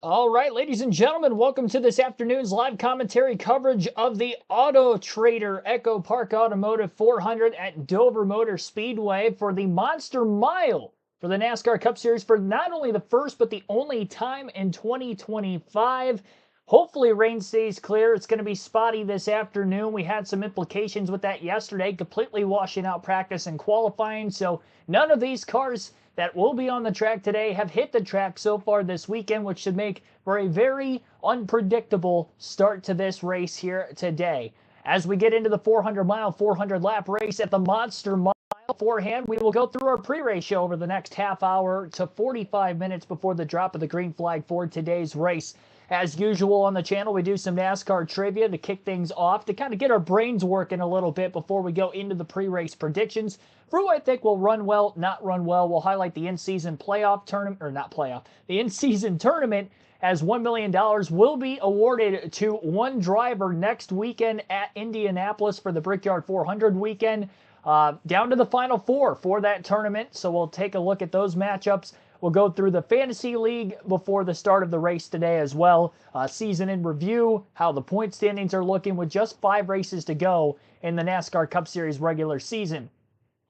All right, ladies and gentlemen, welcome to this afternoon's live commentary coverage of the AutoTrader EchoPark Automotive 400 at Dover Motor Speedway for the Monster Mile for the NASCAR Cup Series for not only the first but the only time in 2025. Hopefully rain stays clear. It's going to be spotty this afternoon. We had some implications with that yesterday, completely washing out practice and qualifying. So none of these cars that will be on the track today have hit the track so far this weekend, which should make for a very unpredictable start to this race here today. As we get into the 400-mile, 400-lap race at the Monster Mile beforehand, we will go through our pre-race show over the next half hour to 45 minutes before the drop of the green flag for today's race. As usual on the channel, we do some NASCAR trivia to kick things off, to kind of get our brains working a little bit before we go into the pre-race predictions. For who I think will run well, not run well, we'll highlight the in-season playoff tournament, or not playoff, the in-season tournament, as $1 million will be awarded to one driver next weekend at Indianapolis for the Brickyard 400 weekend. Down to the final four for that tournament, so we'll take a look at those matchups. We'll go through the Fantasy League before the start of the race today as well. Season in review, how the point standings are looking with just 5 races to go in the NASCAR Cup Series regular season.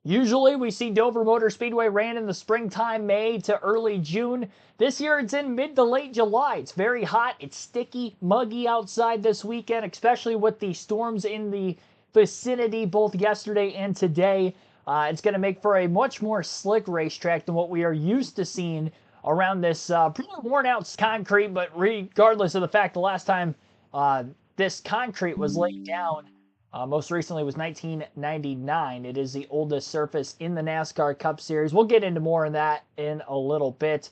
Usually we see Dover Motor Speedway ran in the springtime, May to early June. This year it's in mid to late July. It's very hot. It's sticky, muggy outside this weekend, especially with the storms in the vicinity both yesterday and today. It's going to make for a much more slick racetrack than what we are used to seeing around this pretty worn out concrete. But regardless of the fact, the last time this concrete was laid down most recently was 1999. It is the oldest surface in the NASCAR Cup Series. We'll get into more of that in a little bit.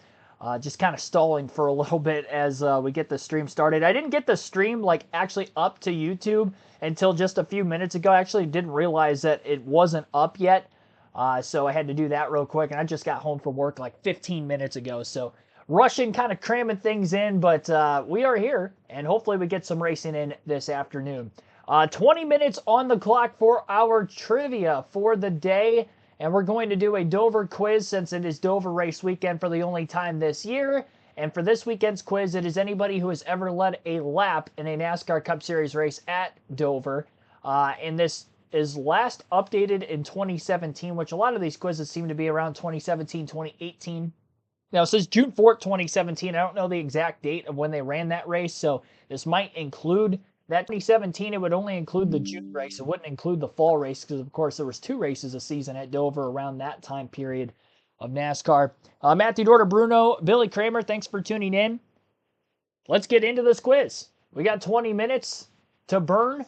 Just kind of stalling for a little bit as we get the stream started. I didn't get the stream like actually up to YouTube until just a few minutes ago. I actually didn't realize that it wasn't up yet. So I had to do that real quick, and I just got home from work like 15 minutes ago. So rushing, kind of cramming things in, but we are here, and hopefully we get some racing in this afternoon. 20 minutes on the clock for our trivia for the day. And we're going to do a Dover quiz since it is Dover race weekend for the only time this year. And for this weekend's quiz, it is anybody who has ever led a lap in a NASCAR Cup Series race at Dover. And this is last updated in 2017, which a lot of these quizzes seem to be around 2017, 2018. Now, it says June 4th, 2017. I don't know the exact date of when they ran that race, so this might include that 2017. It would only include the June race. It wouldn't include the fall race because, of course, there was 2 races a season at Dover around that time period of NASCAR. Matthew Dorter, Bruno, Billy Kramer, thanks for tuning in. Let's get into this quiz. We got 20 minutes to burn,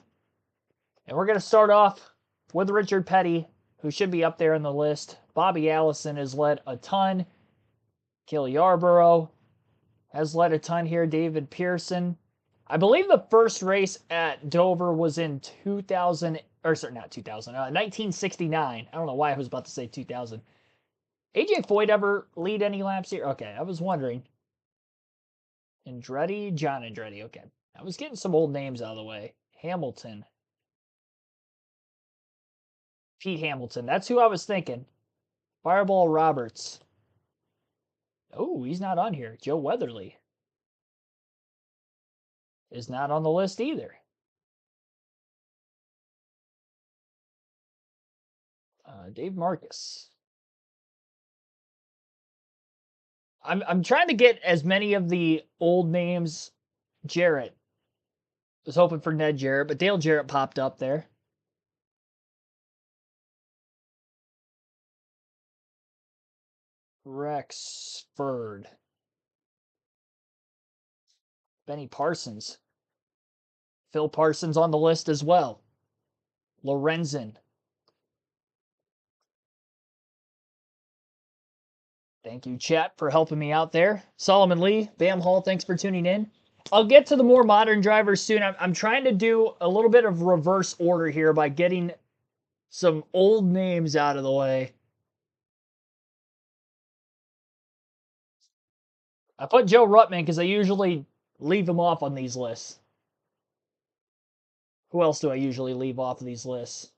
and we're going to start off with Richard Petty, who should be up there in the list. Bobby Allison has led a ton. Cale Yarborough has led a ton here. David Pearson. I believe the first race at Dover was in 1969. I don't know why I was about to say 2000. AJ Foyt ever lead any laps here? Okay, I was wondering. John Andretti. Okay, I was getting some old names out of the way. Hamilton. Pete Hamilton. That's who I was thinking. Fireball Roberts. Oh, he's not on here. Joe Weatherly is not on the list either. Dave Marcus. I'm trying to get as many of the old names. Jarrett. I was hoping for Ned Jarrett, but Dale Jarrett popped up there. Rexford. Benny Parsons. Phil Parsons on the list as well. Lorenzen. Thank you, chat, for helping me out there. Solomon Lee, Bam Hall, thanks for tuning in. I'll get to the more modern drivers soon. I'm trying to do a little bit of reverse order here by getting some old names out of the way. I put Joe Ruttman because I usually leave him off on these lists. Who else do I usually leave off of these lists?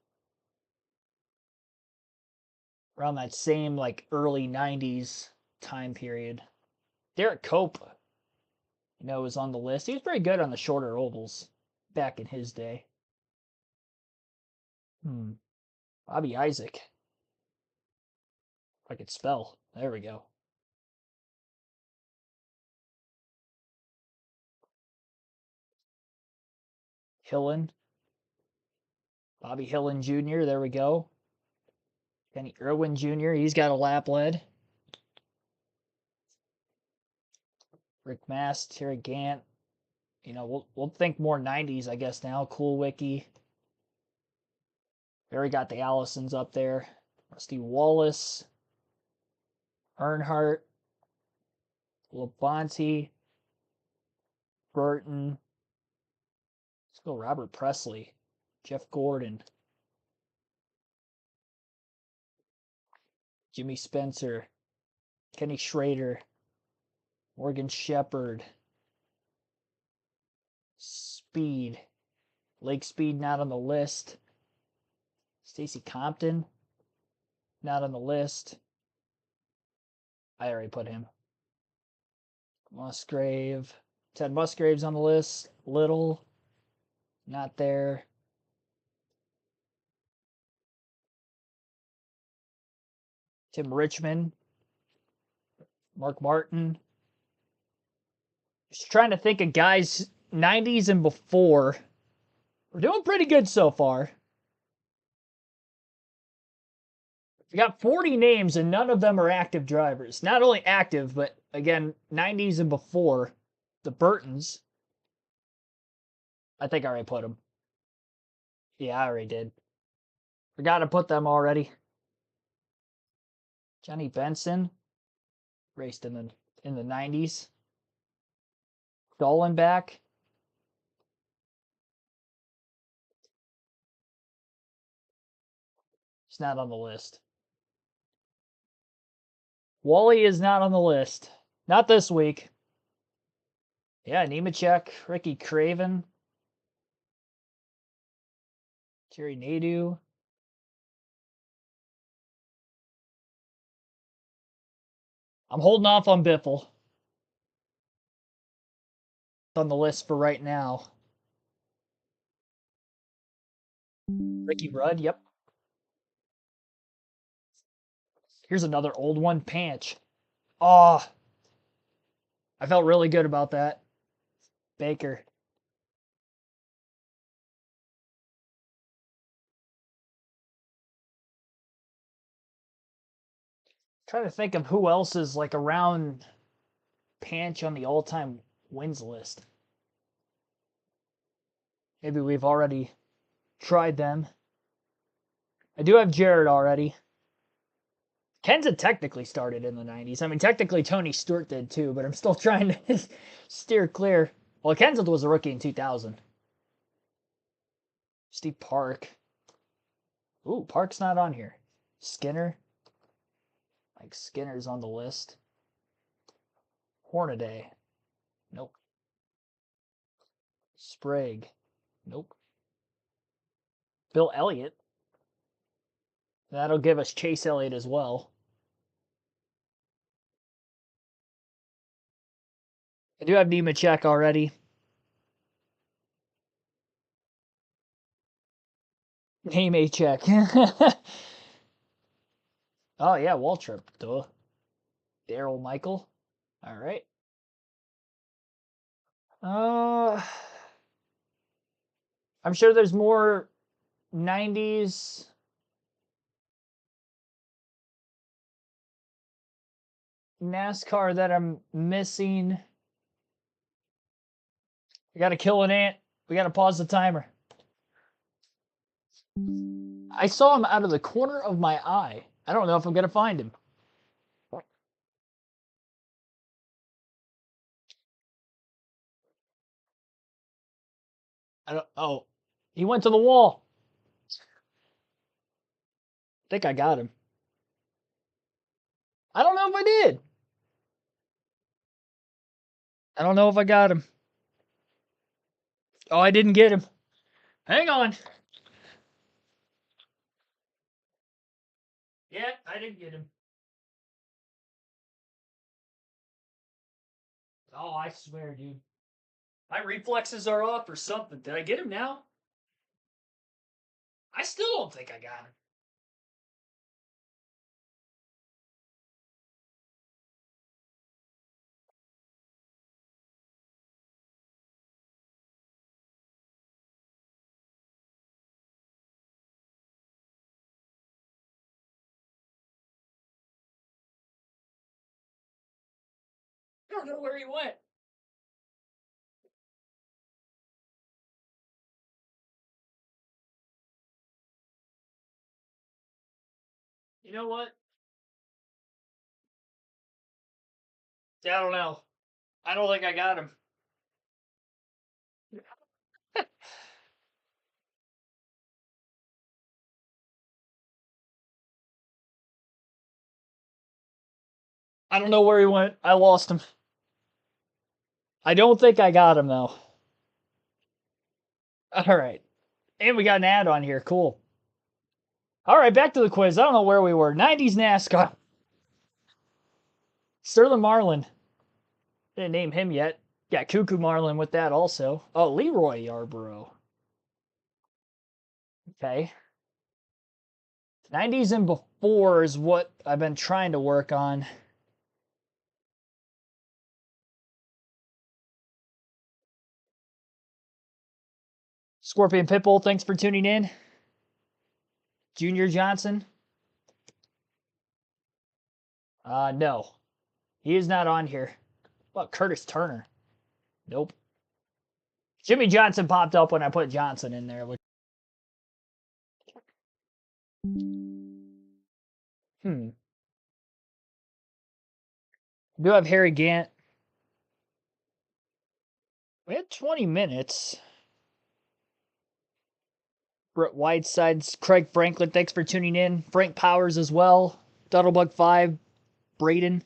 Around that same like early 90s time period. Derek Cope. You know, was on the list. He was pretty good on the shorter ovals back in his day. Bobby Isaac. If I could spell. There we go. Hillen. Bobby Hillen Jr. There we go. Kenny Irwin Jr. He's got a lap lead. Rick Mast, Terry Gant. You know, we'll think more 90s, I guess, now. Cool Wiki. Barry got the Allisons up there. Rusty Wallace. Earnhardt. Labonte. Burton. Let's go Robert Presley. Jeff Gordon. Jimmy Spencer. Kenny Schrader. Morgan Shepherd. Speed. Lake Speed not on the list. Stacy Compton not on the list. I already put him. Musgrave. Ted Musgrave's on the list. Little. Not there. Tim Richmond. Mark Martin. Just trying to think of guys 90s and before. We're doing pretty good so far. We got 40 names and none of them are active drivers. Not only active, but again, 90s and before. The Burtons. I think I already put them. Yeah, I already did. Forgot to put them already. Johnny Benson. Raced in the 90s. Dollenbach. He's not on the list. Wally is not on the list. Not this week. Yeah, Nemechek, Ricky Craven, Jerry Nadeau. I'm holding off on Biffle. It's on the list for right now. Ricky Rudd, yep. Here's another old one, Panch. Oh, I felt really good about that. Baker. Trying to think of who else is like around Panch on the all-time wins list. Maybe we've already tried them. I do have Jared already. Kenseth technically started in the 90s. I mean, technically Tony Stewart did too, but I'm still trying to steer clear. Well, Kenseth was a rookie in 2000. Steve Park. Ooh, Park's not on here. Skinner. Like Skinner's on the list. Hornaday. Nope. Sprague. Nope. Bill Elliott. That'll give us Chase Elliott as well. I do have Nemechek already. Nemechek. Oh, yeah, Waltrip. Duh. Daryl Michael. All right. I'm sure there's more 90s NASCAR that I'm missing. I gotta kill an ant. We gotta pause the timer. I saw him out of the corner of my eye. I don't know if I'm gonna find him. Oh, he went to the wall. I think I got him. I don't know if I did. I don't know if I got him. Oh, I didn't get him. Hang on. Yeah, I didn't get him. Oh, I swear, dude. My reflexes are off or something. Did I get him now? I still don't think I got him. I don't know where he went. You know what? Yeah, I don't know. I don't think I got him. I don't know where he went. I lost him. I don't think I got him, though. All right. And we got an ad on here. Cool. All right, back to the quiz. I don't know where we were. 90s NASCAR. Sterling Marlin. Didn't name him yet. Got Cuckoo Marlin with that also. Oh, Leroy Yarborough. Okay. 90s and before is what I've been trying to work on. Scorpion Pitbull, thanks for tuning in. Junior Johnson. No. He is not on here. What, Curtis Turner? Nope. Jimmy Johnson popped up when I put Johnson in there. Do have Harry Gant. We had 20 minutes. Brett Whiteside's Craig Franklin, thanks for tuning in. Frank Powers as well. Duddlebug5, Braden.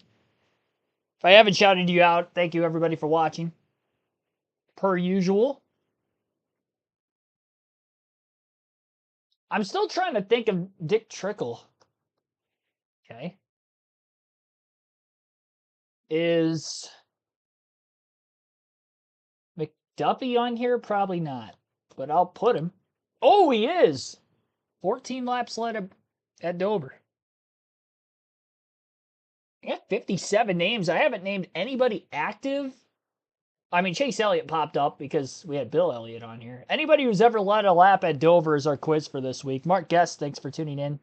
If I haven't shouted you out, thank you everybody for watching. Per usual. I'm still trying to think of Dick Trickle. Okay. Is McDuffie on here? Probably not. But I'll put him. Oh, he is. 14 laps led at Dover. I got 57 names. I haven't named anybody active. I mean, Chase Elliott popped up because we had Bill Elliott on here. Anybody who's ever led a lap at Dover is our quiz for this week. Mark Guest, thanks for tuning in.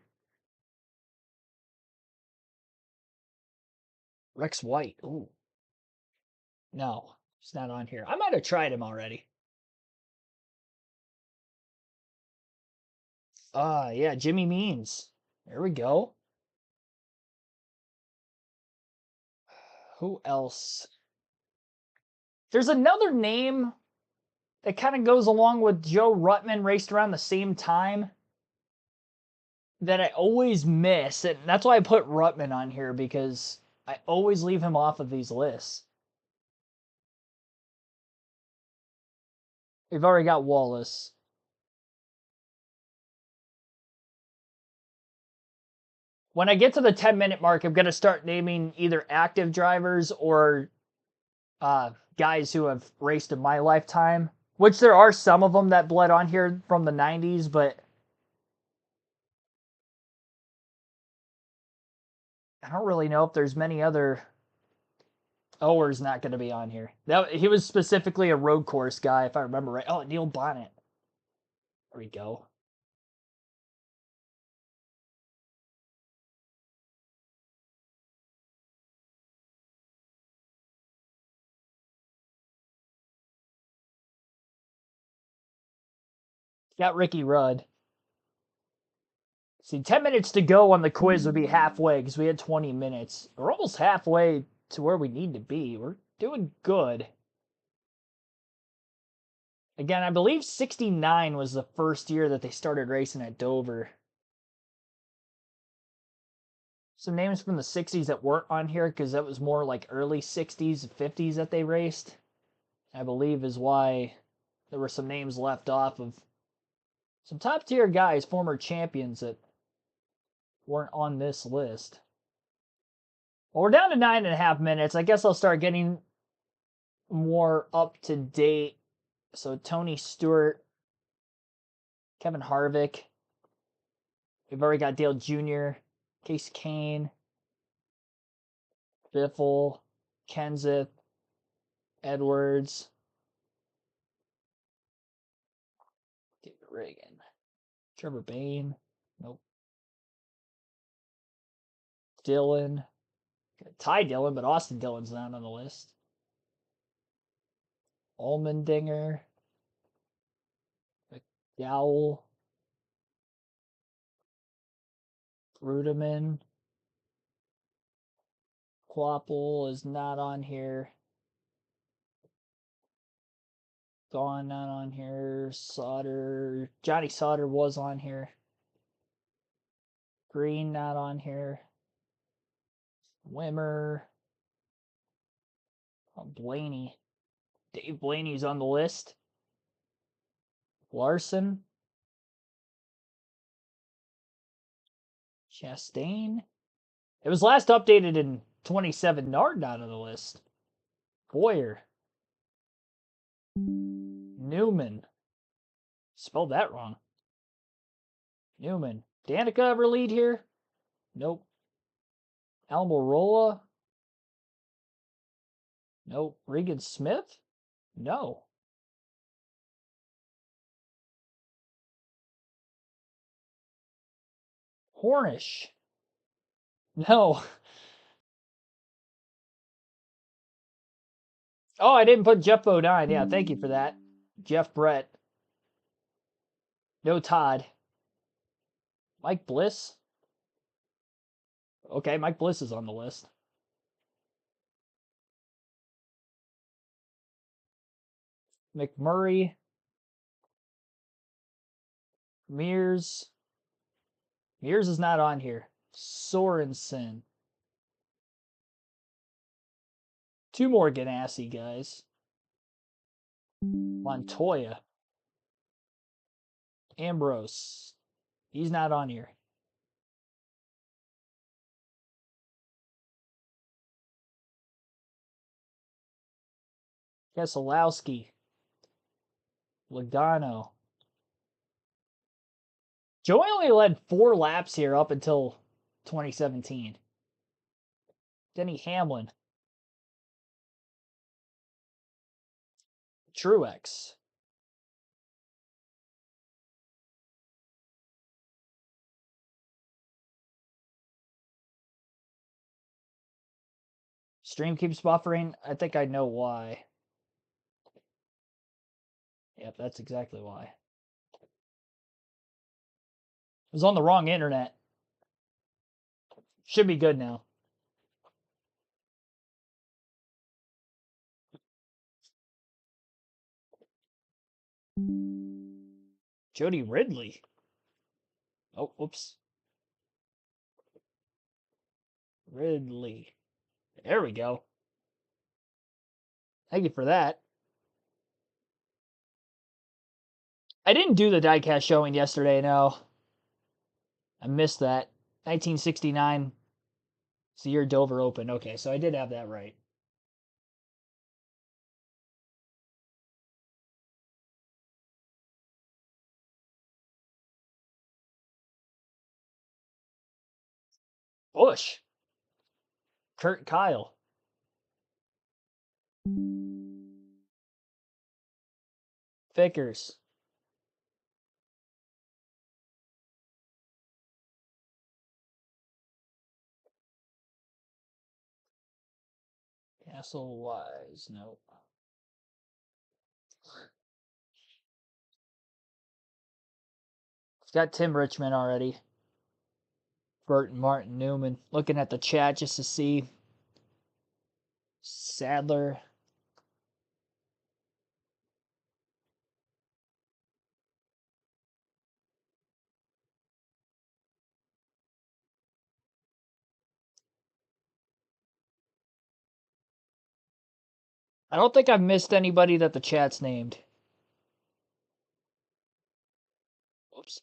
Rex White. Ooh. No, he's not on here. I might have tried him already. Yeah, Jimmy Means. There we go. Who else? There's another name that kind of goes along with Joe Ruttman, raced around the same time, that I always miss. And that's why I put Ruttman on here, because I always leave him off of these lists. We've already got Wallace. When I get to the 10-minute mark, I'm going to start naming either active drivers or guys who have raced in my lifetime, which there are some of them that bled on here from the 90s, but I don't really know if there's many other. Ower's not going to be on here. He was specifically a road course guy, if I remember right. Oh, Neil Bonnet. There we go. Got Ricky Rudd. See, 10 minutes to go on the quiz would be halfway because we had 20 minutes. We're almost halfway to where we need to be. We're doing good. Again, I believe 69 was the first year that they started racing at Dover. Some names from the 60s that weren't on here because that was more like early 60s, 50s that they raced, I believe is why there were some names left off of some top tier guys, former champions that weren't on this list. Well, we're down to 9.5 minutes. I guess I'll start getting more up to date. So Tony Stewart, Kevin Harvick. We've already got Dale Jr., Case Kane, Biffle, Kenseth, Edwards, David Reagan, Trevor Bayne. Nope. Dillon. Ty Dillon, but Austin Dillon's not on the list. Allmendinger. McDowell. Rudiman. Quapple is not on here. Gone, not on here. Sauter. Johnny Sauter was on here. Green, not on here. Wimmer. Oh, Blaney. Dave Blaney's on the list. Larson. Chastain. It was last updated in 27. Nard not on the list. Boyer. Newman. Spelled that wrong. Newman. Danica ever lead here? Nope. Almirola? Nope. Regan Smith? No. Hornish? No. Oh, I didn't put Jeff Bodine. Yeah, thank you for that. Jeff Brett. No Todd. Mike Bliss? Okay, Mike Bliss is on the list. McMurray. Mears. Mears is not on here. Sorensen. Two more Ganassi guys. Montoya. Ambrose. He's not on here. Keselowski. Logano. Joey only led 4 laps here up until 2017. Denny Hamlin. Truex. Stream keeps buffering. I think I know why. Yep, that's exactly why. It was on the wrong internet. Should be good now. Jody Ridley. Oh, whoops. Ridley. There we go. Thank you for that. I didn't do the diecast showing yesterday, no. I missed that. 1969. It's the year Dover opened. Okay, so I did have that right. Bush. Kurt Kyle. Vickers. Castle Wise. Nope. It's got Tim Richmond already. Burton, Martin, Newman. Looking at the chat just to see. Sadler. I don't think I've missed anybody that the chat's named. Whoops.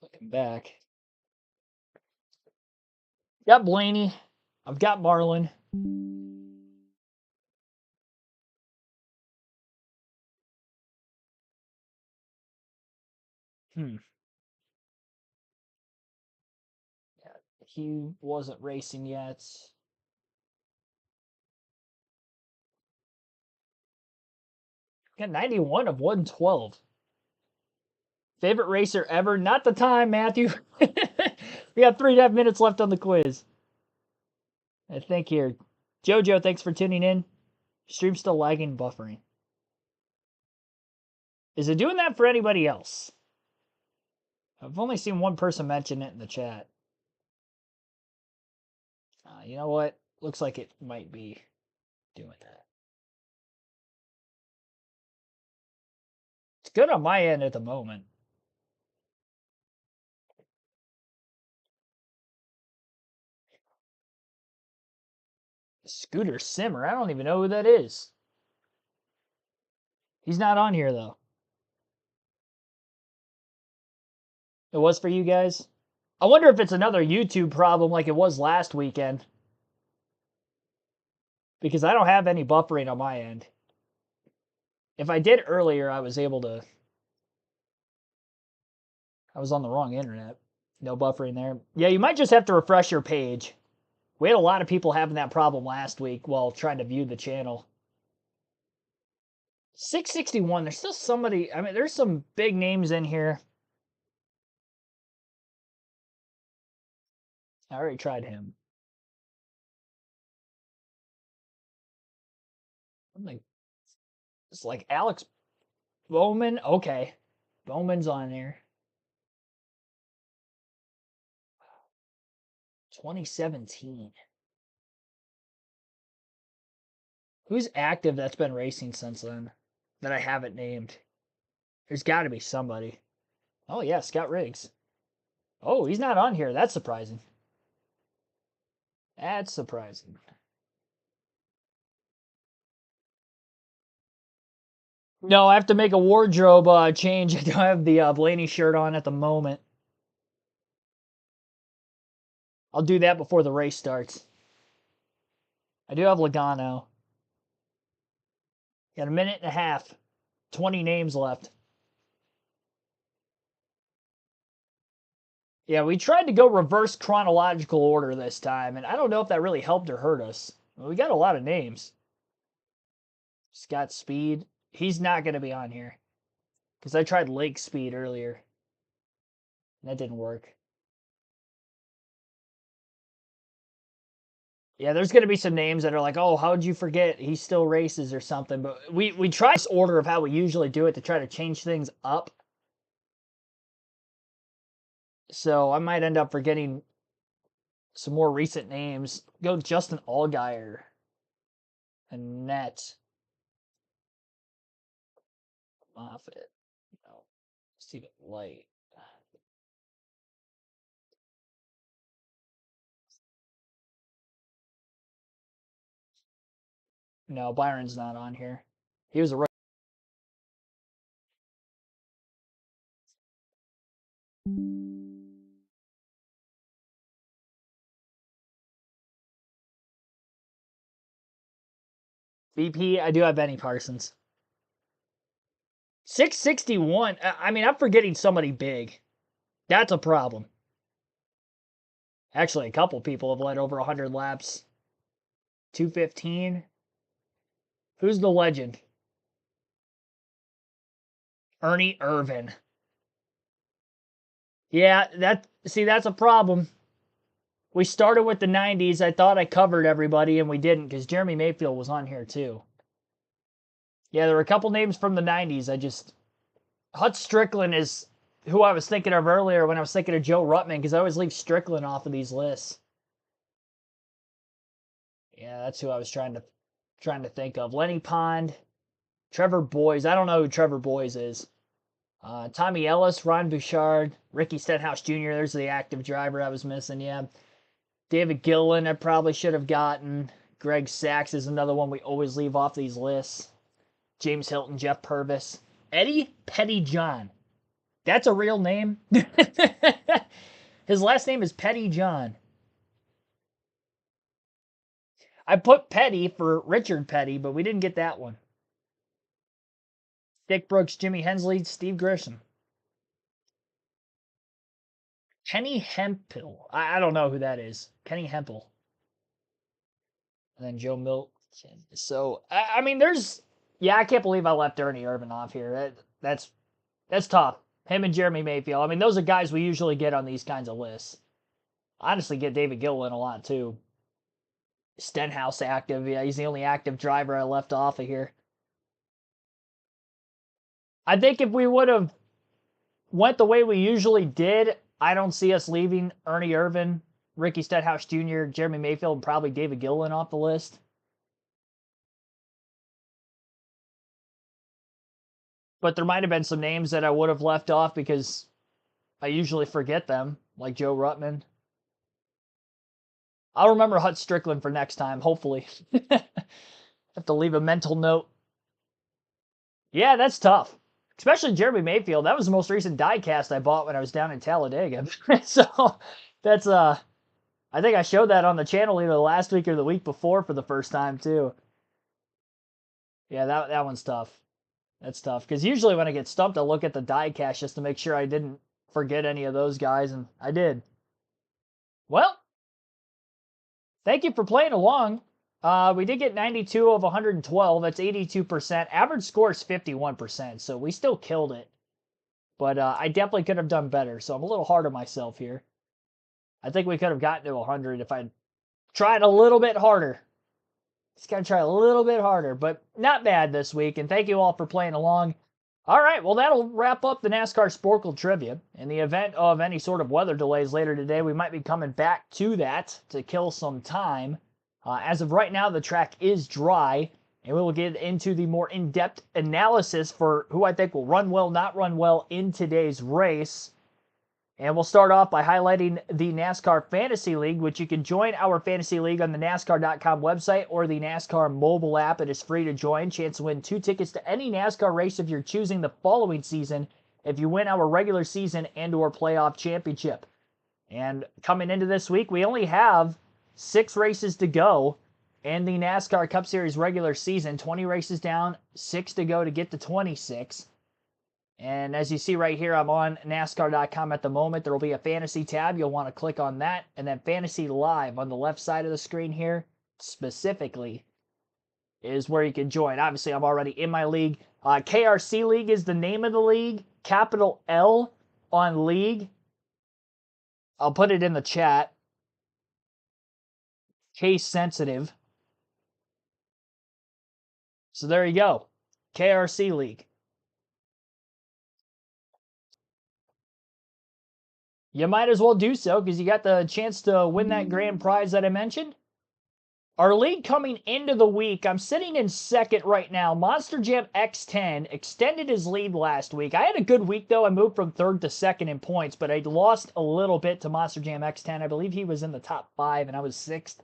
Looking back. Got Blaney. I've got Marlin. Yeah, he wasn't racing yet. Got 91 of 112. Favorite racer ever? Not the time, Matthew. We got 3.5 minutes left on the quiz. I think here. Jojo, thanks for tuning in. Stream still lagging, buffering. Is it doing that for anybody else? I've only seen one person mention it in the chat. You know what? Looks like it might be doing that. It's good on my end at the moment. Scooter Simmer. I don't even know who that is. He's not on here, though. It was for you guys? I wonder if it's another YouTube problem like it was last weekend. Because I don't have any buffering on my end. If I did earlier, I was able to... I was on the wrong internet. No buffering there. Yeah, you might just have to refresh your page. We had a lot of people having that problem last week while trying to view the channel. 661, there's still somebody... I mean, there's some big names in here. I already tried him. It's like Alex Bowman. Okay. Bowman's on there. 2017. Who's active that's been racing since then that I haven't named? There's got to be somebody. Oh, yeah, Scott Riggs. Oh, he's not on here. That's surprising. That's surprising. No, I have to make a wardrobe change. I don't have the Blaney shirt on at the moment. I'll do that before the race starts. I do have Logano. Got a minute and a half. 20 names left. Yeah, we tried to go reverse chronological order this time, and I don't know if that really helped or hurt us. We got a lot of names. Scott Speed. He's not going to be on here. Because I tried Lake Speed earlier. And that didn't work. Yeah, there's going to be some names that are like, oh, how'd you forget he still races or something. But we try this order of how we usually do it to try to change things up. So I might end up forgetting some more recent names. Go Justin Allgaier. Annette Moffitt. No. Stephen Light. No, Byron's not on here. He was a VP. I do have Benny Parsons. 661. I mean, I'm forgetting somebody big. That's a problem. Actually, a couple people have led over 100 laps. 215. Who's the legend? Ernie Irvan. Yeah, that's a problem. We started with the 90s. I thought I covered everybody, and we didn't because Jeremy Mayfield was on here too. Yeah, there were a couple names from the 90s. Hut Strickland is who I was thinking of earlier when I was thinking of Joe Ruttman because I always leave Strickland off of these lists. Yeah, that's who I was trying to think of. Lenny Pond, Trevor Boys. I don't know who Trevor Boys is. Tommy Ellis, Ron Bouchard, Ricky Stenhouse Jr. There's the active driver I was missing. Yeah. David Gillen, I probably should have gotten. Greg Sachs is another one we always leave off these lists. James Hilton, Jeff Purvis. Eddie Pettyjohn. That's a real name. His last name is Pettyjohn. I put Petty for Richard Petty, but we didn't get that one. Dick Brooks, Jimmy Hensley, Steve Grisham. Kenny Hempel. I don't know who that is. Kenny Hempel. And then Joe Milton. So, I mean, there's. Yeah, I can't believe I left Ernie Irvan off here. That's tough. Him and Jeremy Mayfield. I mean, those are guys we usually get on these kinds of lists. I honestly get David Gilliland a lot, too. Stenhouse active. Yeah, he's the only active driver I left off of here. I think if we would have went the way we usually did, I don't see us leaving Ernie Irvan, Ricky Stenhouse Jr., Jeremy Mayfield, and probably David Gilliland off the list. But there might have been some names that I would have left off because I usually forget them, like Joe Ruttman. I'll remember Hut Strickland for next time, hopefully. Have to leave a mental note. Yeah, that's tough. Especially Jeremy Mayfield. That was the most recent diecast I bought when I was down in Talladega. So that's I think I showed that on the channel either last week or the week before for the first time too. Yeah, that one's tough. That's tough. Because usually when I get stumped, I look at the diecast just to make sure I didn't forget any of those guys, and I did. Well, thank you for playing along. We did get 92 of 112. That's 82%. Average score is 51%, so we still killed it. But I definitely could have done better, so I'm a little hard on myself here. I think we could have gotten to 100 if I'd tried a little bit harder. Just got to try a little bit harder, but not bad this week. And thank you all for playing along. All right, well, that'll wrap up the NASCAR Sporkle Trivia. In the event of any sort of weather delays later today, we might be coming back to that to kill some time. As of right now, the track is dry, and we will get into the more in-depth analysis for who I think will run well, not run well in today's race. And we'll start off by highlighting the NASCAR Fantasy League, which you can join our Fantasy League on the NASCAR.com website or the NASCAR mobile app. It is free to join. Chance to win 2 tickets to any NASCAR race if you're choosing the following season if you win our regular season and or playoff championship. And coming into this week, we only have 6 races to go in the NASCAR Cup Series regular season. 20 races down, 6 to go to get to 26. And as you see right here, I'm on NASCAR.com at the moment. There will be a fantasy tab. You'll want to click on that. And then Fantasy Live on the left side of the screen here, specifically, is where you can join. Obviously, I'm already in my league. KRC League is the name of the league. Capital L on league. I'll put it in the chat. Case sensitive. So there you go. KRC League. You might as well do so because you got the chance to win that grand prize that I mentioned. Our lead coming into the week, I'm sitting in second right now. Monster Jam X10 extended his lead last week. I had a good week, though. I moved from third to second in points, but I lost a little bit to Monster Jam X10. I believe he was in the top 5, and I was 6th.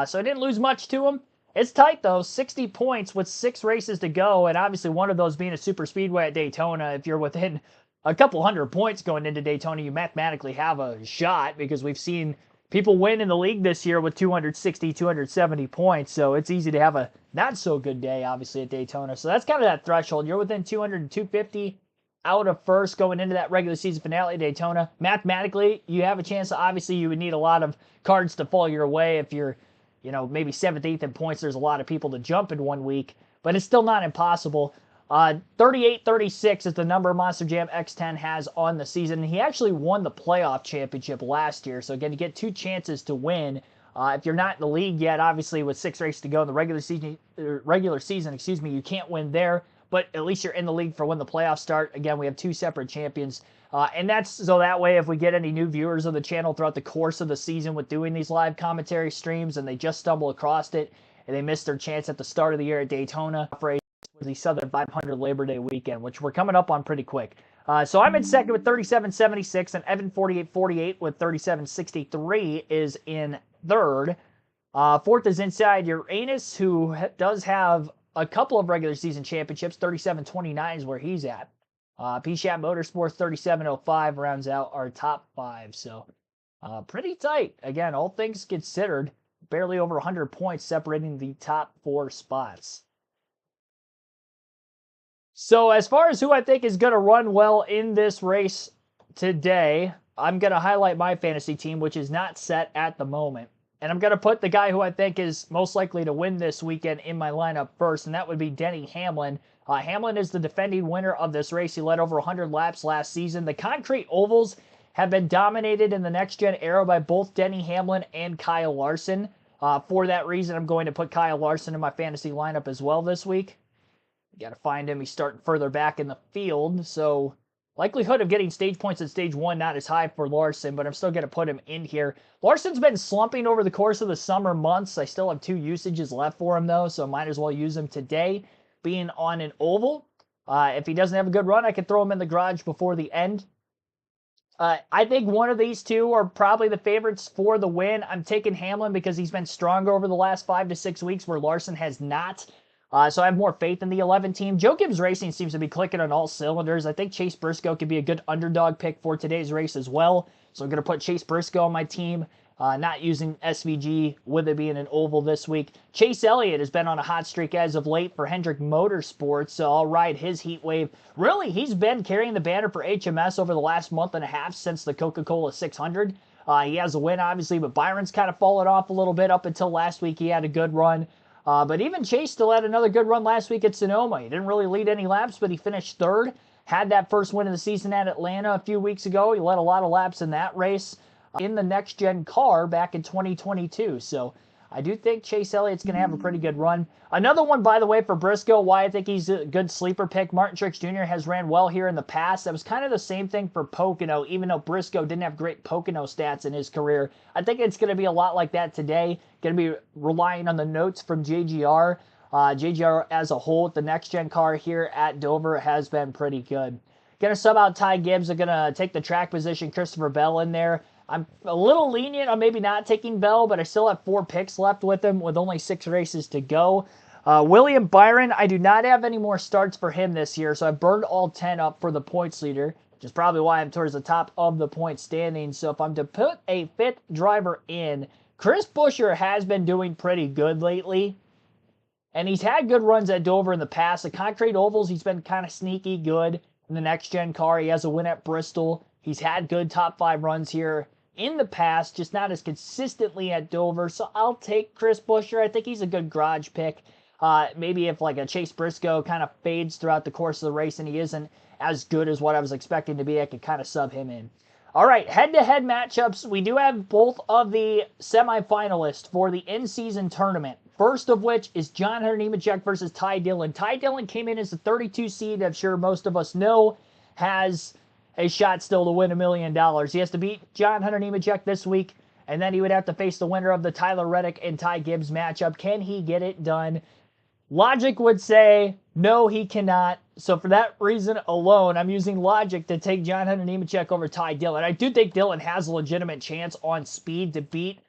So I didn't lose much to him. It's tight, though. 60 points with 6 races to go, and obviously one of those being a super speedway at Daytona. If you're within a couple hundred points going into Daytona, you mathematically have a shot because we've seen people win in the league this year with 260, 270 points. So it's easy to have a not so good day, obviously, at Daytona. So that's kind of that threshold. You're within 200 and 250 out of first going into that regular season finale at Daytona. Mathematically, you have a chance. Obviously, you would need a lot of cards to fall your way. If you're, maybe 7th, 8th in points, there's a lot of people to jump in one week. But it's still not impossible. 38-36 is the number Monster Jam X10 has on the season. And he actually won the playoff championship last year. So again, you get 2 chances to win. If you're not in the league yet, obviously with 6 races to go in the regular season, you can't win there. But at least you're in the league for when the playoffs start. Again, we have 2 separate champions. And that's so that way if we get any new viewers of the channel throughout the course of the season with doing these live commentary streams and they just stumble across it and they missed their chance at the start of the year at Daytona for the Southern 500 Labor Day weekend, which we're coming up on pretty quick. So I'm in second with 37.76, and Evan 48.48 with 37.63 is in third. Fourth is Inside Uranus, who does have a couple of regular season championships. 37.29 is where he's at. P-Shat Motorsports 37.05 rounds out our top 5. So pretty tight. Again, all things considered, barely over 100 points separating the top 4 spots. So as far as who I think is going to run well in this race today, I'm going to highlight my fantasy team, which is not set at the moment. And I'm going to put the guy who I think is most likely to win this weekend in my lineup first, and that would be Denny Hamlin. Hamlin is the defending winner of this race. He led over 100 laps last season. The concrete ovals have been dominated in the next-gen era by both Denny Hamlin and Kyle Larson. For that reason, I'm going to put Kyle Larson in my fantasy lineup as well this week. You got to find him. He's starting further back in the field, so likelihood of getting stage points at stage 1 not as high for Larson, but I'm still going to put him in here. Larson's been slumping over the course of the summer months. I still have 2 usages left for him, though, so might as well use him today, being on an oval. If he doesn't have a good run, I could throw him in the garage before the end. I think one of these two are probably the favorites for the win. I'm taking Hamlin because he's been stronger over the last 5 to 6 weeks where Larson has not. So I have more faith in the 11 team. Joe Gibbs Racing seems to be clicking on all cylinders. I think Chase Briscoe could be a good underdog pick for today's race as well. So I'm going to put Chase Briscoe on my team, not using SVG with it being an oval this week. Chase Elliott has been on a hot streak as of late for Hendrick Motorsports, so I'll ride his heat wave. Really, he's been carrying the banner for HMS over the last month and a half since the Coca-Cola 600. He has a win, obviously, but Byron's kind of fallen off a little bit up until last week. He had a good run. But even Chase still had another good run last week at Sonoma. He didn't really lead any laps, but he finished third. Had that first win of the season at Atlanta a few weeks ago. He led a lot of laps in that race in the next-gen car back in 2022. So I do think Chase Elliott's going to have a pretty good run. Another one, by the way, for Briscoe, why I think he's a good sleeper pick. Martin Truex Jr. has ran well here in the past. That was kind of the same thing for Pocono, even though Briscoe didn't have great Pocono stats in his career. I think it's going to be a lot like that today. Going to be relying on the notes from JGR. JGR as a whole with the next-gen car here at Dover has been pretty good. Going to sub out Ty Gibbs. I'm going to take the track position, Christopher Bell in there. I'm a little lenient on maybe not taking Bell, but I still have 4 picks left with him with only 6 races to go. William Byron, I do not have any more starts for him this year, so I burned all 10 up for the points leader, which is probably why I'm towards the top of the point standing. So if I'm to put a 5th driver in, Chris Buescher has been doing pretty good lately, and he's had good runs at Dover in the past. The concrete ovals, he's been kind of sneaky good. In the next-gen car, he has a win at Bristol. He's had good top 5 runs here in the past, just not as consistently at Dover. So I'll take Chris Buescher. I think he's a good garage pick. Maybe if like a Chase Briscoe kind of fades throughout the course of the race and he isn't as good as what I was expecting to be, I could kind of sub him in. All right, head-to-head matchups. We do have both of the semifinalists for the in-season tournament. First of which is John Hunter Nemechek versus Ty Dillon. Ty Dillon came in as the 32 seed. I'm sure most of us know has a shot still to win $1 million. He has to beat John Hunter Nemechek this week, and then he would have to face the winner of the Tyler Reddick and Ty Gibbs matchup. Can he get it done? Logic would say, no, he cannot. So for that reason alone, I'm using logic to take John Hunter Nemechek over Ty Dillon. I do think Dillon has a legitimate chance on speed to beat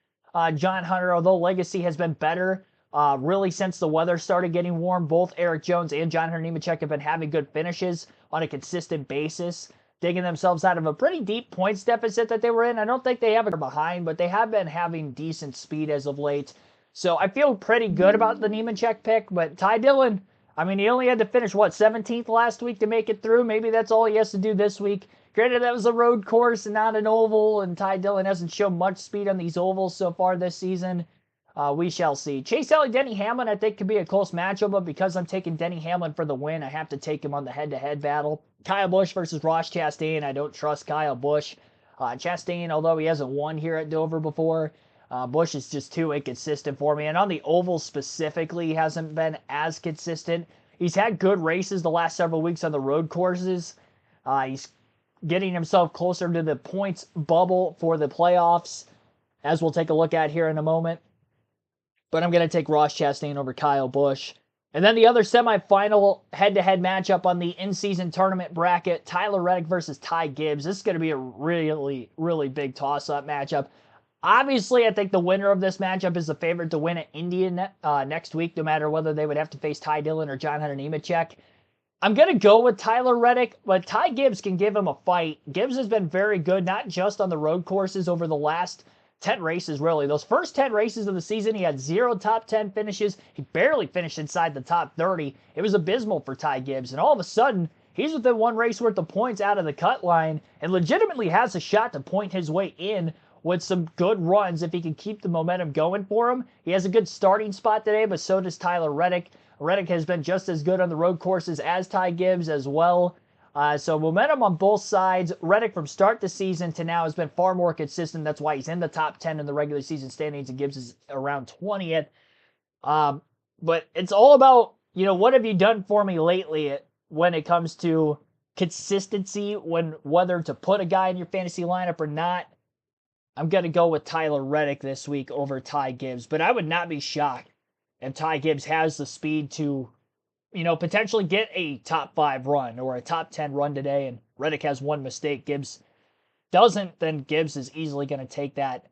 John Hunter, although Legacy has been better really since the weather started getting warm. Both Eric Jones and John Hunter Nemechek have been having good finishes on a consistent basis, digging themselves out of a pretty deep points deficit that they were in. I don't think they have it behind, but they have been having decent speed as of late. So I feel pretty good about the Nemechek pick, but Ty Dillon, I mean, he only had to finish, 17th last week to make it through. Maybe that's all he has to do this week. Granted, that was a road course and not an oval, and Ty Dillon hasn't shown much speed on these ovals so far this season. We shall see. Chase Elliott, Denny Hamlin, I think could be a close matchup, but because I'm taking Denny Hamlin for the win, I have to take him on the head-to-head battle. Kyle Busch versus Ross Chastain. I don't trust Kyle Busch. Chastain, although he hasn't won here at Dover before, Busch is just too inconsistent for me. And on the oval specifically, he hasn't been as consistent. He's had good races the last several weeks on the road courses. He's getting himself closer to the points bubble for the playoffs, as we'll take a look at here in a moment. But I'm going to take Ross Chastain over Kyle Busch. And then the other semifinal head-to-head matchup on the in-season tournament bracket, Tyler Reddick versus Ty Gibbs. This is going to be a really, really big toss-up matchup. Obviously, I think the winner of this matchup is the favorite to win at Indy next week, no matter whether they would have to face Ty Dillon or John Hunter Nemechek. I'm going to go with Tyler Reddick, but Ty Gibbs can give him a fight. Gibbs has been very good, not just on the road courses over the last 10 races, really. Those first 10 races of the season, he had 0 top 10 finishes. He barely finished inside the top 30. It was abysmal for Ty Gibbs. And all of a sudden, He's within one race worth of points out of the cut line and legitimately has a shot to point his way in with some good runs if he can keep the momentum going for him. He has a good starting spot today, but so does Tyler Reddick. Reddick has been just as good on the road courses as Ty Gibbs as well. So momentum on both sides. Reddick from start the season to now has been far more consistent. That's why he's in the top 10 in the regular season standings, and Gibbs is around 20th. But it's all about, what have you done for me lately when it comes to consistency, whether to put a guy in your fantasy lineup or not. I'm going to go with Tyler Reddick this week over Ty Gibbs, but I would not be shocked if Ty Gibbs has the speed to, potentially get a top 5 run or a top 10 run today, and Reddick has one mistake. Gibbs doesn't, then Gibbs is easily going to take that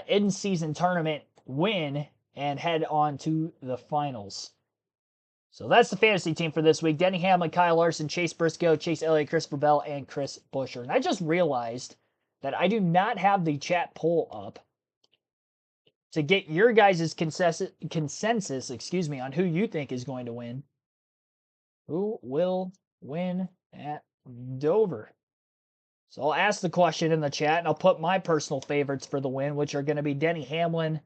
in-season tournament win and head on to the finals. So that's the fantasy team for this week. Denny Hamlin, Kyle Larson, Chase Briscoe, Chase Elliott, Christopher Bell, and Chris Buescher. And I just realized that I do not have the chat poll up to get your guys' consensus, on who you think is going to win. Who will win at Dover? So I'll ask the question in the chat, and I'll put my personal favorites for the win, which are going to be Denny Hamlin,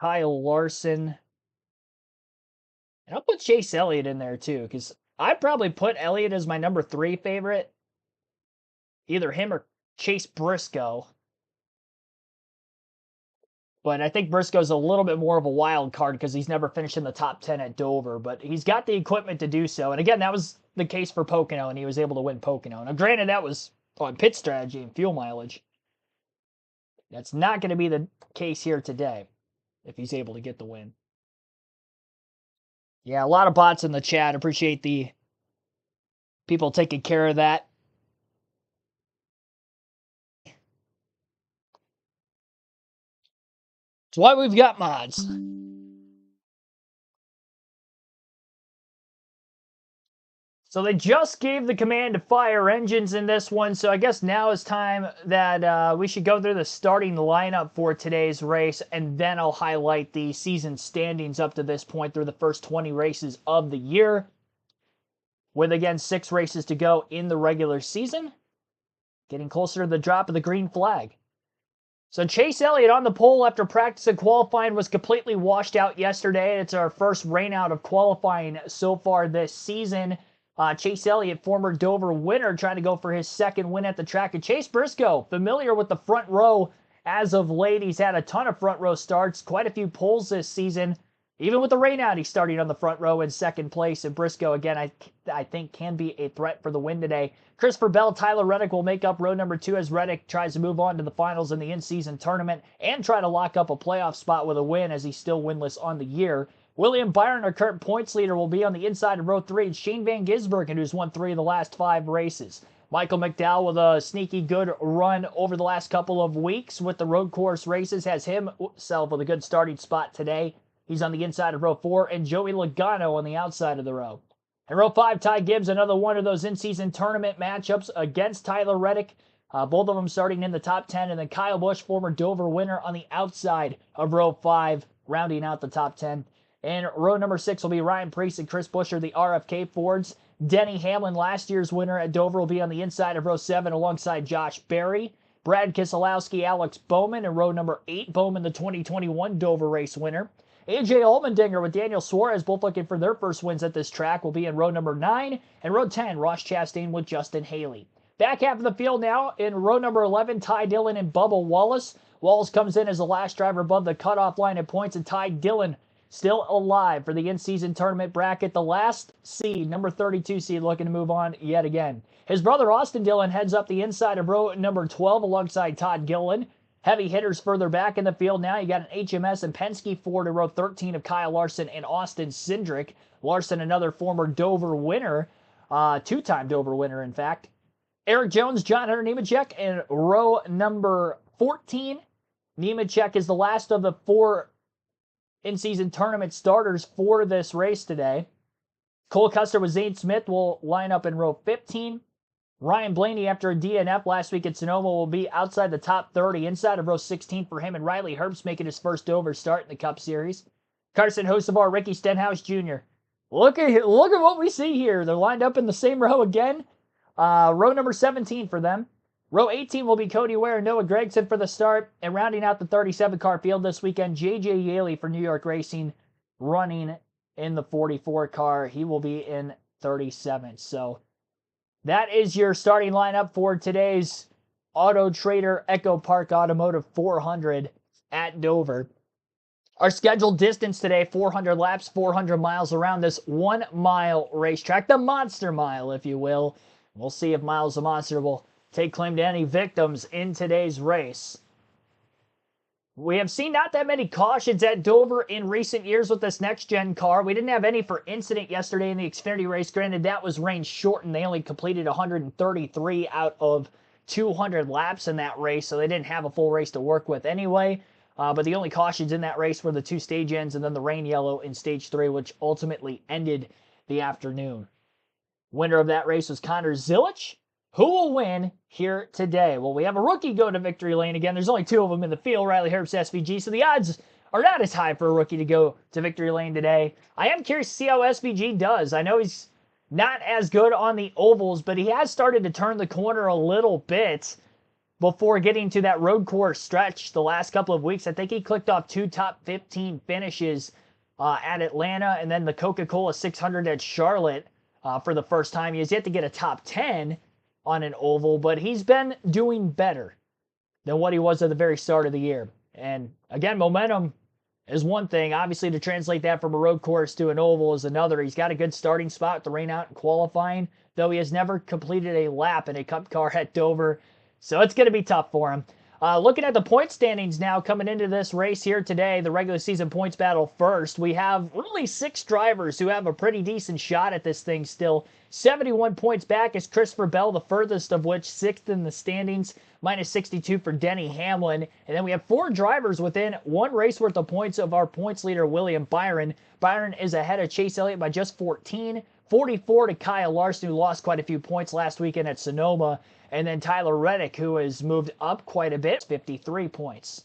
Kyle Larson, and I'll put Chase Elliott in there too, because I'd probably put Elliott as my number 3 favorite. Either him or Chase Briscoe. But I think Briscoe's a little bit more of a wild card because he's never finished in the top 10 at Dover. But he's got the equipment to do so. And again, that was the case for Pocono, and he was able to win Pocono. Now, granted, that was on pit strategy and fuel mileage. That's not going to be the case here today if he's able to get the win. Yeah, a lot of bots in the chat. Appreciate the people taking care of that. That's why we've got mods. So they just gave the command to fire engines in this one, so I guess now is time that we should go through the starting lineup for today's race, and then I'll highlight the season standings up to this point through the first 20 races of the year, with, again, 6 races to go in the regular season. Getting closer to the drop of the green flag. So Chase Elliott on the pole after practice and qualifying was completely washed out yesterday. It's our first rain out of qualifying so far this season. Chase Elliott, former Dover winner, trying to go for his second win at the track. And Chase Briscoe, familiar with the front row as of late. He's had a ton of front row starts, quite a few poles this season. Even with the rain out, he's starting on the front row in second place. And Briscoe, again, I think can be a threat for the win today. Christopher Bell, Tyler Reddick will make up row number 2 as Reddick tries to move on to the finals in the in-season tournament and try to lock up a playoff spot with a win as he's still winless on the year. William Byron, our current points leader, will be on the inside of row 3. And Shane Van Gisbergen, who's won 3 of the last 5 races. Michael McDowell with a sneaky good run over the last couple of weeks with the road course races has himself with a good starting spot today. He's on the inside of row 4, and Joey Logano on the outside of the row. In row 5, Ty Gibbs, another one of those in-season tournament matchups against Tyler Reddick. Both of them starting in the top 10, and then Kyle Busch, former Dover winner, on the outside of row 5, rounding out the top 10. And row number 6 will be Ryan Preece and Chris Buescher, the RFK Fords. Denny Hamlin, last year's winner at Dover, will be on the inside of row 7 alongside Josh Berry. Brad Keselowski, Alex Bowman in row number 8. Bowman, the 2021 Dover race winner. AJ Allmendinger with Daniel Suarez, both looking for their first wins at this track, will be in row number 9. And row 10, Ross Chastain with Justin Haley. Back half of the field now in row number 11, Ty Dillon and Bubba Wallace. Wallace comes in as the last driver above the cutoff line at points, and Ty Dillon still alive for the in-season tournament bracket. The last seed, number 32 seed, looking to move on yet again. His brother Austin Dillon heads up the inside of row number 12 alongside Todd Gilliland. Heavy hitters further back in the field now. You got an HMS and Penske Ford in row 13 of Kyle Larson and Austin Cindric. Larson, another former Dover winner, 2-time Dover winner, in fact. Eric Jones, John Hunter Nemechek in row number 14. Nemechek is the last of the 4 in-season tournament starters for this race today. Cole Custer with Zane Smith will line up in row 15. Ryan Blaney, after a DNF last week at Sonoma, will be outside the top 30, inside of row 16 for him, and Riley Herbst making his first Dover start in the Cup Series. Carson Hocevar, Ricky Stenhouse Jr. Look at what we see here. They're lined up in the same row again. Row number 17 for them. Row 18 will be Cody Ware and Noah Gragson for the start. And rounding out the 37-car field this weekend, J.J. Yaley for New York Racing running in the 44 car. He will be in 37. So that is your starting lineup for today's AutoTrader EchoPark Automotive 400 at Dover. Our scheduled distance today, 400 laps, 400 miles around this 1 mile racetrack, the Monster Mile, if you will. We'll see if Miles the Monster will take claim to any victims in today's race. We have seen not that many cautions at Dover in recent years with this next-gen car. We didn't have any for incident yesterday in the Xfinity race. Granted, that was rain shortened. They only completed 133 out of 200 laps in that race, so they didn't have a full race to work with anyway. But the only cautions in that race were the 2 stage ends and then the rain yellow in stage 3, which ultimately ended the afternoon. Winner of that race was Connor Zilich. Who will win here today? Well, we have a rookie go to victory lane again. There's only 2 of them in the field, Riley Herbst SVG, so the odds are not as high for a rookie to go to victory lane today. I am curious to see how SVG does. I know he's not as good on the ovals, but he has started to turn the corner a little bit before getting to that road course stretch the last couple of weeks. I think he clicked off 2 top 15 finishes at Atlanta and then the Coca-Cola 600 at Charlotte for the first time. He has yet to get a top 10 on an oval, but he's been doing better than what he was at the very start of the year. And again, momentum is one thing. Obviously, to translate that from a road course to an oval is another. He's got a good starting spot with the rain out in qualifying, though he has never completed a lap in a Cup car at Dover. So it's going to be tough for him. Looking at the point standings now coming into this race here today, the regular season points battle first, we have really 6 drivers who have a pretty decent shot at this thing still. 71 points back is Christopher Bell, the furthest of which 6th in the standings, minus 62 for Denny Hamlin. And then we have 4 drivers within 1 race worth of points of our points leader, William Byron. Byron is ahead of Chase Elliott by just 14. 44 to Kyle Larson, who lost quite a few points last weekend at Sonoma. And then Tyler Reddick, who has moved up quite a bit, 53 points.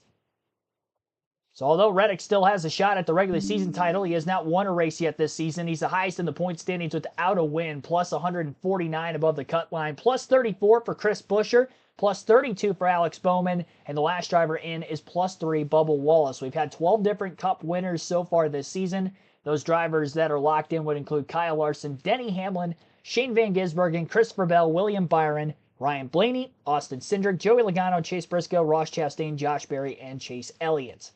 So although Reddick still has a shot at the regular season title, he has not won a race yet this season. He's the highest in the point standings without a win, plus 149 above the cut line, plus 34 for Chris Buescher, plus 32 for Alex Bowman, and the last driver in is plus 3, Bubba Wallace. We've had 12 different Cup winners so far this season. Those drivers that are locked in would include Kyle Larson, Denny Hamlin, Shane Van Gisbergen, Christopher Bell, William Byron, Ryan Blaney, Austin Cindric, Joey Logano, Chase Briscoe, Ross Chastain, Josh Berry, and Chase Elliott.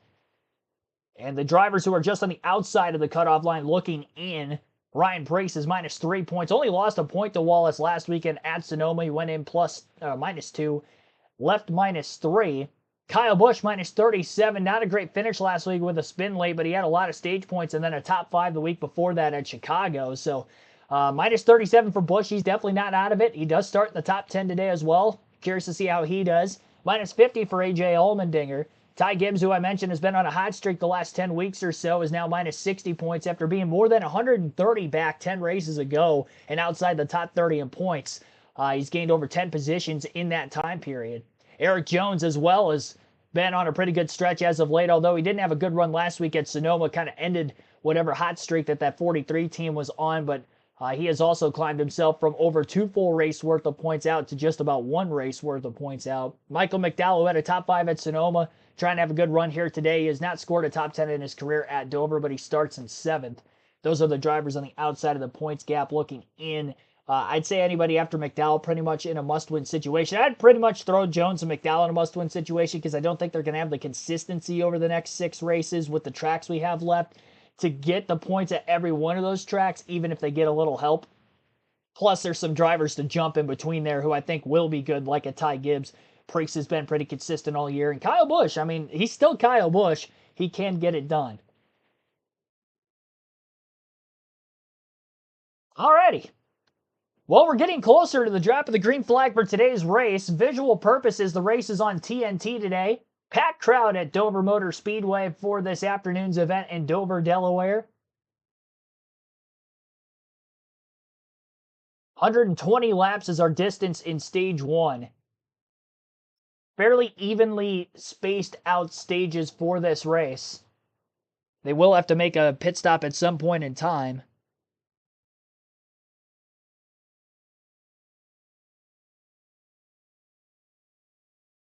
And the drivers who are just on the outside of the cutoff line looking in, Ryan Preece is minus 3 points. Only lost a point to Wallace last weekend at Sonoma. He went in minus 2, left minus 3. Kyle Busch minus 37. Not a great finish last week with a spin late, but he had a lot of stage points and then a top 5 the week before that at Chicago. So minus 37 for Busch. He's definitely not out of it. He does start in the top 10 today as well. Curious to see how he does. Minus 50 for AJ Allmendinger. Ty Gibbs, who I mentioned has been on a hot streak the last 10 weeks or so, is now minus 60 points after being more than 130 back 10 races ago and outside the top 30 in points. He's gained over 10 positions in that time period. Eric Jones as well has been on a pretty good stretch as of late, although he didn't have a good run last week at Sonoma, kind of ended whatever hot streak that 43 team was on, but he has also climbed himself from over 2 full race worth of points out to just about 1 race worth of points out. Michael McDowell, who had a top 5 at Sonoma, trying to have a good run here today. He has not scored a top 10 in his career at Dover, but he starts in 7th. Those are the drivers on the outside of the points gap looking in. I'd say anybody after McDowell pretty much in a must-win situation. I'd pretty much throw Jones and McDowell in a must-win situation because I don't think they're going to have the consistency over the next 6 races with the tracks we have left to get the points at every one of those tracks, even if they get a little help. Plus, there's some drivers to jump in between there who I think will be good, like a Ty Gibbs. Preece has been pretty consistent all year. And Kyle Busch, I mean, he's still Kyle Busch. He can get it done. Alrighty. Well, we're getting closer to the drop of the green flag for today's race. Visual purposes, the race is on TNT today. Packed crowd at Dover Motor Speedway for this afternoon's event in Dover, Delaware. 120 laps is our distance in stage 1. Fairly evenly spaced out stages for this race. They will have to make a pit stop at some point in time.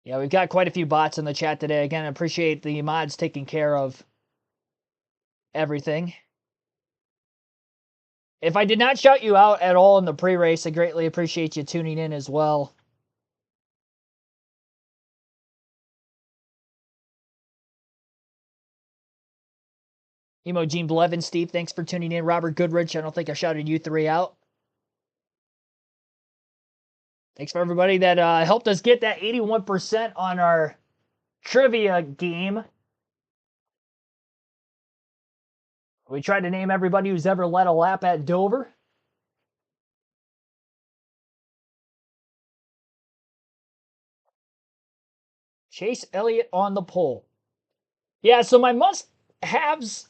Yeah, we've got quite a few bots in the chat today. Again, I appreciate the mods taking care of everything. If I did not shout you out at all in the pre-race, I greatly appreciate you tuning in as well. Emo Gene Blevin, Steve, thanks for tuning in. Robert Goodrich, I don't think I shouted you three out. Thanks for everybody that helped us get that 81% on our trivia game. We tried to name everybody who's ever led a lap at Dover. Chase Elliott on the pole. Yeah, so my must-haves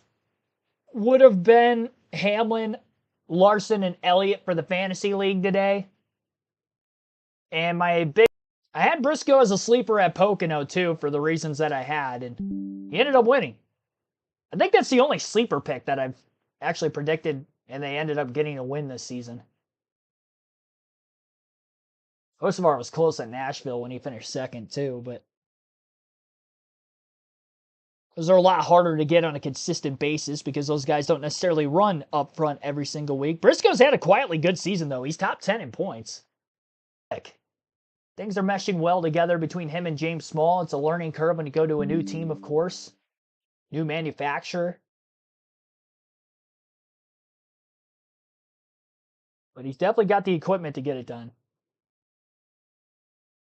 would have been Hamlin, Larson, and Elliott for the fantasy league today. And I had Briscoe as a sleeper at Pocono too for the reasons that I had, and he ended up winning. I think that's the only sleeper pick that I've actually predicted, and they ended up getting a win this season. Osamar was close at Nashville when he finished second too, but those are a lot harder to get on a consistent basis because those guys don't necessarily run up front every single week. Briscoe's had a quietly good season though. He's top 10 in points. Things are meshing well together between him and James Small. It's a learning curve when you go to a new team, of course. New manufacturer. But he's definitely got the equipment to get it done.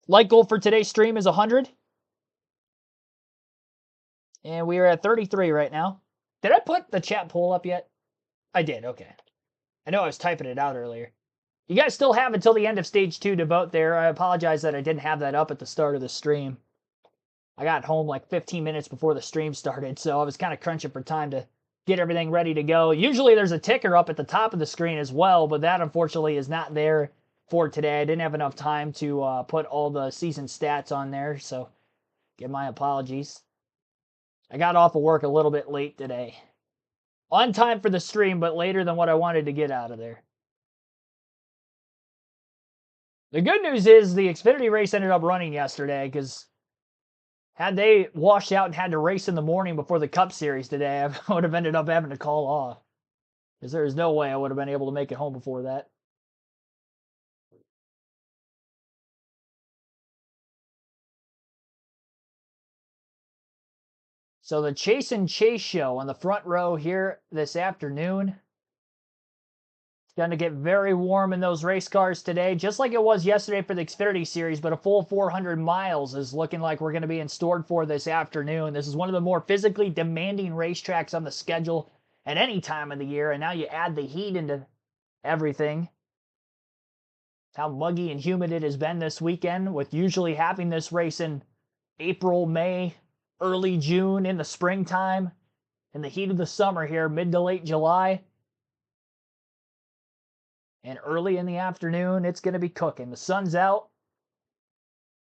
Like goal for today's stream is 100. And we are at 33 right now. Did I put the chat poll up yet? I did, okay. I know I was typing it out earlier. You guys still have until the end of stage 2 to vote there. I apologize that I didn't have that up at the start of the stream. I got home like 15 minutes before the stream started, so I was kind of crunching for time to get everything ready to go. Usually there's a ticker up at the top of the screen as well, but that unfortunately is not there for today. I didn't have enough time to put all the season stats on there, so give my apologies. I got off of work a little bit late today. On time for the stream, but later than what I wanted to get out of there. The good news is the Xfinity race ended up running yesterday, because had they washed out and had to race in the morning before the Cup Series today, I would have ended up having to call off. Because there's no way I would have been able to make it home before that. So the Chase and Chase show on the front row here this afternoon. It's going to get very warm in those race cars today, just like it was yesterday for the Xfinity Series, but a full 400 miles is looking like we're going to be in store for this afternoon. This is one of the more physically demanding racetracks on the schedule at any time of the year, and now you add the heat into everything. How muggy and humid it has been this weekend, with usually having this race in April, May, early June, in the springtime, in the heat of the summer here, mid to late July. And early in the afternoon, it's going to be cooking. The sun's out.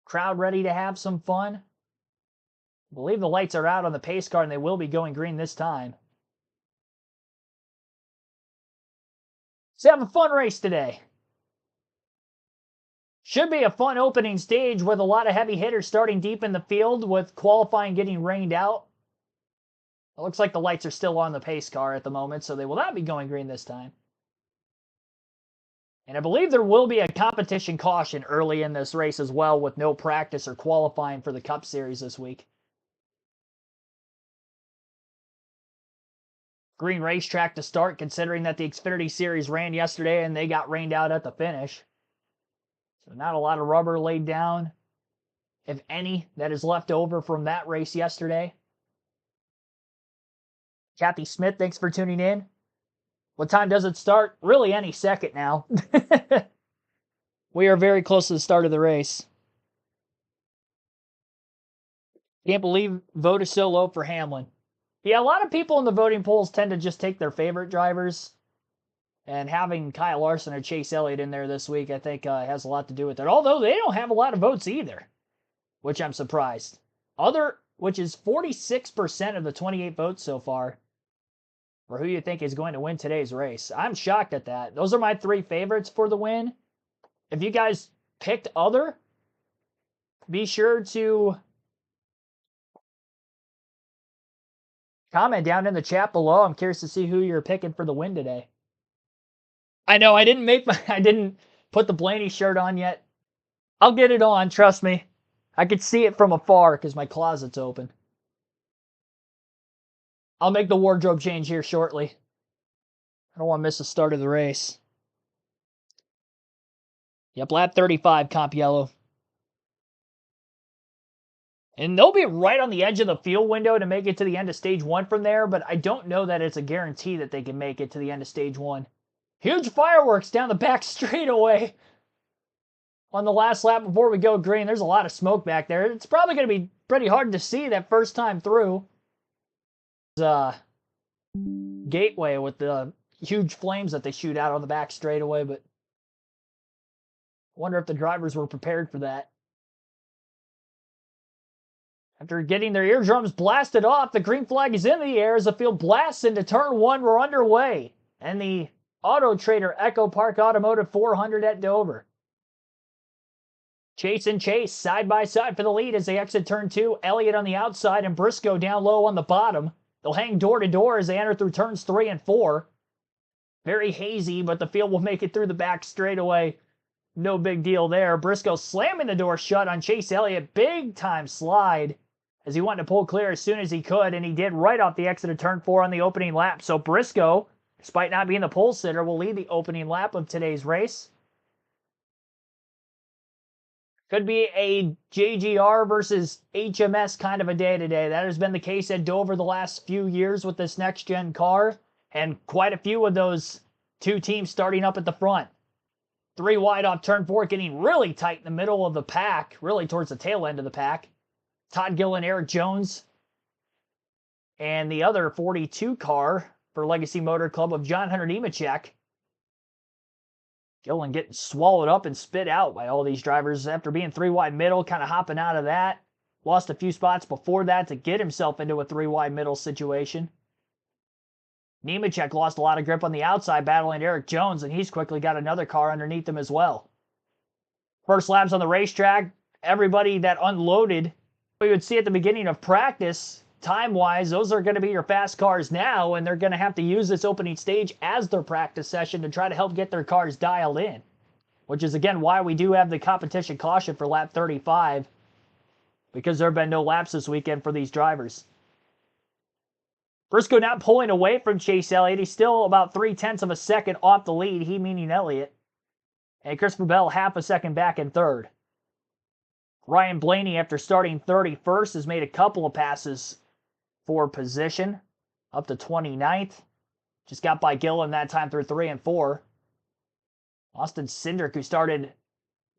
Crowd ready to have some fun. I believe the lights are out on the pace car, and they will be going green this time. Let's have a fun race today. Should be a fun opening stage with a lot of heavy hitters starting deep in the field, with qualifying getting rained out. It looks like the lights are still on the pace car at the moment, so they will not be going green this time. And I believe there will be a competition caution early in this race as well, with no practice or qualifying for the Cup Series this week. Green racetrack to start, considering that the Xfinity Series ran yesterday and they got rained out at the finish. So not a lot of rubber laid down, if any, that is left over from that race yesterday. Kathy Smith, thanks for tuning in. What time does it start? Really any second now. We are very close to the start of the race. Can't believe vote is so low for Hamlin. Yeah, a lot of people in the voting polls tend to just take their favorite drivers. And having Kyle Larson or Chase Elliott in there this week, I think, has a lot to do with it. Although they don't have a lot of votes either, which I'm surprised. Which is 46% of the 28 votes so far for who you think is going to win today's race. I'm shocked at that. Those are my three favorites for the win. If you guys picked other, be sure to comment down in the chat below. I'm curious to see who you're picking for the win today. I know I didn't put the Blaney shirt on yet. I'll get it on, trust me. I could see it from afar because my closet's open. I'll make the wardrobe change here shortly. I don't want to miss the start of the race. Yep, lap 35, comp yellow. And they'll be right on the edge of the field window to make it to the end of stage 1 from there, but I don't know that it's a guarantee that they can make it to the end of stage 1. Huge fireworks down the back straightaway on the last lap before we go green. There's a lot of smoke back there. It's probably going to be pretty hard to see that first time through. Gateway with the huge flames that they shoot out on the back straightaway, but I wonder if the drivers were prepared for that. After getting their eardrums blasted off, the green flag is in the air as the field blasts into turn 1. We're underway. And the AutoTrader EchoPark Automotive 400 at Dover. Chase and Chase side by side for the lead as they exit turn 2. Elliott on the outside and Briscoe down low on the bottom. They'll hang door to door as they enter through turns 3 and 4. Very hazy, but the field will make it through the back straightaway. No big deal there. Briscoe slamming the door shut on Chase Elliott. Big time slide as he wanted to pull clear as soon as he could, and he did right off the exit of turn 4 on the opening lap. So Briscoe, despite not being the pole sitter, will lead the opening lap of today's race. Could be a JGR versus HMS kind of a day today. That has been the case at Dover the last few years with this next-gen car, and quite a few of those two teams starting up at the front. 3 wide off turn 4, getting really tight in the middle of the pack, really towards the tail end of the pack. Todd Gillen, Eric Jones, and the other 42 car for Legacy Motor Club of John Hunter Nemechek. Gillen getting swallowed up and spit out by all these drivers after being 3 wide middle, kind of hopping out of that. Lost a few spots before that to get himself into a 3 wide middle situation. Nemechek lost a lot of grip on the outside battling Eric Jones, and he's quickly got another car underneath him as well. First laps on the racetrack, everybody that unloaded we would see at the beginning of practice, time-wise, those are going to be your fast cars now, and they're going to have to use this opening stage as their practice session to try to help get their cars dialed in, which is, again, why we do have the competition caution for lap 35, because there have been no laps this weekend for these drivers. Briscoe not pulling away from Chase Elliott. He's still about 0.3 of a second off the lead, he meaning Elliott. And Christopher Bell half a second back in third. Ryan Blaney, after starting 31st, has made a couple of passes for position, up to 29th. Just got by Gillen that time through 3 and 4. Austin Cindric, who started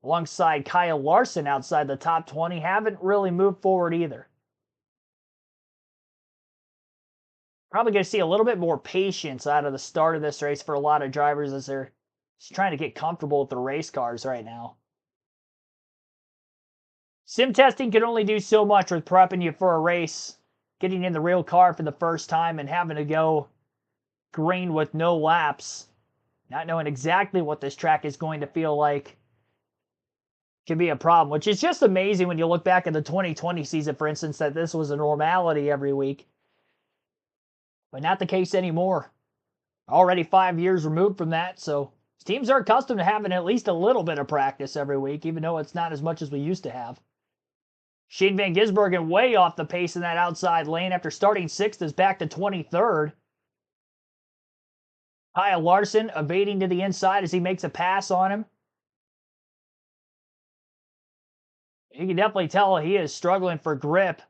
alongside Kyle Larson outside the top 20, haven't really moved forward either. Probably going to see a little bit more patience out of the start of this race for a lot of drivers as they're just trying to get comfortable with the race cars right now. Sim testing can only do so much with prepping you for a race, getting in the real car for the first time and having to go green with no laps, not knowing exactly what this track is going to feel like can be a problem, which is just amazing when you look back at the 2020 season, for instance, that this was a normality every week. But not the case anymore. Already 5 years removed from that, so teams are accustomed to having at least a little bit of practice every week, even though it's not as much as we used to have. Shane Van Gisbergen way off the pace in that outside lane after starting 6th is back to 23rd. Kyle Larson evading to the inside as he makes a pass on him. You can definitely tell he is struggling for grip.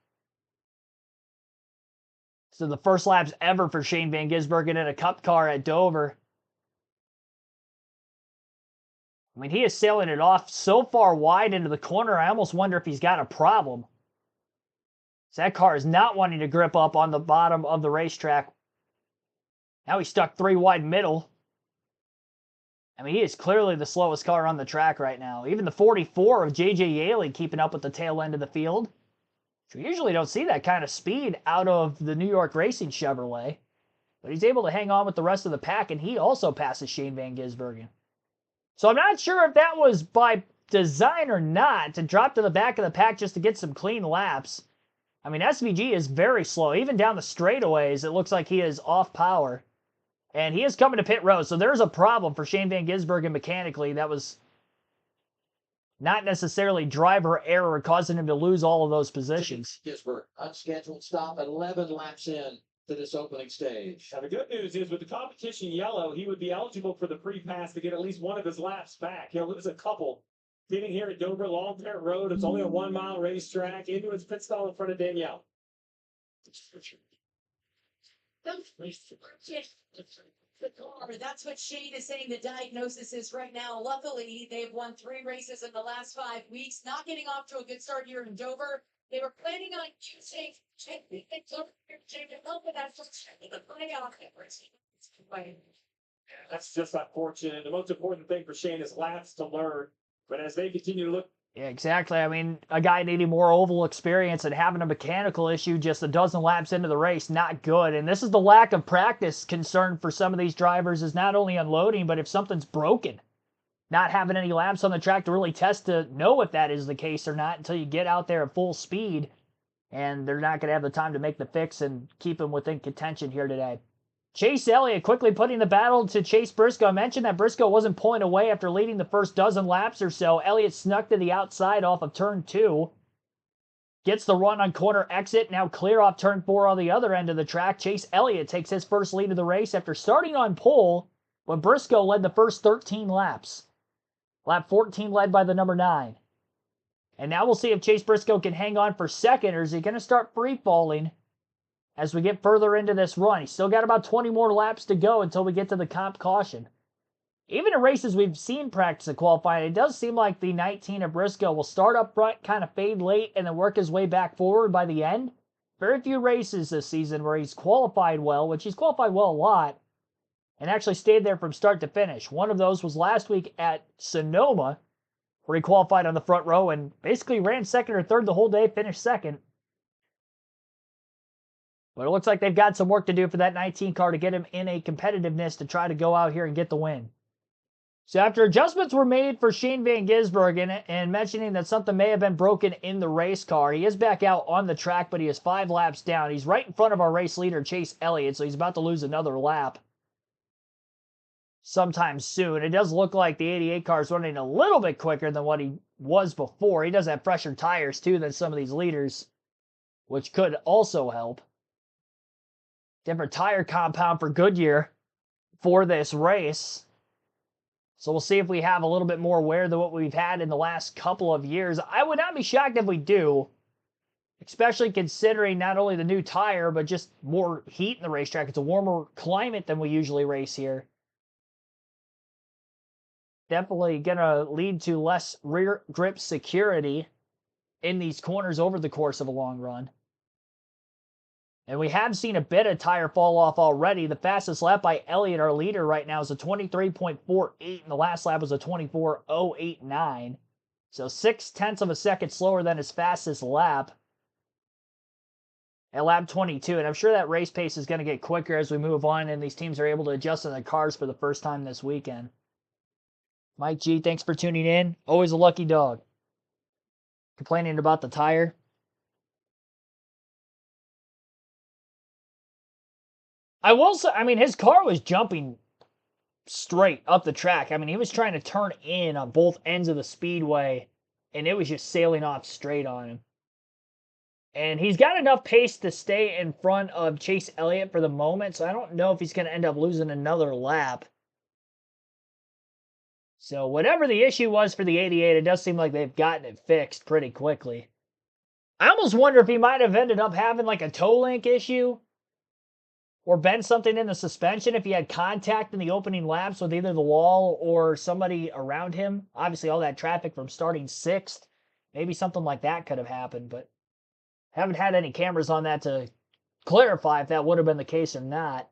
So the first laps ever for Shane Van Gisbergen in a cup car at Dover. I mean, he is sailing it off so far wide into the corner, I almost wonder if he's got a problem. So that car is not wanting to grip up on the bottom of the racetrack. Now he's stuck 3 wide middle. I mean, he is clearly the slowest car on the track right now. Even the 44 of J.J. Yaley keeping up with the tail end of the field. We usually don't see that kind of speed out of the New York Racing Chevrolet. But he's able to hang on with the rest of the pack, and he also passes Shane Van Gisbergen. So I'm not sure if that was by design or not, to drop to the back of the pack just to get some clean laps. I mean, SVG is very slow. Even down the straightaways, it looks like he is off power. And he is coming to pit road, so there's a problem for Shane Van Gisbergen mechanically. That was not necessarily driver error causing him to lose all of those positions. Gisberg, unscheduled stop, 11 laps in to this opening stage. Now, the good news is with the competition yellow, he would be eligible for the pre-pass to get at least one of his laps back. He'll lose a couple. Getting here at Dover, long dirt road. It's only a 1 mile racetrack. Into his pit stall in front of Danielle. That's what Shane is saying the diagnosis is right now. Luckily, they've won 3 races in the last 5 weeks, not getting off to a good start here in Dover. They were planning on using That's just unfortunate. The most important thing for Shane is laps to learn. But as they continue to look. Yeah, exactly. I mean, a guy needing more oval experience and having a mechanical issue just a dozen laps into the race, not good. And this is the lack of practice concern for some of these drivers, is not only unloading, but if something's broken. Not having any laps on the track to really test to know if that is the case or not until you get out there at full speed. And they're not going to have the time to make the fix and keep him within contention here today. Chase Elliott quickly putting the battle to Chase Briscoe. I mentioned that Briscoe wasn't pulling away after leading the first dozen laps or so. Elliott snuck to the outside off of turn 2. Gets the run on corner exit. Now clear off turn 4 on the other end of the track. Chase Elliott takes his first lead of the race after starting on pole when Briscoe led the first 13 laps. Lap 14 led by the number 9. And now we'll see if Chase Briscoe can hang on for second, or is he going to start free-falling as we get further into this run. He's still got about 20 more laps to go until we get to the comp caution. Even in races we've seen practice at qualifying, it does seem like the 19 of Briscoe will start up front, kind of fade late, and then work his way back forward by the end. Very few races this season where he's qualified well, which he's qualified well a lot, and actually stayed there from start to finish. One of those was last week at Sonoma, where he qualified on the front row and basically ran second or third the whole day, finished second. But it looks like they've got some work to do for that 19 car to get him in a competitiveness to try to go out here and get the win. So after adjustments were made for Shane Van Gisbergen and mentioning that something may have been broken in the race car, he is back out on the track, but he is 5 laps down. He's right in front of our race leader, Chase Elliott, so he's about to lose another lap sometime soon. It does look like the 88 car is running a little bit quicker than what he was before. He does have fresher tires, too, than some of these leaders, which could also help. Different tire compound for Goodyear for this race. So we'll see if we have a little bit more wear than what we've had in the last couple of years. I would not be shocked if we do, especially considering not only the new tire, but just more heat in the racetrack. It's a warmer climate than we usually race here. Definitely going to lead to less rear grip security in these corners over the course of a long run. And we have seen a bit of tire fall off already. The fastest lap by Elliott, our leader right now, is a 23.48, and the last lap was a 24.089. So 0.6 of a second slower than his fastest lap at lap 22. And I'm sure that race pace is going to get quicker as we move on, and these teams are able to adjust on the cars for the first time this weekend. Mike G, thanks for tuning in. Always a lucky dog. Complaining about the tire. I will say, I mean, his car was jumping straight up the track. I mean, he was trying to turn in on both ends of the speedway, and it was just sailing off straight on him. And he's got enough pace to stay in front of Chase Elliott for the moment, so I don't know if he's going to end up losing another lap. So whatever the issue was for the 88, it does seem like they've gotten it fixed pretty quickly. I almost wonder if he might have ended up having like a toe link issue or bent something in the suspension if he had contact in the opening laps with either the wall or somebody around him. Obviously, all that traffic from starting 6th. Maybe something like that could have happened, but haven't had any cameras on that to clarify if that would have been the case or not.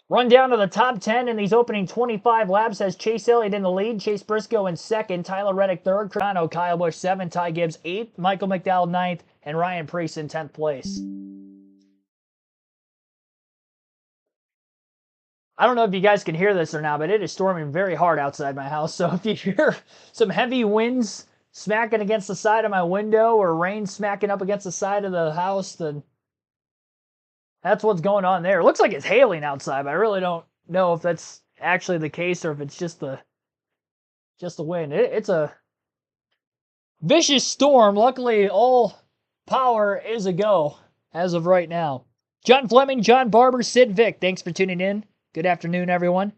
Run down to the top 10 in these opening 25 laps has Chase Elliott in the lead, Chase Briscoe in 2nd, Tyler Reddick 3rd, Cristiano, Kyle Busch 7th, Ty Gibbs 8th, Michael McDowell 9th, and Ryan Preece in 10th place. I don't know if you guys can hear this or not, but it is storming very hard outside my house. So if you hear some heavy winds smacking against the side of my window or rain smacking up against the side of the house, then that's what's going on there. It looks like it's hailing outside, but I really don't know if that's actually the case or if it's just the wind. It's a vicious storm. Luckily, all power is a go as of right now. John Fleming, John Barber, Sid Vick, thanks for tuning in. Good afternoon, everyone.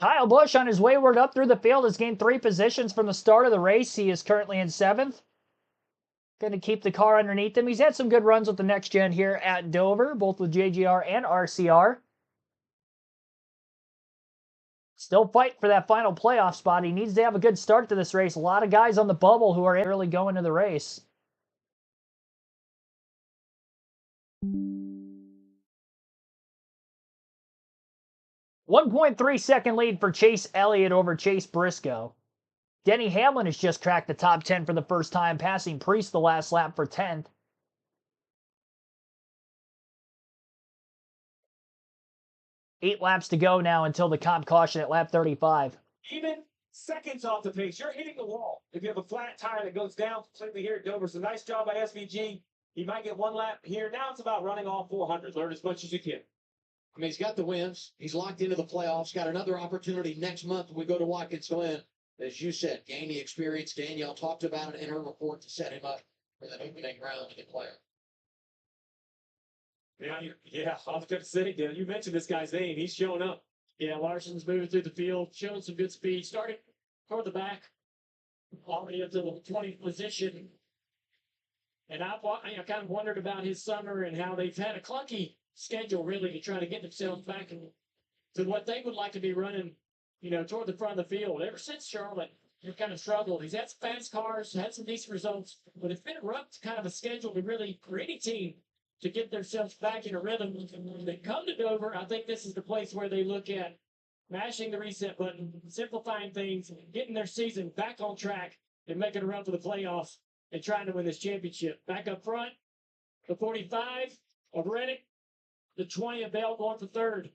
Kyle Busch on his wayward up through the field has gained 3 positions from the start of the race. He is currently in 7th. Going to keep the car underneath him. He's had some good runs with the next gen here at Dover, both with JGR and RCR. Still fighting for that final playoff spot. He needs to have a good start to this race. A lot of guys on the bubble who are early going to the race. .3-second lead for Chase Elliott over Chase Briscoe. Denny Hamlin has just cracked the top 10 for the first time, passing Priest the last lap for 10th. 8 laps to go now until the comp caution at lap 35. Even seconds off the pace, you're hitting the wall. If you have a flat tire that goes down completely here at Dover, so nice job by SVG. He might get 1 lap here. Now it's about running all 400. Learn as much as you can. I mean, he's got the wins. He's locked into the playoffs. Got another opportunity next month when we go to Watkins Glen. As you said, gain the experience. Danielle talked about it in her report to set him up for that opening round to get player. Yeah, I was going to say, you mentioned this guy's name. He's showing up. Yeah, Larson's moving through the field, showing some good speed, starting toward the back, already up to the 20th position. And I kind of wondered about his summer and how they've had a clunky schedule, really, to try to get themselves back to what they would like to be running, toward the front of the field. Ever since Charlotte, they've kind of struggled. He's had some fast cars, had some decent results, but it's been a rough kind of a schedule to really, for any team, to get themselves back in a rhythm. When they come to Dover, I think this is the place where they look at mashing the reset button, simplifying things, getting their season back on track, and making a run for the playoffs and trying to win this championship. Back up front, the 45 of Reddick, the 20 of Bell going for 3rd.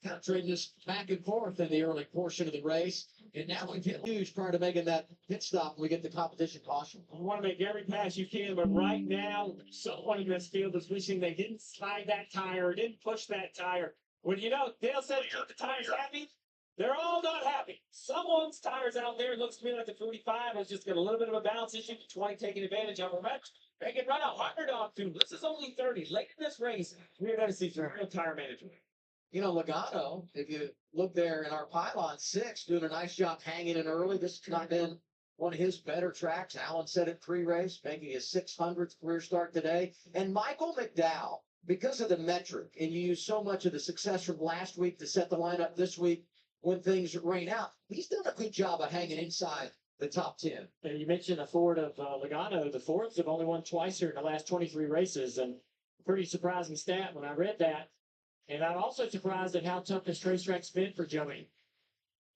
Kind of trading this back and forth in the early portion of the race. And now we get huge prior to making that pit stop. We get the competition caution. You want to make every pass you can, but right now, someone in this field is wishing they didn't slide that tire, didn't push that tire. When Dale said keep the tires happy, they're all not happy. Someone's tires out there, looks to me like the 45 was just got a little bit of a balance issue. 20 taking advantage of them. They can run 100 off too. This is only 30. Late in this race, we're going to see some real tire management. Logano, if you look there in our pylon 6, doing a nice job hanging in early. This has not been one of his better tracks. Alan said it pre-race, making his 600th career start today. And Michael McDowell, because of the metric, and you use so much of the success from last week to set the lineup this week when things rain out, he's done a good job of hanging inside the top 10. And you mentioned the Ford of Logano. The Fords have only won twice here in the last 23 races, and pretty surprising stat when I read that. And I'm also surprised at how tough this racetrack's been for Joey.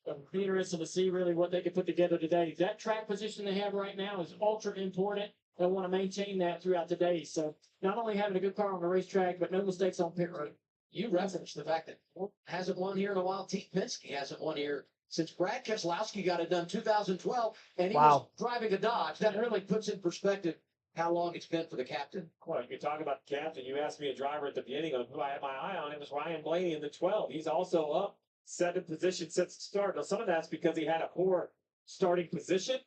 I'm interested to see really what they can put together today. That track position they have right now is ultra important. They'll want to maintain that throughout the day. So not only having a good car on the racetrack, but no mistakes on pit road. You referenced the fact that Ford hasn't won here in a while. Team Penske hasn't won here since Brad Keselowski got it done 2012, and he was driving a Dodge. That really puts in perspective how long it's been for the captain. Well, you talk about the captain. You asked me a driver at the beginning of who I had my eye on. It was Ryan Blaney in the 12. He's also up 7 positions since the start. Now, some of that's because he had a poor starting position.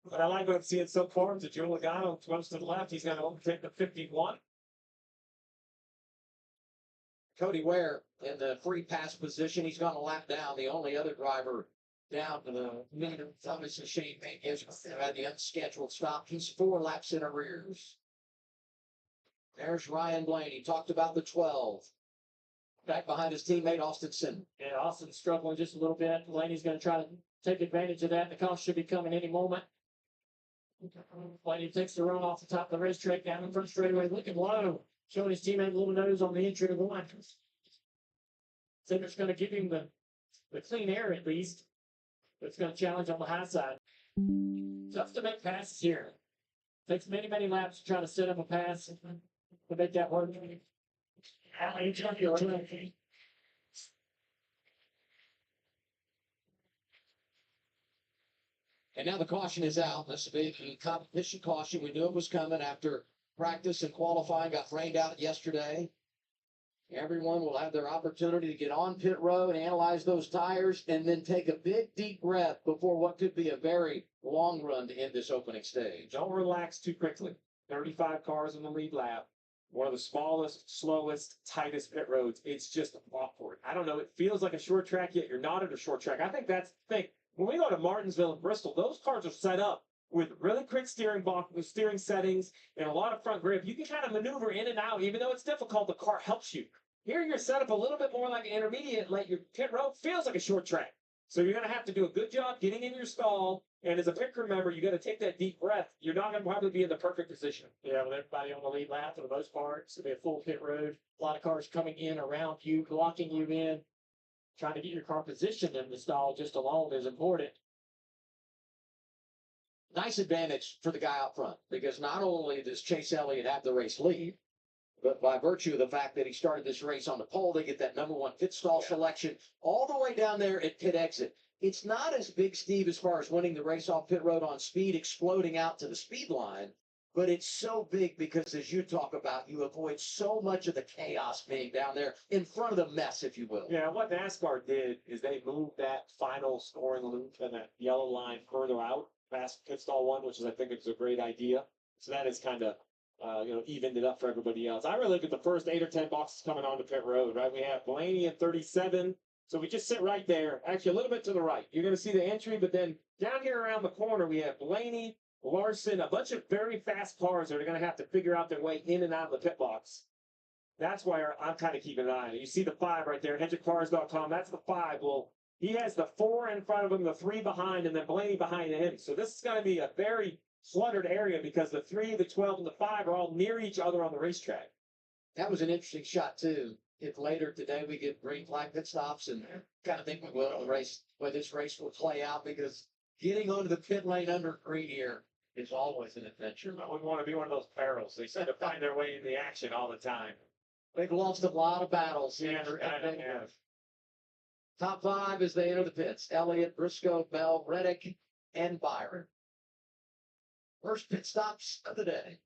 But I like what I'm seeing so far. To Joe Logano, 12 to the left. He's going to overtake the 51. Cody Ware in the free pass position. He's gone a lap down. The only other driver down to the minute. Obviously, Shane Payne has had the unscheduled stop. He's 4 laps in arrears. There's Ryan Blaney. Talked about the 12. Back behind his teammate, Austin Sin. Yeah, Austin's struggling just a little bit. Blaney's going to try to take advantage of that. The call should be coming any moment. Blaney takes the run off the top of the racetrack down the front straightaway, looking low, showing his teammate a little nose on the entry of the line. Sinner's going to give him the clean air at least. But it's going to challenge on the high side. Tough to make passes here. Takes many, many laps to try to set up a pass to make that work. And now the caution is out. This will be the competition caution. We knew it was coming after practice and qualifying got rained out yesterday. Everyone will have their opportunity to get on pit road, analyze those tires, and then take a big, deep breath before what could be a very long run to end this opening stage. Don't relax too quickly. 35 cars in the lead lap. One of the smallest, slowest, tightest pit roads. It's just awkward. I don't know. It feels like a short track, yet you're not at a short track. I think that's the thing. When we go to Martinsville and Bristol, those cars are set up with really quick steering settings and a lot of front grip. You can kind of maneuver in and out. Even though it's difficult, the car helps you. Here you're set up a little bit more like an intermediate, like your pit road feels like a short track. So you're going to have to do a good job getting in your stall. And as a pit crew member, you got to take that deep breath. You're not going to probably be in the perfect position. Yeah, with everybody on the lead lap for the most part, it's going to be a full pit road. A lot of cars coming in around you, blocking you in. Trying to get your car positioned in the stall just alone is important. Nice advantage for the guy out front because not only does Chase Elliott have the race lead, but by virtue of the fact that he started this race on the pole, they get that #1 pit stall selection all the way down there at pit exit. It's not as big, Steve, as far as winning the race off pit road on speed, exploding out to the speed line, but it's so big because, as you talk about, you avoid so much of the chaos being down there in front of the mess, if you will. Yeah, what NASCAR did is they moved that final scoring loop and that yellow line further out past pit stall 1, which is, I think, it's a great idea. So that is kind of evened it up for everybody else. I really look at the first 8 or 10 boxes coming onto pit road, right? We have Blaney at 37. So we just sit right there, actually a little bit to the right. You're going to see the entry, but then down here around the corner, we have Blaney, Larson, a bunch of very fast cars that are going to have to figure out their way in and out of the pit box. That's why I'm kind of keeping an eye on it. You see the 5 right there, EchoPark.com. That's the 5. Well, he has the 4 in front of him, the 3 behind, and then Blaney behind him. So this is going to be a very cluttered area because the 3, the 12, and the 5 are all near each other on the racetrack. That was an interesting shot, too. If later today we get green flag pit stops, and kind of think we will the race, where this race will play out, because getting onto the pit lane under green here is always an adventure. I wouldn't want to be one of those barrels. They seem to find their way in the action all the time. They've lost a lot of battles here. Yeah. Top 5 as they enter the pits: Elliott, Briscoe, Bell, Reddick, and Byron. First pit stops of the day.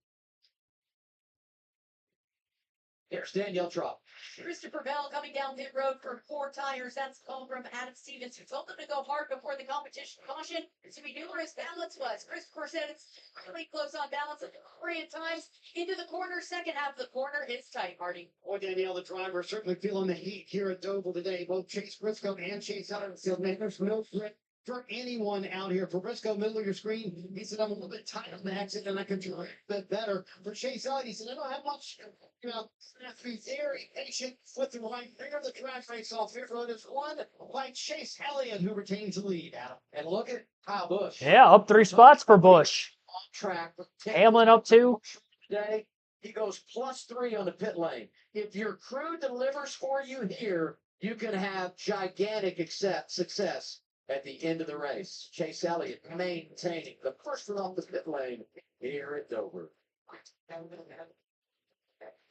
Here's Danielle Trop. Christopher Bell coming down pit road for 4 tires. That's a call from Adam Stevens, who told them to go hard before the competition caution. To be numerous balance was. Christopher said it's really close on balance at 3 at times. Into the corner, second half of the corner is tight, Marty. Boy, Danielle, the driver, certainly feeling the heat here at Doble today. Both Chase Briscoe and Chase Elliott said, man, there's no threat for anyone out here. For Briscoe, middle of your screen, he said, I'm a little bit tight on the exit and I could do a bit better. For Chase Elliott, he said, I don't have much, have to be very patient with the right rear of the track race off pit road. It's one by Chase Elliott who retains the lead, Adam. And look at Kyle Busch. Yeah, up 3 spots for Busch. On track. Hamlin up 2. Today, he goes +3 on the pit lane. If your crew delivers for you here, you can have gigantic success at the end of the race. Chase Elliott maintaining the first one off the pit lane here at Dover.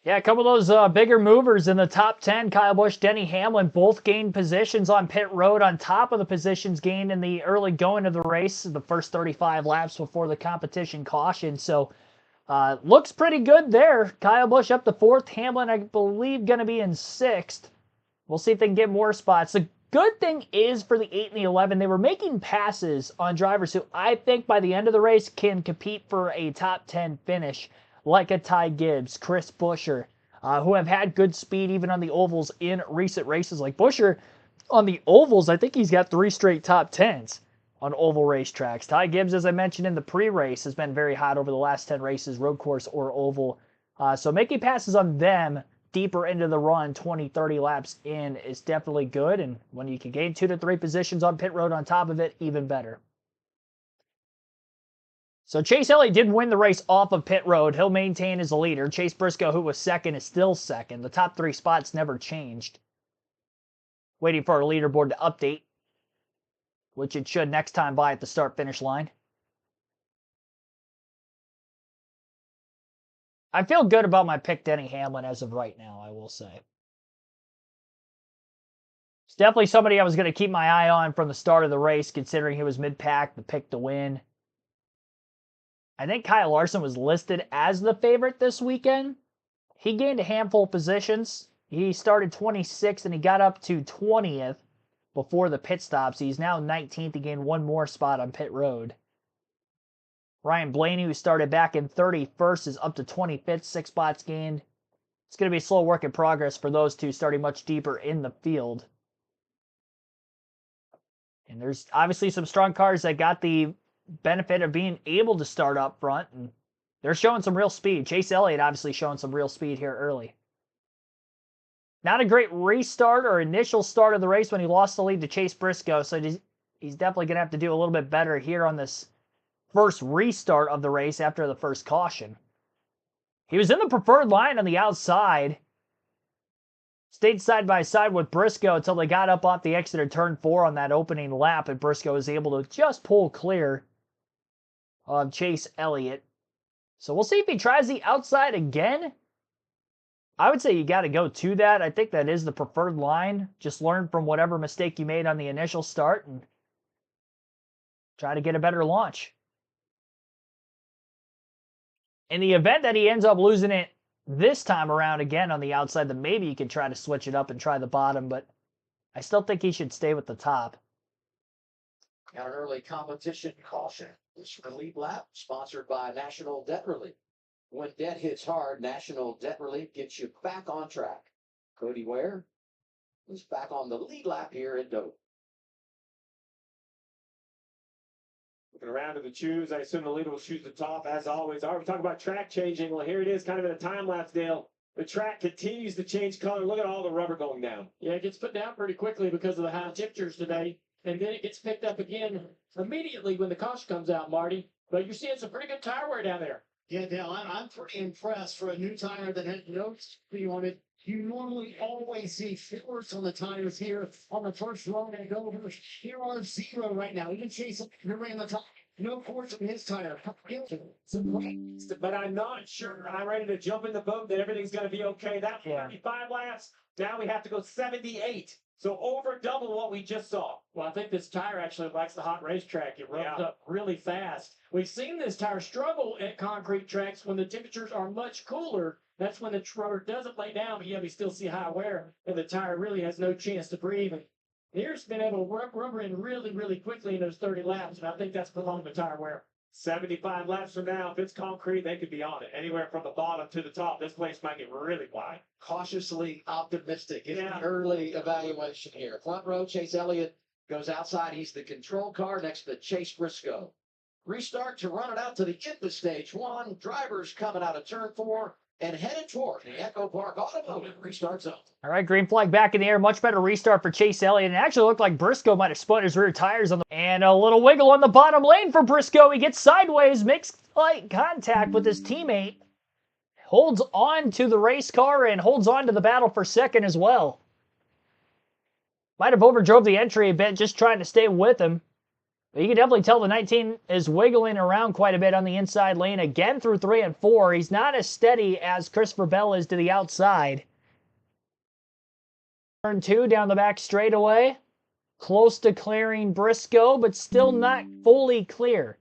Yeah, a couple of those bigger movers in the top 10. Kyle Busch, Denny Hamlin both gained positions on pit road on top of the positions gained in the early going of the race, the first 35 laps before the competition caution. So looks pretty good there. Kyle Busch up to 4th. Hamlin, I believe, going to be in 6th. We'll see if they can get more spots. The good thing is for the 8 and the 11, they were making passes on drivers who I think by the end of the race can compete for a top 10 finish, like a Ty Gibbs, Chris Buescher, who have had good speed even on the ovals in recent races. Like Buescher on the ovals, I think he's got 3 straight top 10s on oval racetracks. Ty Gibbs, as I mentioned in the pre-race, has been very hot over the last 10 races, road course or oval. So making passes on them deeper into the run, 20, 30 laps in, is definitely good. And when you can gain 2 to 3 positions on pit road on top of it, even better. So Chase Elliott did win the race off of pit road. He'll maintain as a leader. Chase Briscoe, who was second, is still second. The top 3 spots never changed. Waiting for our leaderboard to update, which it should next time by at the start-finish line. I feel good about my pick, Denny Hamlin, as of right now, I will say. It's definitely somebody I was going to keep my eye on from the start of the race, considering he was mid-pack, the pick to win. I think Kyle Larson was listed as the favorite this weekend. He gained a handful of positions. He started 26th and he got up to 20th before the pit stops. He's now 19th. He gained one more spot on pit road. Ryan Blaney, who started back in 31st, is up to 25th, 6 spots gained. It's going to be a slow work in progress for those two, starting much deeper in the field. And there's obviously some strong cars that got the benefit of being able to start up front, and they're showing some real speed. Chase Elliott obviously showing some real speed here early. Not a great restart or initial start of the race when he lost the lead to Chase Briscoe, so he's definitely going to have to do a little bit better here on this first restart of the race after the first caution. He was in the preferred line on the outside. Stayed side by side with Briscoe until they got up off the exit of turn 4 on that opening lap, and Briscoe was able to just pull clear of Chase Elliott. So we'll see if he tries the outside again. I would say you got to go to that. I think that is the preferred line. Just learn from whatever mistake you made on the initial start and try to get a better launch. In the event that he ends up losing it this time around again on the outside, then maybe you can try to switch it up and try the bottom, but I still think he should stay with the top. Got an early competition caution. This relief lap sponsored by National Debt Relief. When debt hits hard, National Debt Relief gets you back on track. Cody Ware is back on the lead lap here at Dover. Looking around to the choose. I assume the leader will choose the top as always. All right, we talk about track changing. Well, here it is, kind of in a time lapse, Dale. The track continues to change color. Look at all the rubber going down. Yeah, it gets put down pretty quickly because of the high temperatures today. And then it gets picked up again immediately when the caution comes out, Marty. But you're seeing some pretty good tire wear down there. Yeah, Dale, I'm pretty impressed for a new tire that had no speed on it. You normally always see fillers on the tires here on the first row and go over. Here are 0 right now. Even Chase ran the top. No force on his tire. But I'm not sure I'm ready to jump in the boat that everything's going to be okay. That 35 laps, now we have to go 78. So over double what we just saw. Well, I think this tire actually likes the hot racetrack. It rubs up really fast. We've seen this tire struggle at concrete tracks when the temperatures are much cooler. That's when the rubber doesn't lay down, but yet we still see high wear, and the tire really has no chance to breathe. And here's been able to work rubber in really, really quickly in those 30 laps, and I think that's prolonged the tire wear. 75 laps from now, if it's concrete, they could be on it. Anywhere from the bottom to the top, this place might get really wide. Cautiously optimistic in the early evaluation here. Front row, Chase Elliott goes outside. He's the control car next to Chase Briscoe. Restart to run it out to the end of stage 1. Drivers coming out of turn 4 and headed toward the EchoPark Automotive restart zone. All right, green flag back in the air. Much better restart for Chase Elliott. It actually looked like Briscoe might have spun his rear tires on the... And a little wiggle on the bottom lane for Briscoe. He gets sideways, makes light contact with his teammate. Holds on to the race car and holds on to the battle for second as well. Might have overdrove the entry a bit, just trying to stay with him. But you can definitely tell the 19 is wiggling around quite a bit on the inside lane. Again through 3 and 4. He's not as steady as Christopher Bell is to the outside. Turn 2 down the back straightaway. Close to clearing Briscoe, but still not fully clear.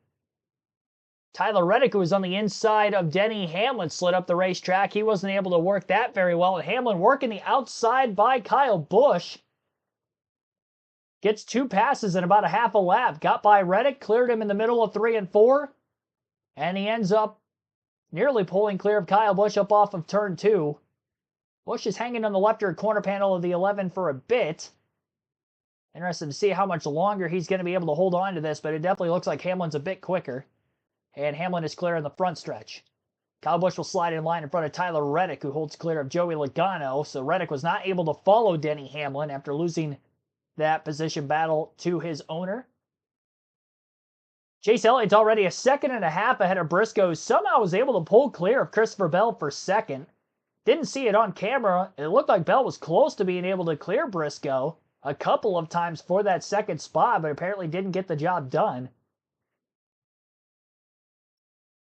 Tyler Reddick, who was on the inside of Denny Hamlin, slid up the racetrack. He wasn't able to work that very well. And Hamlin working the outside by Kyle Busch. Gets 2 passes in about a half a lap. Got by Reddick, cleared him in the middle of 3 and 4. And he ends up nearly pulling clear of Kyle Busch up off of turn 2. Busch is hanging on the left rear corner panel of the 11 for a bit. Interested to see how much longer he's going to be able to hold on to this, but it definitely looks like Hamlin's a bit quicker. And Hamlin is clear in the front stretch. Kyle Busch will slide in line in front of Tyler Reddick, who holds clear of Joey Logano. So Reddick was not able to follow Denny Hamlin after losing that position battle to his owner. Chase Elliott's already a 1.5 seconds ahead of Briscoe, who somehow was able to pull clear of Christopher Bell for second. Didn't see it on camera. It looked like Bell was close to being able to clear Briscoe a couple of times for that second spot, but apparently didn't get the job done.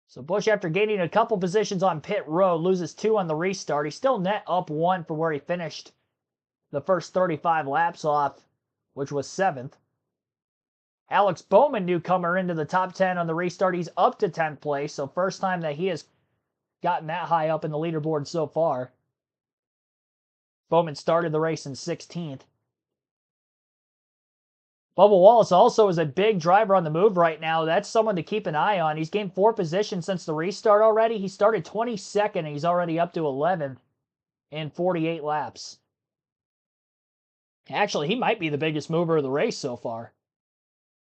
So Busch, after gaining a couple positions on pit road, loses 2 on the restart. He's still net up 1 from where he finished the first 35 laps off, which was 7th. Alex Bowman, newcomer into the top 10 on the restart. He's up to 10th place, so first time that he has gotten that high up in the leaderboard so far. Bowman started the race in 16th. Bubba Wallace also is a big driver on the move right now. That's someone to keep an eye on. He's gained 4 positions since the restart already. He started 22nd, and he's already up to 11th in 48 laps. Actually, he might be the biggest mover of the race so far.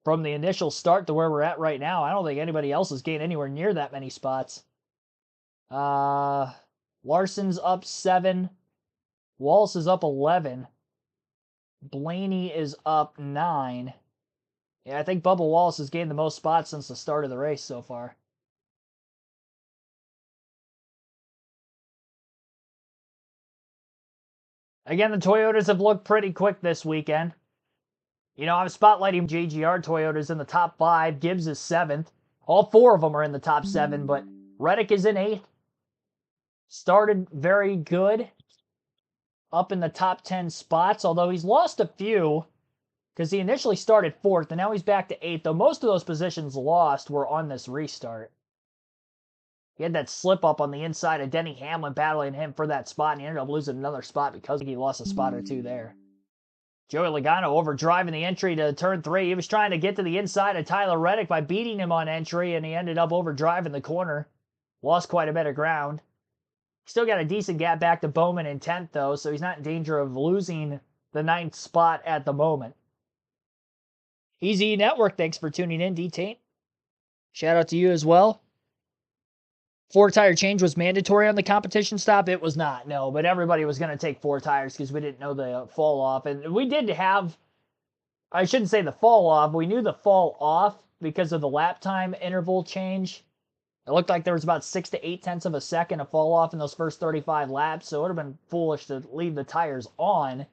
From the initial start to where we're at right now, I don't think anybody else has gained anywhere near that many spots. Larson's up 7. Wallace is up 11. Blaney is up 9. Yeah, I think Bubba Wallace has gained the most spots since the start of the race so far. Again, the Toyotas have looked pretty quick this weekend. You know, I'm spotlighting JGR Toyotas in the top 5. Gibbs is 7th. All 4 of them are in the top 7, but Reddick is in 8th. Started very good. Up in the top 10 spots, although he's lost a few because he initially started 4th and now he's back to 8th, though most of those positions lost were on this restart. He had that slip up on the inside of Denny Hamlin battling him for that spot, and he ended up losing another spot because he lost a spot or 2 there. Joey Logano overdriving the entry to turn 3. He was trying to get to the inside of Tyler Reddick by beating him on entry, and he ended up overdriving the corner. Lost quite a bit of ground. Still got a decent gap back to Bowman in 10th, though, so he's not in danger of losing the 9th spot at the moment. Easy Network, thanks for tuning in, D-Taint. Shout out to you as well. 4 tire change was mandatory on the competition stop. It was not, no, but everybody was going to take 4 tires because we didn't know the fall off. And we did have, I shouldn't say the fall off, we knew the fall off because of the lap time interval change. It looked like there was about 6 to 8 tenths of a second of fall off in those first 35 laps, so it would have been foolish to leave the tires on.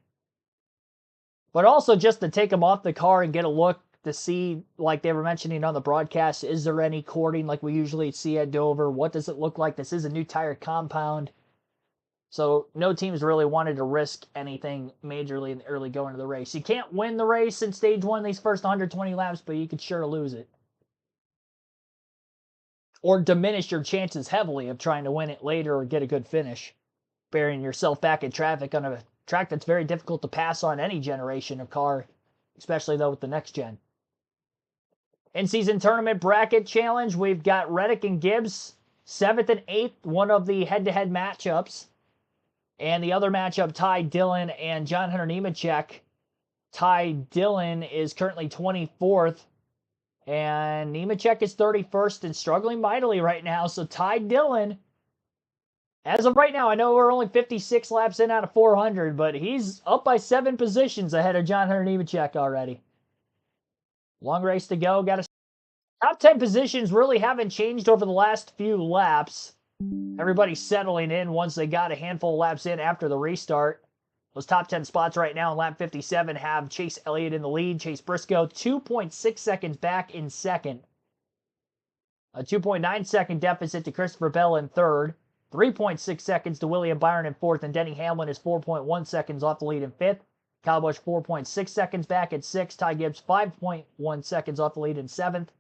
But also just to take them off the car and get a look to see, like they were mentioning on the broadcast, is there any cording like we usually see at Dover? What does it look like? This is a new tire compound. So no teams really wanted to risk anything majorly in the early going of the race. You can't win the race in stage 1 these first 120 laps, but you could sure lose it. Or diminish your chances heavily of trying to win it later or get a good finish, burying yourself back in traffic on a track that's very difficult to pass on any generation of car, especially though with the next gen. In-season tournament bracket challenge, we've got Reddick and Gibbs, 7th and 8th, one of the head-to-head matchups. And the other matchup, Ty Dillon and John Hunter Nemechek. Ty Dillon is currently 24th. And Nemechek is 31st and struggling mightily right now. So Ty Dillon, as of right now, I know we're only 56 laps in out of 400, but he's up by 7 positions ahead of John Hunter Nemechek already. Long race to go. Got a top 10 positions really haven't changed over the last few laps. Everybody's settling in once they got a handful of laps in after the restart. Those top 10 spots right now in lap 57 have Chase Elliott in the lead. Chase Briscoe 2.6 seconds back in second. A 2.9 second deficit to Christopher Bell in third. 3.6 seconds to William Byron in fourth. And Denny Hamlin is 4.1 seconds off the lead in fifth. Kyle Busch 4.6 seconds back at sixth. Ty Gibbs 5.1 seconds off the lead in seventh.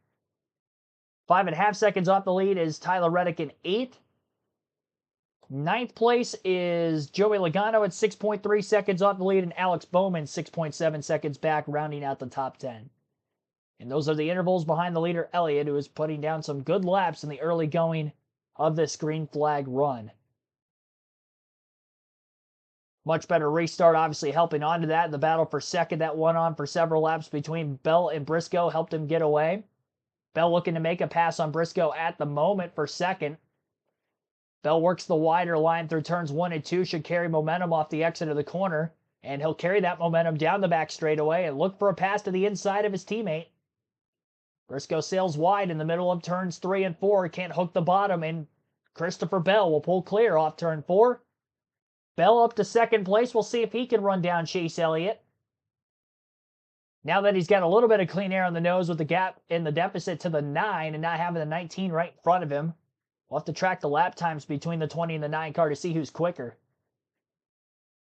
5.5 seconds off the lead is Tyler Reddick in eighth. Ninth place is Joey Logano at 6.3 seconds off the lead, and Alex Bowman 6.7 seconds back, rounding out the top 10. And those are the intervals behind the leader, Elliott, who is putting down some good laps in the early going of this green flag run. Much better restart, obviously helping on to that. The battle for second that went on for several laps between Bell and Briscoe helped him get away. Bell looking to make a pass on Briscoe at the moment for second. Bell works the wider line through turns 1 and 2, should carry momentum off the exit of the corner, and he'll carry that momentum down the back straightaway and look for a pass to the inside of his teammate. Briscoe sails wide in the middle of turns 3 and 4, can't hook the bottom, and Christopher Bell will pull clear off turn 4. Bell up to second place. We'll see if he can run down Chase Elliott. Now that he's got a little bit of clean air on the nose with the gap in the deficit to the 9 and not having the 19 right in front of him, We'll have to track the lap times between the 20 and the 9 car to see who's quicker.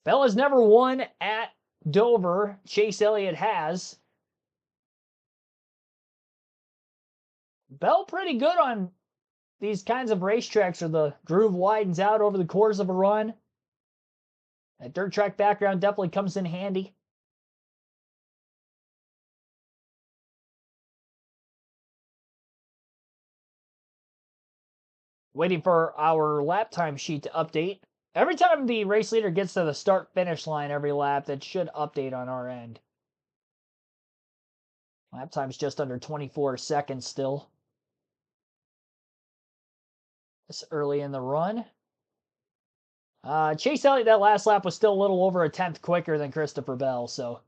Bell has never won at Dover. Chase Elliott has. Bell pretty good on these kinds of racetracks where the groove widens out over the course of a run. That dirt track background definitely comes in handy. Waiting for our lap time sheet to update. Every time the race leader gets to the start-finish line every lap, that should update on our end. Lap time's just under 24 seconds still. It's early in the run. Chase Elliott, that last lap was still a little over a tenth quicker than Christopher Bell, so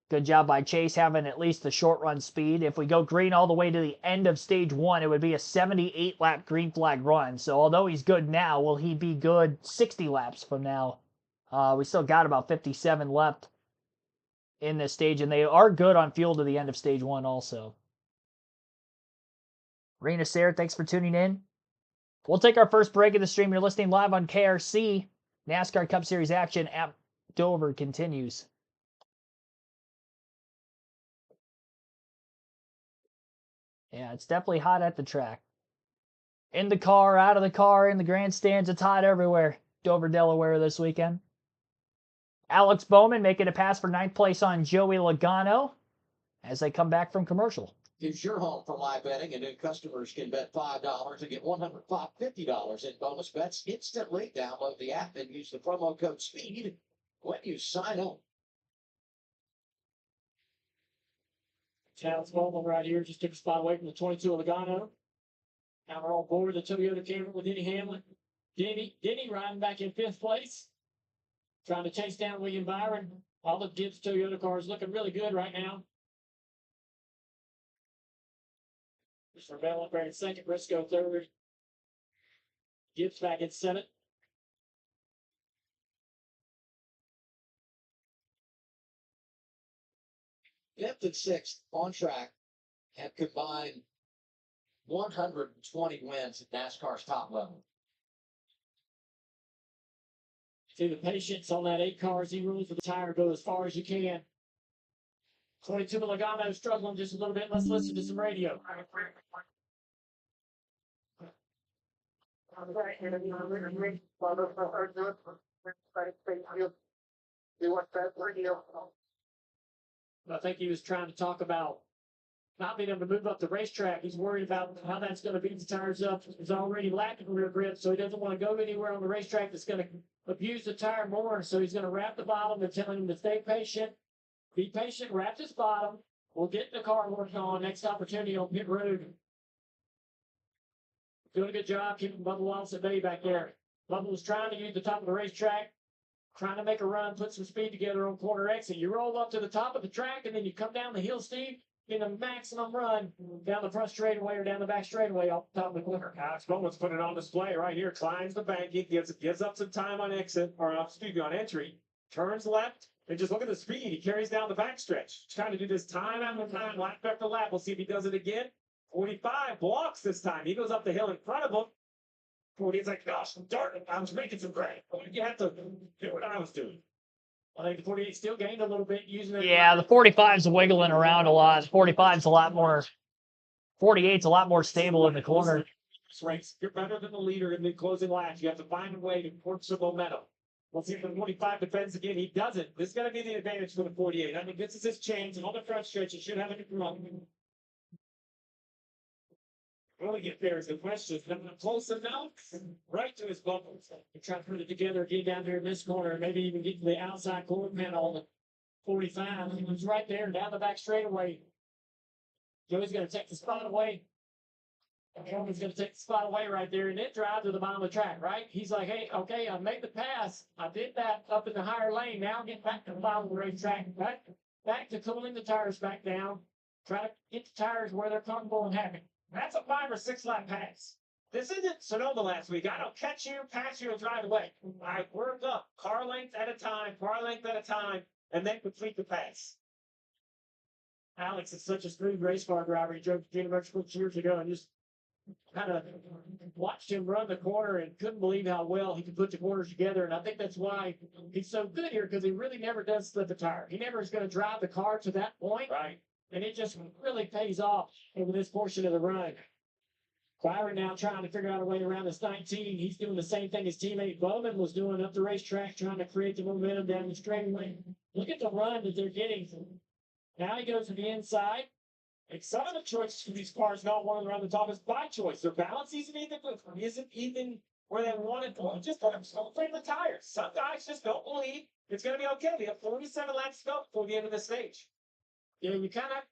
good job by Chase having at least the short run speed. If we go green all the way to the end of stage 1, it would be a 78 lap green flag run. So although he's good now, will he be good 60 laps from now? We still got about 57 left in this stage, and they are good on fuel to the end of stage 1 also. Rena Sayre, thanks for tuning in. We'll take our first break of the stream. You're listening live on KRC. NASCAR Cup Series action at Dover continues. Yeah, it's definitely hot at the track. In the car, out of the car, in the grandstands, it's hot everywhere. Dover, Delaware this weekend. Alex Bowman making a pass for 9th place on Joey Logano as they come back from commercial. Is your home for live betting, and new customers can bet $5 and get $150 in bonus bets instantly. Download the app and use the promo code SPEED when you sign up. Challenge Bowman right here just took a spot away from the 22 Logano. Now we're on board the Toyota Camry with Denny Hamlin. Denny riding back in 5th place, trying to chase down William Byron. All the Gibbs Toyota cars looking really good right now. Mr. Bell up there in 2nd, Briscoe 3rd. Gibbs back in 7th. Fifth and sixth on track have combined 120 wins at NASCAR's top level. See the patience on that 8 car as he rules for the tire. Go as far as you can. 22 Logano struggling just a little bit. Let's listen to some radio. I think he was trying to talk about not being able to move up the racetrack. He's worried about how that's going to beat the tires up. He's already lacking rear grip, so he doesn't want to go anywhere on the racetrack that's going to abuse the tire more. So he's going to wrap the bottom. They're telling him to stay patient. Be patient, wrap his bottom. We'll get the car working on next opportunity on pit road. Doing a good job keeping Bubba Wallace at bay back there. Bubba was trying to use the top of the racetrack, trying to make a run, put some speed together on corner exit. You roll up to the top of the track, and then you come down the hill, Steve, in a maximum run down the front straightaway or down the back straightaway off the top of the corner. Alex Bowman's put it on display right here. Climbs the bank. He gives up some time on exit, or on entry. Turns left, and just look at the speed. He carries down the backstretch. Trying to do this time after time, lap after lap. We'll see if he does it again. 45 blocks this time. He goes up the hill in front of him. 40's like, gosh, darn it, I was making some ground. You have to do what I was doing. I think the 48 still gained a little bit using it. Yeah, the 45's wiggling around a lot. 45's a lot more. 48's a lot more stable in the corner. This race, you're better than the leader in the closing laps. You have to find a way to port some momentum. We'll see if the 45 defends again. He doesn't. This is going to be the advantage for the 48. I think this is his chance. And on the front stretch, he should have a good run. Will he get there is the question. Close enough, right to his bubbles. He tried to put it together, get down there in this corner, and maybe even get to the outside corner panel on the 45. He was right there down the back straightaway. Joey's going to take the spot away. Coleman's going to take the spot away right there and then drive to the bottom of the track, right? He's like, hey, okay, I made the pass. I did that up in the higher lane. Now get back to the bottom of the racetrack. Back to cooling the tires back down. Try to get the tires where they're comfortable and happy. That's a 5 or 6 lap pass. This isn't Sonoma last week. I don't catch you, pass you, and drive away. I work up car length at a time, and then complete the pass. Alex is such a smooth race car driver. He drove the Junior Motorsports years ago and just kind of watched him run the corner and couldn't believe how well he could put the corners together. And I think that's why he's so good here, because he really never does slip a tire. He never is going to drive the car to that point. Right. And it just really pays off over this portion of the run. Byron now trying to figure out a way around this 19. He's doing the same thing his teammate Bowman was doing up the racetrack, trying to create the momentum down the straightaway. Look at the run that they're getting. Now he goes to the inside. And some of the choices for these cars not wanting to run the top is by choice. Their balance isn't even where they want it to. Just don't play the tires. Some guys just don't believe it's going to be okay. We have 47 laps to go before the end of the stage. You know,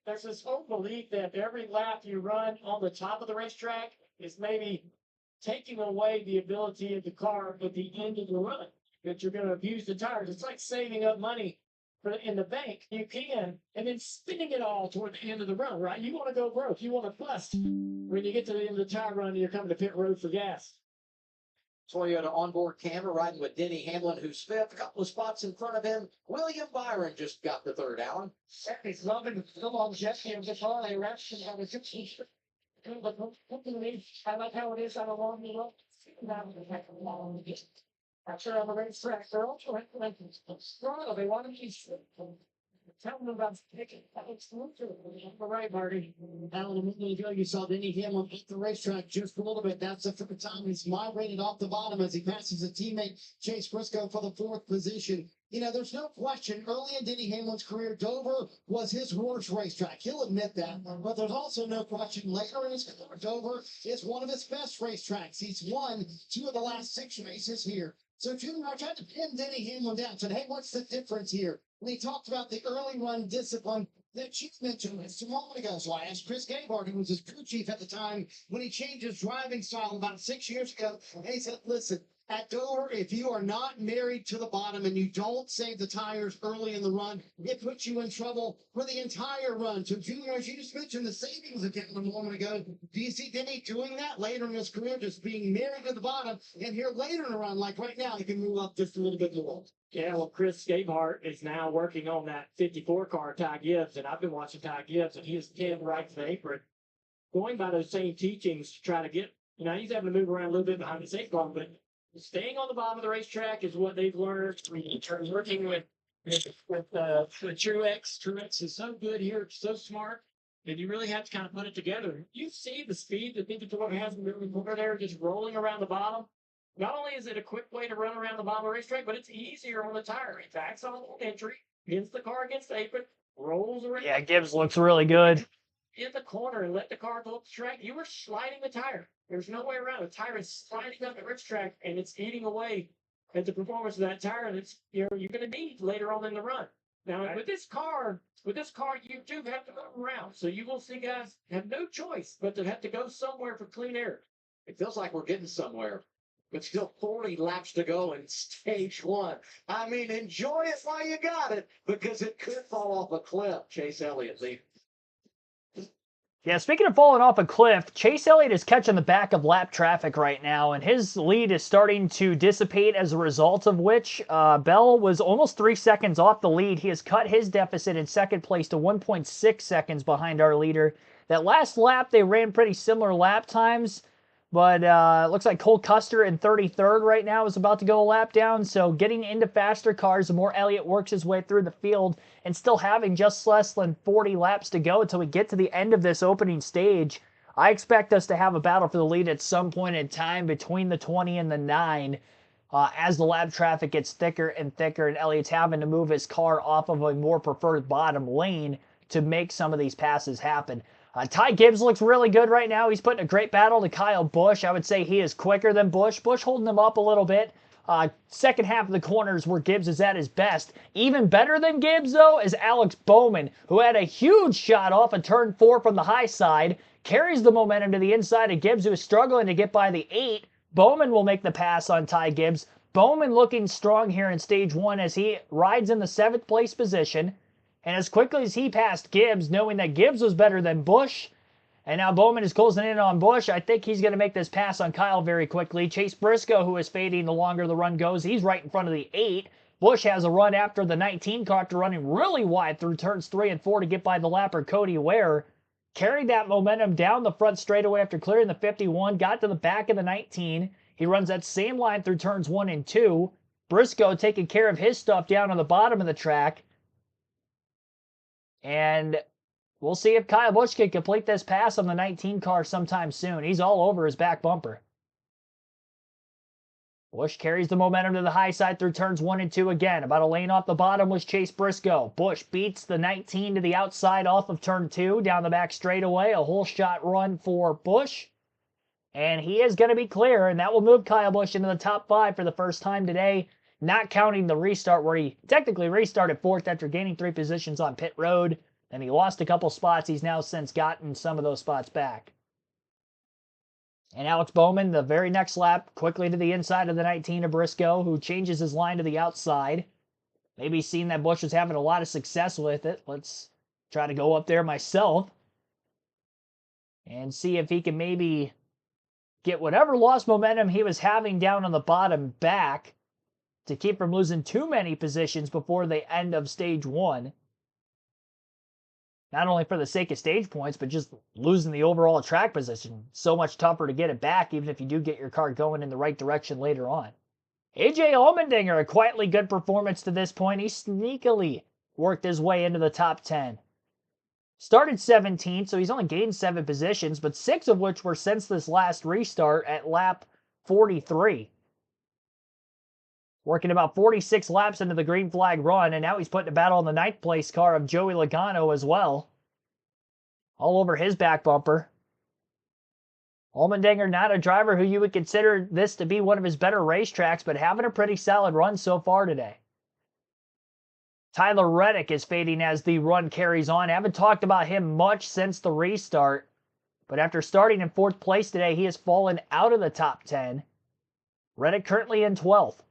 there's this whole belief that every lap you run on the top of the racetrack is maybe taking away the ability of the car at the end of the run, that you're going to abuse the tires. It's like saving up money in the bank. You can, and then spending it all toward the end of the run, right? You want to go broke. You want to bust when you get to the end of the tire run and you're coming to pit road for gas. Toyota onboard camera riding with Denny Hamlin, who's fifth. A couple of spots in front of him. William Byron just got the third, Alan. He's loving the longevity of the car. They wrapped him on the but I like how it is on a long road. I'm sure on the racetrack, they're also strong. They want to be telling them about picking. Right, Marty. Alan, a minute ago, you saw Denny Hamlin at the racetrack just a little bit. That's the first time he's migrated off the bottom as he passes his teammate Chase Briscoe for the fourth position. You know, there's no question, early in Denny Hamlin's career, Dover was his worst racetrack. He'll admit that. But there's also no question, later in his career, Dover is one of his best racetracks. He's won 2 of the last 6 races here. So, Junior, I tried to pin Denny Hamlin down. Said, hey, what's the difference here? And he talked about the early run discipline that Chief mentioned just a moment ago. So I asked Chris Gabehart, who was his crew chief at the time, when he changed his driving style about 6 years ago. And he said, listen, at Dover, if you are not married to the bottom and you don't save the tires early in the run, it puts you in trouble for the entire run. So, Junior, as you just mentioned the savings account a moment ago, do you see Denny doing that later in his career, just being married to the bottom, and here later in the run, like right now, he can move up just a little bit more? Yeah, well, Chris Gabehart is now working on that 54 car, Ty Gibbs, and I've been watching Ty Gibbs, and he is getting right to the apron, going by those same teachings to try to get, you know, he's having to move around a little bit behind the safe car, but staying on the bottom of the racetrack is what they've learned. Working with Truex. Truex is so good here, so smart, and you really have to kind of put it together. You see the speed that Detroit has in the corner there, just rolling around the bottom. Not only is it a quick way to run around the bottom of the racetrack, but it's easier on the tire. He backs on entry, hits the car against the apron, rolls around. Yeah, Gibbs looks really good. In the corner and let the car go up the track, you were sliding the tire. There's no way around it. The tire is sliding up the racetrack, and it's eating away at the performance of that tire, and it's you're going to need later on in the run. Now, with this car, you do have to move around. So you will see guys have no choice but to have to go somewhere for clean air. It feels like we're getting somewhere. But still 40 laps to go in stage 1. I mean, enjoy it while you got it, because it could fall off a cliff. Chase Elliott leading. Yeah, speaking of falling off a cliff, Chase Elliott is catching the back of lap traffic right now, and his lead is starting to dissipate as a result of which Bell was almost 3 seconds off the lead. He has cut his deficit in second place to 1.6 seconds behind our leader. That last lap, they ran pretty similar lap times, but it looks like Cole Custer in 33rd right now is about to go a lap down, so getting into faster cars, the more Elliott works his way through the field, and still having just less than 40 laps to go until we get to the end of this opening stage. I expect us to have a battle for the lead at some point in time between the 20 and the 9 as the lap traffic gets thicker and thicker, and Elliott's having to move his car off of a more preferred bottom lane to make some of these passes happen. Ty Gibbs looks really good right now. He's putting a great battle to Kyle Busch. I would say he is quicker than Busch. Busch holding him up a little bit. Second half of the corners where Gibbs is at his best. Even better than Gibbs, though, is Alex Bowman, who had a huge shot off of turn 4 from the high side. Carries the momentum to the inside of Gibbs, who is struggling to get by the 8. Bowman will make the pass on Ty Gibbs. Bowman looking strong here in stage 1 as he rides in the 7th place position. And as quickly as he passed Gibbs, knowing that Gibbs was better than Busch, and now Bowman is closing in on Busch, I think he's going to make this pass on Kyle very quickly. Chase Briscoe, who is fading the longer the run goes, he's right in front of the 8. Busch has a run after the 19 car after running really wide through turns 3 and 4 to get by the lapper Cody Ware. carried that momentum down the front straightaway after clearing the 51, got to the back of the 19. He runs that same line through turns 1 and 2. Briscoe taking care of his stuff down on the bottom of the track. And we'll see if Kyle Busch can complete this pass on the 19 car sometime soon. He's all over his back bumper. Busch carries the momentum to the high side through turns 1 and 2 again. About a lane off the bottom was Chase Briscoe. Busch beats the 19 to the outside off of turn 2 down the back straightaway. A whole shot run for Busch. And he is going to be clear, and that will move Kyle Busch into the top 5 for the first time today, not counting the restart where he technically restarted 4th after gaining 3 positions on pit road. Then he lost a couple spots. He's now since gotten some of those spots back. And Alex Bowman, the very next lap, quickly to the inside of the 19 of Briscoe, who changes his line to the outside. Maybe seeing that Busch was having a lot of success with it. Let's try to go up there myself and see if he can maybe get whatever lost momentum he was having down on the bottom back to keep from losing too many positions before the end of stage 1. Not only for the sake of stage points, but just losing the overall track position. So much tougher to get it back, even if you do get your car going in the right direction later on. AJ Allmendinger, a quietly good performance to this point. He sneakily worked his way into the top 10. Started 17th, so he's only gained 7 positions, but 6 of which were since this last restart at lap 43. Working about 46 laps into the green flag run, and now he's putting a battle on the 9th place car of Joey Logano as well. All over his back bumper. Allmendinger, not a driver who you would consider this to be one of his better racetracks, but having a pretty solid run so far today. Tyler Reddick is fading as the run carries on. Haven't talked about him much since the restart, but after starting in 4th place today, he has fallen out of the top 10. Reddick currently in 12th.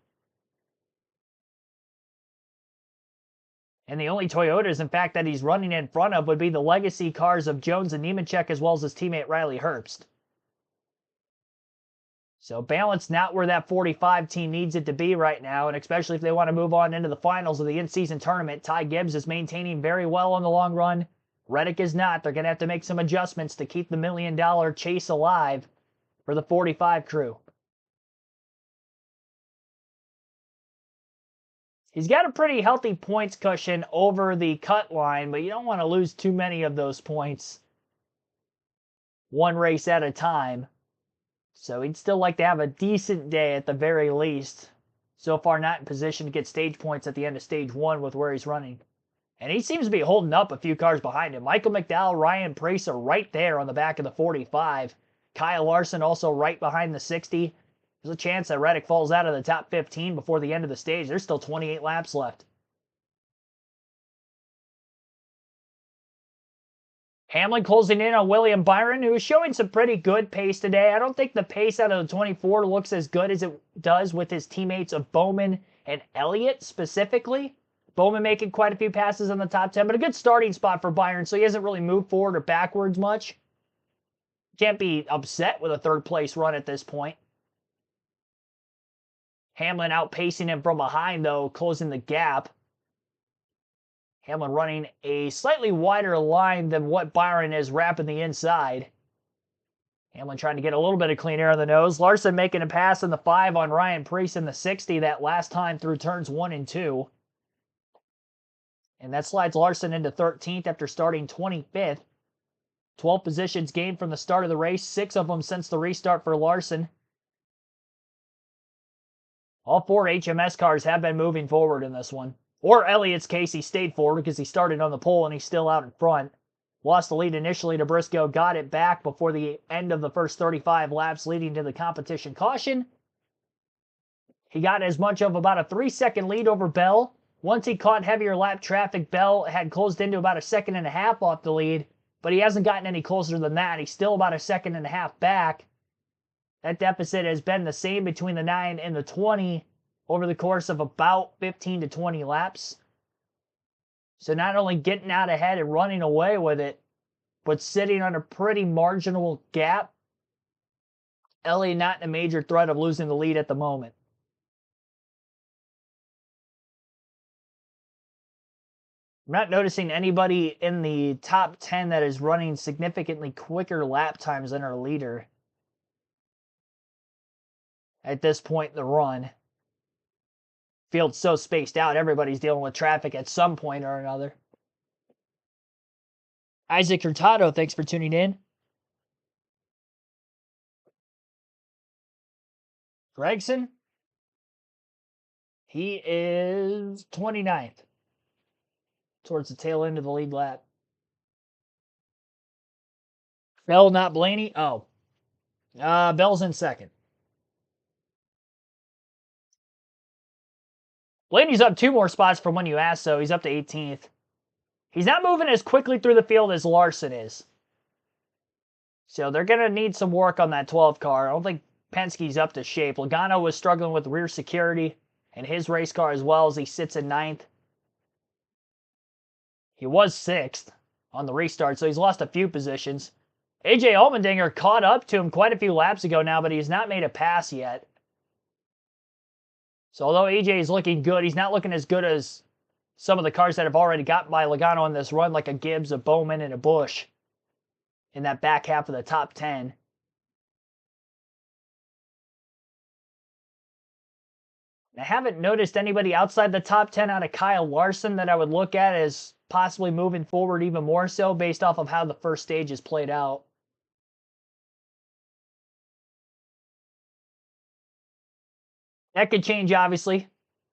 And the only Toyotas, in fact, that he's running in front of would be the legacy cars of Jones and Nemechek, as well as his teammate Riley Herbst. So balance not where that 45 team needs it to be right now, and especially if they want to move on into the finals of the in-season tournament. Ty Gibbs is maintaining very well on the long run. Reddick is not. They're going to have to make some adjustments to keep the $1 million chase alive for the 45 crew. He's got a pretty healthy points cushion over the cut line, but you don't want to lose too many of those points one race at a time. So he'd still like to have a decent day at the very least. So far not in position to get stage points at the end of stage 1 with where he's running. And he seems to be holding up a few cars behind him. Michael McDowell, Ryan Preece are right there on the back of the 45. Kyle Larson also right behind the 60. There's a chance that Reddick falls out of the top 15 before the end of the stage. There's still 28 laps left. Hamlin closing in on William Byron, who is showing some pretty good pace today. I don't think the pace out of the 24 looks as good as it does with his teammates of Bowman and Elliott specifically. Bowman making quite a few passes in the top 10, but a good starting spot for Byron, so he hasn't really moved forward or backwards much. Can't be upset with a 3rd place run at this point. Hamlin outpacing him from behind, though, closing the gap. Hamlin running a slightly wider line than what Byron is wrapping the inside. Hamlin trying to get a little bit of clean air on the nose. Larson making a pass in the 5 on Ryan Preece in the 60 that last time through turns 1 and 2. And that slides Larson into 13th after starting 25th. 12 positions gained from the start of the race, 6 of them since the restart for Larson. All 4 HMS cars have been moving forward in this one. Or Elliott's case, he stayed forward because he started on the pole and he's still out in front. Lost the lead initially to Briscoe, got it back before the end of the first 35 laps, leading to the competition caution. He got as much of about a 3-second lead over Bell. Once he caught heavier lap traffic, Bell had closed into about a 1.5 seconds off the lead, but he hasn't gotten any closer than that. He's still about a 1.5 seconds back. That deficit has been the same between the 9 and the 20 over the course of about 15 to 20 laps. So not only getting out ahead and running away with it, but sitting on a pretty marginal gap. Elliott not in a major threat of losing the lead at the moment. I'm not noticing anybody in the top 10 that is running significantly quicker lap times than our leader at this point in the run. Field's so spaced out, everybody's dealing with traffic at some point or another. Isaac Hurtado, thanks for tuning in. Gregson, he is 29th. Towards the tail end of the lead lap. Bell, not Blaney. Oh. Bell's in second. Blaney's up 2 more spots from when you asked, so he's up to 18th. He's not moving as quickly through the field as Larson is. So they're going to need some work on that 12 car. I don't think Penske's up to shape. Logano was struggling with rear security and his race car as well as he sits in 9th. He was 6th on the restart, so he's lost a few positions. AJ Allmendinger caught up to him quite a few laps ago now, but he's not made a pass yet. So although AJ is looking good, he's not looking as good as some of the cars that have already gotten by Logano on this run, like a Gibbs, a Bowman, and a Busch in that back half of the top 10. I haven't noticed anybody outside the top 10 out of Kyle Larson that I would look at as possibly moving forward even more so based off of how the first stage is played out. That could change, obviously.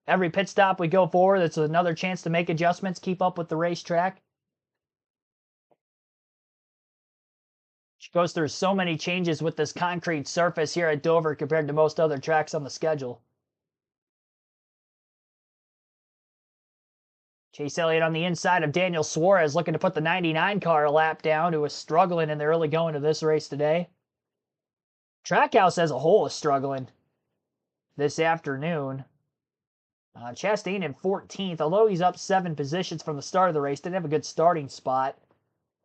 Every pit stop we go forward, it's another chance to make adjustments, keep up with the racetrack. She goes through so many changes with this concrete surface here at Dover compared to most other tracks on the schedule. Chase Elliott on the inside of Daniel Suarez looking to put the 99 car a lap down, who was struggling in the early going of this race today. Trackhouse as a whole is struggling this afternoon. Chastain in 14th, although he's up 7 positions from the start of the race, didn't have a good starting spot.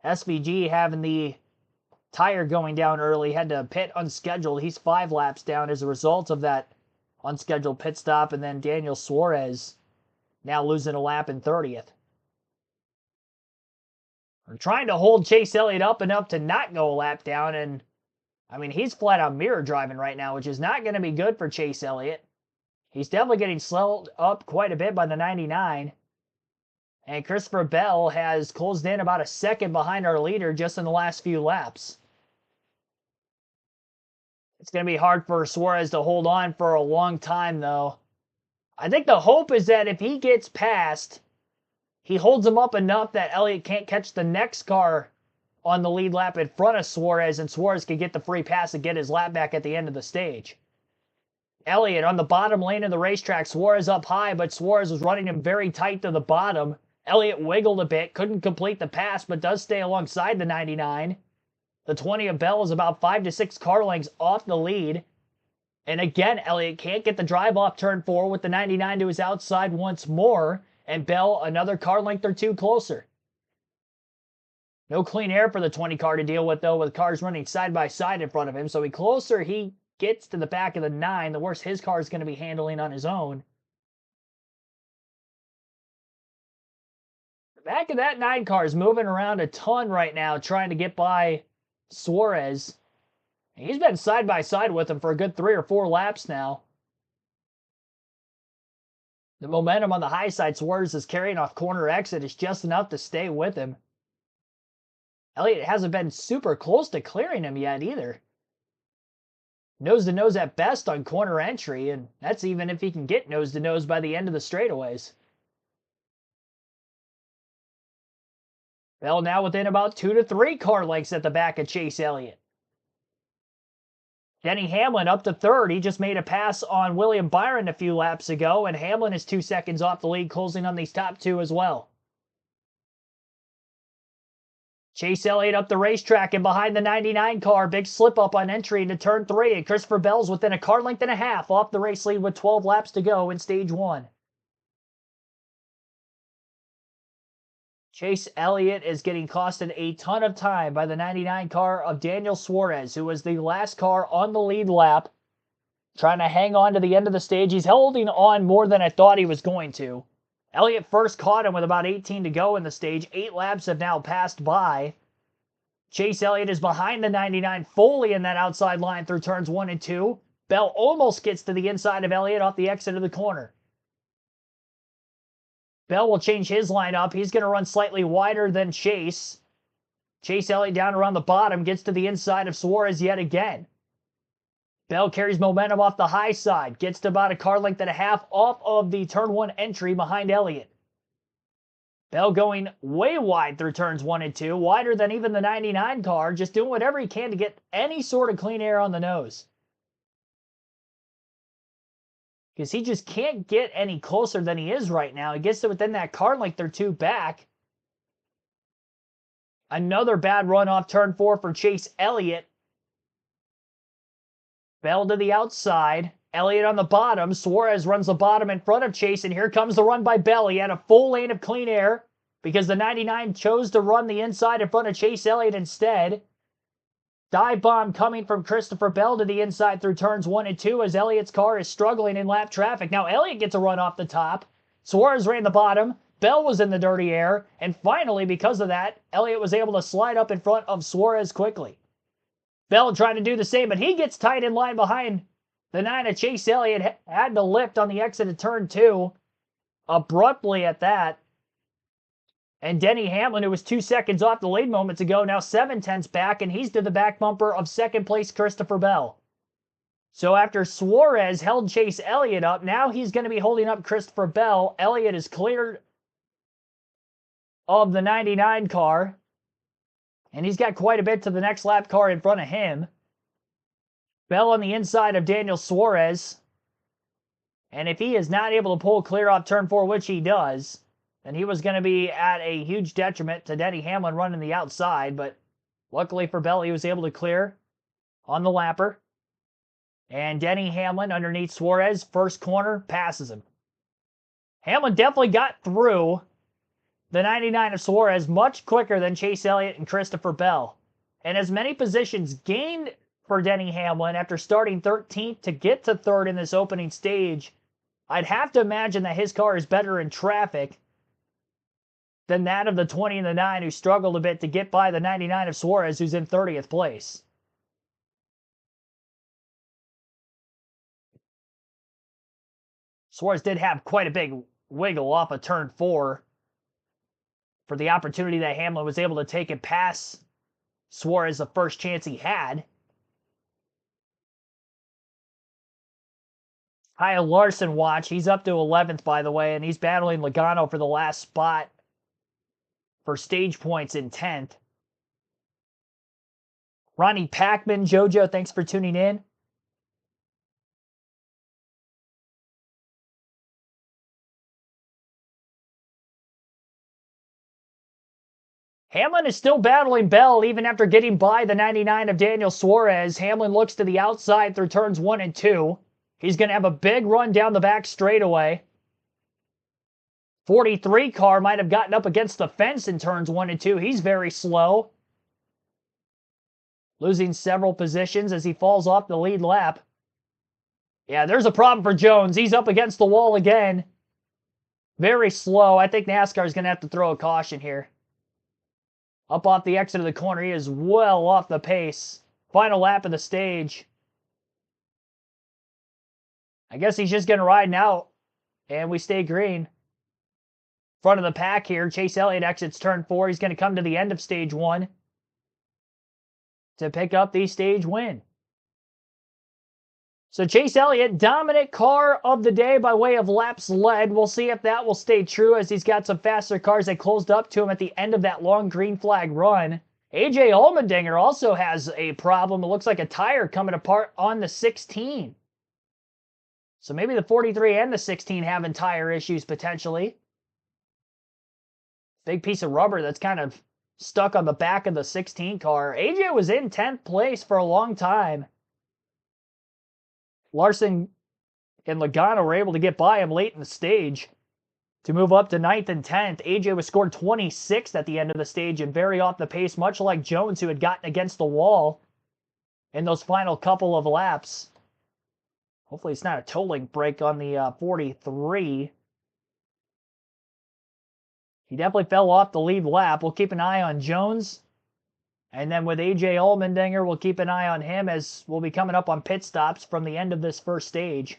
SVG having the tire going down early, had to pit unscheduled. He's 5 laps down as a result of that unscheduled pit stop, and then Daniel Suarez now losing a lap in 30th. We're trying to hold Chase Elliott up enough to not go a lap down, and I mean, he's flat out mirror driving right now, which is not going to be good for Chase Elliott. He's definitely getting slowed up quite a bit by the 99. And Christopher Bell has closed in about a second behind our leader just in the last few laps. It's going to be hard for Suarez to hold on for a long time, though. I think the hope is that if he gets past, he holds him up enough that Elliott can't catch the next car on the lead lap in front of Suarez, and Suarez can get the free pass and get his lap back at the end of the stage. Elliott on the bottom lane of the racetrack, Suarez up high, but Suarez was running him very tight to the bottom. Elliott wiggled a bit, couldn't complete the pass, but does stay alongside the 99. The 20 of Bell is about 5 to 6 car lengths off the lead. And again, Elliott can't get the drive off turn 4 with the 99 to his outside once more, and Bell another car length or 2 closer. No clean air for the 20 car to deal with, though, with cars running side by side in front of him. So the closer he gets to the back of the 9, the worse his car is going to be handling on his own. The back of that 9 car is moving around a ton right now, trying to get by Suarez. He's been side by side with him for a good 3 or 4 laps now. The momentum on the high side, Suarez is carrying off corner exit, is just enough to stay with him. Elliott hasn't been super close to clearing him yet either. Nose to nose at best on corner entry, and that's even if he can get nose to nose by the end of the straightaways. Bell now within about 2 to 3 car lengths at the back of Chase Elliott. Denny Hamlin up to 3rd. He just made a pass on William Byron a few laps ago, and Hamlin is 2 seconds off the lead, closing on these top 2 as well. Chase Elliott up the racetrack and behind the 99 car. Big slip up on entry into turn 3, and Christopher Bell's within a car length and a half off the race lead with 12 laps to go in stage 1. Chase Elliott is getting costed a ton of time by the 99 car of Daniel Suarez, who was the last car on the lead lap, trying to hang on to the end of the stage. He's holding on more than I thought he was going to, Elliott first caught him with about 18 to go in the stage. 8 laps have now passed by. Chase Elliott is behind the 99 fully in that outside line through turns 1 and 2. Bell almost gets to the inside of Elliott off the exit of the corner. Bell will change his lineup. He's going to run slightly wider than Chase. Chase Elliott down around the bottom, gets to the inside of Suarez yet again. Bell carries momentum off the high side, gets to about a car length and a half off of the turn 1 entry behind Elliott. Bell going way wide through turns 1 and 2, wider than even the 99 car, just doing whatever he can to get any sort of clean air on the nose. Because he just can't get any closer than he is right now. He gets to within that car length or two back. Another bad run off turn 4 for Chase Elliott. Bell to the outside. Elliott on the bottom. Suarez runs the bottom in front of Chase, and here comes the run by Bell. He had a full lane of clean air because the 99 chose to run the inside in front of Chase Elliott instead. Dive bomb coming from Christopher Bell to the inside through turns 1 and 2 as Elliott's car is struggling in lap traffic. Now Elliott gets a run off the top. Suarez ran the bottom. Bell was in the dirty air. And finally, because of that, Elliott was able to slide up in front of Suarez quickly. Bell trying to do the same, but he gets tight in line behind the 9 of Chase Elliott. Had to lift on the exit of turn 2. Abruptly at that. And Denny Hamlin, who was 2 seconds off the lead moments ago, now 7/10 back, and he's to the back bumper of second place Christopher Bell. So after Suarez held Chase Elliott up, now he's going to be holding up Christopher Bell. Elliott is cleared of the 99 car, and he's got quite a bit to the next lap car in front of him. Bell on the inside of Daniel Suarez. And if he is not able to pull clear off turn 4, which he does, then he was going to be at a huge detriment to Denny Hamlin running the outside. But luckily for Bell, he was able to clear on the lapper. And Denny Hamlin underneath Suarez, first corner, passes him. Hamlin definitely got through the 99 of Suarez much quicker than Chase Elliott and Christopher Bell. And as many positions gained for Denny Hamlin after starting 13th to get to 3rd in this opening stage, I'd have to imagine that his car is better in traffic than that of the 20 and the 9, who struggled a bit to get by the 99 of Suarez, who's in 30th place. Suarez did have quite a big wiggle off of turn 4 for the opportunity that Hamlin was able to take and pass Suarez the first chance he had. Kyle Larson watch. He's up to 11th, by the way, and he's battling Logano for the last spot for stage points in 10th. Ronnie Packman, Jojo, thanks for tuning in. Hamlin is still battling Bell even after getting by the 99 of Daniel Suarez. Hamlin looks to the outside through turns 1 and 2. He's going to have a big run down the back straightaway. 43 car might have gotten up against the fence in turns 1 and 2. He's very slow. Losing several positions as he falls off the lead lap. Yeah, there's a problem for Jones. He's up against the wall again. Very slow. I think NASCAR is going to have to throw a caution here. Up off the exit of the corner. He is well off the pace. Final lap of the stage. I guess he's just going to ride out. And we stay green. Front of the pack here. Chase Elliott exits turn 4. He's going to come to the end of stage 1 to pick up the stage win. So Chase Elliott, dominant car of the day by way of laps led. We'll see if that will stay true as he's got some faster cars that closed up to him at the end of that long green flag run. AJ Allmendinger also has a problem. It looks like a tire coming apart on the 16. So maybe the 43 and the 16 having tire issues potentially. Big piece of rubber that's kind of stuck on the back of the 16 car. AJ was in 10th place for a long time. Larson and Logano were able to get by him late in the stage to move up to 9th and 10th. AJ was scored 26th at the end of the stage and very off the pace, much like Jones, who had gotten against the wall in those final couple of laps. Hopefully it's not a tolling break on the 43. He definitely fell off the lead lap. We'll keep an eye on Jones. And then with A.J. Allmendinger, we'll keep an eye on him as we'll be coming up on pit stops from the end of this first stage.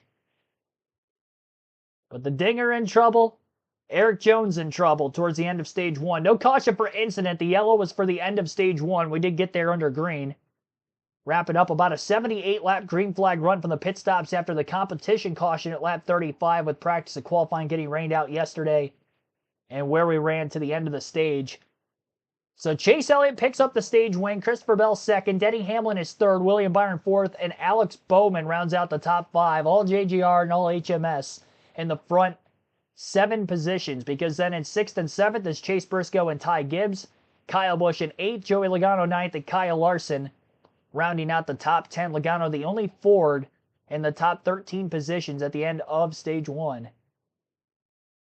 But the Dinger in trouble. Eric Jones in trouble towards the end of stage 1. No caution for incident. The yellow was for the end of stage 1. We did get there under green. Wrap it up about a 78-lap green flag run from the pit stops after the competition caution at lap 35 with practice and qualifying getting rained out yesterday and where we ran to the end of the stage. So Chase Elliott picks up the stage win, Christopher Bell second, Denny Hamlin is third, William Byron fourth, and Alex Bowman rounds out the top 5, all JGR and all HMS in the front 7 positions, because then in 6th and 7th is Chase Briscoe and Ty Gibbs, Kyle Busch in 8th, Joey Logano 9th, and Kyle Larson rounding out the top 10. Logano the only Ford in the top 13 positions at the end of stage 1.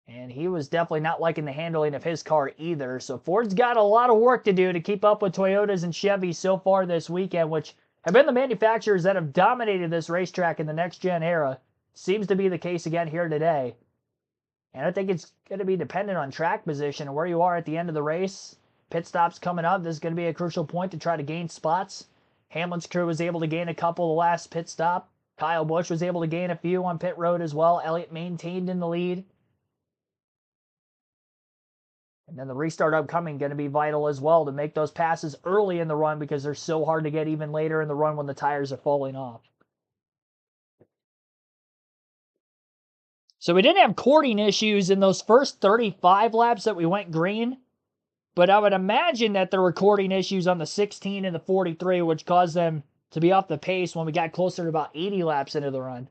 And he was definitely not liking the handling of his car either. So Ford's got a lot of work to do to keep up with Toyotas and Chevys so far this weekend, which have been the manufacturers that have dominated this racetrack in the next-gen era. Seems to be the case again here today. And I think it's going to be dependent on track position and where you are at the end of the race. Pit stops coming up. This is going to be a crucial point to try to gain spots. Hamlin's crew was able to gain a couple the last pit stop. Kyle Busch was able to gain a few on pit road as well. Elliott maintained in the lead. And then the restart upcoming going to be vital as well to make those passes early in the run because they're so hard to get even later in the run when the tires are falling off. So we didn't have cording issues in those first 35 laps that we went green, but I would imagine that there were cording issues on the 16 and the 43, which caused them to be off the pace when we got closer to about 80 laps into the run.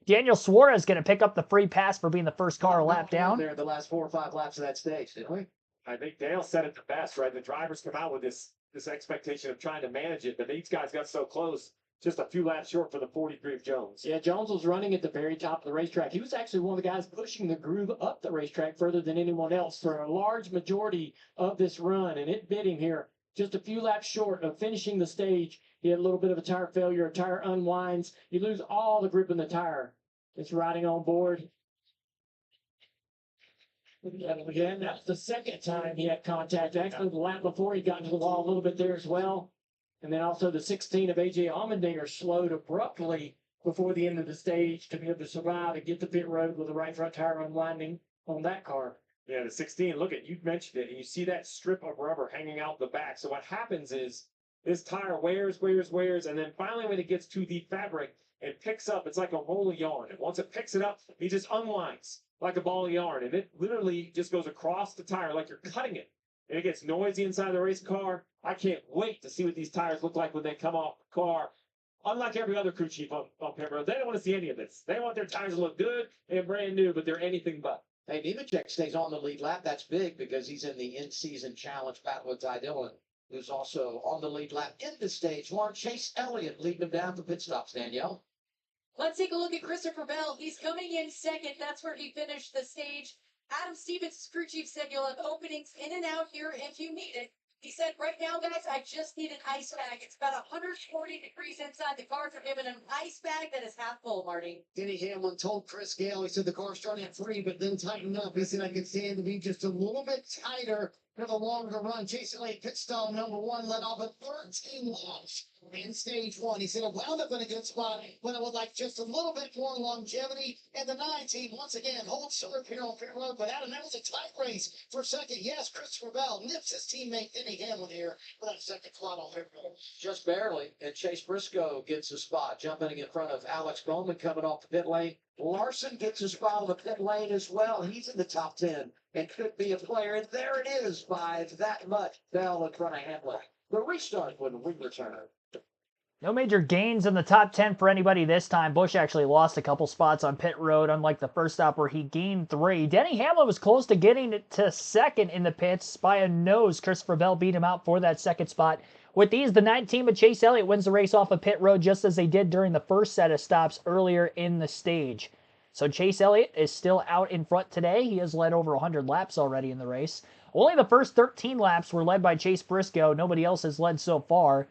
Daniel Suarez going to pick up the free pass for being the first car a lap down. There the last 4 or 5 laps of that stage, didn't we? I think Dale said it the best, right? The drivers come out with this expectation of trying to manage it, but these guys got so close, just a few laps short for the 43 of Jones. Yeah, Jones was running at the very top of the racetrack. He was actually one of the guys pushing the groove up the racetrack further than anyone else for a large majority of this run, and it bit him here. Just a few laps short of finishing the stage. He had a little bit of a tire failure, a tire unwinds. You lose all the grip in the tire. It's riding on board. And again, that's the second time he had contact. Actually, the lap before he got into the wall a little bit there as well. And then also the 16 of A.J. Allmendinger slowed abruptly before the end of the stage to be able to survive and get the pit road with the right front tire unwinding on that car. Yeah, the 16, look at, you mentioned it, and you see that strip of rubber hanging out the back. So what happens is this tire wears, and then finally when it gets to the fabric, it picks up. It's like a roll of yarn. And once it picks it up, he just unwinds like a ball of yarn. And it literally just goes across the tire like you're cutting it. And it gets noisy inside the race car. I can't wait to see what these tires look like when they come off the car. Unlike every other crew chief on pit road, they don't want to see any of this. They want their tires to look good and brand new, but they're anything but. Hey, Nemechek stays on the lead lap. That's big because he's in the in-season challenge battle with Ty Dillon, who's also on the lead lap into stage 1. Chase Elliott leading him down for pit stops, Danielle. Let's take a look at Christopher Bell. He's coming in second. That's where he finished the stage. Adam Stevens, crew chief, said you'll have openings in and out here if you need it. He said, right now, guys, I just need an ice bag. It's about 140 degrees inside the car. For giving an ice bag that is half full, Marty. Denny Hamlin told Chris Gale, he said the car's starting at 3, but then tighten up. He said I could stand to be just a little bit tighter for the longer run. Chase Elliott, pit stop number 1, led off at 13 laps in stage 1. He said it wound up in a good spot, but it would like just a little bit more longevity. And the 19 once again holds serve here on pit road. But Adam, that was a tight race for second. Yes, Christopher Bell nips his teammate Denny Hamlin here for that second spot on pit road. Just barely, and Chase Briscoe gets a spot, jumping in front of Alex Bowman coming off the pit lane. Larson gets a spot on the pit lane as well. He's in the top 10 and could be a player. And there it is by that much. Bell in front of Hamlin. The restart when we return. No major gains in the top 10 for anybody this time. Busch actually lost a couple spots on pit road, unlike the first stop where he gained 3. Denny Hamlin was close to getting it to second in the pits by a nose. Christopher Bell beat him out for that second spot. With these, the 19 of Chase Elliott wins the race off of pit road just as they did during the first set of stops earlier in the stage. So Chase Elliott is still out in front today. He has led over 100 laps already in the race. Only the first 13 laps were led by Chase Briscoe. Nobody else has led so far.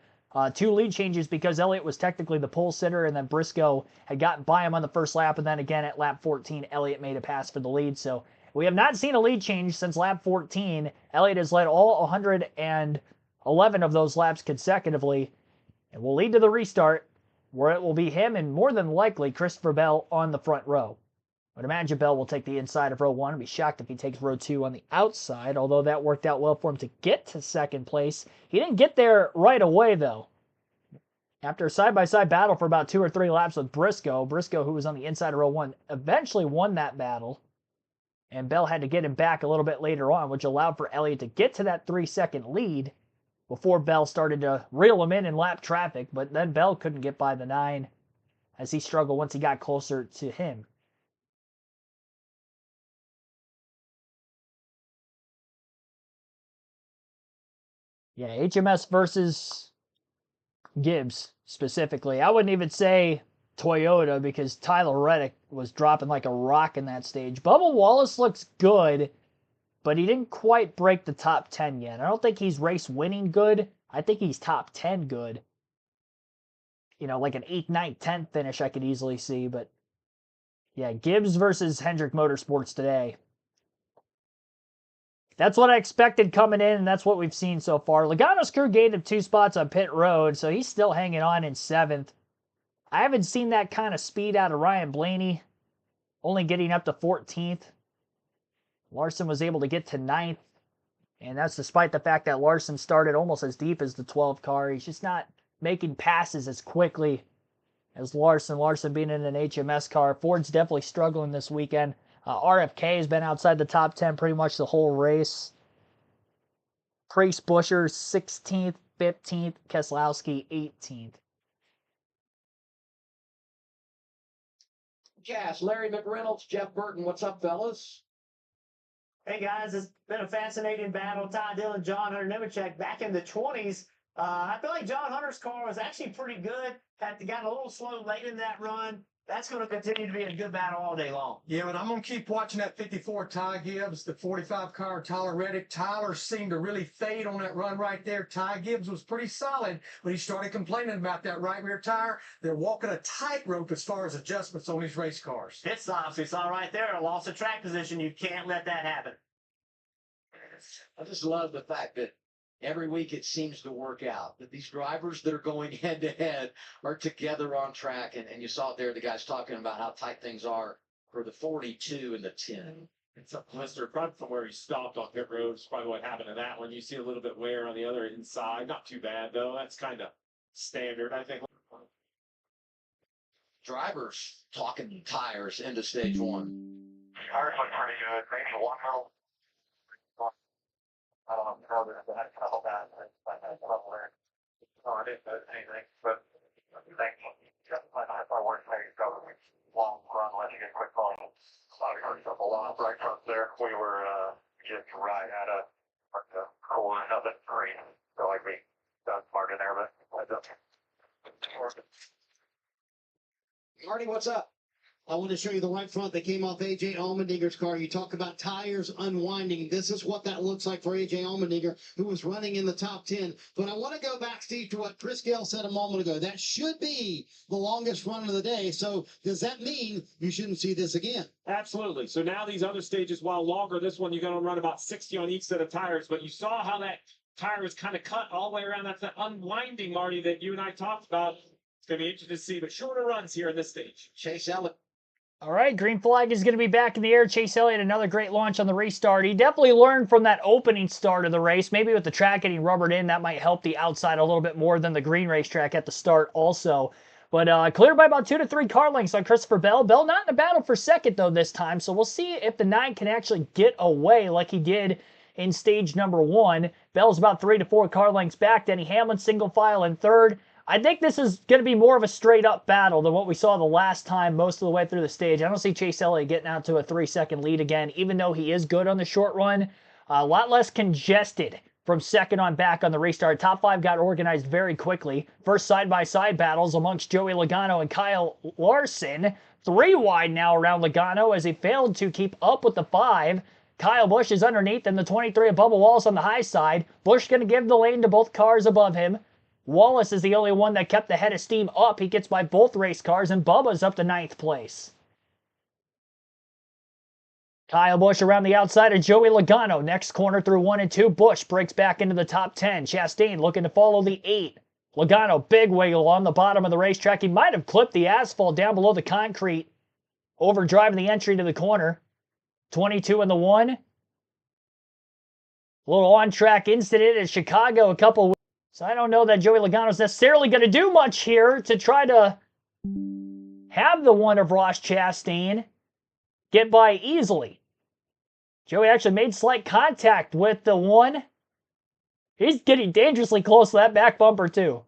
2 lead changes because Elliott was technically the pole sitter, and then Briscoe had gotten by him on the first lap, and then again at lap 14, Elliott made a pass for the lead. So We have not seen a lead change since lap 14. Elliott has led all 111 of those laps consecutively, and will lead to the restart, where it will be him and more than likely Christopher Bell on the front row. I would imagine Bell will take the inside of row 1. I'd be shocked if he takes row 2 on the outside, although that worked out well for him to get to second place. He didn't get there right away, though. After a side-by-side battle for about 2 or 3 laps with Briscoe, who was on the inside of row 1, eventually won that battle. And Bell had to get him back a little bit later on, which allowed for Elliott to get to that 3-second lead before Bell started to reel him in lap traffic. But then Bell couldn't get by the 9 as he struggled once he got closer to him. Yeah, HMS versus Gibbs specifically. I wouldn't even say Toyota because Tyler Reddick was dropping like a rock in that stage. Bubba Wallace looks good, but he didn't quite break the top 10 yet. I don't think he's race winning good. I think he's top 10 good. You know, like an 8th, 9th, 10th finish I could easily see. But yeah, Gibbs versus Hendrick Motorsports today. That's what I expected coming in, and that's what we've seen so far. Logano's crew gained him 2 spots on pit road, so he's still hanging on in 7th. I haven't seen that kind of speed out of Ryan Blaney, only getting up to 14th. Larson was able to get to 9th, and that's despite the fact that Larson started almost as deep as the 12 car. He's just not making passes as quickly as Larson. Larson being in an HMS car. Ford's definitely struggling this weekend. RFK has been outside the top 10 pretty much the whole race. Priest Busher 16th, 15th, Keselowski 18th. Cash, Larry McReynolds, Jeff Burton, what's up, fellas? Hey guys, it's been a fascinating battle. Ty Dillon, John Hunter Nemechek back in the 20s. I feel like John Hunter's car was actually pretty good. Got a little slow late in that run. That's going to continue to be a good battle all day long. Yeah, but I'm going to keep watching that 54 Ty Gibbs, the 45 car Tyler Reddick. Tyler seemed to really fade on that run right there. Ty Gibbs was pretty solid, but he started complaining about that right rear tire. They're walking a tightrope as far as adjustments on these race cars. It's obviously saw right there, a loss of track position. You can't let that happen. I just love the fact that every week it seems to work out, that these drivers that are going head to head are together on track. And you saw it there, the guys talking about how tight things are for the 42 and the 10. It's a blister front from where he stopped on pit road. It's probably what happened in that one. You see a little bit wear on the other inside. Not too bad, though. That's kind of standard, I think. Drivers talking tires into stage 1. Tires look pretty good. Maybe one little. I don't know how this is. I felt that. No, I didn't notice anything, but I think that's our worst thing. Go long run, let you get quick phone. I heard a lot right up there. We were just right at a core of it green. So like we got smart in there, but I don't. Marty, what's up? I want to show you the right front that came off A.J. Allmendinger's car. You talk about tires unwinding. This is what that looks like for A.J. Allmendinger, who was running in the top 10. But I want to go back, Steve, to what Chris Gale said a moment ago. That should be the longest run of the day. So does that mean you shouldn't see this again? Absolutely. So now these other stages, while longer, this one you're going to run about 60 on each set of tires. But you saw how that tire was kind of cut all the way around. That's the unwinding, Marty, that you and I talked about. It's going to be interesting to see, but shorter runs here in this stage. Chase Elliott. All right, green flag is going to be back in the air. Chase Elliott, another great launch on the restart. He definitely learned from that opening start of the race. Maybe with the track getting rubbered in, that might help the outside a little bit more than the green racetrack at the start also. But cleared by about 2 to 3 car lengths on Christopher Bell. Bell not in a battle for second, though, this time. So we'll see if the 9 can actually get away like he did in stage number 1. Bell's about 3 to 4 car lengths back. Denny Hamlin single file in third. I think this is going to be more of a straight-up battle than what we saw the last time most of the way through the stage. I don't see Chase Elliott getting out to a 3-second lead again, even though he is good on the short run. A lot less congested from second on back on the restart. Top 5 got organized very quickly. First side-by-side battles amongst Joey Logano and Kyle Larson. 3 wide now around Logano as he failed to keep up with the 5. Kyle Busch is underneath and the 23 of Bubba Wallace on the high side. Busch going to give the lane to both cars above him. Wallace is the only one that kept the head of steam up. He gets by both race cars, and Bubba's up to 9th place. Kyle Busch around the outside of Joey Logano. Next corner through 1 and 2. Busch breaks back into the top 10. Chastain looking to follow the 8. Logano, big wiggle on the bottom of the racetrack. He might have clipped the asphalt down below the concrete, overdriving the entry to the corner. 22 in the 1. A little on-track incident in Chicago a couple weeks. So I don't know that Joey Logano's necessarily going to do much here to try to have the 1 of Ross Chastain get by easily. Joey actually made slight contact with the 1. He's getting dangerously close to that back bumper too.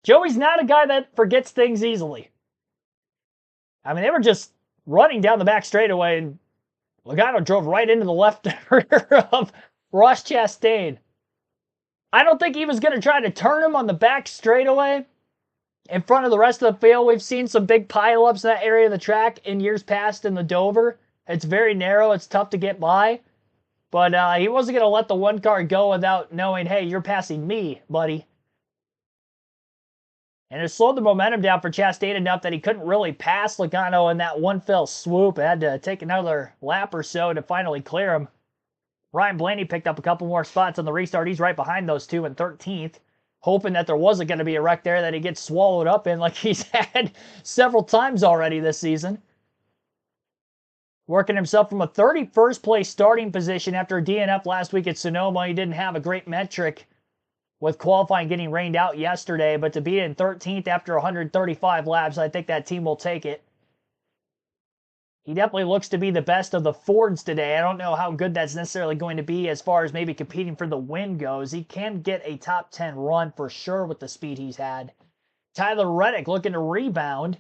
Joey's not a guy that forgets things easily. I mean, they were just running down the back straightaway, and Logano drove right into the left rear of Ross Chastain. I don't think he was going to try to turn him on the back straightaway in front of the rest of the field. We've seen some big pileups in that area of the track in years past in the Dover. It's very narrow. It's tough to get by. But he wasn't going to let the 1 car go without knowing, hey, you're passing me, buddy. And it slowed the momentum down for Chastain enough that he couldn't really pass Logano in that 1 fell swoop. It had to take another lap or so to finally clear him. Ryan Blaney picked up a couple more spots on the restart. He's right behind those 2 in 13th, hoping that there wasn't going to be a wreck there that he gets swallowed up in like he's had several times already this season. Working himself from a 31st place starting position after a DNF last week at Sonoma. He didn't have a great metric with qualifying getting rained out yesterday, but to be in 13th after 135 laps, I think that team will take it. He definitely looks to be the best of the Fords today. I don't know how good that's necessarily going to be as far as maybe competing for the win goes. He can get a top 10 run for sure with the speed he's had. Tyler Reddick looking to rebound.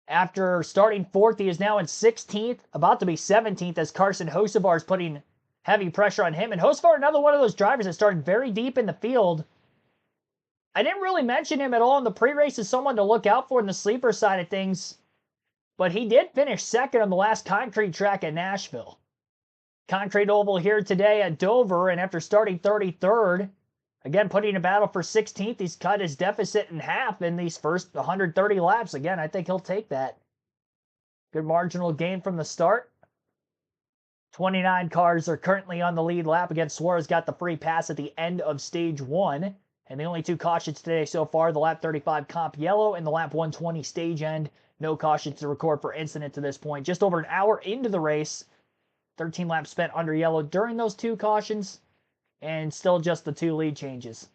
After starting 4th, he is now in 16th, about to be 17th as Carson Hocevar is putting heavy pressure on him. And Hocevar, another one of those drivers that started very deep in the field. I didn't really mention him at all in the pre-race as someone to look out for in the sleeper side of things, but he did finish 2nd on the last concrete track at Nashville. Concrete oval here today at Dover, and after starting 33rd, again putting a battle for 16th, he's cut his deficit in half in these first 130 laps. Again, I think he'll take that. Good marginal gain from the start. 29 cars are currently on the lead lap. Again, Suarez got the free pass at the end of stage 1. And the only 2 cautions today so far, the lap 35 comp yellow and the lap 120 stage end. No cautions to record for incident to this point. Just over an hour into the race, 13 laps spent under yellow during those 2 cautions, and still just the 2 lead changes.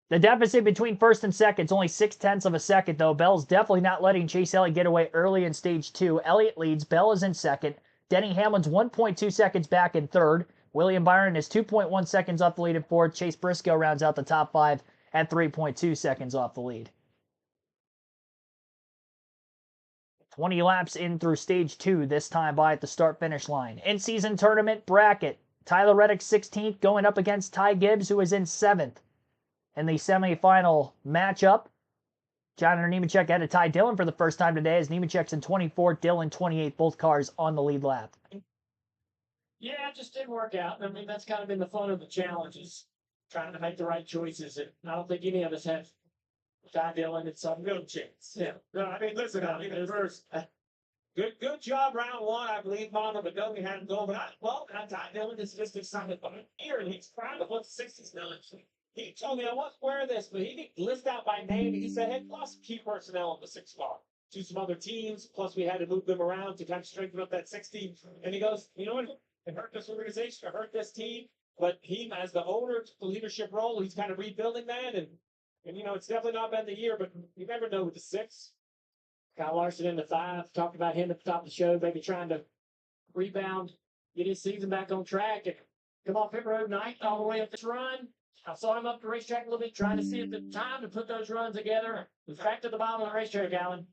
The deficit between 1st and 2nd is only 0.6 of a second, though. Bell's definitely not letting Chase Elliott get away early in stage 2. Elliott leads. Bell is in 2nd. Denny Hamlin's 1.2 seconds back in 3rd. William Byron is 2.1 seconds off the lead in 4th. Chase Briscoe rounds out the top 5 at 3.2 seconds off the lead. 20 laps in through stage 2, this time by at the start-finish line. In-season tournament bracket. Tyler Reddick 16th going up against Ty Gibbs, who is in 7th. In the semifinal matchup, John Hunter Nemechek had to Ty Dillon for the first time today as Nemechek's in 24th, Dillon 28th, both cars on the lead lap. Yeah, it just didn't work out. I mean, that's kind of been the fun of the challenges, trying to make the right choices. And I don't think any of us have Ty Dillon and some good chance. Yeah. No, I mean, listen, I mean, first, good job round 1. I believe Mono Madomi had him going, but Ty Dillon is just excited about it here, and he's proud of what the 60s done. He told me I wasn't wearing this, but he didn't list out by name. He said, hey, plus key personnel in the 6 car to some other teams, plus we had to move them around to kind of strengthen up that 60. And he goes, you know what? It hurt this organization, it hurt this team, but he, as the owner, took the leadership role. He's kind of rebuilding that, and you know, it's definitely not been the year, but you never know with the 6. Kyle Larson in the 5, talked about him at the top of the show, maybe trying to rebound, get his season back on track, and come off pit road 9th all the way up this run. I saw him up the racetrack a little bit, trying to see if the time to put those runs together. He's back to the bottom of the racetrack, Alan.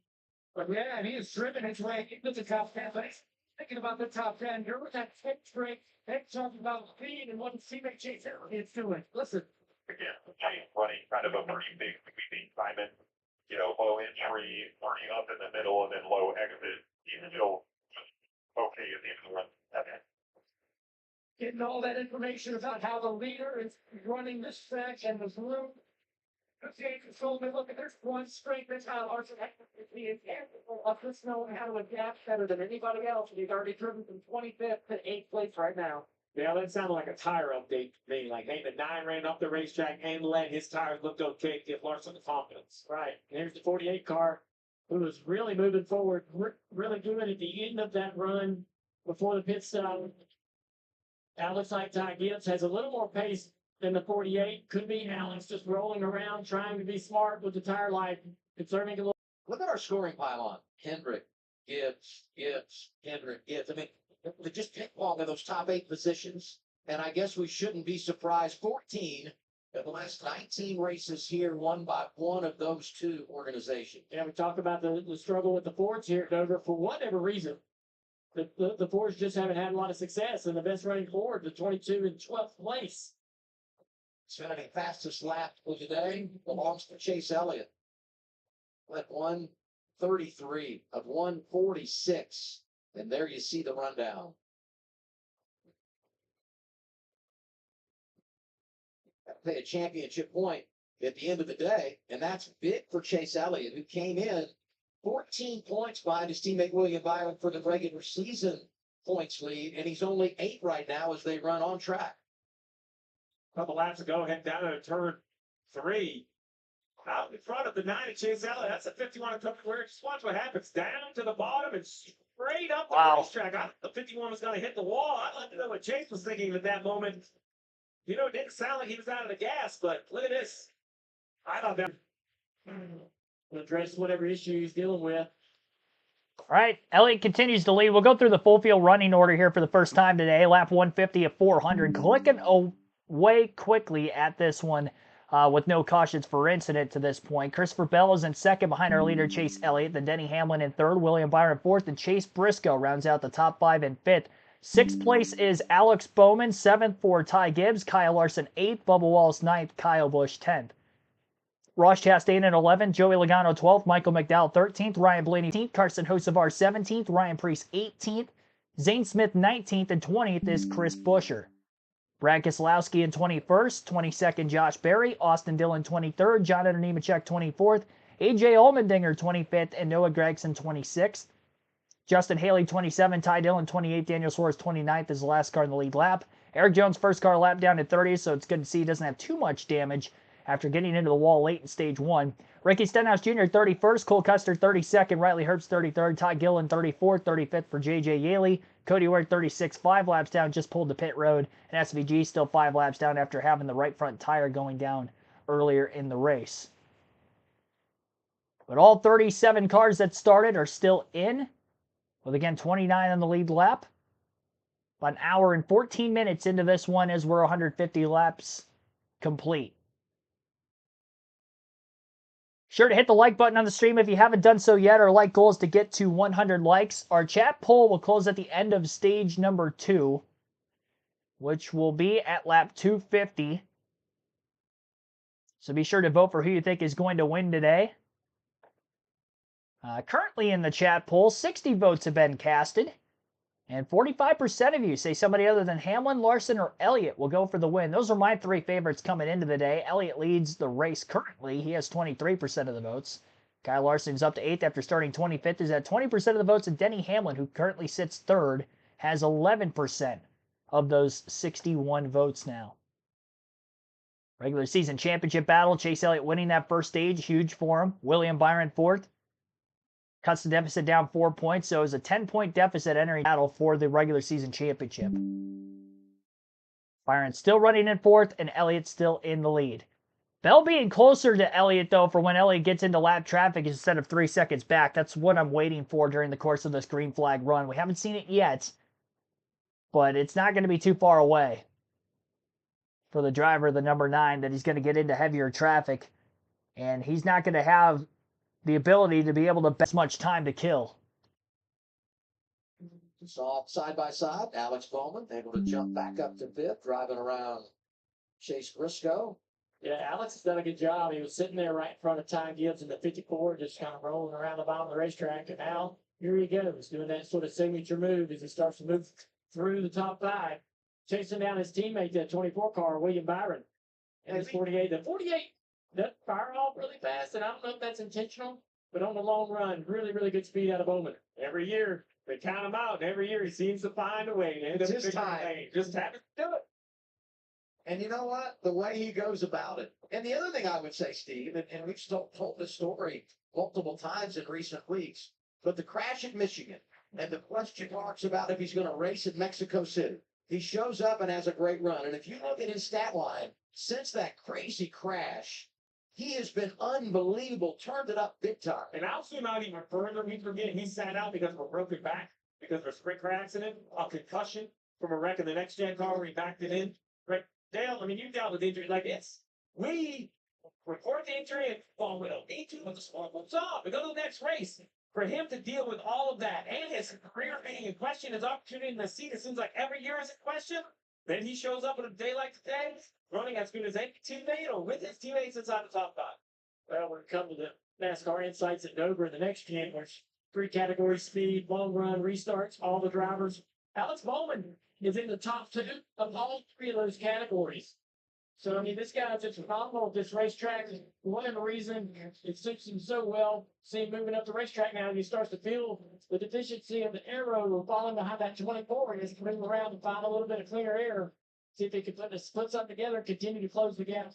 But yeah, and he is driven his way into the top 10. But he's thinking about the top 10. You're with that 10th straight. They're talking about speed and what teammate Chase Elliott is doing. Listen. Again, Chase running kind of a pretty big sweeping Simon. You know, low entry, turning up in the middle, and then low exit. He's still okay at the end of the run. Getting all that information about how the leader is running this track and the blue. Association told me, look, there's one straight that's how Larson has to be in up the snow out of a gap better than anybody else. He's already driven from 25th to 8th place right now. Yeah, that sounded like a tire update to me. Like, hey, the 9 ran up the racetrack and let his tires looked okay to give Larson the confidence. Right. And here's the 48 car, who was really moving forward, really good at the end of that run before the pit stop. Alex like Ty Gibbs has a little more pace than the 48. Could be Alex just rolling around, trying to be smart with the tire life, conserving a little. Look at our scoring pylon. Hendrick, Gibbs, Hendrick, Gibbs. I mean, they just pick along in those top 8 positions. And I guess we shouldn't be surprised. 14 of the last 19 races here won by one of those 2 organizations. Yeah, we talk about the struggle with the Fords here at Dover for whatever reason. The Fords just haven't had a lot of success, and the best running Ford, the 22 in 12th place. Spending fastest lap of the day belongs to Chase Elliott. Lap 133 of 146. And there you see the rundown. Pay a championship point at the end of the day, and that's big for Chase Elliott, who came in 14 points behind his teammate William Byron for the regular season points lead, and he's only 8 right now as they run on track. A couple laps ago, heading down to turn 3. Out in front of the 9 of Chase Elliott. That's a 51 of where just watch what happens. Down to the bottom and straight up the racetrack. I thought the 51 was going to hit the wall. I'd like to know what Chase was thinking at that moment. You know, it didn't sound like he was out of the gas, but look at this. I thought that We'll address whatever issue he's dealing with. All right, Elliott continues to lead. We'll go through the full field running order here for the first time today. Lap 150 of 400. Clicking away quickly at this one with no cautions for incident to this point. Christopher Bell is in second behind our leader, Chase Elliott. Then Denny Hamlin in third. William Byron fourth. And Chase Briscoe rounds out the top 5 in fifth. 6th place is Alex Bowman. 7th for Ty Gibbs. Kyle Larson 8th. Bubba Wallace 9th. Kyle Busch 10th. Ross Chastain at 11th, Joey Logano 12th, Michael McDowell 13th, Ryan Blaney 18th, Carson Hocevar 17th, Ryan Preece 18th, Zane Smith 19th, and 20th is Chris Buescher. Brad Keselowski in 21st, 22nd Josh Berry, Austin Dillon 23rd, Jonathan Nemechek 24th, AJ Allmendinger 25th, and Noah Gragson 26th. Justin Haley 27th, Ty Dillon 28th, Daniel Suarez 29th is the last car in the lead lap. Eric Jones first car lap down at 30th, so it's good to see he doesn't have too much damage after getting into the wall late in stage 1. Ricky Stenhouse Jr. 31st, Cole Custer 32nd, Riley Herbst 33rd, Todd Gillen 34th, 35th for J.J. Yaley, Cody Ware 36th, 5 laps down, just pulled the pit road, and SVG still 5 laps down after having the right front tire going down earlier in the race. But all 37 cars that started are still in, with again 29 on the lead lap. About an hour and 14 minutes into this one as we're 150 laps complete. Sure to hit the like button on the stream if you haven't done so yet. Our like goal is to get to 100 likes. Our chat poll will close at the end of stage number 2, which will be at lap 250. So be sure to vote for who you think is going to win today. Currently in the chat poll, 60 votes have been casted. And 45% of you say somebody other than Hamlin, Larson, or Elliott will go for the win. Those are my 3 favorites coming into the day. Elliott leads the race currently. He has 23% of the votes. Kyle Larson's up to 8th after starting 25th. Is at 20% of the votes. And Denny Hamlin, who currently sits 3rd, has 11% of those 61 votes now. Regular season championship battle. Chase Elliott winning that first stage. Huge for him. William Byron 4th. Cuts the deficit down 4 points, so it's a 10-point deficit entering battle for the regular season championship. Byron still running in 4th, and Elliott still in the lead. Bell being closer to Elliott, though, for when Elliott gets into lap traffic instead of 3 seconds back. That's what I'm waiting for during the course of this green flag run. We haven't seen it yet, but it's not going to be too far away for the driver, the number 9, that he's going to get into heavier traffic, and he's not going to have the ability to be able to as much time to kill. Saw side by side, Alex Bowman able to jump back up to 5th, driving around Chase Briscoe. Yeah, Alex has done a good job. He was sitting there right in front of Ty Gibbs in the 54, just kind of rolling around the bottom of the racetrack. And now here he goes, doing that sort of signature move as he starts to move through the top 5, chasing down his teammate, that 24 car, William Byron. And his 48. The 48 that fire off really fast, and I don't know if that's intentional. But on the long run, really, really good speed out of Bowman. Every year, they count him out, and every year he seems to find a way to end up It's his figuring time. a way. Just happens to do it. And you know what? The way he goes about it. And the other thing I would say, Steve, and we've told this story multiple times in recent weeks, but the crash at Michigan and the question marks about if he's going to race at Mexico City, he shows up and has a great run. And if you look at his stat line, since that crazy crash, he has been unbelievable, turned it up big time. And I'll zoom out even further. We forget he sat out because of a broken back, because of a sprint car accident, a concussion from a wreck in the next gen car where he backed it in. Right, Dale, I mean, you've dealt with injuries like this. We report the injury and fall with him. Me too, with the small ones off. We go to the next race. For him to deal with all of that and his career being in question, his opportunity in the seat, it seems like every year is in question. Then he shows up on a day like today, running as good as any teammate or with his teammates inside the top five. Well, when it comes to the NASCAR Insights at Dover, the next gen, which 3 categories: speed, long run, restarts, all the drivers. Alex Bowman is in the top 2 of all 3 of those categories. So, I mean, this guy's just phenomenal at this racetrack. One of the reasons it suits him so well, see him moving up the racetrack now, and he starts to feel the deficiency of the aero falling behind that 24. He has to move around and find a little bit of cleaner air. See if he can put something together and continue to close the gap.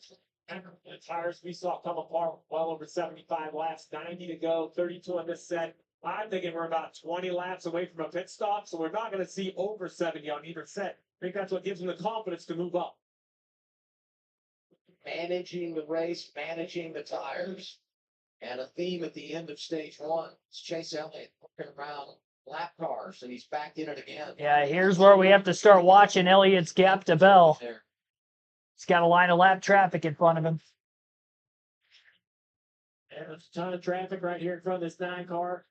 The tires we saw come apart well over 75 laps, 90 to go, 32 on this set. I'm thinking we're about 20 laps away from a pit stop, so we're not going to see over 70 on either set. I think that's what gives him the confidence to move up. Managing the race, managing the tires. And a theme at the end of stage 1 is Chase Elliott looking around lap cars, and he's back in it again. Yeah, here's where we have to start watching Elliott's gap to Bell. There. He's got a line of lap traffic in front of him. And there's a ton of traffic right here in front of this 9 car.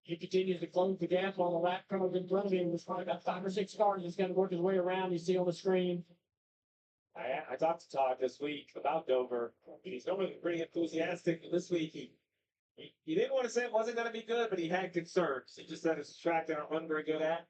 He continues to close the gap on the lap cars in front of him. There's probably about 5 or 6 cars he's going to work his way around. You see on the screen. I talked to Todd this week about Dover. He's normally pretty enthusiastic. This week, he didn't want to say it wasn't going to be good, but he had concerns. He just said it's a track that I wasn't very good at.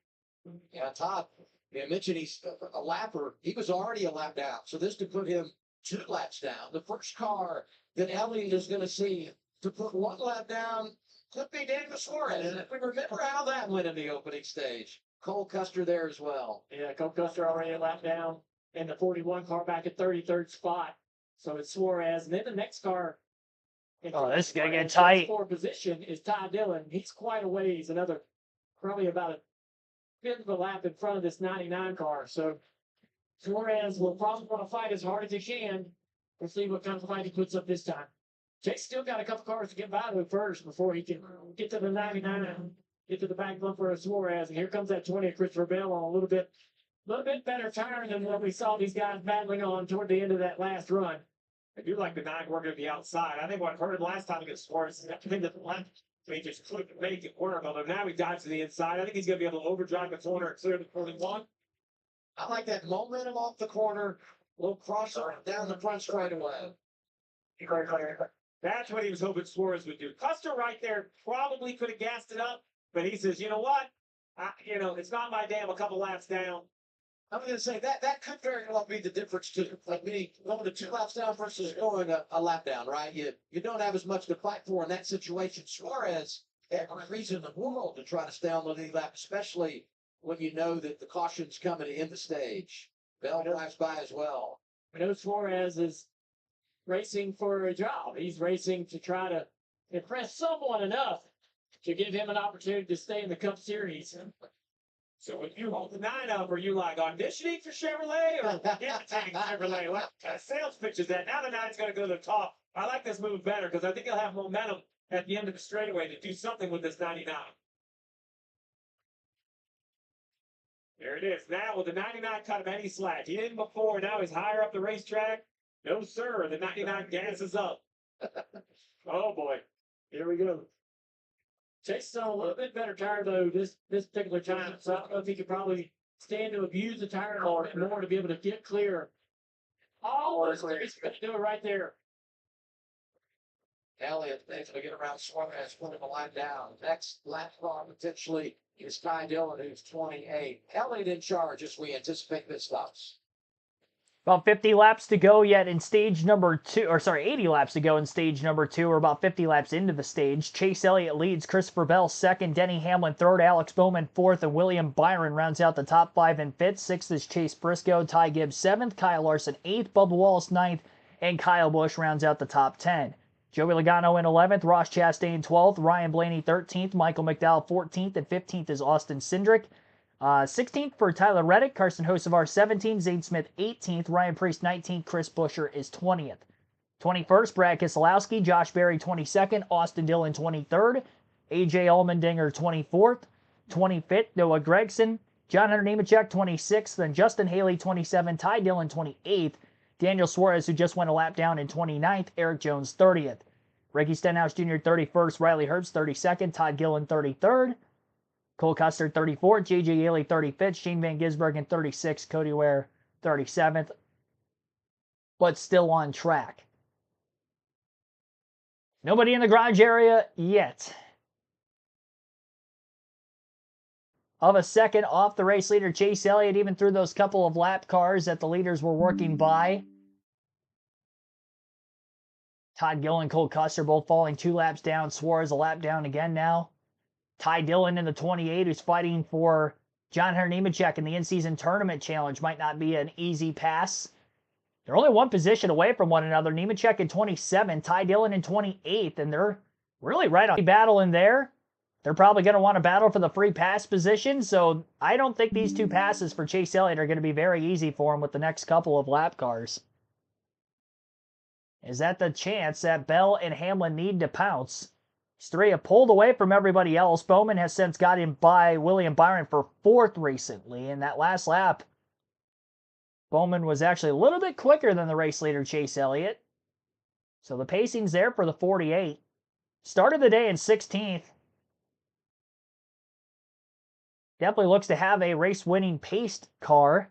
Yeah, Todd, you mentioned he's a lapper. He was already a lap down. So this to put him 2 laps down. The first car that Elliott is going to see to put 1 lap down could be Daniel Suarez. And if we remember how that went in the opening stage, Cole Custer there as well. Yeah, Cole Custer already a lap down. And the 41 car back at 33rd spot. So it's Suarez. And then the next car. Oh, this is going to get tight. 4th position is Ty Dillon. He's quite a ways. Another, probably about a 5th of a lap in front of this 99 car. So Suarez will probably want to fight as hard as he can. We'll see what kind of fight he puts up this time. Chase still got a couple cars to get by to first before he can get to the 99, get to the back bumper of Suarez. And here comes that 20 of Christopher Bell on a little bit better tire than what we saw these guys battling on toward the end of that last run. I do like the 9 working at the outside. I think what hurt him last time against Suarez, I think that he just couldn't make it work. Although now he dives to the inside. I think he's going to be able to overdrive the corner and clear the 41. I like that momentum off the corner, little crosser down the front straightaway. That's what he was hoping Suarez would do. Custer right there probably could have gassed it up, but he says, you know what? It's not my damn a couple laps down. I was going to say that could very well be the difference too. Like me going to 2 laps down versus going a lap down, right? You don't have as much to fight for in that situation. Suarez had every reason in the world to try to stay on the lead lap, especially when you know that the caution's coming to end the stage. Bell drives by as well. We know Suarez is racing for a job. He's racing to try to impress someone enough to give him an opportunity to stay in the Cup Series. So when you hold the 9 up, are you like auditioning for Chevrolet or imitating Chevrolet? What kind of sales pitch is that? Now the 9's going to go to the top. I like this move better because I think he'll have momentum at the end of the straightaway to do something with this 99. There it is. Now, will the 99 cut him any slack? He didn't before. Now he's higher up the racetrack. No, sir. The 99 gasses up. Oh, boy. Here we go. Chase is on a little bit better tire, though, this particular time. So I don't know if he could probably stand to abuse the tire more to be able to get clear. Oh, he's going to do it right there. Elliott able to get around Suarez, put him a line down. Next lap car potentially is Ty Dillon, who's 28. Elliott in charge as we anticipate pit stops. About 50 laps to go yet in stage number 2, or sorry, 80 laps to go in stage number 2. We're about 50 laps into the stage. Chase Elliott leads, Christopher Bell second, Denny Hamlin third, Alex Bowman fourth, and William Byron rounds out the top 5 in fifth. Sixth is Chase Briscoe, Ty Gibbs seventh, Kyle Larson eighth, Bubba Wallace ninth, and Kyle Busch rounds out the top 10. Joey Logano in 11th, Ross Chastain 12th, Ryan Blaney 13th, Michael McDowell 14th, and 15th is Austin Cindric. 16th for Tyler Reddick, Carson Hocevar 17th, Zane Smith 18th, Ryan Preece 19th, Chris Buescher is 20th. 21st, Brad Keselowski, Josh Berry 22nd, Austin Dillon 23rd, AJ Allmendinger 24th, 25th, Noah Gragson, John Hunter Nemechek 26th, then Justin Haley 27th, Ty Dillon 28th, Daniel Suarez, who just went a lap down, in 29th, Eric Jones 30th, Ricky Stenhouse Jr. 31st, Riley Herbst 32nd, Todd Gillen 33rd, Cole Custer 34th, J.J. Yeley 35th, Shane Van Gisbergen 36th, Cody Ware 37th, but still on track. Nobody in the garage area yet. Of a second off the race leader, Chase Elliott, even through those couple of lap cars that the leaders were working by. Todd Gillen and Cole Custer both falling 2 laps down. Suarez a lap down again now. Ty Dillon in the 28, who's fighting for John Hunter Nemechek in the in-season tournament challenge, might not be an easy pass. They're only one position away from one another. Nemechek in 27, Ty Dillon in 28th, and they're really right on battle in there. They're probably going to want to battle for the free pass position, so I don't think these 2 passes for Chase Elliott are going to be very easy for him with the next couple of lap cars. Is that the chance that Bell and Hamlin need to pounce? These 3 have pulled away from everybody else. Bowman has since got him by William Byron for 4th recently. In that last lap, Bowman was actually a little bit quicker than the race leader, Chase Elliott. So the pacing's there for the 48. Started the day in 16th. Definitely looks to have a race-winning paced car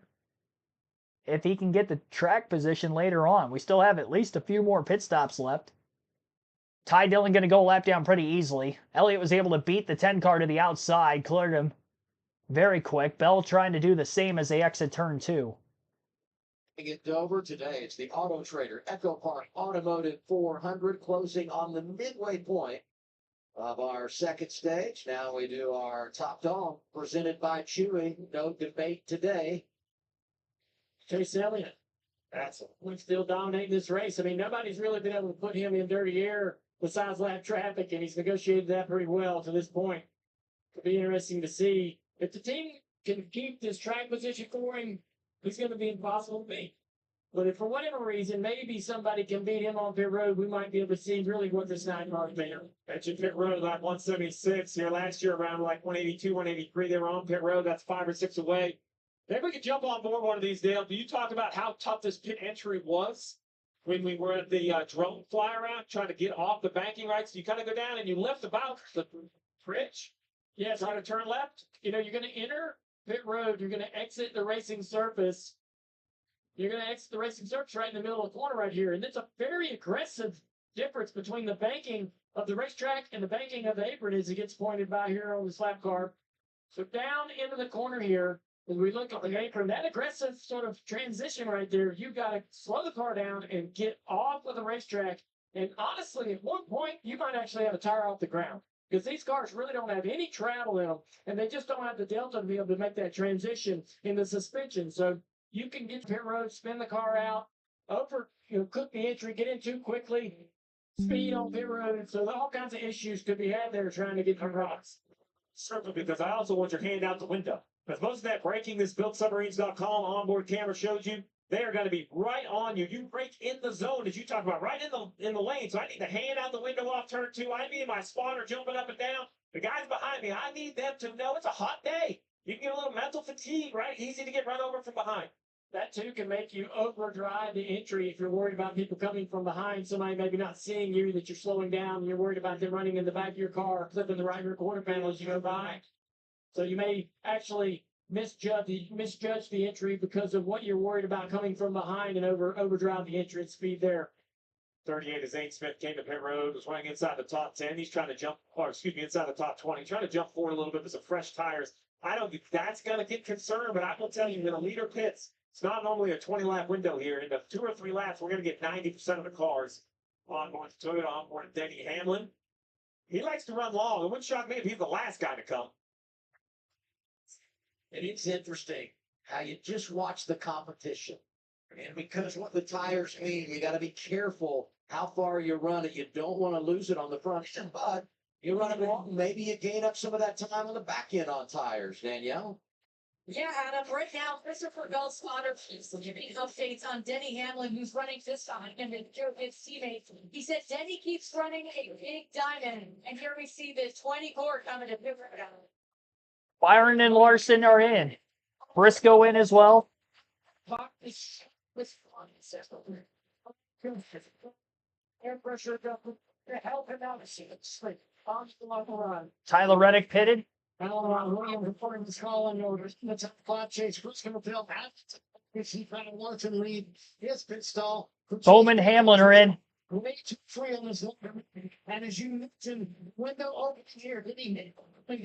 if he can get the track position later on. We still have at least a few more pit stops left. Ty Dillon going to go lap down pretty easily. Elliott was able to beat the 10 car to the outside, cleared him very quick. Bell trying to do the same as they exit turn 2. At Dover today, it's the AutoTrader EchoPark Automotive 400 closing on the midway point of our second stage. Now we do our top dog presented by Chewy. No debate today. Chase Elliott, he's still dominating this race. I mean, nobody's really been able to put him in dirty air besides lap traffic, and he's negotiated that pretty well to this point. It'll be interesting to see if the team can keep this track position for him. He's going to be impossible to beat. But if for whatever reason, maybe somebody can beat him on pit road, we might be able to see really what this 9 car is made of. Mentioned pit road like 176 here last year, around like 182, 183. They were on pit road. That's 5 or 6 away. Maybe we could jump on board one of these, Dale. Do you talk about how tough this pit entry was when we were at the drone fly around trying to get off the banking rights? You kind of go down and you lift about the bridge. Yeah, Try to turn left. you know, you're going to enter pit road, you're going to exit the racing surface. You're going to exit the racing surface right in the middle of the corner right here. And it's a very aggressive difference between the banking of the racetrack and the banking of the apron as it gets pointed by here on the slap car. So down into the corner here, as we look at the apron, that aggressive sort of transition right there, you've got to slow the car down and get off of the racetrack. And honestly, at one point, you might actually have a tire off the ground, because these cars really don't have any travel in them, and they just don't have the delta to be able to make that transition in the suspension. So you can get to pit road, spin the car out, cook the entry, get in too quickly, speed on pit road. So all kinds of issues could be had there trying to get to rocks. Certainly, because I also want your hand out the window. Because most of that braking this BuiltSubmarines.com onboard camera shows you, they are going to be right on you. You brake in the zone, as you talk about, right in the lane. So I need to hand out the window off turn 2. I need my spotter jumping up and down. The guys behind me, I need them to know it's a hot day. You can get a little mental fatigue, right? Easy to get run over from behind. That too can make you overdrive the entry if you're worried about people coming from behind, somebody maybe not seeing you, that you're slowing down, and you're worried about them running in the back of your car, flipping the right rear quarter panel as you go by. So you may actually misjudge the entry because of what you're worried about coming from behind and overdrive the entry at speed there. 38 as Zane Smith came to pit road, was running inside the top 10. He's trying to jump, inside the top 20. Trying to jump forward a little bit with some fresh tires. I don't think that's going to get concerned, but I will tell you, when a leader pits, It's not normally a 20-lap window here. In the 2 or 3 laps, we're going to get 90% of the cars on board Toyota, on board Denny Hamlin. He likes to run long. It wouldn't shock me if he's the last guy to come. And it's interesting how you just watch the competition. And because what the tires mean, you got to be careful how far you run it. You don't want to lose it on the front end, but you run it long, maybe you gain up some of that time on the back end on tires, Danielle. Yeah, Adam, right now, Christopher Bell spotter is giving updates on Denny Hamlin, who's running this time, and his teammates. He said Denny keeps running a big diamond, and here we see the 24 coming to pit road. Byron and Larson are in. Briscoe in as well. Air pressure to help him out. Tyler Reddick pitted. Williams reporting this call on over the top 5 chase. Briscoe Bill he kind of wants to lead his pit stall. Bowman, Hamlin are in. Way too free on this. And as you mentioned, window open here, Denny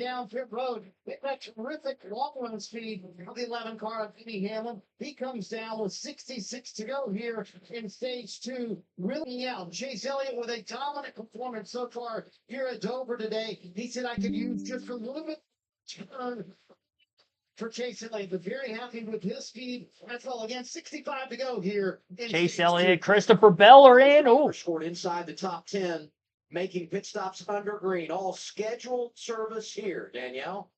down pit road. With that terrific long run speed of the 11 car of Denny Hamlin. He comes down with 66 to go here in stage 2. Really out. Chase Elliott with a dominant performance so far here at Dover today. He said I could use just a little bit turn for Chase Elliott, but very happy with his speed. That's all. Again, 65 to go here. Chase Elliott, Christopher Bell are in. Oh, Short inside the top 10, making pit stops under green. All scheduled service here, Danielle.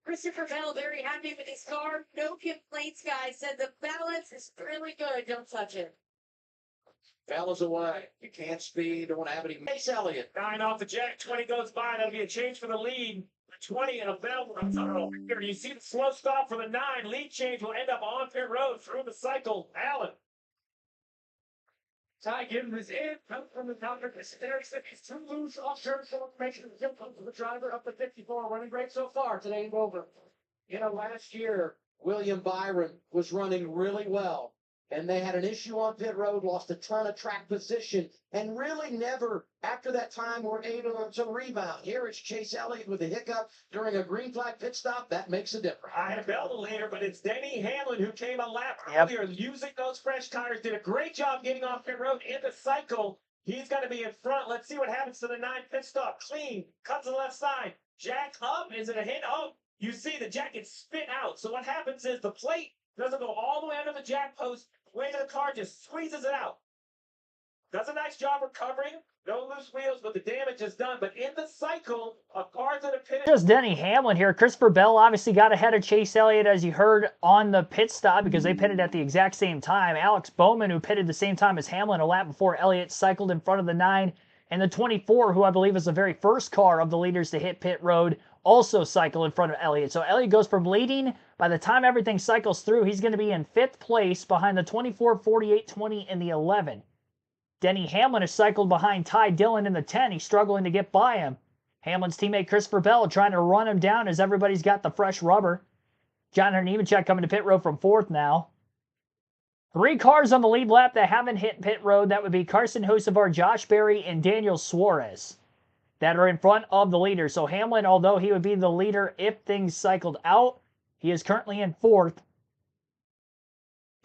Christopher Bell very happy with his car. No complaints, guys. Said the balance is really good. Don't touch it. Fellas away. You can't speed. Don't have any. Chase Elliott. 9 off the jack, 20 goes by. That'll be a change for the lead. The 20 and a Bell runs over here. You see the slow stop for the 9. Lead change will end up on pit road through the cycle. Allen. Ty Gibbons is in, come from the top of the stairs. He's too loose off turn four, making the jump up to the driver up to 54. Running great so far today in Dover. You know, last year, William Byron was running really well. And they had an issue on pit road, lost a ton of track position, and really never, after that time, were able to rebound. Here it's Chase Elliott with a hiccup during a green flag pit stop. That makes a difference. I had Bell later, but it's Denny Hamlin who came a lap earlier using those fresh tires. Did a great job getting off pit road in the cycle. He's going to be in front. Let's see what happens to the 9 pit stop. Clean, cut to the left side. Jack up. Is it a hit? Oh, you see the jack gets spit out. So what happens is the plate doesn't go all the way under the jack post. The weight of the car just squeezes it out. Does a nice job recovering. No loose wheels, but the damage is done. But in the cycle of cars that have pitted. Just Denny Hamlin here. Christopher Bell obviously got ahead of Chase Elliott, as you heard, on the pit stop because they pitted at the exact same time. Alex Bowman, who pitted the same time as Hamlin a lap before Elliott, cycled in front of the 9. And the 24, who I believe is the very first car of the leaders to hit pit road, also cycled in front of Elliott. So Elliott goes from leading. By the time everything cycles through, he's going to be in 5th place behind the 24, 48, 20, and the 11. Denny Hamlin is cycled behind Ty Dillon in the 10. He's struggling to get by him. Hamlin's teammate Christopher Bell trying to run him down as everybody's got the fresh rubber. John Nemechek coming to pit road from 4th now. 3 cars on the lead lap that haven't hit pit road. That would be Carson Hocevar, Josh Berry, and Daniel Suarez that are in front of the leader. So Hamlin, although he would be the leader if things cycled out, he is currently in 4th.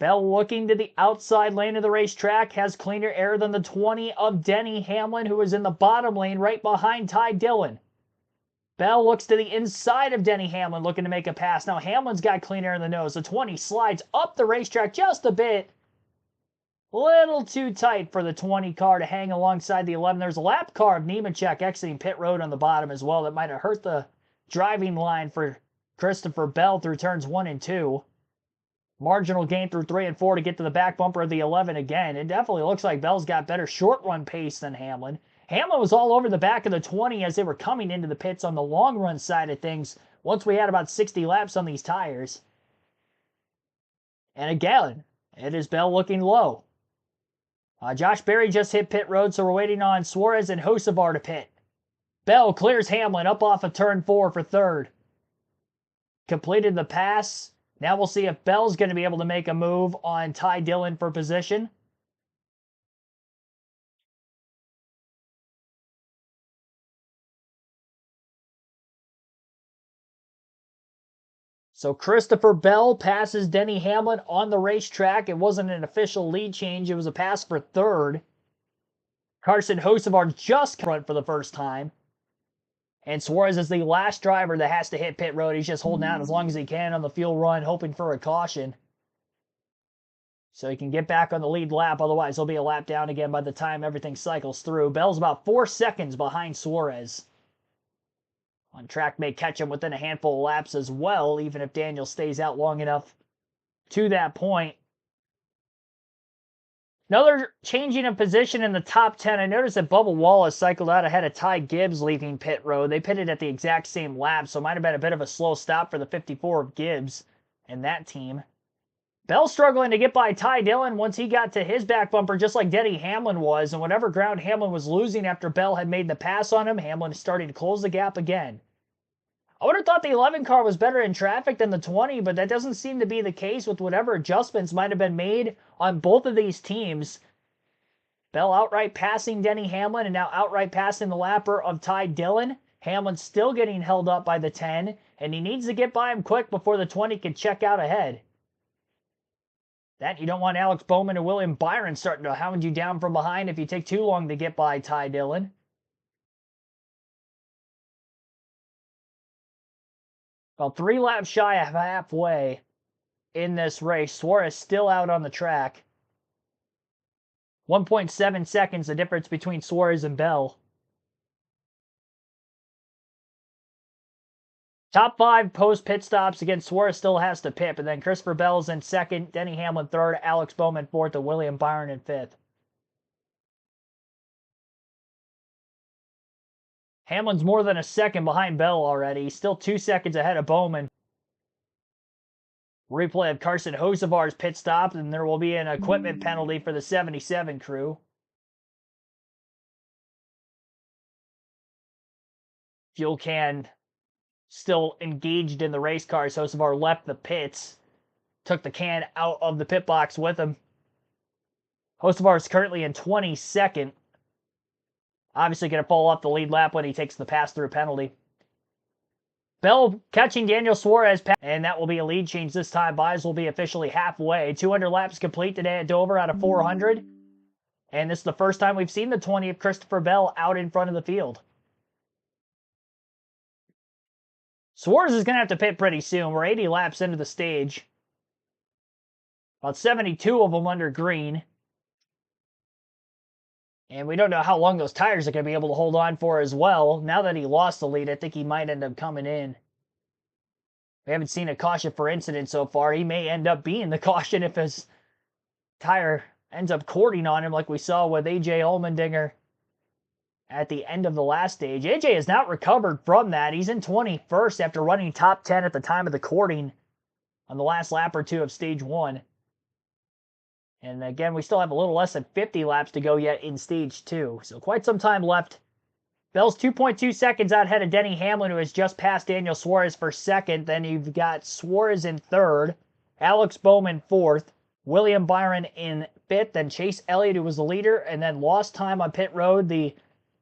Bell looking to the outside lane of the racetrack, has cleaner air than the 20 of Denny Hamlin, who is in the bottom lane right behind Ty Dillon. Bell looks to the inside of Denny Hamlin, looking to make a pass. Now Hamlin's got clean air in the nose. The 20 slides up the racetrack just a bit. Little too tight for the 20 car to hang alongside the 11. There's a lap car of Nemechek exiting pit road on the bottom as well. That might have hurt the driving line for Christopher Bell through turns 1 and 2. Marginal gain through 3 and 4 to get to the back bumper of the 11 again. It definitely looks like Bell's got better short run pace than Hamlin. Hamlin was all over the back of the 20 as they were coming into the pits on the long run side of things once we had about 60 laps on these tires. And again, it is Bell looking low. Josh Berry just hit pit road, so we're waiting on Suarez and Hocevar to pit. Bell clears Hamlin up off of turn 4 for 3rd. Completed the pass. Now we'll see if Bell's going to be able to make a move on Ty Dillon for position. So Christopher Bell passes Denny Hamlin on the racetrack. It wasn't an official lead change. It was a pass for third. Carson Hocevar just front for the first time. And Suarez is the last driver that has to hit pit road. He's just holding out as long as he can on the fuel run, hoping for a caution. So he can get back on the lead lap. Otherwise, he'll be a lap down again by the time everything cycles through. Bell's about 4 seconds behind Suarez. On track may catch him within a handful of laps as well, even if Daniel stays out long enough to that point. Another changing of position in the top 10. I noticed that Bubba Wallace cycled out ahead of Ty Gibbs leaving pit road. They pitted at the exact same lap, so it might have been a bit of a slow stop for the 54 of Gibbs and that team. Bell struggling to get by Ty Dillon once he got to his back bumper, just like Denny Hamlin was, and whatever ground Hamlin was losing after Bell had made the pass on him, Hamlin is starting to close the gap again. I would have thought the 11 car was better in traffic than the 20, but that doesn't seem to be the case with whatever adjustments might have been made on both of these teams. Bell outright passing Denny Hamlin and now outright passing the lapper of Ty Dillon. Hamlin's still getting held up by the 10, and he needs to get by him quick before the 20 can check out ahead. That you don't want Alex Bowman and William Byron starting to hound you down from behind if you take too long to get by Ty Dillon. About 3 laps shy of halfway in this race. Suarez still out on the track. 1.7 seconds the difference between Suarez and Bell. Top 5 post pit stops. Again, Suarez still has to pit, but then Christopher Bell's in second, Denny Hamlin third, Alex Bowman fourth, and William Byron in fifth. Hamlin's more than a second behind Bell already. He's still 2 seconds ahead of Bowman. Replay of Carson Hocevar's pit stop, and there will be an equipment penalty for the 77 crew. Fuel can still engaged in the race car. Hocevar left the pits, took the can out of the pit box with him. Hocevar is currently in 22nd. Obviously going to fall off the lead lap when he takes the pass-through penalty. Bell catching Daniel Suarez, and that will be a lead change this time. Buys will be officially halfway. 200 laps complete today at Dover out of 400. And this is the first time we've seen the 20 of Christopher Bell out in front of the field. Suarez is going to have to pit pretty soon. We're 80 laps into the stage. About 72 of them under green. And we don't know how long those tires are going to be able to hold on for as well. Now that he lost the lead, I think he might end up coming in. We haven't seen a caution for incident so far. He may end up being the caution if his tire ends up cording on him like we saw with AJ Allmendinger at the end of the last stage. AJ has not recovered from that. He's in 21st after running top 10 at the time of the cording on the last lap or two of stage 1. And again, we still have a little less than 50 laps to go yet in stage 2. So quite some time left. Bell's 2.2 seconds out ahead of Denny Hamlin, who has just passed Daniel Suarez for second. Then you've got Suarez in third, Alex Bowman fourth, William Byron in fifth, then Chase Elliott, who was the leader, and then lost time on pit road. The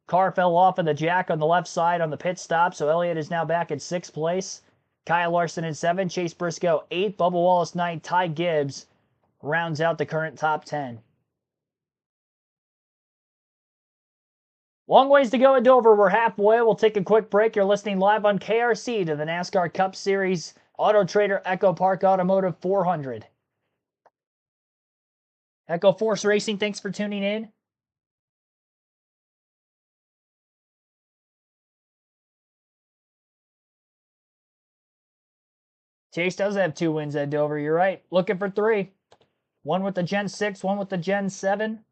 car fell off of the jack on the left side on the pit stop, so Elliott is now back in 6th place. Kyle Larson in 7th, Chase Briscoe 8th, Bubba Wallace 9th, Ty Gibbs rounds out the current top 10. Long ways to go at Dover. We're halfway. We'll take a quick break. You're listening live on KRC to the NASCAR Cup Series AutoTrader EchoPark Automotive 400. Echo Force Racing, thanks for tuning in. Chase does have 2 wins at Dover. You're right. Looking for 3. One with the Gen 6, one with the Gen 7. I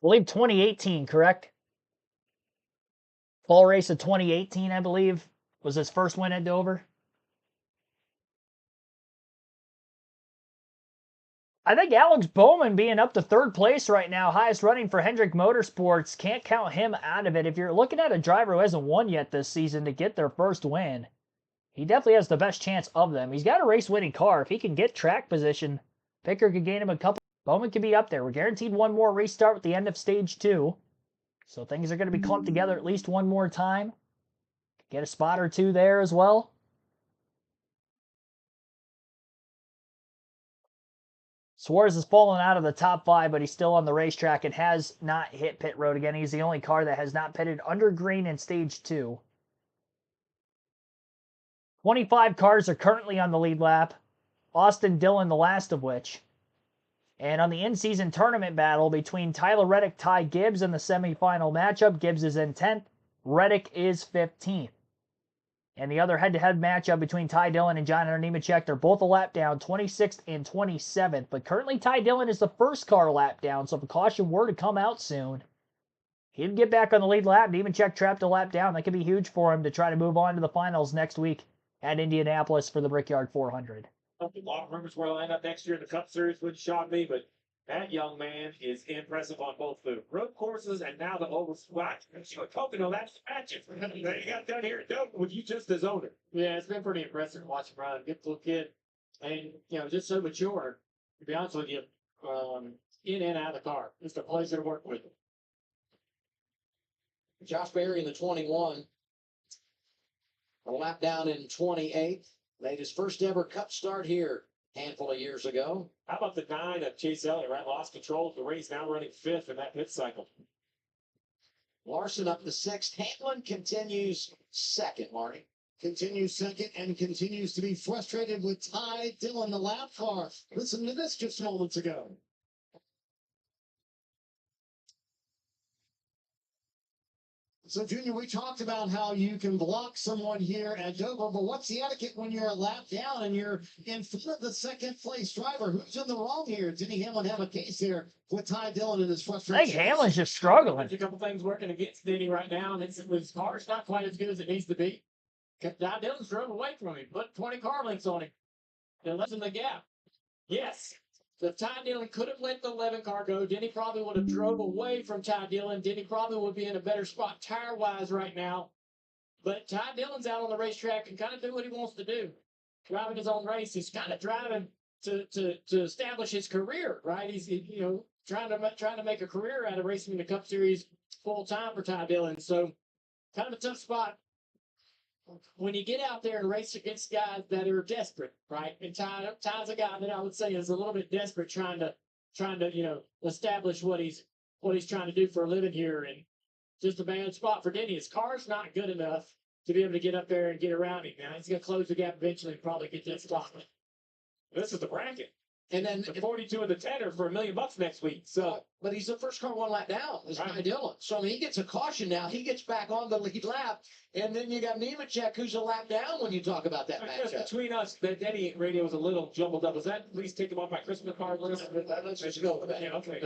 believe 2018, correct? Fall race of 2018, I believe, was his first win at Dover. I think Alex Bowman being up to 3rd place right now, highest running for Hendrick Motorsports, can't count him out of it. If you're looking at a driver who hasn't won yet this season to get their first win, he definitely has the best chance of them. He's got a race-winning car. If he can get track position, Picker could gain him a couple. Bowman could be up there. We're guaranteed one more restart with the end of stage 2. So things are going to be clumped together at least one more time. Get a spot or two there as well. Suarez has fallen out of the top 5, but he's still on the racetrack and has not hit pit road again. He's the only car that has not pitted under green in stage 2. 25 cars are currently on the lead lap. Austin Dillon, the last of which. And on the in-season tournament battle between Tyler Reddick, Ty Gibbs in the semifinal matchup, Gibbs is in 10th, Reddick is 15th. And the other head-to-head matchup between Ty Dillon and John Hunter Nemechek, they're both a lap down, 26th and 27th. But currently Ty Dillon is the first car lap down, so if a caution were to come out soon, he'd get back on the lead lap. Nemechek trapped a lap down. That could be huge for him to try to move on to the finals next week at Indianapolis for the Brickyard 400. A lot of rumors where he'll end up next year in the Cup Series wouldn't shock me, but that young man is impressive on both the road courses and now the oval squat. Pocono, that's magic. You got down here at Dover with you just as owner. Yeah, it's been pretty impressive watching Brian. Good little kid. And, just so mature, to be honest with you, in and out of the car. Just a pleasure to work with. Josh Berry in the 21. A lap down in 28th. Made his first ever Cup start here a handful of years ago. How about the 9 of Chase Elliott, right? Lost control of the race, now running 5th in that pit cycle. Larson up to 6th. Hamlin continues 2nd, Marty. Continues 2nd and continues to be frustrated with Ty Dillon, the lap car. Listen to this just moments ago. So, Junior, we talked about how you can block someone here at Dover, but what's the etiquette when you're a lap down and you're in front of the second-place driver? Who's in the wrong here? Denny Hamlin have a case here with Ty Dillon and his frustration. I think Hamlin's just struggling. There's a couple things working against Denny right now, and his car's not quite as good as it needs to be. Ty Dillon's drove away from him, put 20 car lengths on him, and left him the gap. Yes. So if Ty Dillon could have let the 11 car go, Denny probably would have drove away from Ty Dillon. Denny probably would be in a better spot tire-wise right now. But Ty Dillon's out on the racetrack and kind of do what he wants to do. Driving his own race. He's kind of driving to establish his career, right? He's trying to make a career out of racing in the Cup Series full time for Ty Dillon. So kind of a tough spot when you get out there and race against guys that are desperate, right? And Ty's a guy that I would say is a little bit desperate, trying to establish what he's trying to do for a living here. And just a bad spot for Denny. His car's not good enough to be able to get up there and get around him. Now he's gonna close the gap eventually and probably get that spot. This is the bracket. And then The 42 and the 10 are for $1 million next week. So, but he's the first car 1 lap down. Is Ty Dillon. So I mean, he gets a caution now. He gets back on the lead lap, and then you got Nemechek, who's a lap down when you talk about that just matchup. between us, the Denny radio was a little jumbled up. Was that at least take him off my Christmas card list? Let's just go with that. Yeah, okay.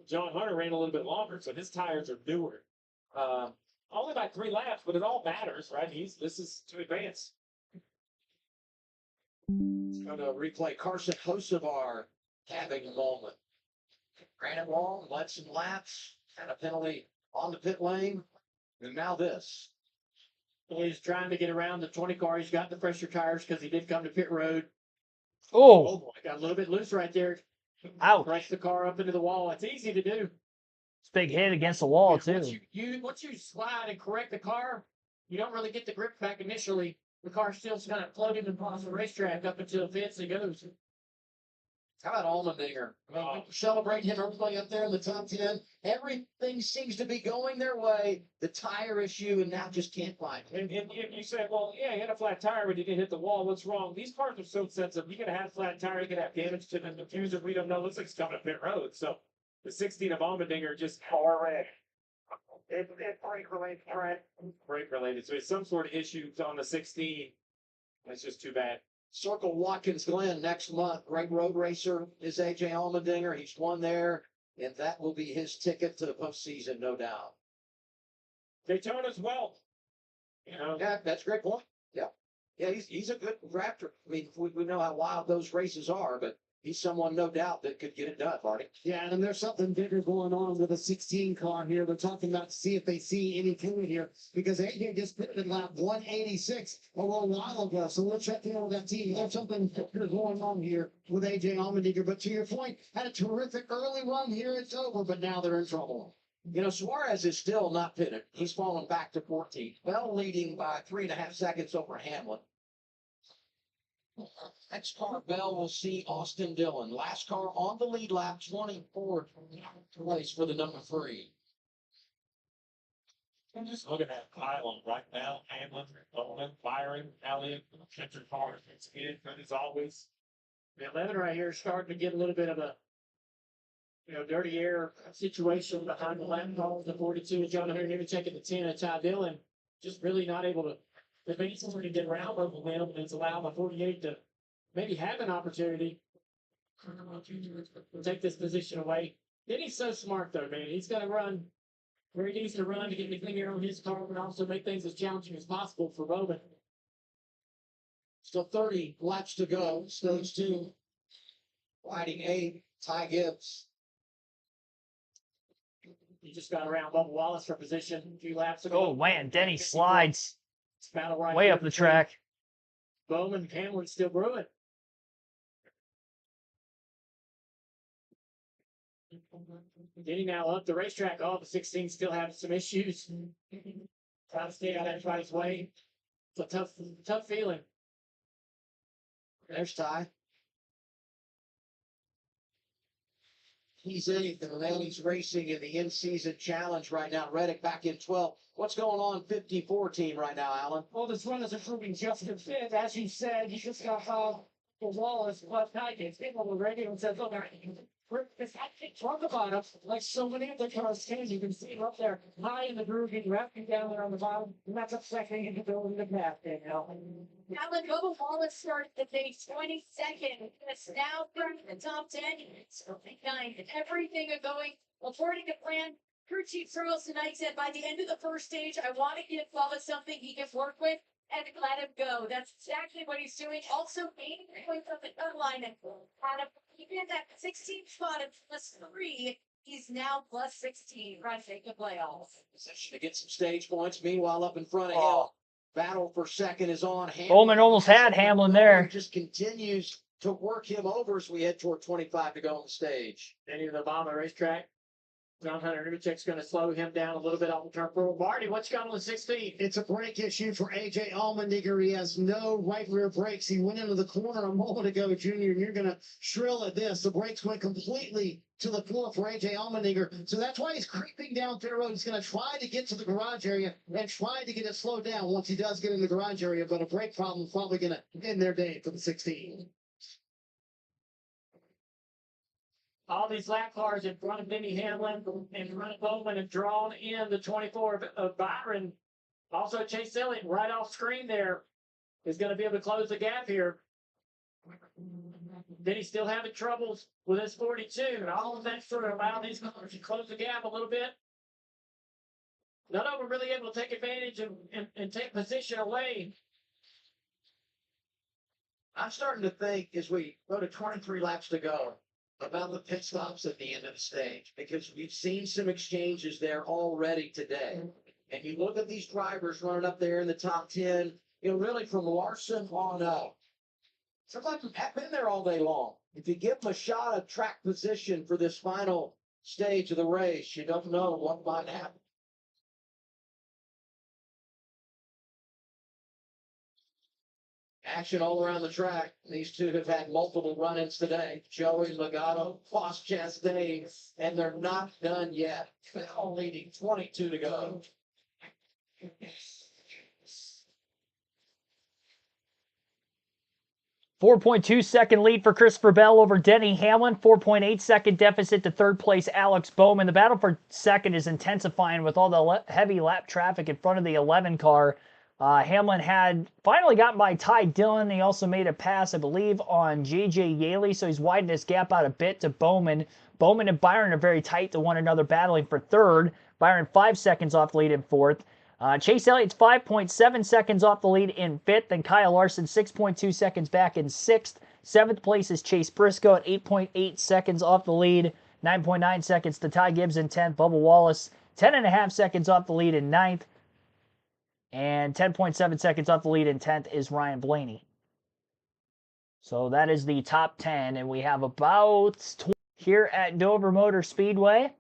John Hunter ran a little bit longer, so his tires are newer. Only by 3 laps, but it all matters, right? This is to advance. Going to replay Carson Hocevar having a moment. Granted long, led some laps, had a penalty on the pit lane, and now this. He's trying to get around the 20 car. He's got the fresher tires because he did come to pit road. Oh, Boy, got a little bit loose right there. ouch. Press the car up into the wall. It's easy to do. It's a big hit against the wall, too. Once you slide and correct the car, you don't really get the grip back initially. The car's still kind of floating across the racetrack up until the fence it goes. How about Allmendinger? I mean, celebrate him early up there in the top 10. Everything seems to be going their way. The tire issue, and now just can't find it. And you say, well, yeah, he had a flat tire, but he didn't hit the wall. What's wrong? These cars are so sensitive. You could have a flat tire, you could have damage to the diffuser. We don't know. Looks like it's coming to pit road. So the 16 of Allmendinger just Correct. It's brake related, Trent. brake related. So it's some sort of issue on the 16. That's just too bad. Circle Watkins Glen next month. Great road racer is A.J. Allmendinger. He's won there, and that will be his ticket to the postseason, no doubt. Daytona as well. You know, Yeah, that's a great point. Yeah. Yeah, he's a good drafter. I mean, we know how wild those races are, but he's someone, no doubt, that could get it done, Marty. Yeah, and there's something bigger going on with a 16 car here. They're talking about to see if they see any fluid here because AJ just put it in lap 186 a little while ago. So we'll check in with that team. There's something bigger going on here with AJ Allmendinger. But to your point, had a terrific early run here at Dover, but now they're in trouble. You know, Suarez is still not pitted. He's fallen back to 14th. Bell leading by 3.5 seconds over Hamlin. Next car, Bell will see Austin Dillon. Last car on the lead lap, 24th place for the number 3. I'm just looking at pylon right now. Hamlin, Bowman, Byron, Elliott, Kendrick Carr. It's good, but as always. The 11 right here is starting to get a little bit of a dirty air situation behind the lap calls. The 42 is John Hunter Nemechek at the 10 of Ty Dillon. Just really not able to. The base already get around over them, and it's allowed the 48 to maybe have an opportunity to take this position away. Denny's so smart, though, man. He's going to run where he needs to run to get the clean air on his car, but also make things as challenging as possible for Bowman. Still 30 laps to go. Stage 2. Riding 8, Ty Gibbs. He just got around Bubba Wallace for position a few laps ago. Oh, man, Denny slides It's battle right way here up the between track. Bowman and Hamlin still brewing. Denny now up the racetrack. Oh, the 16 still having some issues. Trying to stay out of everybody's way. It's a tough feeling. There's Ty. He's in the ladies racing in the in-season challenge right now. Reddick back in 12th. What's going on 54 team right now, Alan? Well, this run is improving just a bit. As you said, you just got the Wallace plus Tigers. People on the radio and said, look, this actually talk about us like so many of the cars can. You can see them up there high in the groove, getting wrapping down there on the bottom, and that's affecting into building the path, Danielle. Alan, Bubba Wallace started the pace 22nd. It's now from the top 10. It's 9. Everything are going according to plan. Crew Chief Charles tonight said by the end of the first stage, I want to give Bubba something he can work with and let him go. That's exactly what he's doing. Also, 80 points on the gun line and even at that 16th spot at +3. He's now +16, trying to take the playoffs. Position to get some stage points. Meanwhile, up in front of him, battle for second is on. Bowman almost had Hamlin there. Just continues to work him over as we head toward 25 to go on the stage. Denny to the bottom of the racetrack. John Hunter Nemechek's going to slow him down a little bit off the turn 4. Marty, what's got on the 16? It's a brake issue for AJ Allmendinger. He has no right rear brakes. He went into the corner a moment ago, Junior, and you're going to shrill at this. The brakes went completely to the floor for AJ Allmendinger. So that's why he's creeping down pit road. He's going to try to get to the garage area and try to get it slowed down once he does get in the garage area. But a brake problem is probably going to end their day for the 16. All these lap cars in front of Denny Hamlin and in front of Bowman have drawn in the 24 of Byron. Also, Chase Elliott right off screen there is going to be able to close the gap here. Denny's still having troubles with his 42, and all of that sort of allowed these cars to close the gap a little bit. None of them really able to take advantage and take position away. I'm starting to think as we go to 23 laps to go about the pit stops at the end of the stage, because we've seen some exchanges there already today. And you look at these drivers running up there in the top 10, really from Larson on up. Sometimes I've been there all day long. If you give them a shot of track position for this final stage of the race, you don't know what might happen. Action all around the track. These two have had multiple run-ins today. Joey Logano, Foss Chastain, and they're not done yet. Bell leading 22 to go. 4.2 second lead for Christopher Bell over Denny Hamlin. 4.8 second deficit to third place Alex Bowman. The battle for second is intensifying with all the heavy lap traffic in front of the 11 car. Hamlin had finally gotten by Ty Dillon. He also made a pass, I believe, on J.J. Yaley, so he's widened his gap out a bit to Bowman. Bowman and Byron are very tight to one another, battling for third. Byron 5 seconds off the lead in fourth. Chase Elliott's 5.7 seconds off the lead in fifth, and Kyle Larson 6.2 seconds back in sixth. 7th place is Chase Briscoe at 8.8 seconds off the lead. 9.9 seconds to Ty Gibbs in 10th. Bubba Wallace, 10.5 seconds off the lead in 9th. And 10.7 seconds off the lead in 10th is Ryan Blaney. So that is the top 10. And we have about 20 here at Dover Motor Speedway.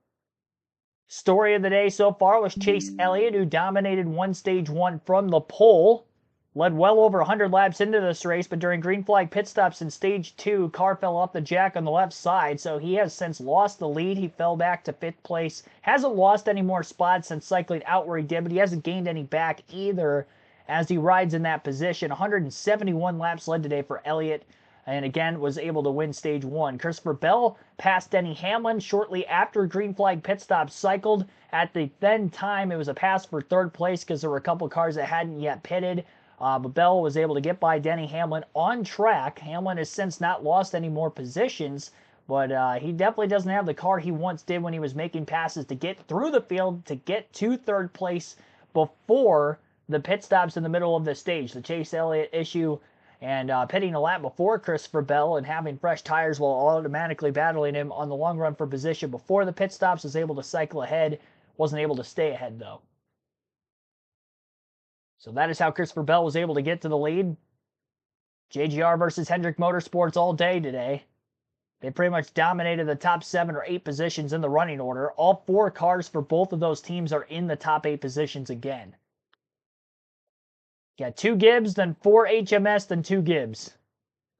Story of the day so far was Chase Elliott, who dominated stage one from the pole. Led well over 100 laps into this race, but during green flag pit stops in stage 2, car fell off the jack on the left side, so he has since lost the lead. He fell back to 5th place. Hasn't lost any more spots since cycling out where he did, but he hasn't gained any back either as he rides in that position. 171 laps led today for Elliott, and again was able to win stage 1. Christopher Bell passed Denny Hamlin shortly after green flag pit stop cycled. At the then time, it was a pass for 3rd place because there were a couple cars that hadn't yet pitted. But Bell was able to get by Denny Hamlin on track. Hamlin has since not lost any more positions, but he definitely doesn't have the car he once did when he was making passes to get through the field to get to 3rd place before the pit stops in the middle of the stage. The Chase Elliott issue and pitting a lap before Christopher Bell and having fresh tires while automatically battling him on the long run for position before the pit stops, was able to cycle ahead. Wasn't able to stay ahead, though. So that is how Christopher Bell was able to get to the lead. JGR versus Hendrick Motorsports all day today. They pretty much dominated the top 7 or 8 positions in the running order. All 4 cars for both of those teams are in the top 8 positions again. Got 2 Gibbs, then 4 HMS, then 2 Gibbs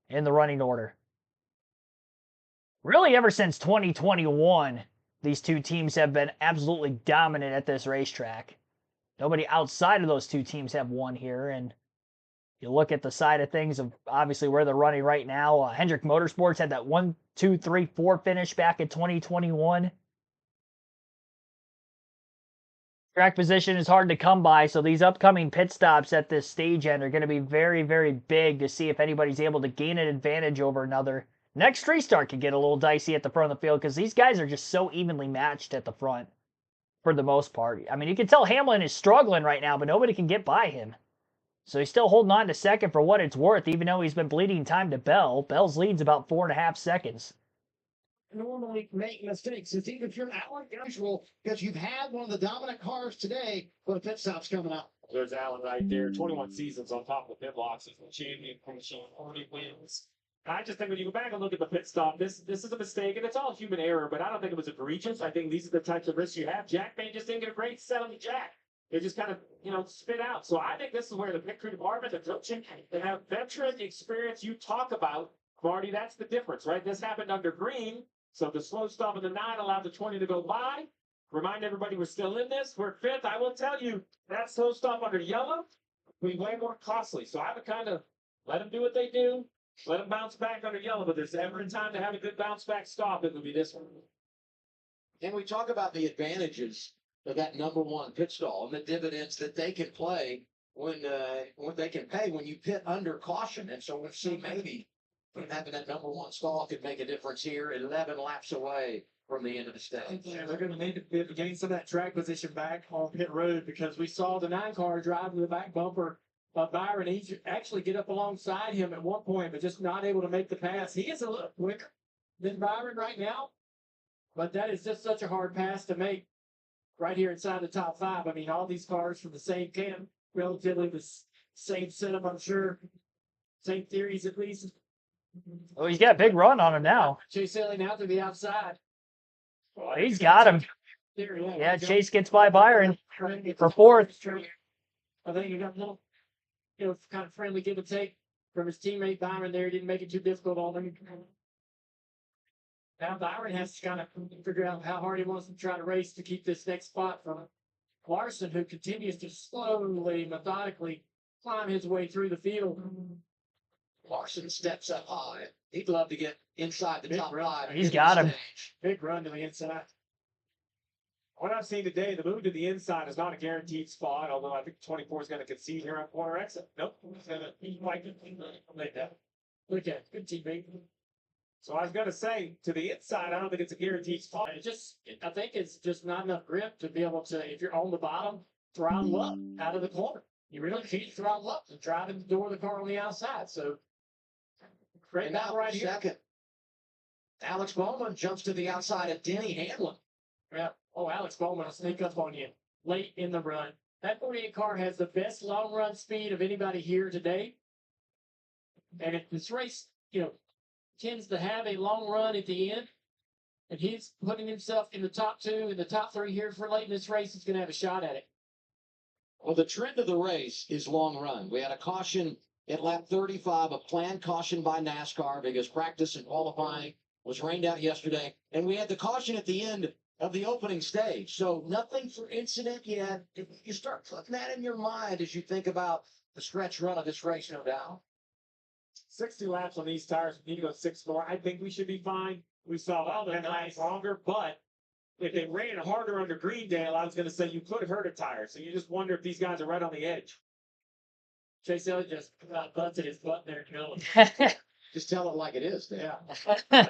in the running order. Really, ever since 2021, these 2 teams have been absolutely dominant at this racetrack. Nobody outside of those 2 teams have won here, and you look at the side of things of obviously where they're running right now. Hendrick Motorsports had that 1, 2, 3, 4 finish back in 2021. Track position is hard to come by, so these upcoming pit stops at this stage end are going to be very, very big to see if anybody's able to gain an advantage over another. Next restart could get a little dicey at the front of the field because these guys are just so evenly matched at the front for the most part. I mean, you can tell Hamlin is struggling right now, but nobody can get by him. So he's still holding on to second for what it's worth, even though he's been bleeding time to Bell. Bell's lead's about 4.5 seconds. Normally make mistakes. It's even if you're Alan unusual because you've had one of the dominant cars today, but a pit stop's coming up. There's Allen right there. 21 seasons on top of the pit blocks as the champion, finishing 40 wins. I just think when you go back and look at the pit stop, this is a mistake, and it's all human error, but I don't think it was egregious. I think these are the types of risks you have. Jack May just didn't get a great set on the jack. It just kind of, spit out. So I think this is where the pit crew department, the coaching, they have veteran experience you talk about. Marty, that's the difference, right? This happened under green, so the slow stop of the 9 allowed the 20 to go by. Remind everybody we're still in this. We're 5th. I will tell you, that slow stop under yellow will be way more costly. So I would kind of let them do what they do. Let them bounce back under yellow, but there's ever time to have a good bounce back stop, it would be this one. And we talk about the advantages of that number 1 pit stall and the dividends that they can play when they can pay when you pit under caution. And so we'll see maybe having that number 1 stall could make a difference here, 11 laps away from the end of the stage. Yeah, they're going to need to gain some of that track position back on pit road because we saw the 9 car drive to the back bumper of Byron. He actually get up alongside him at one point, but just not able to make the pass. He is a little quicker than Byron right now, but that is just such a hard pass to make right here inside the top 5. I mean, all these cars from the same camp, relatively the same setup, I'm sure. Same theories at least. Oh, he's got a big run on him now. Chase Elliott now to the outside. Well, he's got him. Yeah, Chase gets by Byron for 4th. I think he got a little, kind of friendly give and take from his teammate Byron there. He didn't make it too difficult on him. Now Byron has to kind of figure out how hard he wants to try to race to keep this next spot from Larson, who continues to slowly, methodically climb his way through the field. Larson steps up high. He'd love to get inside the top 5. He's got him. Big run to the inside. What I've seen today, the move to the inside is not a guaranteed spot, although I think 24 is going to concede here on corner exit. Nope. He's going to like that. Look at it. Good teammate. So I was going to say, to the inside, I don't think it's a guaranteed spot. I think it's just not enough grip to be able to, if you're on the bottom, throttle up out of the corner. You really can't throttle up to drive in the door of the car on the outside. So Great And battle now right here. second. Alex Bowman jumps to the outside of Denny Hamlin. Yeah. Oh, Alex Bowman will sneak up on you late in the run. That 48 car has the best long run speed of anybody here today. And if this race, tends to have a long run at the end, and he's putting himself in the top 2 and the top 3 here for late in this race, he's going to have a shot at it. Well, the trend of the race is long run. We had a caution at lap 35, a planned caution by NASCAR because practice and qualifying was rained out yesterday. And we had the caution at the end of the opening stage. So nothing for incident yet. You start putting that in your mind as you think about the stretch run of this race, no doubt. 60 laps on these tires. We need to go 6-4. I think we should be fine. We saw them last longer, but if they ran harder under Greendale, I was going to say you could hurt a tire. So you just wonder if these guys are right on the edge. Chase Elliott just busted his butt there, Just tell it like it is, Dan. Yeah.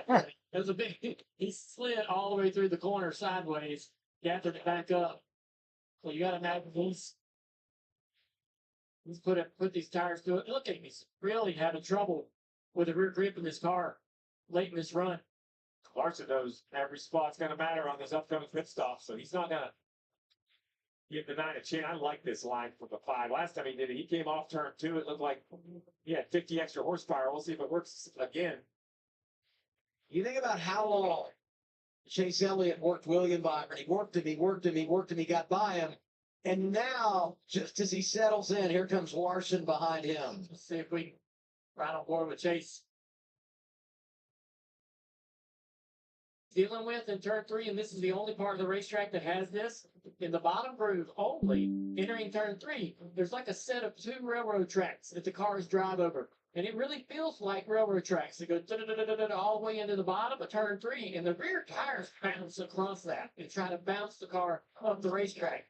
It was a big, he slid all the way through the corner sideways, gathered it back up. So you got to imagine he's put these tires through it. Look at him, he's really having trouble with the rear grip in this car late in this run. Larson knows every spot's going to matter on this upcoming pit stop, so he's not going to give the 9 a chance. I like this line from the 5. Last time he did it, he came off turn 2. It looked like he had 50 extra horsepower. We'll see if it works again. You think about how long Chase Elliott worked William Byron. He worked him, he got by him. And now, just as he settles in, here comes Larson behind him. Let's see if we can ride on board with Chase. Dealing with in turn 3, and this is the only part of the racetrack that has this. In the bottom groove only, entering turn 3, there's like a set of 2 railroad tracks that the cars drive over. And it really feels like railroad tracks. They go all the way into the bottom of turn 3, and the rear tires bounce across that and try to bounce the car up the racetrack.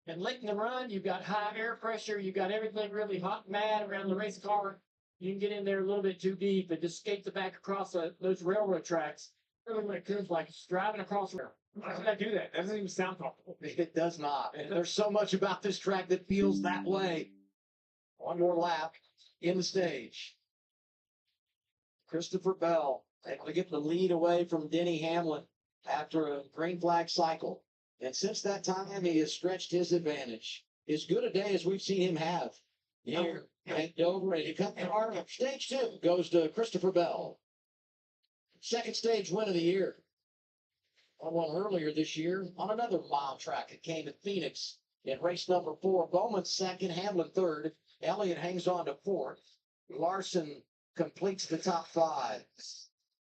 And late in the run, you've got high air pressure, you've got everything really hot and mad around the race car. You can get in there a little bit too deep and just skate the back across those railroad tracks. Really what it feels like, it's driving across the rail. Why would I do that? That doesn't even sound comfortable. It does not. And there's so much about this track that feels that way. One more lap in the stage. Christopher Bell able to get the lead away from Denny Hamlin after a green flag cycle. And since that time, he has stretched his advantage. As good a day as we've seen him have here at Dover. And he comes to stage 2 goes to Christopher Bell. Second stage win of the year. On one earlier this year on another mile track. It came at Phoenix in race number 4. Bowman second, Hamlin third. Elliott hangs on to 4th. Larson completes the top 5.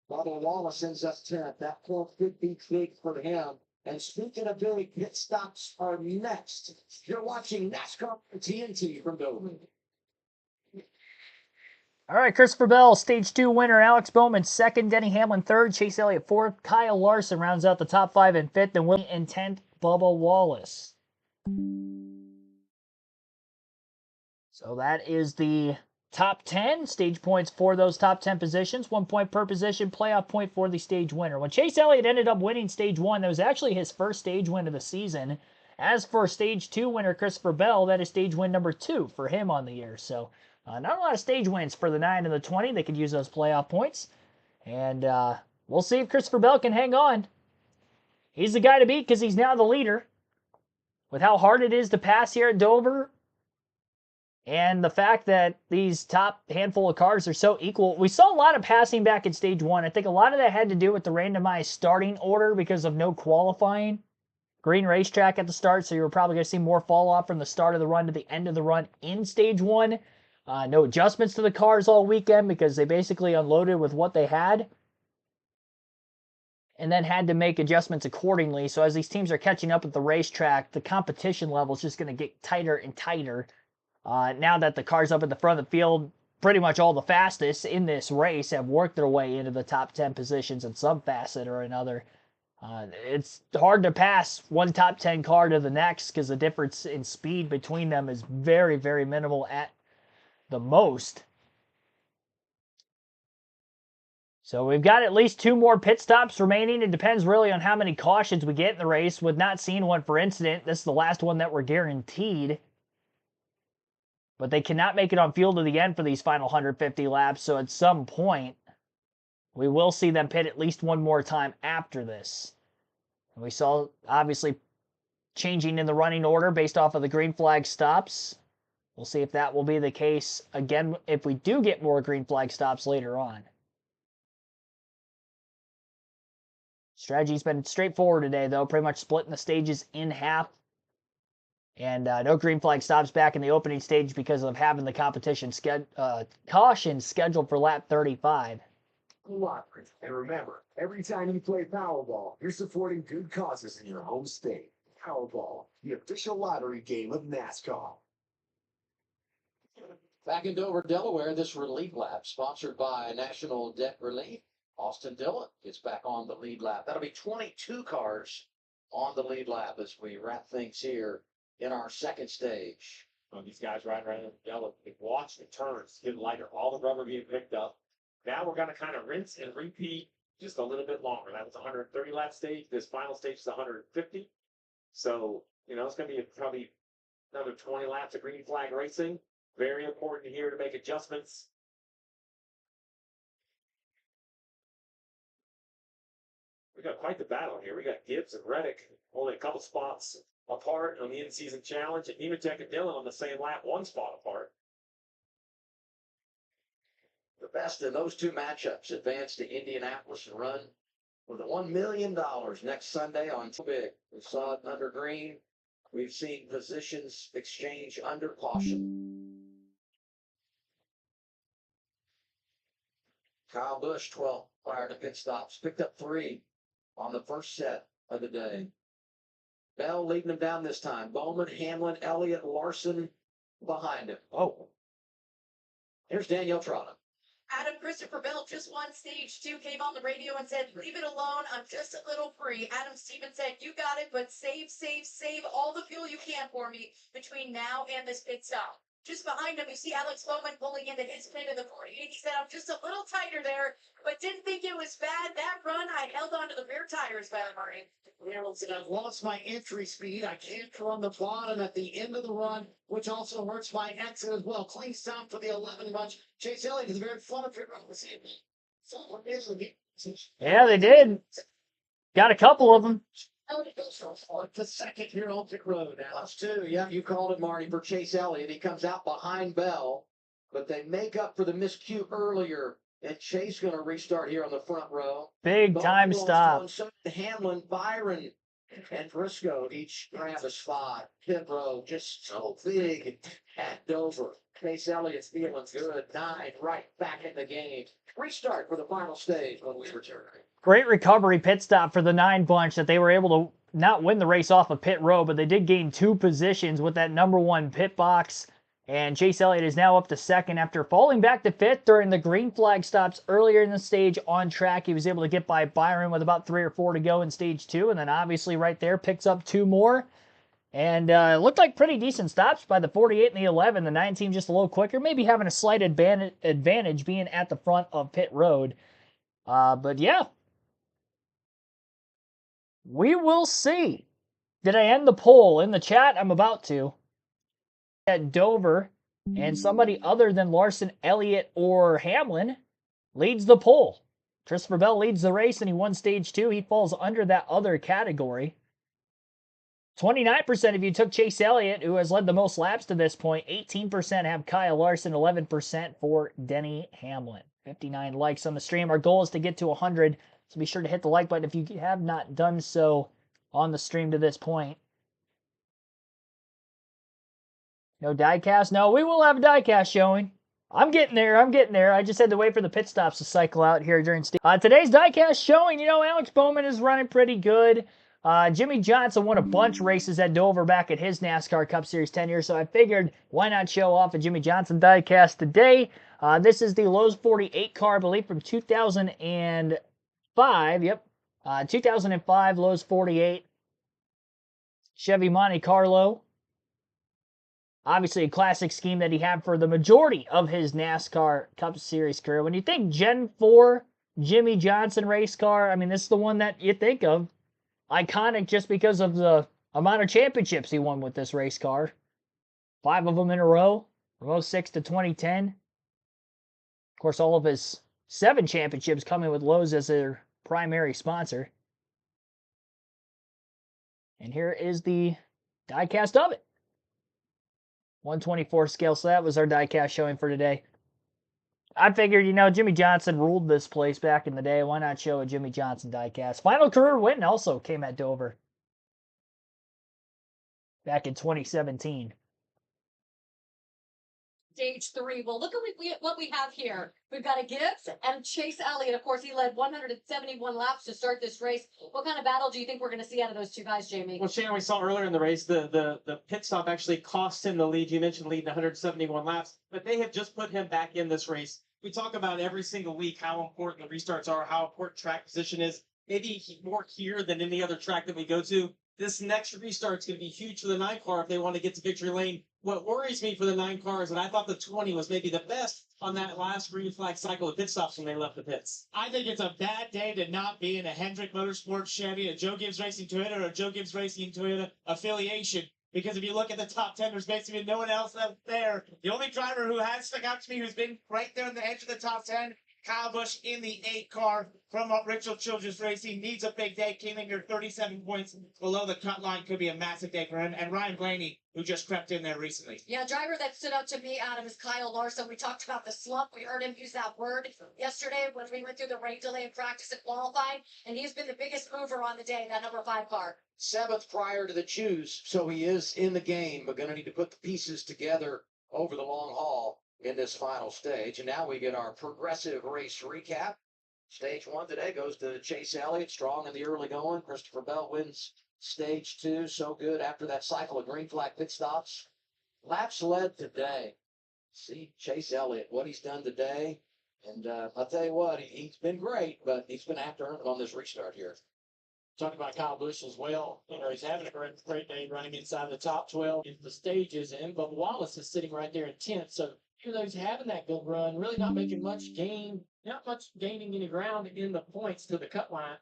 Bubba Wallace ends up 10th. That 4th could be big for him. And speaking of big, pit stops are next. You're watching NASCAR TNT from Dover. All right, Christopher Bell, stage 2 winner. Alex Bowman second, Denny Hamlin third, Chase Elliott 4th, Kyle Larson rounds out the top 5 in 5th, and Willie in 10th, Bubba Wallace. So that is the top 10 stage points for those top 10 positions. 1 point per position, playoff point for the stage winner. When Chase Elliott ended up winning stage 1, that was actually his first stage win of the season. As for stage 2 winner Christopher Bell, that is stage win number 2 for him on the year. So not a lot of stage wins for the 9 and the 20. They could use those playoff points. And we'll see if Christopher Bell can hang on. He's the guy to beat because he's now the leader. With how hard it is to pass here at Dover, and the fact that these top handful of cars are so equal. We saw a lot of passing back in stage 1. I think a lot of that had to do with the randomized starting order because of no qualifying. Green racetrack at the start, so you were probably going to see more fall off from the start of the run to the end of the run in stage 1. No adjustments to the cars all weekend because they basically unloaded with what they had and then had to make adjustments accordingly. So as these teams are catching up at the racetrack, the competition level is just going to get tighter and tighter. Now that the cars up at the front of the field, pretty much all the fastest in this race, have worked their way into the top 10 positions in some facet or another. It's hard to pass one top 10 car to the next because the difference in speed between them is very, very minimal at the most. So we've got at least 2 more pit stops remaining. It depends really on how many cautions we get in the race. With not seeing one for incident, this is the last one that we're guaranteed. but they cannot make it on fuel to the end for these final 150 laps. So at some point, we will see them pit at least one more time after this. And we saw, obviously, changing in the running order based off of the green flag stops. We'll see if that will be the case again if we do get more green flag stops later on. Strategy's been straightforward today, though, pretty much splitting the stages in half. And no green flag stops back in the opening stage because of having the competition caution scheduled for lap 35. And remember, every time you play Powerball, you're supporting good causes in your home state. Powerball, the official lottery game of NASCAR. Back in Dover, Delaware, this relief lap sponsored by National Debt Relief. Austin Dillon gets back on the lead lap. That'll be 22 cars on the lead lap as we wrap things here in our second stage. Well, these guys riding around in yellow, they watch the turns, get lighter, all the rubber being picked up. Now we're going to kind of rinse and repeat just a little bit longer. That was a 130 lap stage. This final stage is 150. So, you know, it's going to be probably another 20 laps of green flag racing. Very important here to make adjustments. We got quite the battle here. We got Gibbs and Reddick only a couple spots apart on the in-season challenge, and Nemechek and Dillon on the same lap, one spot apart. The best of those two matchups advance to Indianapolis and run with the $1 million next Sunday on Big. We saw it under green. We've seen positions exchange under caution. Kyle Busch, 12 prior to pit stops, picked up 3 on the first set of the day. Bell leading them down this time. Bowman, Hamlin, Elliott, Larson behind him. Oh. Here's Danielle Trotta. Adam Christopher Bell just won stage 2, came on the radio and said, leave it alone, I'm just a little free. Adam Stevens said, you got it, but save all the fuel you can for me between now and this pit stop. Just behind him, you see Alex Bowman pulling into his pit of the 48. He said, I'm just a little tighter there, but didn't think it was bad. That run, I held on to the rear tires better, Marty. Harold said, I've lost my entry speed. I can't run the bottom at the end of the run, which also hurts my exit as well. Clean stop for the 11 bunch. Chase Elliott is very fun of your Yeah, they did. Got a couple of them. The second here on pit road. That's 2. Yeah, you called it, Marty, for Chase Elliott. He comes out behind Bell, but they make up for the miscue earlier. And Chase going to restart here on the front row. Big time stop. So Hamlin, Byron, and Briscoe each grab a spot. Pit row just so big at Dover. Chase Elliott's feeling good. 9 right back in the game. Restart for the final stage when we return. Great recovery pit stop for the 9 bunch that they were able to not win the race off of pit row, but they did gain 2 positions with that number 1 pit box. And Chase Elliott is now up to 2nd after falling back to 5th during the green flag stops earlier in the stage on track. He was able to get by Byron with about 3 or 4 to go in stage 2, and then obviously right there picks up 2 more. And it looked like pretty decent stops by the 48 and the 11. The 9 team just a little quicker, maybe having a slight advantage being at the front of pit road. But yeah, we will see. Did I end the poll in the chat? I'm about to. At Dover, and somebody other than Larson, Elliott, or Hamlin leads the poll. Christopher Bell leads the race, and he won stage 2. He falls under that other category. 29% of you took Chase Elliott, who has led the most laps to this point. 18% have Kyle Larson, 11% for Denny Hamlin. 59 likes on the stream. Our goal is to get to 100, so be sure to hit the like button if you have not done so on the stream to this point. No diecast? No, we will have a diecast showing. I'm getting there. I just had to wait for the pit stops to cycle out here during today's diecast showing. You know, Alex Bowman is running pretty good. Jimmy Johnson won a bunch of races at Dover back at his NASCAR Cup Series tenure, so I figured why not show off a Jimmy Johnson diecast today. This is the Lowe's 48 car, I believe, from 2005. Yep, 2005 Lowe's 48 Chevy Monte Carlo. Obviously, a classic scheme that he had for the majority of his NASCAR Cup Series career. When you think Gen 4 Jimmy Johnson race car, I mean, this is the one that you think of. Iconic just because of the amount of championships he won with this race car. 5 of them in a row. from 06 to 2010. Of course, all of his 7 championships coming with Lowe's as their primary sponsor. And here is the diecast of it. 124 scale, so that was our diecast showing for today. I figured, Jimmy Johnson ruled this place back in the day. Why not show a Jimmy Johnson diecast? Final career win also came at Dover back in 2017. Stage 3. Well, look at what we have here. We've got a Gibbs and Chase Elliott. Of course, he led 171 laps to start this race. What kind of battle do you think we're going to see out of those two guys, Jamie? Well, Shannon, we saw earlier in the race, the pit stop actually cost him the lead. You mentioned leading 171 laps, but they have just put him back in this race. We talk about every single week how important the restarts are, how important track position is. Maybe more here than any other track that we go to. This next restart is going to be huge for the 9 car if they want to get to victory lane. What worries me for the 9 cars, and I thought the 20 was maybe the best on that last green flag cycle of pit stops when they left the pits. I think it's a bad day to not be in a Hendrick Motorsports Chevy, a Joe Gibbs Racing Toyota, or a Joe Gibbs Racing Toyota affiliation. Because if you look at the top 10, there's basically no one else up there. The only driver who has stuck out to me who's been right there on the edge of the top 10, Kyle Busch in the 8 car from Rachel Childress Racing, needs a big day. Came in here 37 points below the cut line. Could be a massive day for him. And Ryan Blaney, who just crept in there recently. Yeah, driver that stood out to me, Adam, is Kyle Larson. We talked about the slump. We heard him use that word yesterday when we went through the rain delay in practice and qualifying. And he's been the biggest mover on the day, that number 5 car. 7th prior to the choose, so he is in the game, but going to need to put the pieces together over the long haul in this final stage. And now we get our progressive race recap. Stage 1 today goes to Chase Elliott, strong in the early going. Christopher Bell wins stage 2, so good after that cycle of green flag pit stops. Laps led today. See Chase Elliott, what he's done today. And I'll tell you what, he's been great, but he's been after earn it on this restart here. Talking about Kyle Busch as well. He's having a great day running inside the top 12 in the stages, and Bubba Wallace is sitting right there in 10th. So even though he's having that good run, really not making much gain, not much gaining any ground in the points to the cut line.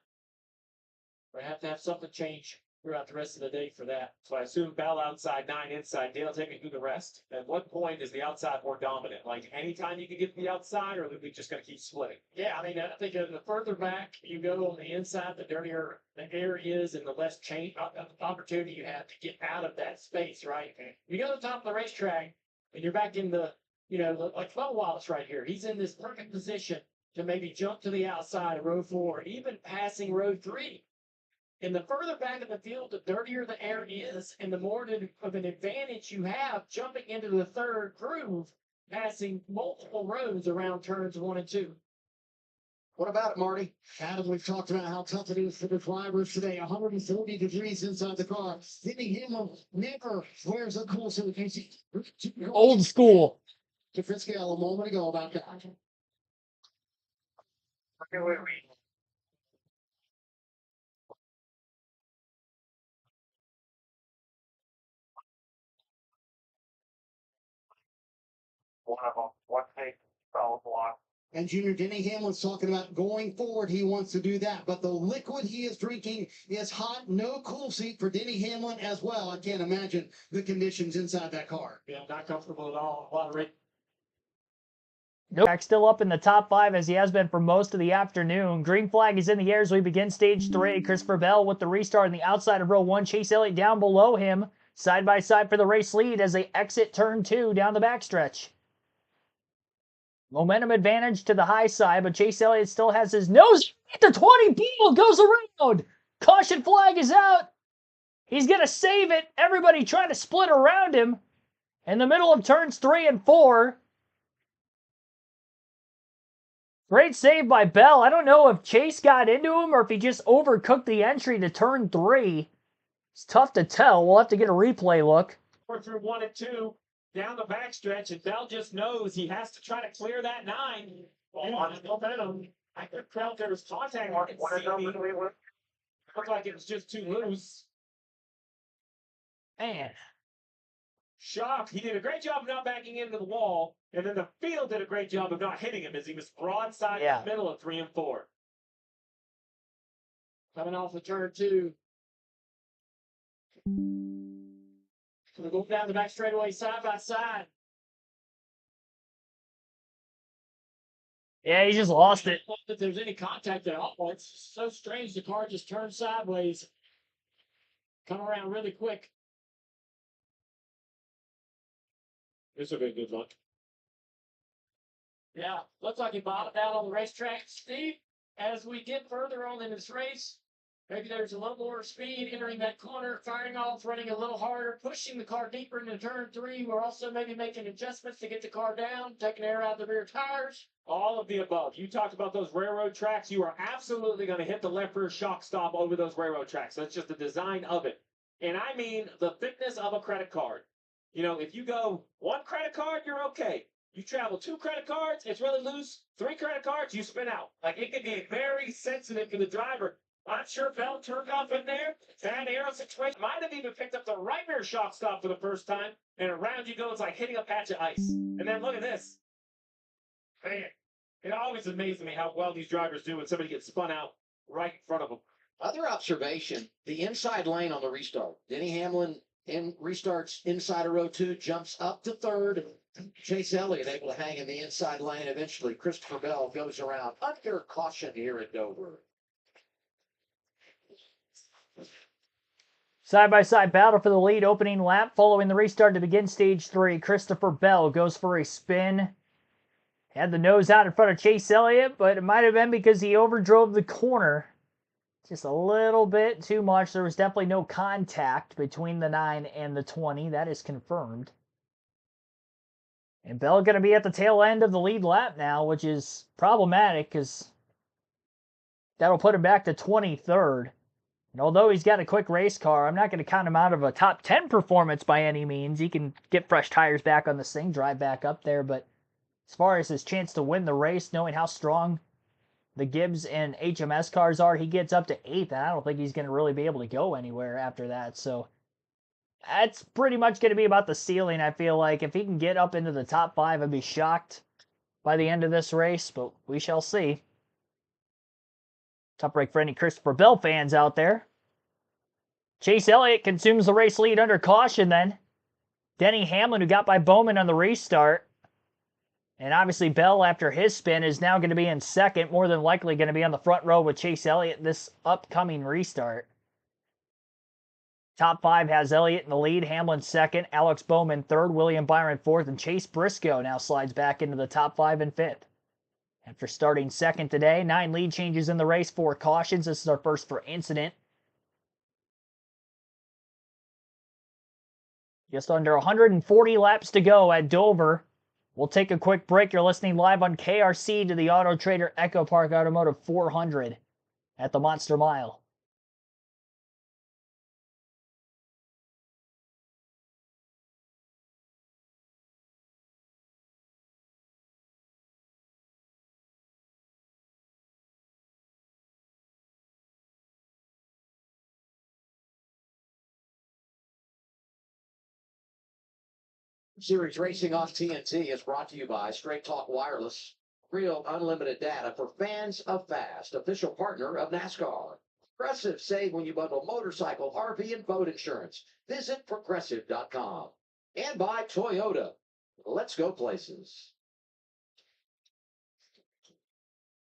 We have to have something change throughout the rest of the day for that. So I assume Bell outside, 9 inside. Dale, take me through the rest. At what point is the outside more dominant? Like anytime you can get to the outside, or are we just going to keep splitting? Yeah, I mean, I think the further back you go on the inside, the dirtier the air is and the less change opportunity you have to get out of that space, right? You go to the top of the racetrack and you're back in the, like Bubba Wallace right here. He's in this perfect position to maybe jump to the outside of row 4, even passing row 3. And the further back of the field, the dirtier the air is, and the more of an advantage you have jumping into the 3rd groove, passing multiple rows around turns 1 and 2. What about it, Marty? Adam, we've talked about how tough it is for the drivers today. 140 degrees inside the car. Denny Hamlin never wears a cool suit. Old school. To Fitzgerald a moment ago about that. One of them, one take, solid block. And Junior Denny Hamlin's talking about going forward. He wants to do that. But the liquid he is drinking is hot. No cool seat for Denny Hamlin as well. I can't imagine the conditions inside that car. Yeah, not comfortable at all. A lot of rain. Nope. Still up in the top 5 as he has been for most of the afternoon. Green flag is in the air as we begin stage 3. Christopher Bell with the restart on the outside of row 1. Chase Elliott down below him. Side by side for the race lead as they exit turn 2 down the backstretch. Momentum advantage to the high side, but Chase Elliott still has his nose at the 20. People goes around. Caution flag is out. He's going to save it. Everybody trying to split around him in the middle of turns 3 and 4. Great save by Bell. I don't know if Chase got into him or if he just overcooked the entry to turn 3. It's tough to tell. We'll have to get a replay look. We're through 1 and 2 down the backstretch, and Bell just knows he has to try to clear that 9. I could felt there was contact mark. It looked like it was just too loose. Man. Shocked. He did a great job of not backing into the wall, and then the field did a great job of not hitting him as he was broadside in the middle of 3 and 4. Coming off of turn 2. Gonna go down the back straightaway side by side. Yeah, he just lost it. If there's any contact at all, it's so strange. The car just turned sideways. Come around really quick. This will be a good look. Yeah, looks like he bottomed out on the racetrack. Steve, as we get further on in this race, maybe there's a little more speed entering that corner, firing off, running a little harder, pushing the car deeper into turn 3. We're also maybe making adjustments to get the car down, taking air out of the rear tires. All of the above. You talked about those railroad tracks. You are absolutely going to hit the left rear shock stop over those railroad tracks. That's just the design of it. And I mean the thickness of a credit card. You know, if you go 1 credit card, you're okay. You travel 2 credit cards, it's really loose. 3 credit cards, you spin out. Like, it can be very sensitive for the driver. I'm sure Bell turned off in there. Bad aero situation. Might have even picked up the right rear shock stop for the first time. And around you go, it's like hitting a patch of ice. And then look at this. Man, it always amazes me how well these drivers do when somebody gets spun out right in front of them. Other observation, the inside lane on the restart. Denny Hamlin restarts inside of row 2, jumps up to 3rd. Chase Elliott able to hang in the inside lane. Eventually, Christopher Bell goes around under caution here at Dover. Side-by-side battle for the lead opening lap following the restart to begin stage 3. Christopher Bell goes for a spin. Had the nose out in front of Chase Elliott, but it might have been because he overdrove the corner. Just a little bit too much. There was definitely no contact between the 9 and the 20. That is confirmed. And Bell going to be at the tail end of the lead lap now, which is problematic because that'll put him back to 23rd. And although he's got a quick race car, I'm not going to count him out of a top 10 performance by any means. He can get fresh tires back on this thing, drive back up there. But as far as his chance to win the race, knowing how strong the Gibbs and HMS cars are, he gets up to 8th, and I don't think he's going to really be able to go anywhere after that. So that's pretty much going to be about the ceiling, I feel like. If he can get up into the top 5, I'd be shocked by the end of this race, but we shall see. Tough break for any Christopher Bell fans out there. Chase Elliott consumes the race lead under caution then. Denny Hamlin, who got by Bowman on the restart. And obviously Bell, after his spin, is now going to be in 2nd, more than likely going to be on the front row with Chase Elliott this upcoming restart. Top 5 has Elliott in the lead, Hamlin 2nd, Alex Bowman 3rd, William Byron 4th, and Chase Briscoe now slides back into the top 5 and 5th. After starting 2nd today, 9 lead changes in the race, 4 cautions. This is our first for incident. Just under 140 laps to go at Dover. We'll take a quick break. You're listening live on KRC to the AutoTrader EchoPark Automotive 400 at the Monster Mile. Series Racing on TNT is brought to you by Straight Talk Wireless. Real unlimited data for fans of fast. Official partner of NASCAR. Progressive, save when you bundle motorcycle, RV, and boat insurance. Visit progressive.com. And by Toyota. Let's go places.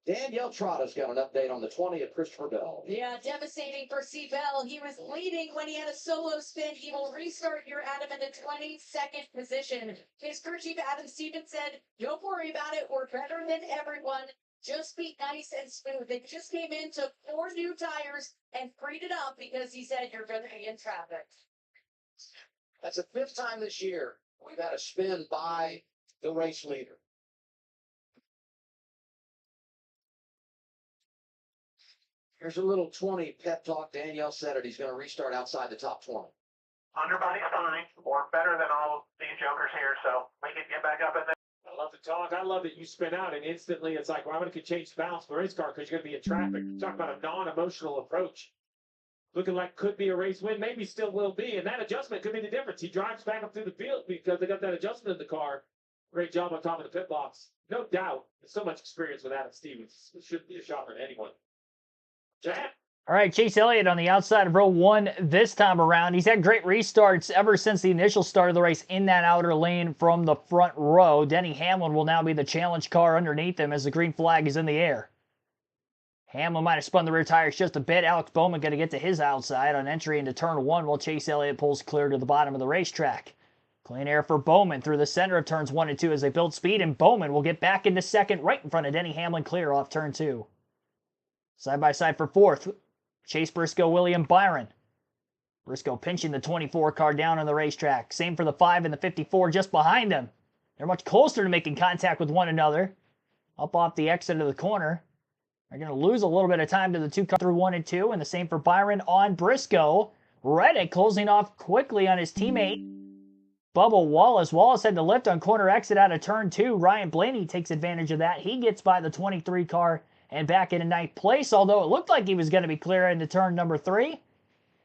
Danielle Trotta's got an update on the 20 of Christopher Bell. Yeah, devastating for C. Bell. He was leading when he had a solo spin. He will restart your Adam in the 22nd position. His crew chief Adam Stevens said, "Don't worry about it. We're better than everyone. Just be nice and smooth." They just came in, took 4 new tires, and freed it up because he said you're going to be in traffic. That's the 5th time this year we've had a spin by the race leader. Here's a little 20 pep talk. Danielle said it. He's going to restart outside the top 20. Underbody's fine, or better than all these jokers here, so we can get back up in there. I love the talk. I love that you spin out and instantly it's like, well, I'm going to change bounce for race car because you're going to be in traffic. Talk about a non-emotional approach. Looking like could be a race win, maybe still will be, and that adjustment could be the difference. He drives back up through the field because they got that adjustment in the car. Great job on top of the pit box. No doubt. There's so much experience with Adam Stevens. It shouldn't be a shocker to anyone. Jack? All right, Chase Elliott on the outside of row 1 this time around. He's had great restarts ever since the initial start of the race in that outer lane from the front row. Denny Hamlin will now be the challenge car underneath him as the green flag is in the air. Hamlin might have spun the rear tires just a bit. Alex Bowman going to get to his outside on entry into turn 1 while Chase Elliott pulls clear to the bottom of the racetrack. Clean air for Bowman through the center of turns 1 and 2 as they build speed, and Bowman will get back into second right in front of Denny Hamlin, clear off turn 2. Side by side for fourth, Chase Briscoe, William Byron. Briscoe pinching the 24 car down on the racetrack. Same for the 5 and the 54 just behind them. They're much closer to making contact with one another. Up off the exit of the corner. They're going to lose a little bit of time to the 2 car through 1 and 2, and the same for Byron on Briscoe. Reddick closing off quickly on his teammate, Bubba Wallace. Wallace had to lift on corner exit out of turn 2. Ryan Blaney takes advantage of that. He gets by the 23 car and back into 9th place, although it looked like he was going to be clear into turn number 3.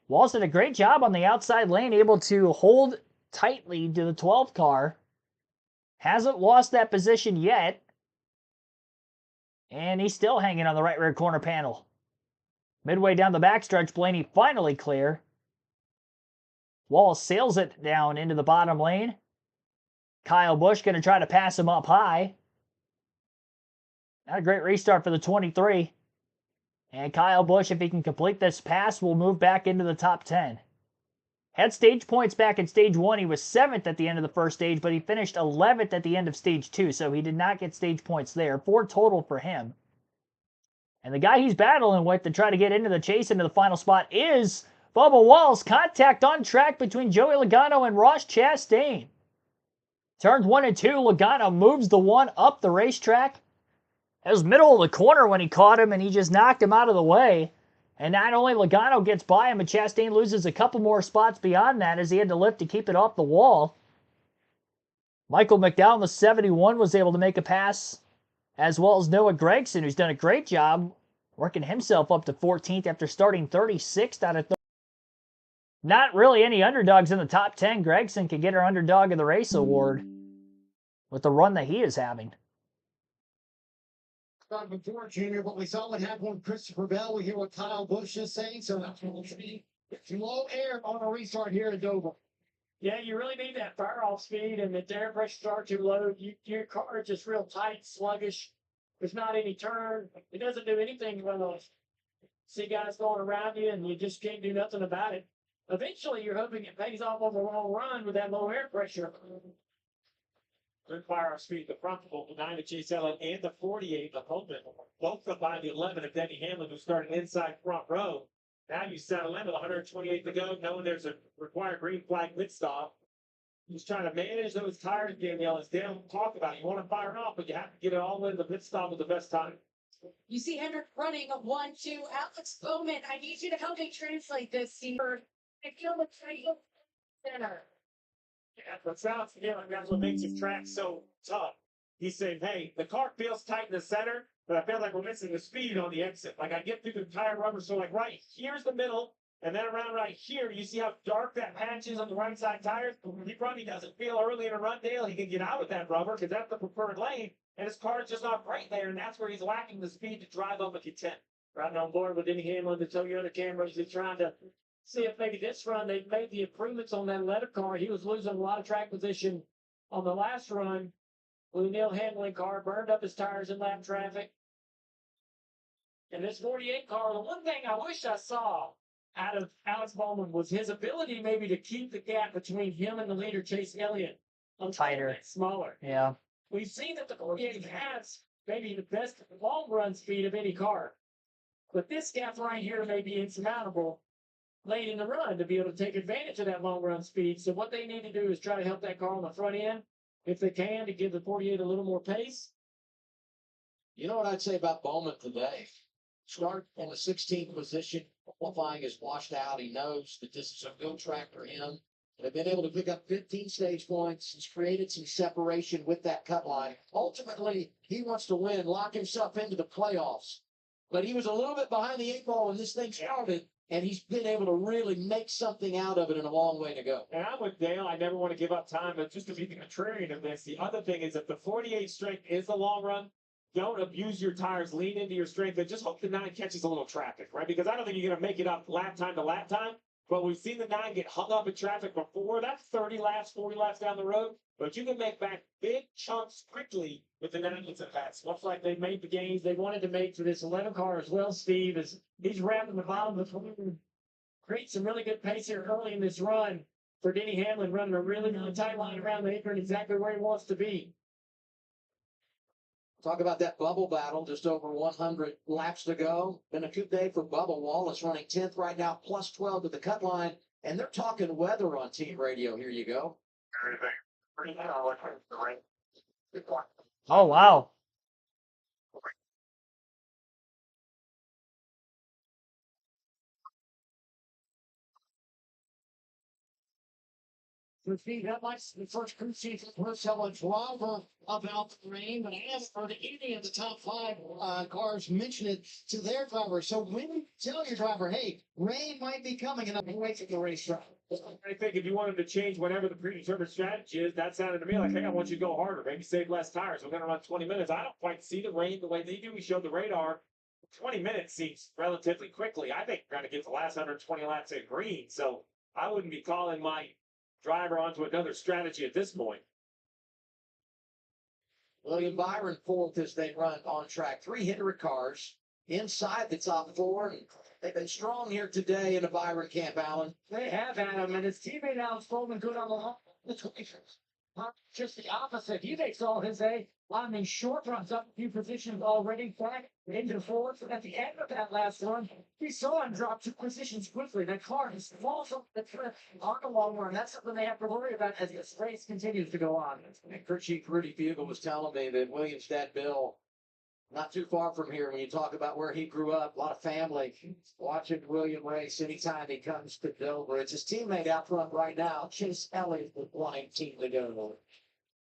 Wallace did a great job on the outside lane, able to hold tightly to the 12 car. Hasn't lost that position yet. And he's still hanging on the right rear corner panel. Midway down the backstretch, Blaney finally clear. Wallace sails it down into the bottom lane. Kyle Busch going to try to pass him up high. Not a great restart for the 23. And Kyle Busch, if he can complete this pass, will move back into the top 10. Had stage points back in stage 1. He was 7th at the end of the first stage, but he finished 11th at the end of stage 2, so he did not get stage points there. 4 total for him. And the guy he's battling with to try to get into the chase into the final spot is Bubba Wallace. Contact on track between Joey Logano and Ross Chastain. Turns 1 and 2, Logano moves the 1 up the racetrack. It was middle of the corner when he caught him, and he just knocked him out of the way. And not only Logano gets by him, but Chastain loses a couple more spots beyond that as he had to lift to keep it off the wall. Michael McDowell, the 71, was able to make a pass, as well as Noah Gragson, who's done a great job working himself up to 14th after starting 36th out of 30. Not really any underdogs in the top 10. Gragson can get her Underdog of the Race award with the run that he is having. Before, Junior, but we saw what happened with Christopher Bell. We hear what Kyle Busch is saying, so that's what we'll be. It's low air on a restart here at Dover. Yeah, you really need that fire off speed, and if the air pressure starts too low, your car is just real tight, sluggish. There's not any turn. It doesn't do anything when those see guys going around you, and you just can't do nothing about it. Eventually, you're hoping it pays off on the long run with that low air pressure. Good fire off speed. The front will deny the Chase Elliott and the 48, the Holman. Both combined the 11 of Denny Hamlin, who started inside front row. Now you settle in with 128 to go, knowing there's a required green flag pit stop. He's trying to manage those tires, Danielle, as Dale talked about. You want to fire it off, but you have to get it all the way to the pit stop with the best time. You see Hendrick running a 1-2. Alex Bowman, I need you to help me translate this here. I feel the triangle center. Yeah, but sounds like that's what makes his track so tough. He's saying, hey, the car feels tight in the center, but I feel like we're missing the speed on the exit. Like I get through the tire rubber, so like right here's the middle, and then around right here, you see how dark that patch is on the right side tires? He probably doesn't feel early in a run, Dale. He can get out of that rubber because that's the preferred lane, and his car is just not right there, and that's where he's lacking the speed to drive up a Q10. Riding on board with Denny Hamlin, the Toyota Camrys, they're trying to see if maybe this run they've made the improvements on that letter car. He was losing a lot of track position on the last run with a Neil handling car, burned up his tires in lap traffic. And this 48 car, the one thing I wish I saw out of Alex Bowman was his ability maybe to keep the gap between him and the leader, Chase Elliott, Tighter. Smaller. Yeah. We've seen that the 48 has maybe the best long run speed of any car. But this gap right here may be insurmountable late in the run to be able to take advantage of that long run speed. So what they need to do is try to help that car on the front end, if they can, to give the 48 a little more pace. You know what I'd say about Bowman today? Start in the 16th position. Qualifying is washed out. He knows that this is a good track for him. They've been able to pick up 15 stage points. He's created some separation with that cut line. Ultimately, he wants to win, lock himself into the playoffs. But he was a little bit behind the 8 ball when this thing started, and he's been able to really make something out of it in a long way to go. And I'm with Dale. I never want to give up time, but just to be the contrarian of this, the other thing is if the 48 strength is the long run, don't abuse your tires, lean into your strength, and just hope the 9 catches a little traffic, right? Because I don't think you're going to make it up lap time to lap time. But we've seen the 9 get hung up in traffic before. That's 30 laps, 40 laps down the road. But you can make back big chunks quickly with the 9 gets a pass. Looks like they made the gains they wanted to make for this 11 car as well, Steve, as he's wrapping the bottom of the create some really good pace here early in this run for Denny Hamlin, running a really, really tight line around the apron, exactly where he wants to be. Talk about that bubble battle, just over 100 laps to go. Been a good day for Bubba Wallace, running 10th right now, plus 12 to the cut line. And they're talking weather on team radio. Here you go. Oh, wow. Steve, that might be the first crew chief was tell a driver about the rain, but I haven't heard any of the top 5 cars mention it to their driver. So when you tell your driver, hey, rain might be coming, and I'm waiting for the racetrack. I think if you want him to change whatever the predetermined strategy is, that sounded to me like, hey, I want you to go harder, maybe save less tires. We're going to run 20 minutes. I don't quite see the rain the way they do. We showed the radar. 20 minutes seems relatively quickly. I think we're going to get the last 120 laps at green. So I wouldn't be calling my driver onto another strategy at this point. William Byron 4th as they run on track. 3 Hendrick cars inside the top 4. And they've been strong here today in the Byron camp, Alan. They have Adam, and his teammate Alex Bowman good on the line. Just the opposite. He makes all his A on these short runs up a few positions already, back into the fourth. At the end of that last run, we saw him drop 2 positions quickly. That car just falls off the cliff on the long run. That's something they have to worry about as this race continues to go on. And crew chief Rudy Bugle was telling me that Williams' dad Bill, not too far from here, when you talk about where he grew up, a lot of family watching William race anytime he comes to Dover. It's his teammate out front right now, Chase Elliott, with 1:18 to go.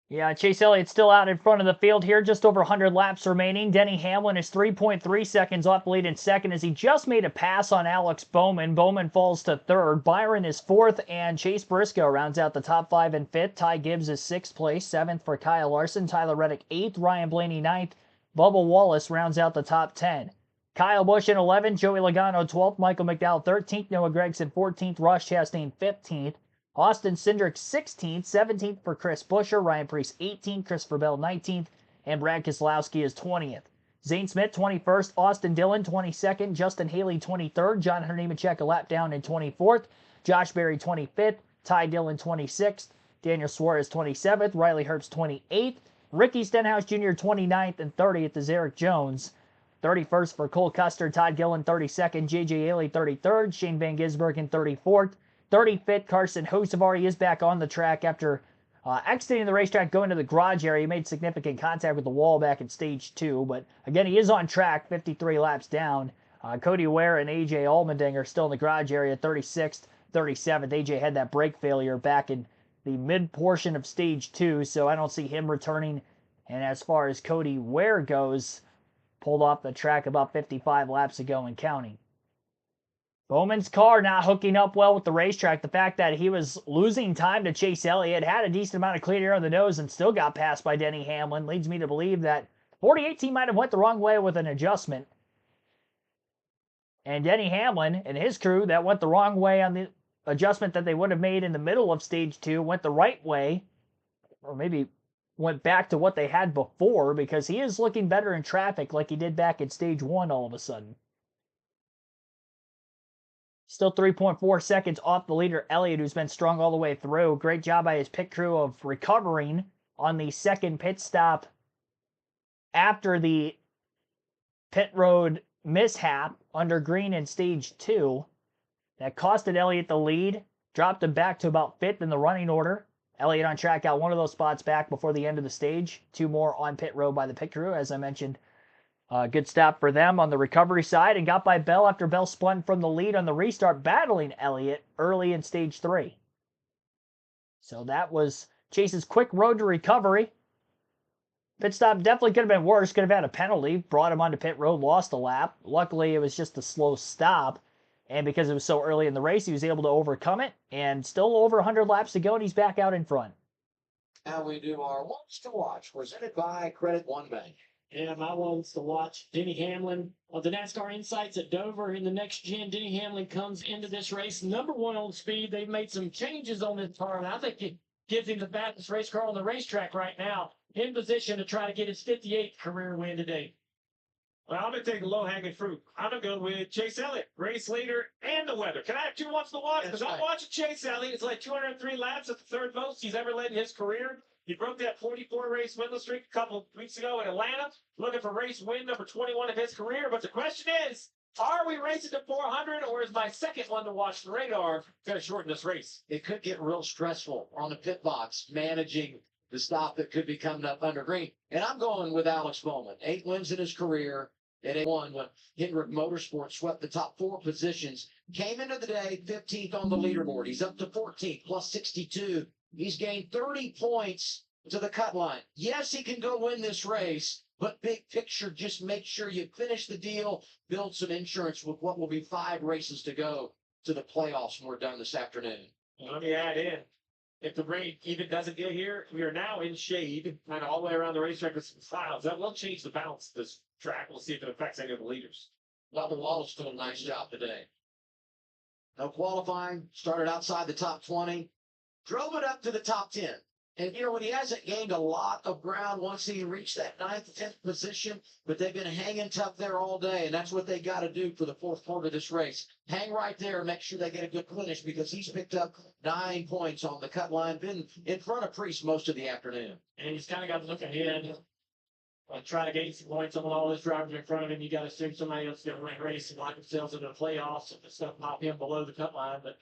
Yeah, Chase Elliott's still out in front of the field here, just over 100 laps remaining. Denny Hamlin is 3.3 seconds off the lead in second as he just made a pass on Alex Bowman. Bowman falls to third. Byron is fourth, and Chase Briscoe rounds out the top 5 in fifth. Ty Gibbs is sixth place, seventh for Kyle Larson. Tyler Reddick eighth, Ryan Blaney ninth. Bubba Wallace rounds out the top 10. Kyle Busch in 11th, Joey Logano 12th, Michael McDowell 13th, Noah Gragson 14th, Ross Chastain 15th. Austin Cindric 16th, 17th for Chris Buescher, Ryan Preece 18th, Christopher Bell 19th, and Brad Keselowski is 20th. Zane Smith 21st, Austin Dillon 22nd, Justin Haley 23rd, John Hunter Nemechek a lap down in 24th, Josh Berry 25th, Ty Dillon 26th, Daniel Suarez 27th, Riley Herbst 28th, Ricky Stenhouse Jr. 29th, and 30th is Eric Jones. 31st for Cole Custer, Todd Gillen 32nd, J.J. Haley 33rd, Shane Van Gisbergen 34th, 35th, Carson Hocevar is back on the track after exiting the racetrack, going to the garage area. He made significant contact with the wall back in stage 2, but again, he is on track, 53 laps down. Cody Ware and A.J. Allmendinger still in the garage area, 36th, 37th. A.J. had that brake failure back in the mid-portion of stage 2, so I don't see him returning. And as far as Cody Ware goes, pulled off the track about 55 laps ago and counting. Bowman's car not hooking up well with the racetrack. The fact that he was losing time to Chase Elliott, had a decent amount of clean air on the nose, and still got passed by Denny Hamlin leads me to believe that 48 might have went the wrong way with an adjustment. And Denny Hamlin and his crew that went the wrong way on the adjustment that they would have made in the middle of stage 2 went the right way, or maybe went back to what they had before, because he is looking better in traffic like he did back in stage 1 all of a sudden. Still 3.4 seconds off the leader, Elliott, who's been strong all the way through. Great job by his pit crew of recovering on the second pit stop after the pit road mishap under green in stage 2. That costed Elliott the lead, dropped him back to about 5th in the running order. Elliott on track got one of those spots back before the end of the stage. 2 more on pit road by the pit crew, as I mentioned. Good stop for them on the recovery side, and got by Bell after Bell spun from the lead on the restart, battling Elliott early in stage 3. So that was Chase's quick road to recovery. Pit stop definitely could have been worse, could have had a penalty, brought him onto pit road, lost a lap. Luckily, it was just a slow stop, and because it was so early in the race, he was able to overcome it, and still over 100 laps to go, and he's back out in front. Now we do our Ones to Watch, presented by Credit One Bank. Yeah, my one's to watch Denny Hamlin of the NASCAR Insights at Dover in the next gen. Denny Hamlin comes into this race #1 on speed. They've made some changes on this car, and I think it gives him the fastest race car on the racetrack right now, in position to try to get his 58th career win today. Well, I'm going to take the low-hanging fruit. I'm going to go with Chase Elliott, race leader, and the weather. Can I have 2 ones to watch? Because I'm watching Chase Elliott. It's like 203 laps at the third most he's ever led in his career. He broke that 44-race winless streak a couple of weeks ago in Atlanta, looking for race win number 21 of his career. But the question is, are we racing to 400, or is my second one to watch the radar going to shorten this race? It could get real stressful on the pit box, managing the stop that could be coming up under green. And I'm going with Alex Bowman. 8 wins in his career. At A1 when Hendrick Motorsports swept the top 4 positions. Came into the day 15th on the leaderboard. He's up to 14th, plus 62. He's gained 30 points to the cut line. Yes, he can go win this race, but big picture, just make sure you finish the deal, build some insurance with what will be 5 races to go to the playoffs when we're done this afternoon. Let me add in, if the rain even doesn't get here, we are now in shade, kind of all the way around the racetrack with some clouds. That will change the balance of this track. We'll see if it affects any of the leaders. Bubba Wallace doing a nice job today. No qualifying, started outside the top 20, drove it up to the top 10. And, when he hasn't gained a lot of ground once he reached that 9th, 10th position, but they've been hanging tough there all day, and that's what they got to do for the fourth quarter of this race. Hang right there and make sure they get a good finish because he's picked up 9 points on the cut line, been in front of Priest most of the afternoon. And he's kind of got to look ahead. Try to gain some points on all those drivers in front of him. You got to assume somebody else is going to win a race and lock themselves into the playoffs and stuff pop him below the cut line. But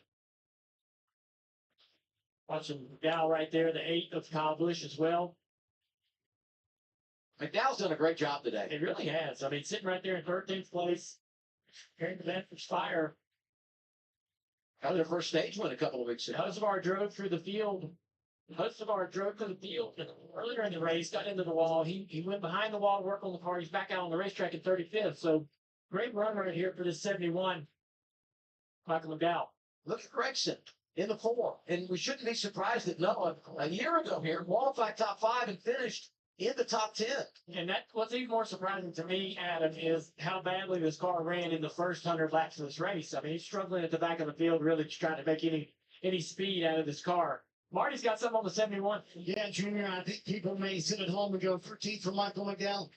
watching McDowell right there, the 8th of Kyle Busch as well. McDowell's done a great job today. It really has. I mean, sitting right there in 13th place, carrying the Vantage Fire. Got their first stage win a couple of weeks ago. Hocevar drove through the field. Hocevar drove to the field earlier in the race, got into the wall. He went behind the wall to work on the car. He's back out on the racetrack in 35th. So great run right here for this 71. Michael McDowell. Look at Gregson in the 4. And we shouldn't be surprised that Noah, a year ago here, qualified top 5 and finished in the top 10. And that what's even more surprising to me, Adam, is how badly this car ran in the first 100 laps of this race. I mean, he's struggling at the back of the field, really just trying to make any speed out of this car. Marty's got something on the 71. Yeah, Junior, I think people may sit at home and go 13th for Michael McDowell.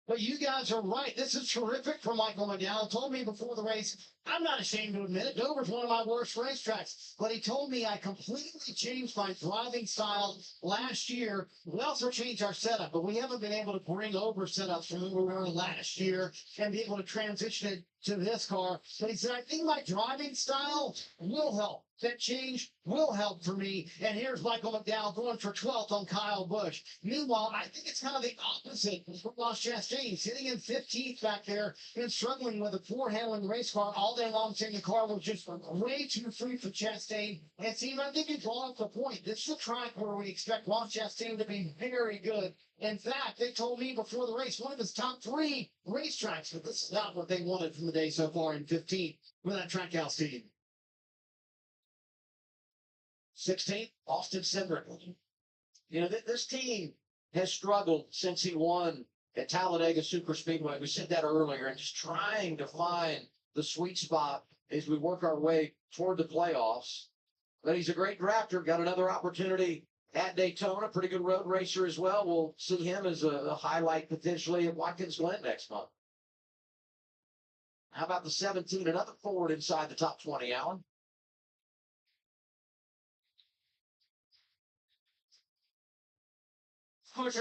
But you guys are right. This is terrific for Michael McDowell. Told me before the race, I'm not ashamed to admit it, Dover's one of my worst racetracks. But he told me I completely changed my driving style last year. We also changed our setup, but we haven't been able to bring over setups from where we were last year and be able to transition it to this car. But he said, I think my driving style will help. That change will help for me. And here's Michael McDowell going for 12th on Kyle Busch. Meanwhile, I think it's kind of the opposite for Ross Chastain, sitting in 15th back there and struggling with a poor handling race car all day long, saying the car was just way too free for Chastain. And Steve, I think you draw up the point. This is a track where we expect Ross Chastain to be very good. In fact, they told me before the race, one of his top 3 racetracks, but this is not what they wanted from the day so far in 15th with that Trackhouse team. 16th, Austin Cindric. This team has struggled since he won at Talladega Superspeedway. We said that earlier, and just trying to find the sweet spot as we work our way toward the playoffs. But he's a great drafter, got another opportunity at Daytona, pretty good road racer as well. We'll see him as a highlight potentially at Watkins Glen next month. How about the 17, another Ford inside the top 20, Alan? Chris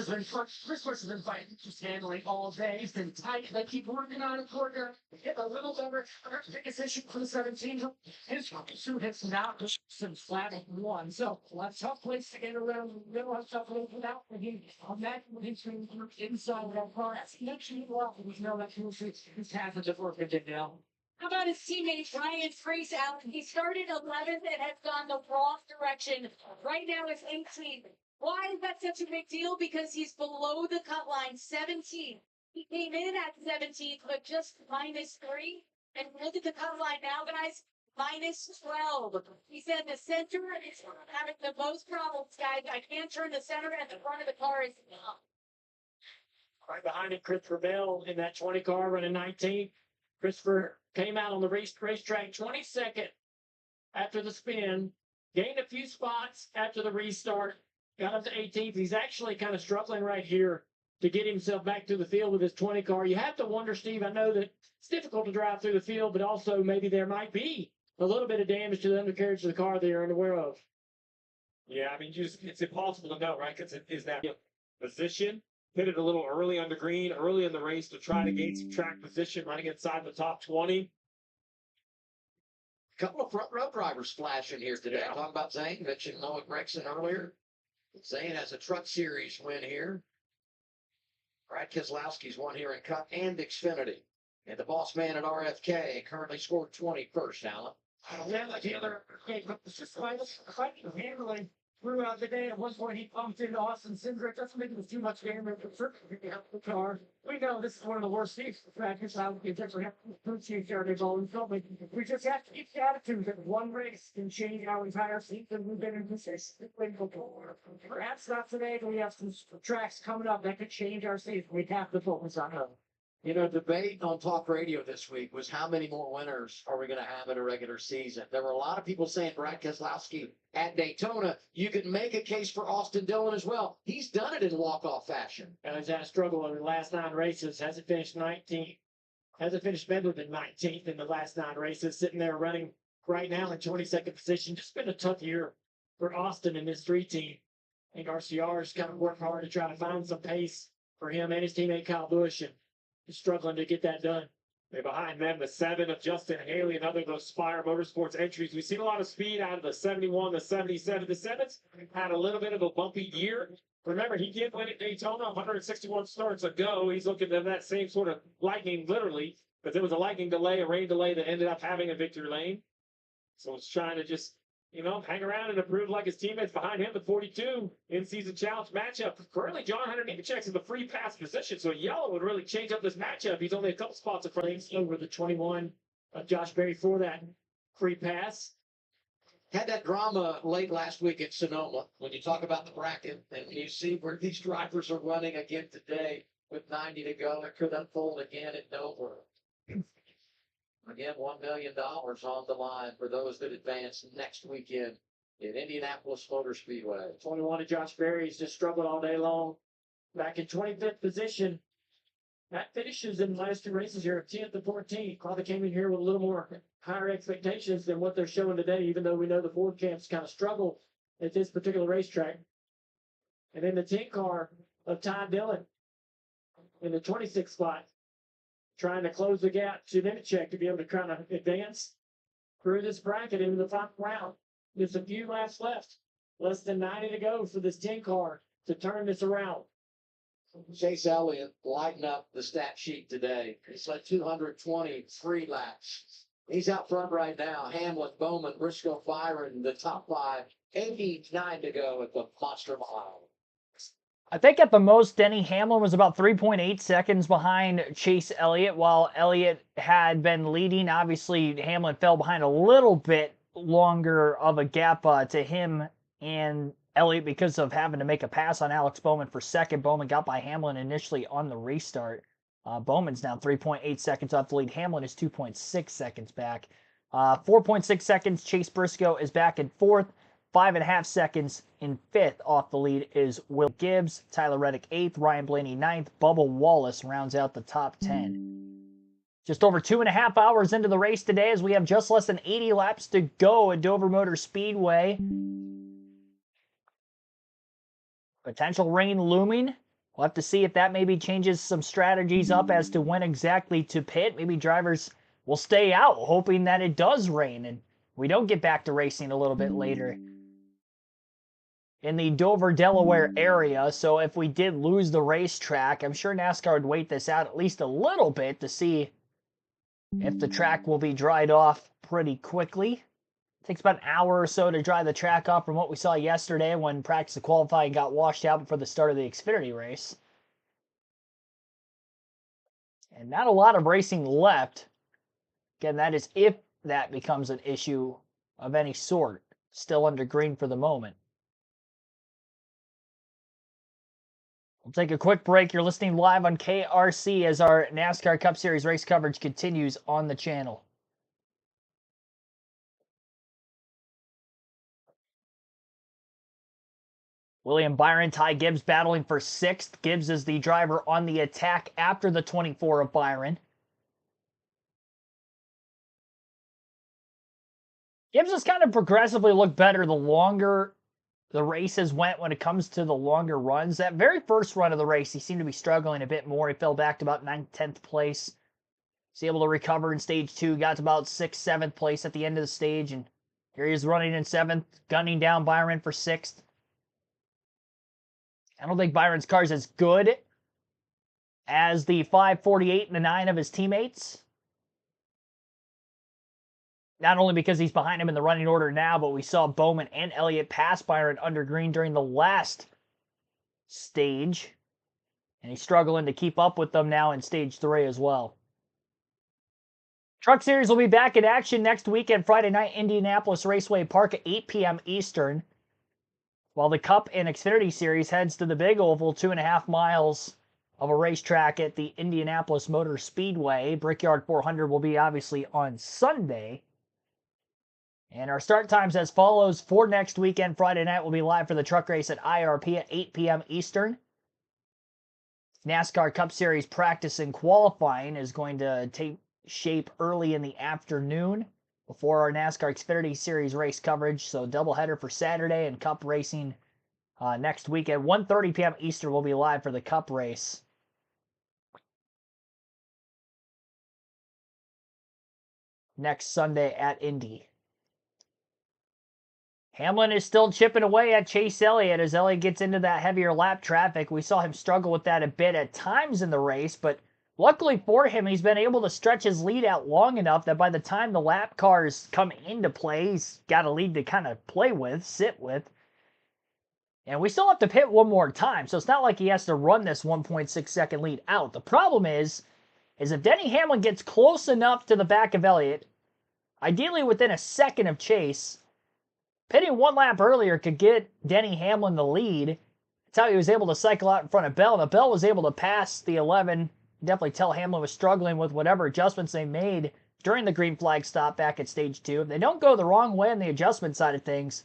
Busch has been fighting, just handling all day. He's been tight. They keep working on it. Corner get a little better. Biggest issue for the 17. His suit has not since flat 1. So a tough place to get around the middle of stuff without him. On that, he's been inside that car. That's next year. There's no that he's having to work with it now. How about his teammate Brian Freese, Alan? He started 11th and has gone the wrong direction. Right now it's 18th. Why is that such a big deal? Because he's below the cut line, 17. He came in at 17th, but just -3. And look at the cut line now, guys, -12. He said the center is having the most problems, guys. I can't turn the center and the front of the car is Right behind it, Christopher Bell in that 20 car running 19th. Christopher came out on the racetrack 22nd after the spin, gained a few spots after the restart, got up to 18th. He's actually kind of struggling right here to get himself back to the field with his 20 car. You have to wonder, Steve, I know that it's difficult to drive through the field, but also maybe there might be a little bit of damage to the undercarriage of the car they are unaware of. Yeah, I mean, it's impossible to know, right? Because it is that position. Hit it a little early on the green, early in the race to try to gain some track position, running inside the top 20. Couple of front row drivers flashing here today. Talking about Zane, mentioned Noah Gregson earlier. Zane has a Truck Series win here. Brad Keselowski's won here in Cup and Xfinity. And the boss man at RFK currently scored 21st, Alan. Yeah, like the other game, but it's just fighting handling throughout the day. At one point, he bumped into Austin Cindric. That's making us too much damage. But certainly, he helped the car. We know this is one of the worst seats for practice. I would definitely have to appreciate Saturday ball and filming. We just have to keep the attitude that one race can change our entire season. We've been in this before. Perhaps not today, but we have some tracks coming up that could change our season. We have to focus on them. You know, debate on talk radio this week was how many more winners are we going to have in a regular season? There were a lot of people saying Brad Keselowski at Daytona. You could make a case for Austin Dillon as well. He's done it in walk-off fashion. And he's had a struggle in the last 9 races. Hasn't finished 19th. Hasn't finished better than 19th in the last 9 races. Sitting there running right now in 22nd position. Just been a tough year for Austin and his 3 team. I think RCR's kind of worked hard to try to find some pace for him and his teammate Kyle Busch. And struggling to get that done. They're behind them, the 7 of Justin Haley and other of those Spire Motorsports entries. We've seen a lot of speed out of the 71, the 77. The 7's had a little bit of a bumpy year. Remember, he did win at Daytona 161 starts ago. He's looking at that same sort of lightning, literally. But there was a lightning delay, a rain delay that ended up having a victory lane. So it's trying to just, hang around and improve like his teammates behind him. The 42 in-season challenge matchup. Currently, John Hunter Nemechek's in the free pass position, so yellow would really change up this matchup. He's only a couple spots in front of him. Over the 21 of Josh Berry for that free pass. Had that drama late last week at Sonoma when you talk about the bracket and you see where these drivers are running again today with 90 to go. It could unfold again at Dover. Again, $1 million on the line for those that advance next weekend in Indianapolis Motor Speedway. 21 of Josh Berry's just struggled all day long. Back in 25th position. That finishes in the last 2 races here, 10th and 14th. Probably came in here with a little more higher expectations than what they're showing today, even though we know the Ford camps kind of struggle at this particular racetrack. And then the 10 car of Ty Dillon in the 26th spot, trying to close the gap to Nemechek to be able to kind of advance through this bracket into the final round. There's a few laps left. Less than 90 to go for this 10 car to turn this around. Chase Elliott lighting up the stat sheet today. He's led 223 laps. He's out front right now. Hamlin, Bowman, Briscoe, Byron, the top 5. 89 to go at the Monster Mile. I think at the most, Denny Hamlin was about 3.8 seconds behind Chase Elliott, while Elliott had been leading. Obviously, Hamlin fell behind a little bit longer of a gap to him and Elliott because of having to make a pass on Alex Bowman for second. Bowman got by Hamlin initially on the restart. Bowman's now 3.8 seconds off the lead. Hamlin is 2.6 seconds back. 4.6 seconds, Chase Briscoe is back in 4th. 5.5 seconds in 5th off the lead is Will Gibbs. Tyler Reddick 8th. Ryan Blaney 9th. Bubba Wallace rounds out the top 10. Just over 2.5 hours into the race today as we have just less than 80 laps to go at Dover Motor Speedway. Potential rain looming. We'll have to see if that maybe changes some strategies up as to when exactly to pit. Maybe drivers will stay out hoping that it does rain and we don't get back to racing a little bit later in the Dover, Delaware area. So if we did lose the racetrack, I'm sure NASCAR would wait this out at least a little bit to see if the track will be dried off pretty quickly. It takes about an hour or so to dry the track off from what we saw yesterday when practice and qualifying got washed out before the start of the Xfinity race. And not a lot of racing left. Again, that is if that becomes an issue of any sort. Still under green for the moment. We'll take a quick break. You're listening live on KRC as our NASCAR Cup Series race coverage continues on the channel. William Byron, Ty Gibbs battling for 6th. Gibbs is the driver on the attack after the 24 of Byron. Gibbs has kind of progressively looked better the longer the races went when it comes to the longer runs. That very first run of the race, he seemed to be struggling a bit more. He fell back to about 9th, 10th place. He's able to recover in stage 2, got to about 6th, 7th place at the end of the stage, and here he is running in 7th, gunning down Byron for 6th. I don't think Byron's car is as good as the 548 and the 9 of his teammates. Not only because he's behind him in the running order now, but we saw Bowman and Elliott pass Byron under green during the last stage. And he's struggling to keep up with them now in stage 3 as well. Truck Series will be back in action next weekend, Friday night, Indianapolis Raceway Park at 8 p.m. Eastern. While the Cup and Xfinity Series heads to the Big Oval, 2.5 miles of a racetrack at the Indianapolis Motor Speedway. Brickyard 400 will be obviously on Sunday. And our start times as follows for next weekend. Friday night will be live for the truck race at IRP at 8 p.m. Eastern. NASCAR Cup Series practice and qualifying is going to take shape early in the afternoon before our NASCAR Xfinity Series race coverage. So doubleheader for Saturday and Cup racing next week at 1:30 p.m. Eastern will be live for the Cup race. Next Sunday at Indy. Hamlin is still chipping away at Chase Elliott as Elliott gets into that heavier lap traffic. We saw him struggle with that a bit at times in the race, but luckily for him, he's been able to stretch his lead out long enough that by the time the lap cars come into play, he's got a lead to kind of play with, sit with. And we still have to pit one more time, so it's not like he has to run this 1.6 second lead out. The problem is if Denny Hamlin gets close enough to the back of Elliott, ideally within a second of Chase, pitting one lap earlier could get Denny Hamlin the lead. That's how he was able to cycle out in front of Bell. Now, Bell was able to pass the 11. Definitely tell Hamlin was struggling with whatever adjustments they made during the green flag stop back at stage 2. If they don't go the wrong way on the adjustment side of things,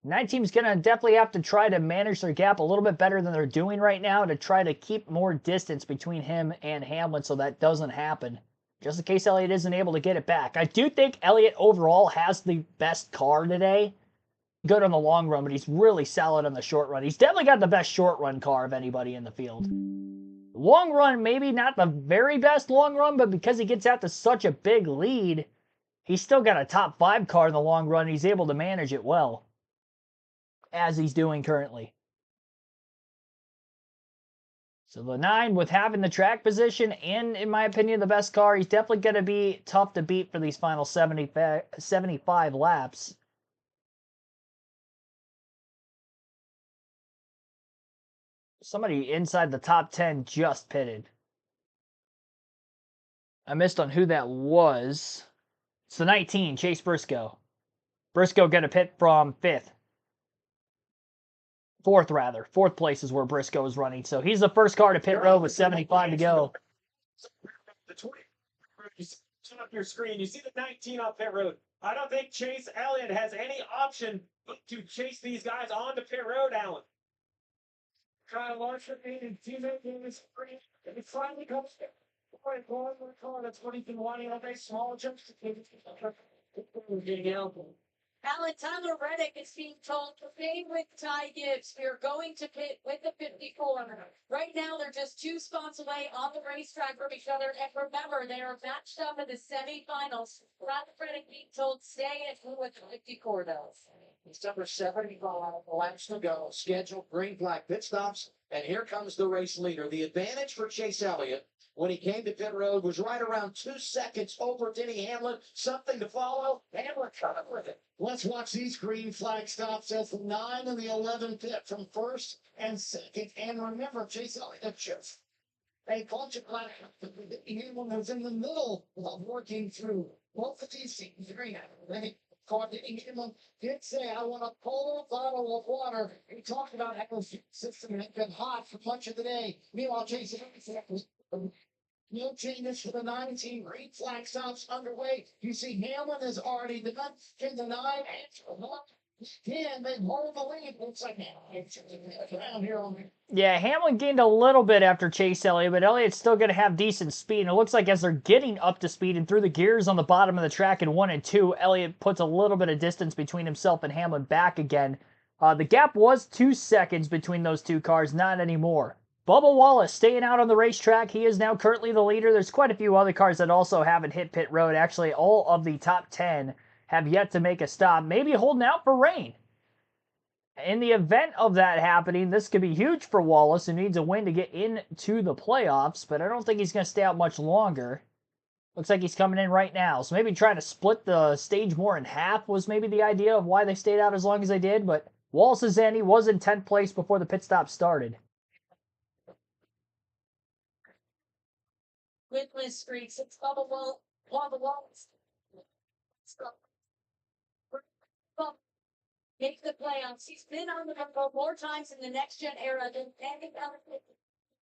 9 team's going to definitely have to try to manage their gap a little bit better than they're doing right now to try to keep more distance between him and Hamlin so that doesn't happen. Just in case Elliott isn't able to get it back. I do think Elliott overall has the best car today. Good on the long run, but he's really solid on the short run. He's definitely got the best short run car of anybody in the field. Long run, maybe not the very best long run, but because he gets out to such a big lead, he's still got a top 5 car in the long run. He's able to manage it well, as he's doing currently. So the 9, with having the track position and, in my opinion, the best car, he's definitely going to be tough to beat for these final 75 laps. Somebody inside the top 10 just pitted. I missed on who that was. It's the 19, Chase Briscoe. Briscoe going to pit from 5th. 4th, rather. 4th place is where Briscoe is running. So he's the first car to pit road with 75 to go. The 20, you turn up your screen, you see the 19 on pit road. I don't think Chase Elliott has any option but to chase these guys onto pit road, Alan. Trying to launch the main and teammate in the screen. And it finally comes to going car. That's what he's been wanting all day. Small jumps to take it. Getting out. Alan, Tyler Reddick is being told to pay with Ty Gibbs. We are going to pit with the 54. Right now, they're just 2 spots away on the racetrack from each other. And remember, they are matched up in the semifinals. Tyler Reddick being told stay at with the 54 does. It's number 75 laps to go. Scheduled green flag pit stops. And here comes the race leader. The advantage for Chase Elliott when he came to pit road was right around 2 seconds over Denny Hamlin. Something to follow. Hamlin coming with it. Let's watch these green flag stops as the 9 and the 11 pit from 1st and 2nd. And remember, Chase Elliott just a bunch of black. Hamlin was in the middle of working through both of these teams. They car that Hamlin did say, I want a cold bottle of water. He talked about how the system had been hot for much of the day. Meanwhile, Jason, no changes for the 19. Green flag stops underway. You see Hamlin has already done. Can the 9 and 10, they hold the lead. Looks like around here on Yeah, Hamlin gained a little bit after Chase Elliott, but Elliott's still going to have decent speed. And it looks like as they're getting up to speed and through the gears on the bottom of the track in 1 and 2, Elliott puts a little bit of distance between himself and Hamlin back again. The gap was 2 seconds between those two cars, not anymore. Bubba Wallace staying out on the racetrack. He is now currently the leader. There's quite a few other cars that also haven't hit pit road. Actually, all of the top 10 have yet to make a stop, maybe holding out for rain. In the event of that happening, this could be huge for Wallace, who needs a win to get into the playoffs, but I don't think he's going to stay out much longer. Looks like he's coming in right now. So maybe trying to split the stage more in half was maybe the idea of why they stayed out as long as they did, but Wallace is in. He was in 10th place before the pit stop started. Winless streaks. It's Bubba Wallace. Make the playoffs. He's been on the bubble more times in the next gen era than any other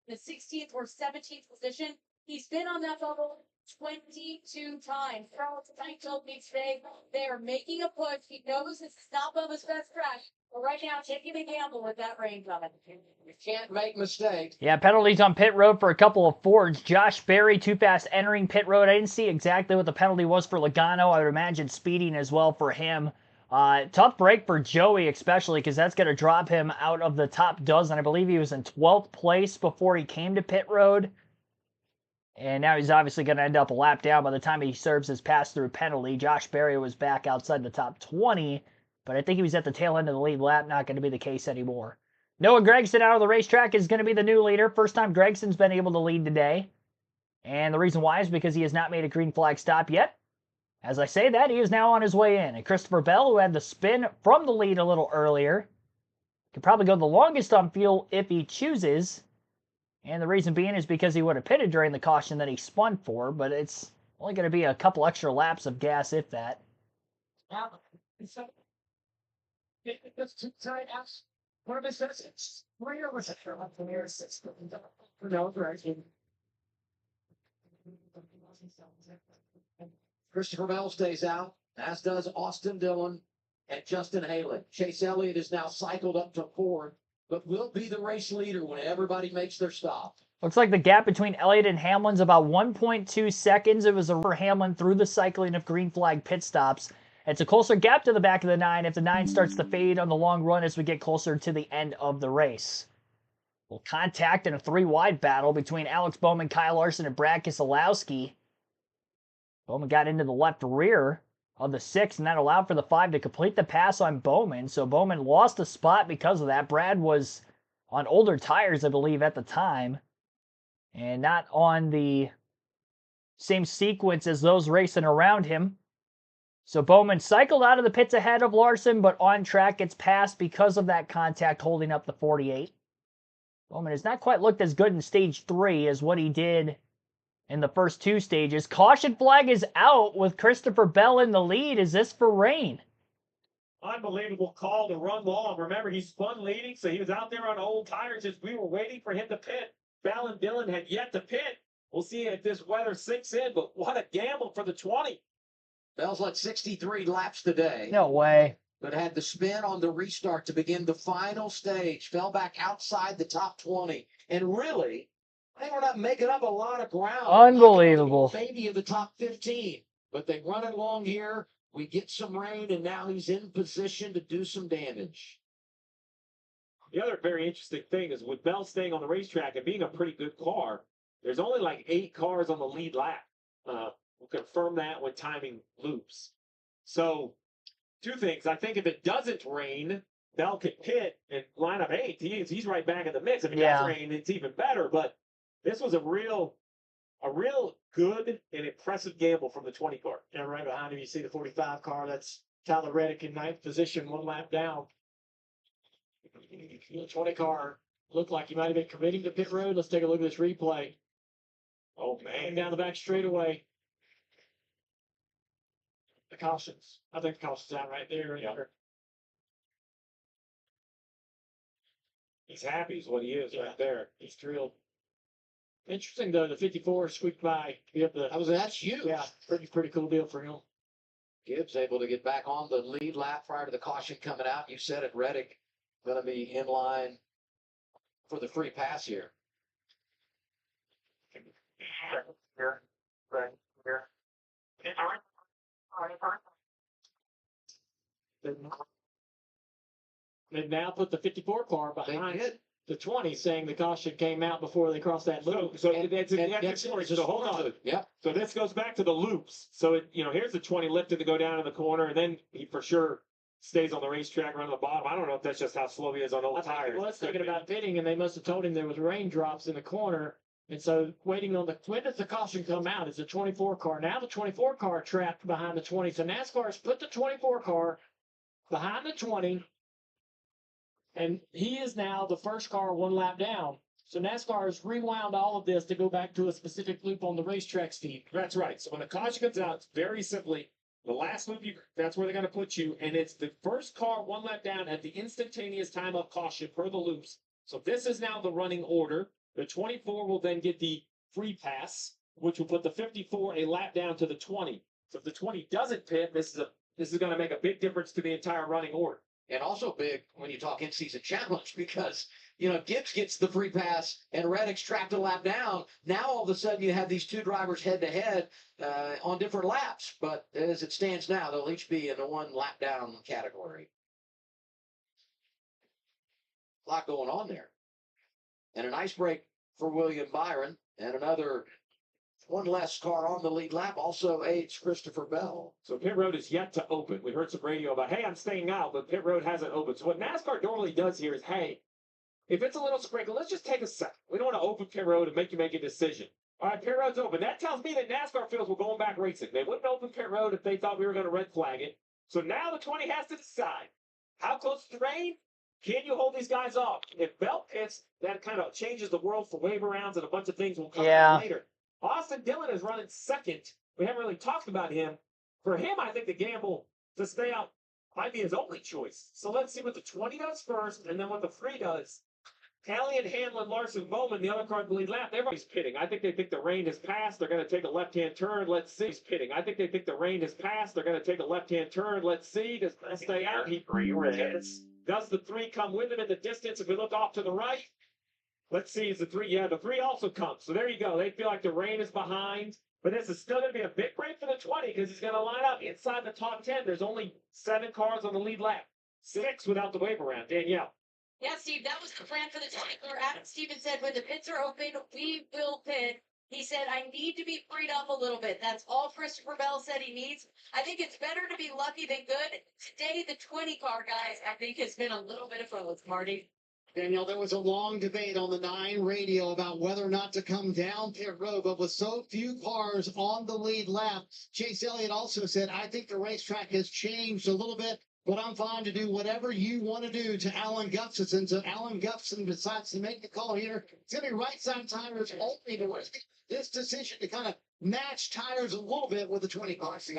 the 16th or 17th position. He's been on that bubble 22 times. Carl tonight told me today they are making a push. He knows this is not Bubba's best track. But right now, taking a gamble with that rain coming. You can't make mistakes. Yeah, penalties on pit road for a couple of Fords. Josh Berry, too fast entering pit road. I didn't see exactly what the penalty was for Logano. I would imagine speeding as well for him. Tough break for Joey, especially because that's going to drop him out of the top dozen. I believe he was in 12th place before he came to pit road. And now he's obviously going to end up a lap down by the time he serves his pass-through penalty. Josh Berry was back outside the top 20, but I think he was at the tail end of the lead lap. Not going to be the case anymore. Noah Gragson out of the racetrack is going to be the new leader. First time Gregson's been able to lead today. And the reason why is because he has not made a green flag stop yet. As I say that, he is now on his way in. And Christopher Bell, who had the spin from the lead a little earlier, could probably go the longest on fuel if he chooses. And the reason being is because he would have pitted during the caution that he spun for, but it's only going to be a couple extra laps of gas, if that. It's too tight. What if it says it's 3 or was it from the near 6? No, right. Christopher Bell stays out, as does Austin Dillon and Justin Haley. Chase Elliott is now cycled up to 4th, but will be the race leader when everybody makes their stop. Looks like the gap between Elliott and Hamlin's about 1.2 seconds. It was for Hamlin through the cycling of green flag pit stops. It's a closer gap to the back of the 9 if the 9 starts to fade on the long run as we get closer to the end of the race. Well, contact in a 3-wide battle between Alex Bowman, Kyle Larson, and Brad Keselowski. Bowman got into the left rear of the 6, and that allowed for the 5 to complete the pass on Bowman. So Bowman lost a spot because of that. Brad was on older tires, I believe, at the time, and not on the same sequence as those racing around him. So Bowman cycled out of the pits ahead of Larson, but on track gets passed because of that contact holding up the 48. Bowman has not quite looked as good in stage 3 as what he did in the first 2 stages. Caution flag is out with Christopher Bell in the lead. Is this for rain? Unbelievable call to run long. Remember, he spun leading, so he was out there on old tires as we were waiting for him to pit. Bell and Dillon had yet to pit. We'll see if this weather sinks in, but what a gamble for the 20. Bell's led 63 laps today. No way. But had the spin on the restart to begin the final stage. Fell back outside the top 20. And really, they were not making up a lot of ground. Unbelievable. Maybe of the top 15. But they run it long here. We get some rain, and now he's in position to do some damage. The other very interesting thing is with Bell staying on the racetrack and being a pretty good car, there's only like 8 cars on the lead lap. We'll confirm that when timing loops. So, 2 things. I think if it doesn't rain, Bell can pit and line up 8th. He's right back in the mix. If it does rain, it's even better. But this was a real good and impressive gamble from the 20 car. Yeah, right behind him, you see the 45 car. That's Tyler Reddick in 9th position, 1 lap down. The 20 car looked like he might have been committing to pit road. Let's take a look at this replay. Oh, man. Down the back straightaway. The cautions. I think the caution's out right there. Yeah. He's happy is what he is right there. He's thrilled. Interesting though, the 54 squeaked by. That's huge. Yeah, pretty cool deal for him. Gibbs able to get back on the lead lap prior to the caution coming out. You said it, Reddick going to be in line for the free pass here. Here, right here. They've now put the 54 car They behind did. the 20, saying the caution came out before they crossed that loop. So And- that's and- the story. So just hold on. Yep. So this goes back to the loops. So here's the 20 lifted to go down in the corner, and then he for sure stays on the racetrack running the bottom. I don't know if that's just how slow he is on old I think tires. he was Could thinking be. about pitting, and they must have told him there was raindrops in the corner. And so waiting on when does the caution come out? It's a 24 car. Now the 24 car trapped behind the 20. So NASCAR has put the 24 car behind the 20. And he is now the first car one lap down. So NASCAR has rewound all of this to go back to a specific loop on the racetrack, Steve. That's right. So when the caution comes out, it's very simply the last loop. That's where they're going to put you, and it's the first car one lap down at the instantaneous time of caution per the loops. So this is now the running order. The 24 will then get the free pass, which will put the 54 a lap down to the 20. So if the 20 doesn't pit, this is going to make a big difference to the entire running order. And also big when you talk in-season challenge because, Gibbs gets the free pass and Reddick's trapped a lap down. Now all of a sudden you have these two drivers head-to-head on different laps. But as it stands now, they'll each be in the one lap down category. A lot going on there. And a nice break for William Byron. And another one less car on the lead lap also aids Christopher Bell. So pit road is yet to open. We heard some radio about, hey, I'm staying out, but pit road hasn't opened. So what NASCAR normally does here is, hey, if it's a little sprinkle, let's just take a second. We don't want to open pit road and make you make a decision. All right, pit road's open. That tells me that NASCAR feels we're going back racing. They wouldn't open pit road if they thought we were going to red flag it. So now the 20 has to decide, how close to the rain? Can you hold these guys off? If Bell pits, that kind of changes the world for wave rounds and a bunch of things will come out later. Austin Dillon is running second. We haven't really talked about him. For him, I think the gamble to stay out might be his only choice. So let's see what the 20 does first, and then what the 3 does. Elliott, Hamlin, Larson, Bowman, the other car in the lead lap, everybody's pitting. I think they think the rain has passed. They're going to take a left-hand turn. Let's see. He's pitting. I think they think the rain has passed. They're going to take a left-hand turn. Let's see. Does Bell stay out? He does the 3 come with him in the distance? If we look off to the right, let's see, is the 3? Yeah, the 3 also comes. So there you go. They feel like the rain is behind. But this is still going to be a big break for the 20 because he's going to line up inside the top 10. There's only 7 cars on the lead lap. 6 without the wave around. Danielle. Yeah, Steve, that was the plan for the 24. Adam Stevens said, when the pits are open, we will pit. He said, I need to be freed up a little bit. That's all Christopher Bell said he needs. I think it's better to be lucky than good. Today, the 20 car, guys, I think has been a little bit of both, Marty. Danielle, there was a long debate on the 9 radio about whether or not to come down pit road, but with so few cars on the lead lap, Chase Elliott also said, I think the racetrack has changed a little bit, but I'm fine to do whatever you want to do to Alan Gustafson. So Alan Gustafson decides to make the call here. It's going to be right side tires only to make this decision to kind of match tires a little bit with the 20 cars.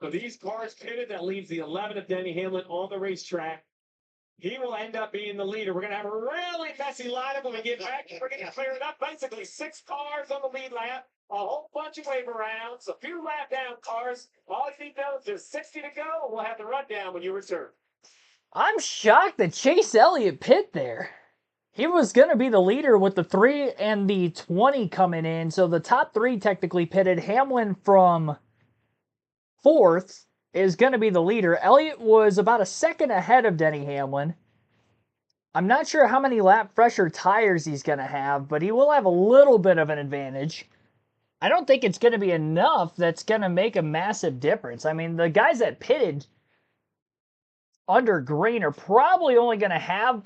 So these cars pitted, that leaves the 11 of Denny Hamlin on the racetrack. He will end up being the leader. We're going to have a really messy lineup when we get back. We're going to clear it up. Basically, 6 cars on the lead lap, a whole bunch of wave arounds, a few lap down cars. All I think, though, is there's 60 to go. We'll have the rundown when you return. I'm shocked that Chase Elliott pit there. He was going to be the leader with the 3 and the 20 coming in. So the top 3 technically pitted. Hamlin from 4th is going to be the leader. Elliott was about a second ahead of Denny Hamlin. I'm not sure how many lap fresher tires he's going to have, but he will have a little bit of an advantage. I don't think it's going to be enough that's going to make a massive difference. I mean, the guys that pitted under green are probably only going to have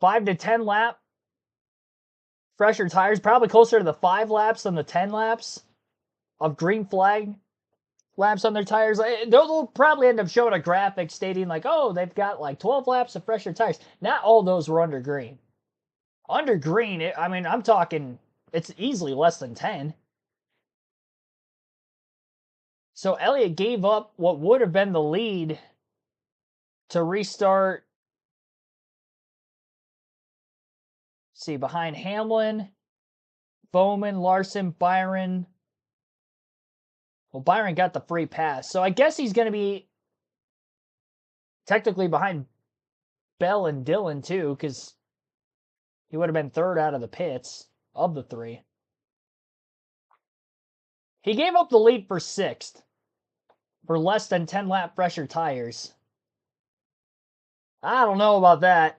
5 to 10 lap fresher tires, probably closer to the 5 laps than the 10 laps of green flag laps on their tires. They'll probably end up showing a graphic stating like, oh, they've got like 12 laps of fresher tires. Not all those were under green. Under green, I mean, I'm talking, it's easily less than 10. So Elliott gave up what would have been the lead to restart. See, behind Hamlin, Bowman, Larson, Byron. Well, Byron got the free pass. So I guess he's going to be technically behind Bell and Dillon too, because he would have been third out of the pits of the three. He gave up the lead for sixth for less than 10 lap fresher tires. I don't know about that.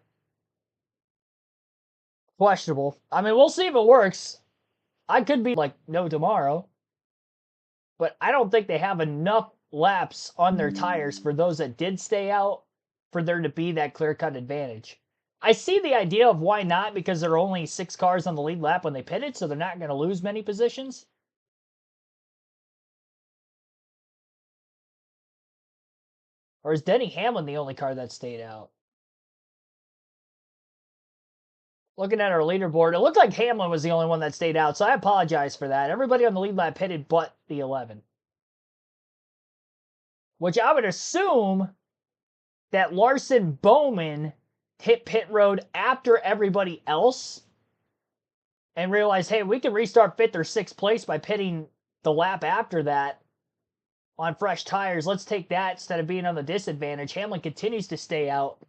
Questionable. I mean, we'll see if it works. I could be like, no tomorrow. But I don't think they have enough laps on their tires for those that did stay out for there to be that clear-cut advantage. I see the idea of why not, because there are only 6 cars on the lead lap when they pitted, so they're not going to lose many positions. Or is Denny Hamlin the only car that stayed out? Looking at our leaderboard, it looked like Hamlin was the only one that stayed out, so I apologize for that. Everybody on the lead lap pitted but the 11. Which I would assume that Larson Bowman hit pit road after everybody else and realized, hey, we can restart 5th or 6th place by pitting the lap after that on fresh tires. Let's take that instead of being on the disadvantage. Hamlin continues to stay out.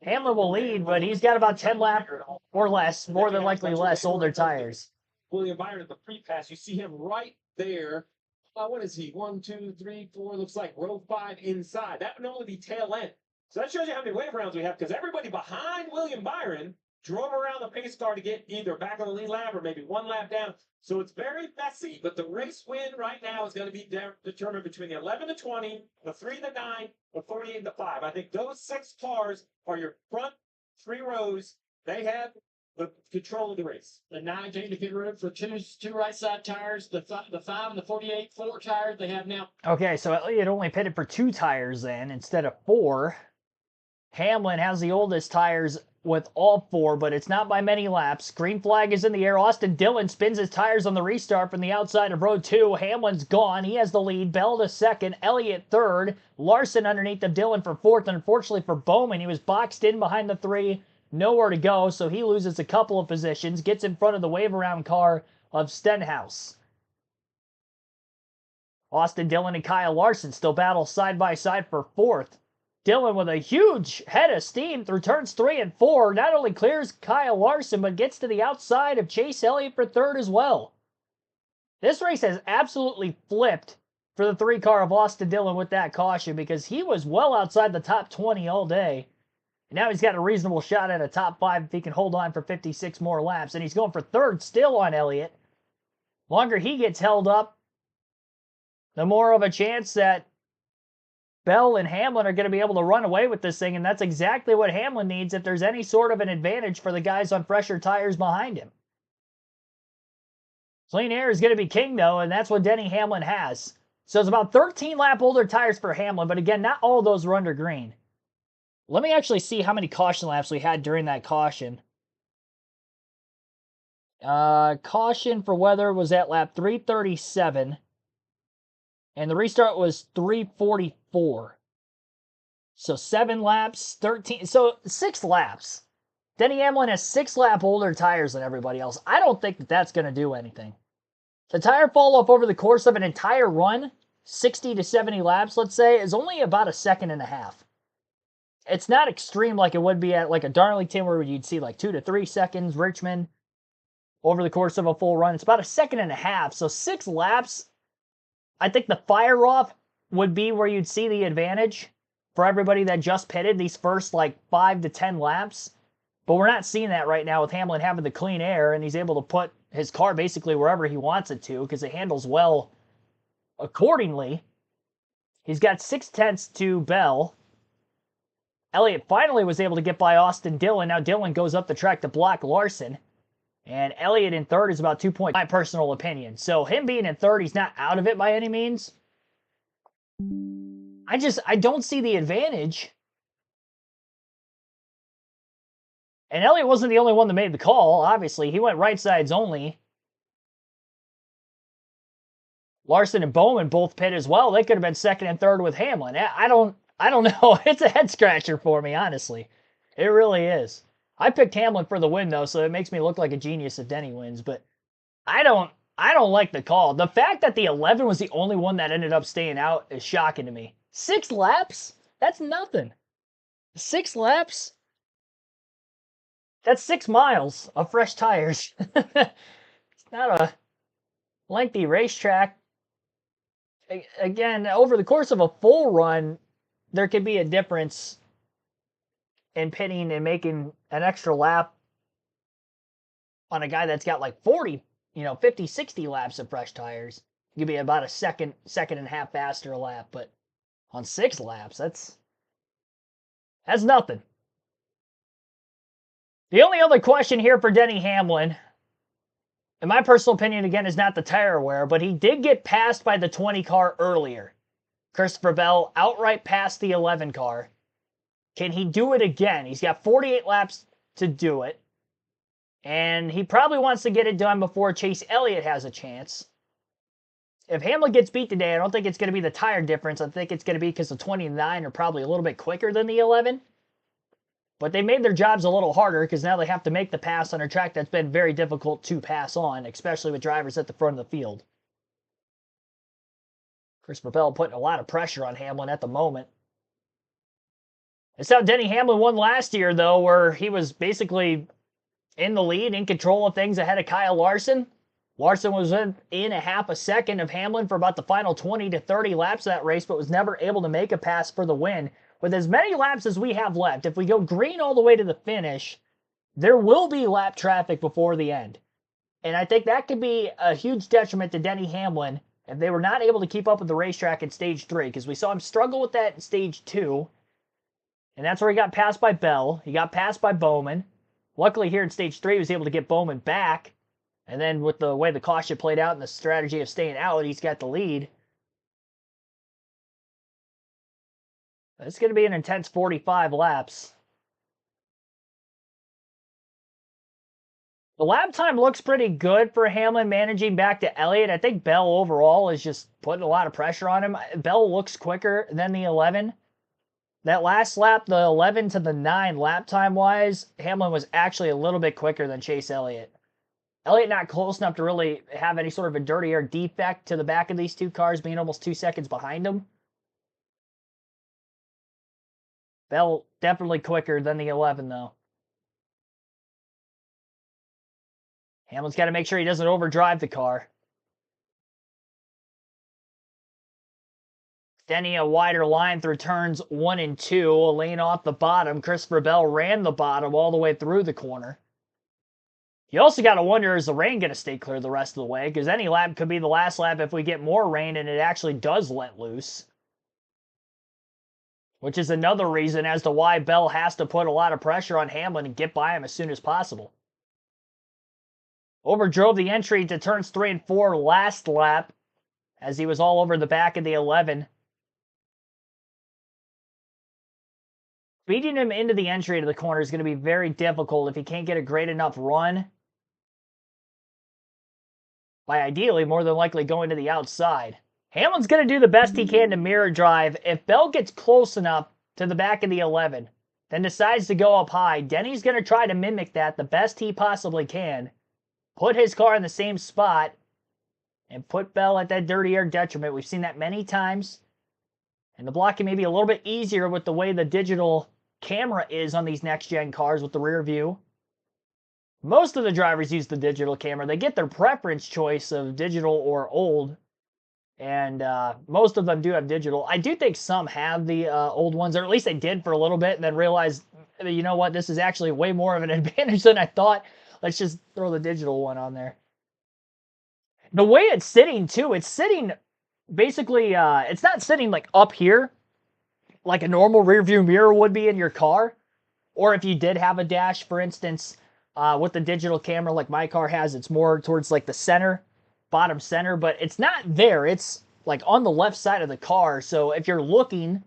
Hamlin will lead, but he's got about 10 laps or less, more than likely less, older tires. William Byron at the pre-pass, you see him right there. What is he? 1, 2, 3, 4, looks like row 5 inside. That would only be tail end. So that shows you how many wave rounds we have, because everybody behind William Byron drove around the pace car to get either back on the lead lap or maybe 1 lap down. So it's very messy, but the race win right now is going to be determined between the 11 to 20, the 3 to 9, the 48 to 5. I think those 6 cars are your front 3 rows. They have the control of the race. The 9 came to pit road for two right side tires. The 5 and the 48 4 tires they have now. Okay, so Elliott only pitted for 2 tires then instead of 4. Hamlin has the oldest tires with all 4, but it's not by many laps. Green flag is in the air. Austin Dillon spins his tires on the restart from the outside of row 2. Hamlin's gone. He has the lead. Bell to 2nd. Elliott 3rd. Larson underneath of Dillon for 4th. And unfortunately for Bowman, he was boxed in behind the 3. Nowhere to go, so he loses a couple of positions. Gets in front of the wave-around car of Stenhouse. Austin Dillon and Kyle Larson still battle side by side for 4th. Dillon with a huge head of steam through turns 3 and 4. Not only clears Kyle Larson, but gets to the outside of Chase Elliott for 3rd as well. This race has absolutely flipped for the 3 car of Austin Dillon with that caution, because he was well outside the top 20 all day. And now he's got a reasonable shot at a top 5 if he can hold on for 56 more laps. And he's going for 3rd still on Elliott. Longer he gets held up, the more of a chance that Bell and Hamlin are going to be able to run away with this thing, and that's exactly what Hamlin needs if there's any sort of an advantage for the guys on fresher tires behind him. Clean air is going to be king, though, and that's what Denny Hamlin has. So it's about 13 lap older tires for Hamlin, but again, not all of those were under green. Let me actually see how many caution laps we had during that caution. Caution for weather was at lap 337. And the restart was 344. So 7 laps, 13. So 6 laps. Denny Hamlin has 6 lap older tires than everybody else. I don't think that that's going to do anything. The tire fall off over the course of an entire run, 60 to 70 laps, let's say, is only about a second and a half. It's not extreme like it would be at like a Darlington where you'd see like 2 to 3 seconds, Richmond, over the course of a full run. It's about a second and a half. So 6 laps, I think the fire off would be where you'd see the advantage for everybody that just pitted these first like 5 to 10 laps. But we're not seeing that right now with Hamlin having the clean air, and he's able to put his car basically wherever he wants it to because it handles well accordingly. He's got 0.6 to Bell. Elliott finally was able to get by Austin Dillon. Now Dillon goes up the track to block Larson. And Elliott in 3rd is about 2 points, my personal opinion. So him being in 3rd, he's not out of it by any means. I don't see the advantage. And Elliott wasn't the only one that made the call, obviously. He went right sides only. Larson and Bowman both pit as well. They could have been second and third with Hamlin. I don't know. It's a head scratcher for me, honestly. It really is. I picked Hamlin for the win though, so it makes me look like a genius if Denny wins, but I don't like the call. The fact that the 11 was the only one that ended up staying out is shocking to me. 6 laps? That's nothing. 6 laps? That's 6 miles of fresh tires. It's not a lengthy racetrack. Again, over the course of a full run, there could be a difference in pitting and making an extra lap on a guy that's got like 40, 50, 60 laps of fresh tires. You could be about a second and a half faster a lap, but on 6 laps, that's nothing. The only other question here for Denny Hamlin, in my personal opinion, again, is not the tire wear, but he did get passed by the 20 car earlier. Christopher Bell outright passed the 11 car. Can he do it again? He's got 48 laps to do it. And he probably wants to get it done before Chase Elliott has a chance. If Hamlin gets beat today, I don't think it's going to be the tire difference. I think it's going to be because the 29 are probably a little bit quicker than the 11. But they made their jobs a little harder because now they have to make the pass on a track that's been very difficult to pass on, especially with drivers at the front of the field. Christopher Bell putting a lot of pressure on Hamlin at the moment. It's how Denny Hamlin won last year, though, where he was basically in the lead, in control of things ahead of Kyle Larson. Larson was in a half a second of Hamlin for about the final 20 to 30 laps of that race, but was never able to make a pass for the win. With as many laps as we have left, if we go green all the way to the finish, there will be lap traffic before the end. And I think that could be a huge detriment to Denny Hamlin if they were not able to keep up with the racetrack in Stage 3, because we saw him struggle with that in Stage 2. And that's where he got passed by Bell. He got passed by Bowman. Luckily here in Stage 3, he was able to get Bowman back. And then with the way the caution played out and the strategy of staying out, he's got the lead. It's going to be an intense 45 laps. The lap time looks pretty good for Hamlin managing back to Elliott. I think Bell overall is just putting a lot of pressure on him. Bell looks quicker than the 11. That last lap, the 11 to the 9 lap time wise, Hamlin was actually a little bit quicker than Chase Elliott. Elliott not close enough to really have any sort of a dirty air defect to the back of these two cars, being almost 2 seconds behind him. Bell definitely quicker than the 11, though. Hamlin's got to make sure he doesn't overdrive the car. Denny a wider line through turns 1 and 2, a lane off the bottom. Christopher Bell ran the bottom all the way through the corner. You also got to wonder, is the rain going to stay clear the rest of the way? Because any lap could be the last lap if we get more rain and it actually does let loose. Which is another reason as to why Bell has to put a lot of pressure on Hamlin and get by him as soon as possible. Overdrove the entry to turns 3 and 4 last lap as he was all over the back of the 11. Beating him into the entry to the corner is going to be very difficult if he can't get a great enough run. By ideally, more than likely going to the outside. Hamlin's going to do the best he can to mirror drive. If Bell gets close enough to the back of the 11, then decides to go up high, Denny's going to try to mimic that the best he possibly can. Put his car in the same spot and put Bell at that dirty air detriment. We've seen that many times. And the blocking may be a little bit easier with the way the digital camera is on these next-gen cars with the rear view. Most of the drivers use the digital camera. They get their preference choice of digital or old. And most of them do have digital. I do think some have the old ones, or at least they did for a little bit, and then realized, you know what, this is actually way more of an advantage than I thought. Let's just throw the digital one on there. The way it's sitting, too, it's sitting basically, it's not sitting like up here, like a normal rear view mirror would be in your car. Or if you did have a dash, for instance, with the digital camera like my car has, it's more towards like the center. Bottom center, but it's not there. It's like on the left side of the car. So if you're looking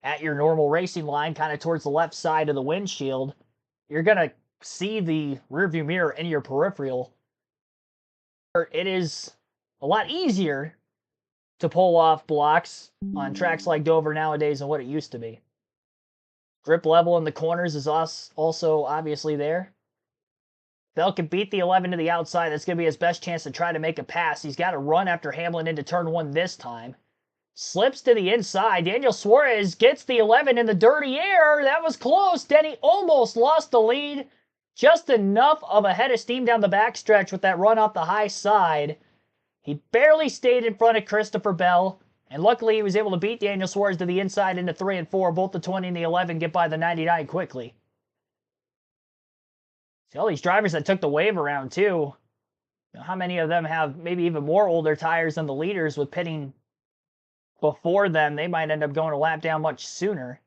at your normal racing line kind of towards the left side of the windshield, you're going to see the rearview mirror in your peripheral. It is a lot easier to pull off blocks on tracks like Dover nowadays than what it used to be. Grip level in the corners is also obviously there. Bell can beat the 11 to the outside. That's going to be his best chance to try to make a pass. He's got to run after Hamlin into turn 1 this time. Slips to the inside. Daniel Suarez gets the 11 in the dirty air. That was close. Denny almost lost the lead. Just enough of a head of steam down the backstretch with that run off the high side. He barely stayed in front of Christopher Bell. And luckily, he was able to beat Daniel Suarez to the inside into 3 and 4. Both the 20 and the 11 get by the 99 quickly. See all these drivers that took the wave around, too. How many of them have maybe even more older tires than the leaders with pitting before them? They might end up going a lap down much sooner.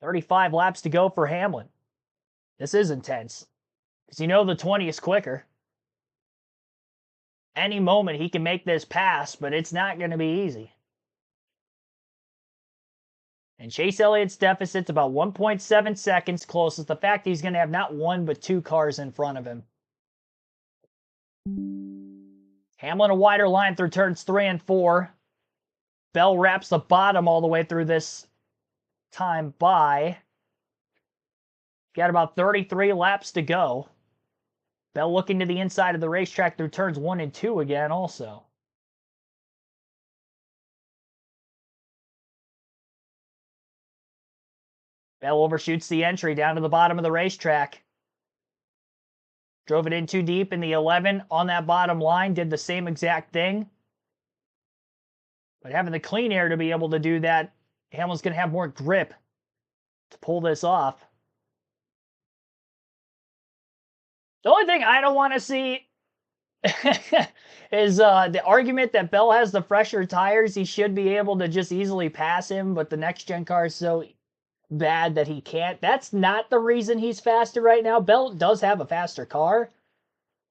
35 laps to go for Hamlin. This is intense. Because you know the 20 is quicker. Any moment he can make this pass, but it's not going to be easy. And Chase Elliott's deficit's about 1.7 seconds closest. The fact he's going to have not one but 2 cars in front of him. Hamlin a wider line through turns 3 and 4. Bell wraps the bottom all the way through this time by. Got about 33 laps to go. Bell looking to the inside of the racetrack through turns 1 and 2 again also. Bell overshoots the entry down to the bottom of the racetrack. Drove it in too deep in the 11 on that bottom line. Did the same exact thing. But having the clean air to be able to do that, Hamlin's going to have more grip to pull this off. The only thing I don't want to see is the argument that Bell has the fresher tires. He should be able to just easily pass him, but the next gen car is so bad that he can't. That's not the reason he's faster right now. Bell does have a faster car,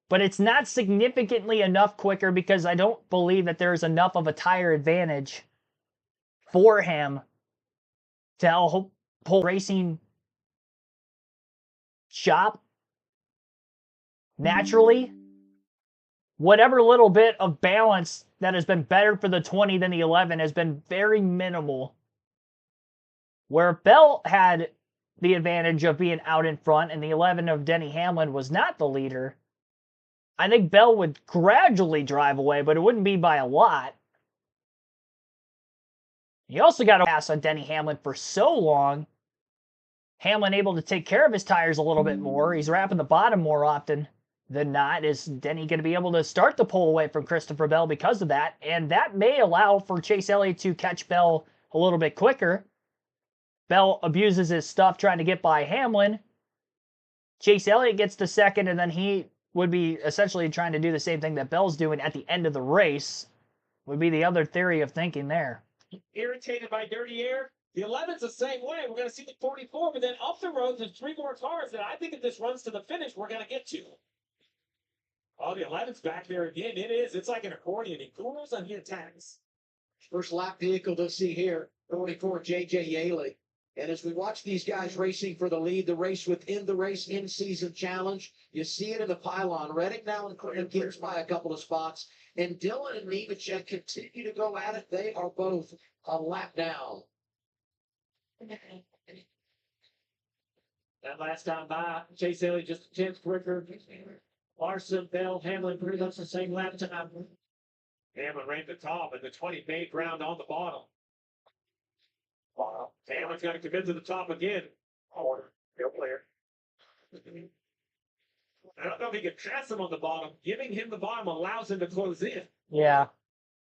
but it's not significantly enough quicker because I don't believe that there's enough of a tire advantage for him to help pull racing shop naturally. Whatever little bit of balance that has been better for the 20 than the 11 has been very minimal. Where Bell had the advantage of being out in front and the 11 of Denny Hamlin was not the leader, I think Bell would gradually drive away, but it wouldn't be by a lot. You also got to pass on Denny Hamlin for so long. Hamlin able to take care of his tires a little bit more. He's wrapping the bottom more often than not. Is Denny going to be able to start the pull away from Christopher Bell because of that? And that may allow for Chase Elliott to catch Bell a little bit quicker. Bell abuses his stuff trying to get by Hamlin. Chase Elliott gets to second, and then he would be essentially trying to do the same thing that Bell's doing at the end of the race. Would be the other theory of thinking there. Irritated by dirty air? The 11's the same way. We're going to see the 44, but then up the road, there's 3 more cars that I think if this runs to the finish, we're going to get to. Oh, the 11's back there again. It is. It's like an accordion. He cools and he attacks. First lap vehicle to see here, 44 J.J. Yaley. And as we watch these guys racing for the lead, the race within the race in-season challenge, you see it in the pylon. Reddick now and Clinton Gibbs by a couple of spots. And Dillon and Nemechek continue to go at it. They are both a lap down. That last time by, Chase Elliott just a tenth quicker. Larson, Bell, Hamlin pretty much the same lap time. Hamlin ran the top, and the 20 made ground on the bottom. Hamlin's got to commit to the top again. Still clear. I don't know if he can pass him on the bottom. Giving him the bottom allows him to close in. Yeah.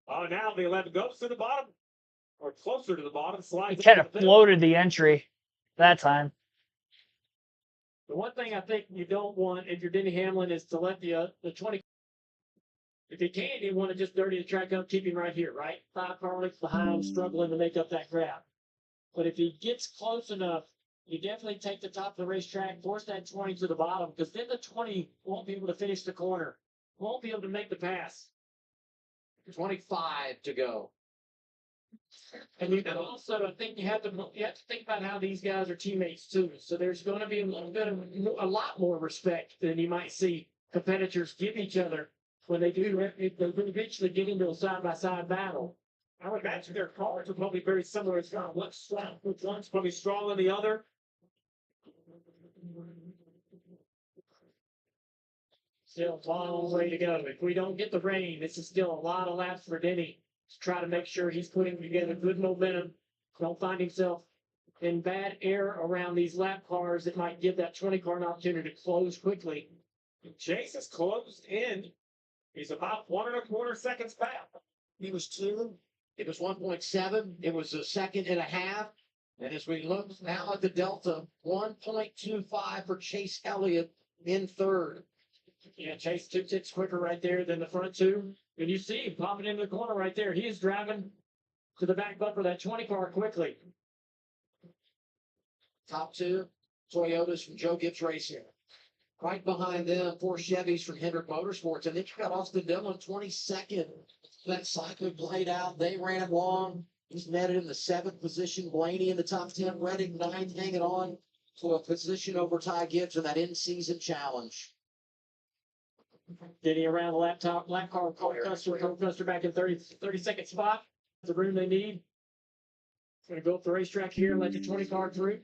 Oh, now the 11 goes to the bottom, or closer to the bottom, He slides. kind of floated the entry that time. The one thing I think you don't want if you're Denny Hamlin is to let the 20. If you can, you want to just dirty the track up, keep him right here, right? 5 car lengths behind, struggling to make up that ground. But if he gets close enough, you definitely take the top of the racetrack, force that 20 to the bottom, because then the 20 won't be able to finish the corner, won't be able to make the pass. 25 to go. And you can also, I think you have to think about how these guys are teammates too. So there's going to be a lot more respect than you might see competitors give each other when they do, if they eventually get into a side-by-side battle. I would imagine their cars are probably very similar. It's not one's strong, one's probably stronger than the other. Still a long way to go. If we don't get the rain, this is still a lot of laps for Denny to try to make sure he's putting together good momentum. Don't find himself in bad air around these lap cars that might give that 20 car an opportunity to close quickly. Chase is closed in. He's about 1.25 seconds back. He was 2. It was 1.7. It was a second and a half. And as we look now at the Delta, 1.25 for Chase Elliott in third. Yeah, Chase 2 ticks quicker right there than the front two. And you see him popping into the corner right there. He is driving to the back bumper of that 20 car quickly. Top 2 Toyotas from Joe Gibbs Racing. Right behind them, 4 Chevys from Hendrick Motorsports. And then you got Austin Dillon, 22nd. That cycle played out. They ran long. He's netted in the 7th position. Blaney in the top 10. Reddick 9th, hanging on to a position over Ty Gibbs in that in-season challenge. Getting around the lap car, Cole Custer back in 32nd spot. The room they need. Going to go up the racetrack here and let the 20 car through.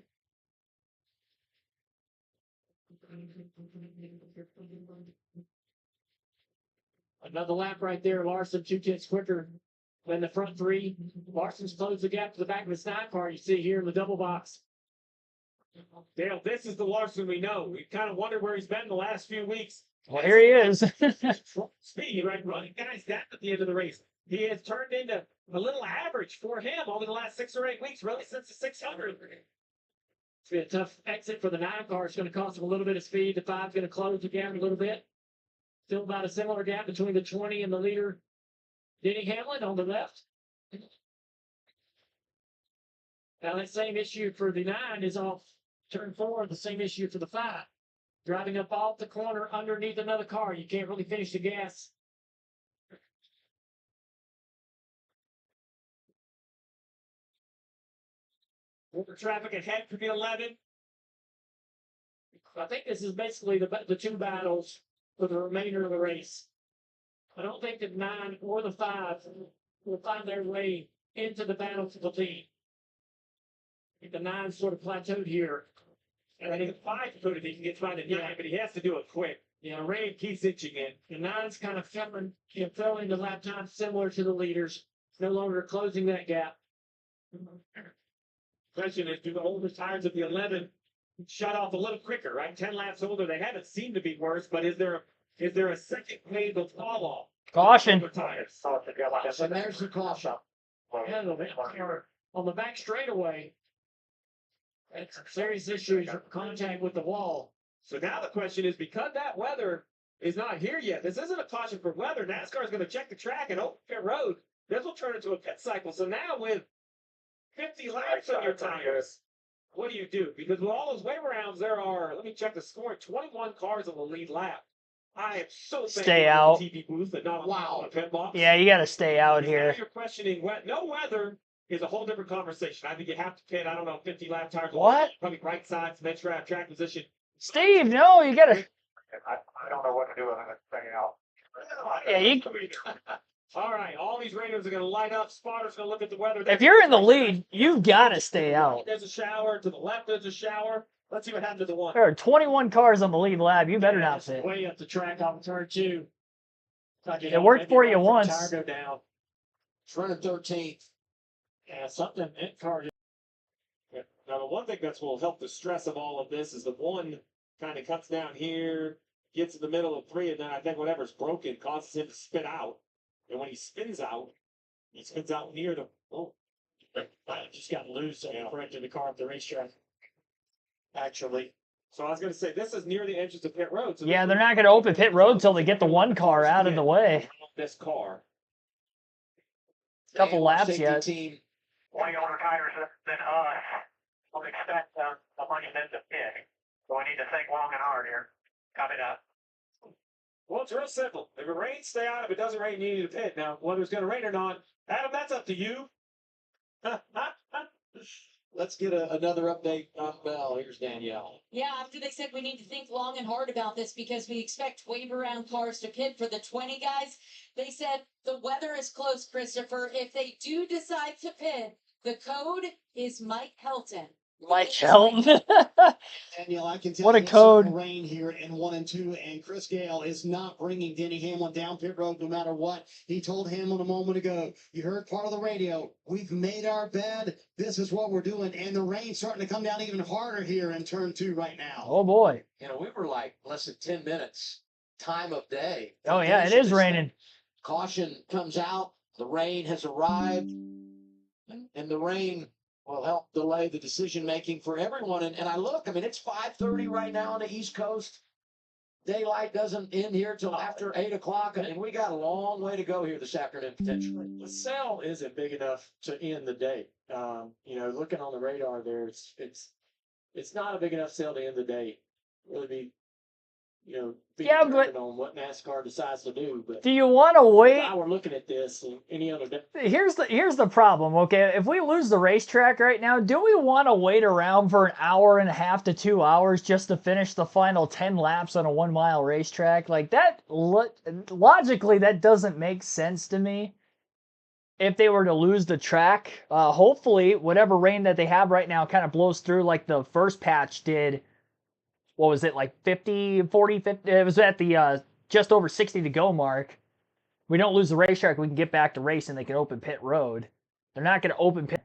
Another lap right there. Larson 2 tenths quicker than the front 3. Larson's closed the gap to the back of his 9 car. You see here in the double box. Dale, this is the Larson we know. We've kind of wondered where he's been the last few weeks. Well, here he is. Speed, right? Running guys down at the end of the race. He has turned into a little average for him over the last 6 or 8 weeks, really since the 600. It's been a tough exit for the 9 car. It's going to cost him a little bit of speed. The 5's going to close the gap a little bit. Still about a similar gap between the 20 and the leader, Denny Hamlin on the left. Now that same issue for the 9 is off turn 4, the same issue for the 5. Driving up off the corner underneath another car. You can't really finish the gas. More traffic ahead for the 11. I think this is basically the 2 battles for the remainder of the race. I don't think the 9 or the 5 will find their way into the battle for the lead. I think the 9 sort of plateaued here. And I think the 5 could if he can get by the 9, but he has to do it quick. Yeah, Ray keeps itching it. the 9's kind of fell into lap time similar to the leaders. No longer closing that gap. Question is, do the older tires of the 11 shut off a little quicker, right? 10 laps older, they haven't seemed to be worse, but is there a second wave of fall off? Caution. Tires. And there's the caution. Yeah, on the back straightaway, it's some serious issues of contact with the wall. So now the question is, because that weather is not here yet, this isn't a caution for weather. NASCAR is going to check the track and open pit road. This will turn into a pit cycle. So now with 50 laps on your tires, what do? Because with all those wave rounds, there are, let me check the score, 21 cars on the lead lap. I am so thankful Stay for out. the TV booth and not on a pit box. Yeah, you got to stay out Now here. you're questioning no weather is a whole different conversation. I think you have to pit, I don't know, 50 lap tires. What? Probably right side, cement strap, track position. Steve, no, you got to. I don't know what to do with it. Figure out. Yeah, you. All right, all these radios are going to light up. Spotter's going to look at the weather. If you're in the lead, you've got to stay out. There's a shower. To the left, there's a shower. Let's see what happened to the one. There are 21 cars on the lead lap. You better not It's sit. way up the track off turn 2. It worked for you once. Tire go down. Running 13th. Yeah, something. That car just Yeah. Now, the one thing that will help the stress of all of this is the one kind of cuts down here, gets in the middle of 3, and then I think whatever's broken causes him to spin out. And when he spins out near the. Oh, just got loose and corrected the car up the racetrack. Actually. so I was going to say, this is near the entrance of pit road. So Yeah, they're not going to open pit road until they get the 1 car out of the way. This car. Couple laps Safety yet. Team. 20 older tires than us. Don't expect a bunch of them to pick. So I need to think long and hard here. Cut it up. Well, it's real simple. If it rains, stay out. If it doesn't rain, you need to pit. Now, whether it's going to rain or not, Adam, that's up to you. Let's get another update on Bell. Here's Danielle. Yeah, after they said we need to think long and hard about this because we expect wave around cars to pit for the 20 guys, they said the weather is close, Christopher. If they do decide to pit, the code is Mike Helton. Mike Helton. Danielle, I can tell What a you it's code. rain here in 1 and 2, and Chris Gale is not bringing Denny Hamlin down pit road no matter what. He told Hamlin a moment ago, you heard part of the radio, we've made our bed, this is what we're doing, and the rain's starting to come down even harder here in turn 2 right now. Oh boy. You know, we were like less than 10 minutes time of day. Oh yeah, it is raining. Caution comes out, the rain has arrived, and the rain will help delay the decision making for everyone. And I look, I mean, it's 5:30 right now on the East Coast. Daylight doesn't end here till after 8 o'clock, and we got a long way to go here this afternoon potentially. The cell isn't big enough to end the day. You know, looking on the radar there, it's not a big enough cell to end the day. Really be, you know, be Yeah, determined on what NASCAR decides to do. But Do you want to wait? if I were looking at this any other day, Here's the problem, okay? If we lose the racetrack right now, do we want to wait around for an hour and a half to 2 hours just to finish the final 10 laps on a 1 mile racetrack? Like that, logically, that doesn't make sense to me. If they were to lose the track, hopefully whatever rain that they have right now kind of blows through like the first patch did. What was it, like 50, 40, 50? It was at the just over 60 to go mark. We don't lose the racetrack, we can get back to racing. They can open pit road. They're not going to open pit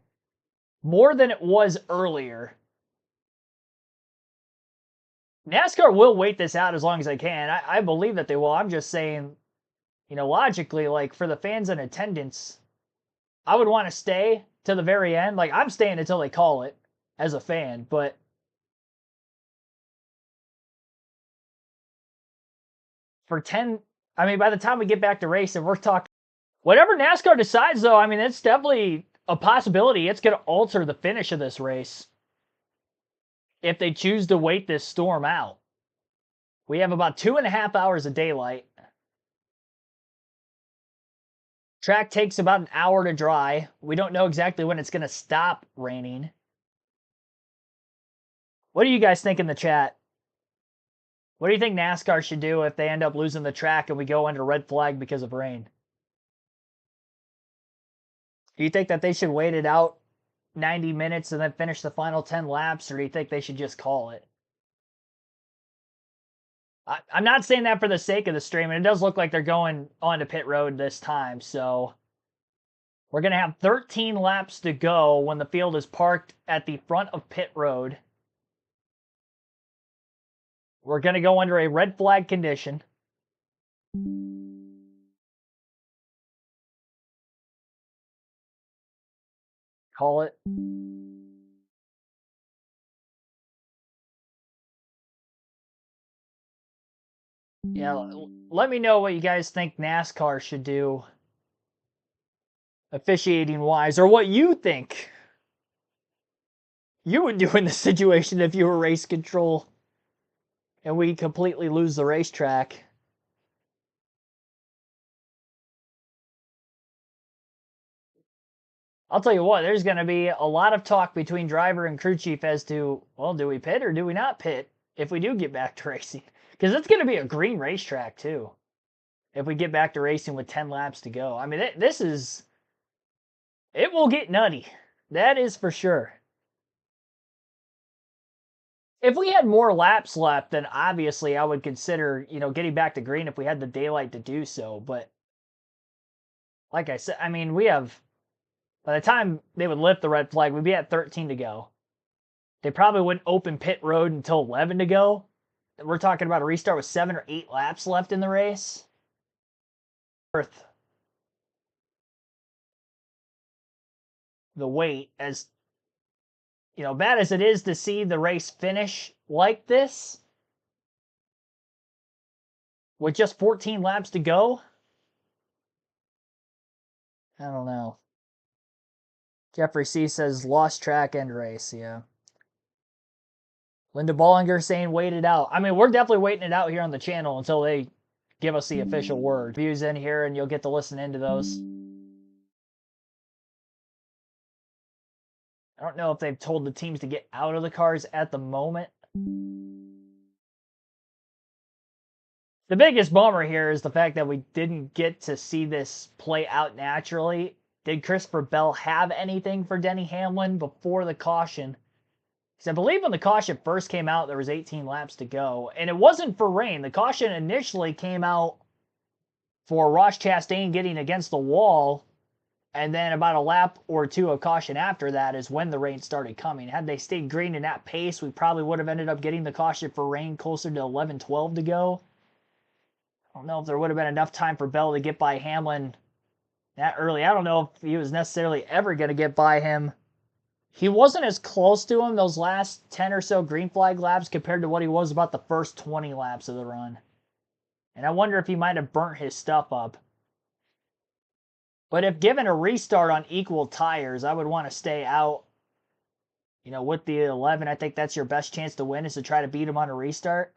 more than it was earlier. NASCAR will wait this out as long as they can. I believe that they will. I'm just saying, you know, logically, like for the fans in attendance, I would want to stay to the very end. Like I'm staying until they call it as a fan, but for 10, I mean, by the time we get back to racing, we're talking. Whatever NASCAR decides, though, I mean, it's definitely a possibility. It's going to alter the finish of this race if they choose to wait this storm out. We have about 2.5 hours of daylight. Track takes about an hour to dry. We don't know exactly when it's going to stop raining. What do you guys think in the chat? What do you think NASCAR should do if they end up losing the track and we go under red flag because of rain? Do you think that they should wait it out 90 minutes and then finish the final 10 laps, or do you think they should just call it? I'm not saying that for the sake of the stream, and it does look like they're going onto pit road this time, so we're going to have 13 laps to go when the field is parked at the front of pit road. We're going to go under a red flag condition. Call it. Yeah, let me know what you guys think NASCAR should do officiating wise, or what you think you would do in this situation if you were race control and we completely lose the racetrack. I'll tell you what, there's going to be a lot of talk between driver and crew chief as to, well, do we pit or do we not pit if we do get back to racing? Because it's going to be a green racetrack, too, if we get back to racing with 10 laps to go. I mean, it will get nutty. That is for sure. If we had more laps left, then obviously I would consider, you know, getting back to green if we had the daylight to do so. But like I said, I mean, we have, by the time they would lift the red flag, we'd be at 13 to go. They probably wouldn't open pit road until 11 to go. We're talking about a restart with 7 or 8 laps left in the race. The wait, as you know, bad as it is to see the race finish like this, with just 14 laps to go, I don't know. Jeffrey C. says lost track and race, yeah. Linda Bollinger saying wait it out. I mean, we're definitely waiting it out here on the channel until they give us the official word. Views in here and you'll get to listen into those. don't know if they've told the teams to get out of the cars at the moment. The biggest bummer here is the fact that we didn't get to see this play out naturally. Did Christopher Bell have anything for Denny Hamlin before the caution? Because I believe when the caution first came out, there was 18 laps to go. And it wasn't for rain. The caution initially came out for Ross Chastain getting against the wall. And then about a lap or two of caution after that is when the rain started coming. Had they stayed green in that pace, we probably would have ended up getting the caution for rain closer to 11-12 to go. I don't know if there would have been enough time for Bell to get by Hamlin that early. I don't know if he was necessarily ever going to get by him. He wasn't as close to him those last 10 or so green flag laps compared to what he was about the first 20 laps of the run. And I wonder if he might have burnt his stuff up. But if given a restart on equal tires, I would want to stay out. You know, with the 11, I think that's your best chance to win is to try to beat him on a restart.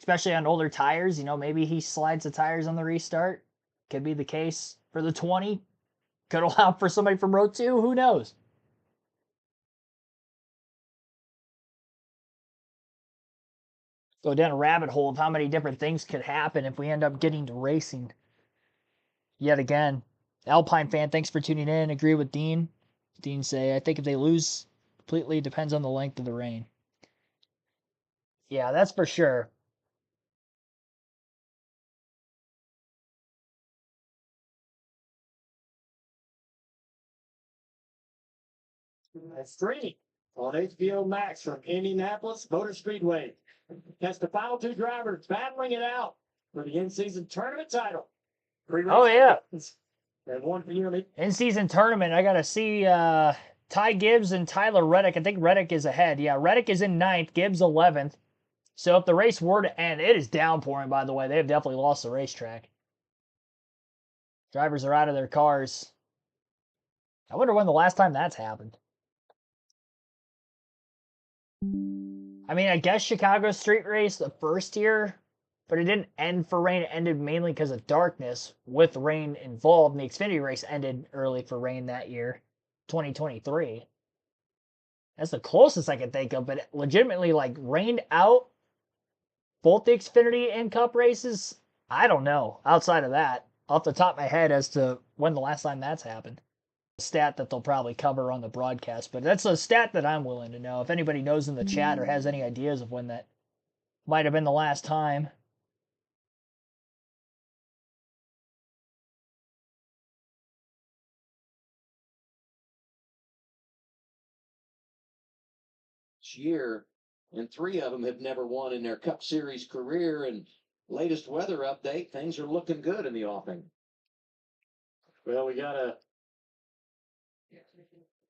Especially on older tires, you know, maybe he slides the tires on the restart. Could be the case for the 20. Could allow for somebody from row 2. Who knows? Go down a rabbit hole of how many different things could happen if we end up getting to racing. Yet again, Alpine fan, thanks for tuning in. Agree with Dean. Dean say, I think if they lose completely, depends on the length of the rain. Yeah, that's for sure. That's streaming on HBO Max from Indianapolis Motor Speedway. That's the final two drivers battling it out for the in-season tournament title. Oh, yeah. There's one for you and me. In-season tournament, I got to see Ty Gibbs and Tyler Reddick. I think Reddick is ahead. Yeah, Reddick is in 9th, Gibbs 11th. So if the race were to end, it is downpouring, by the way. They have definitely lost the racetrack. Drivers are out of their cars. I wonder when the last time that's happened. I mean, I guess Chicago street race the first year, but it didn't end for rain. It ended mainly because of darkness with rain involved. And the Xfinity race ended early for rain that year, 2023. That's the closest I can think of, but it legitimately like rained out both the Xfinity and Cup races. I don't know outside of that off the top of my head as to when the last time that's happened. A stat that they'll probably cover on the broadcast, but that's a stat that I'm willing to know. If anybody knows in the chat or has any ideas of when that might have been the last time. This year, and 3 of them have never won in their Cup Series career. And latest weather update, things are looking good in the offing. Well, we got a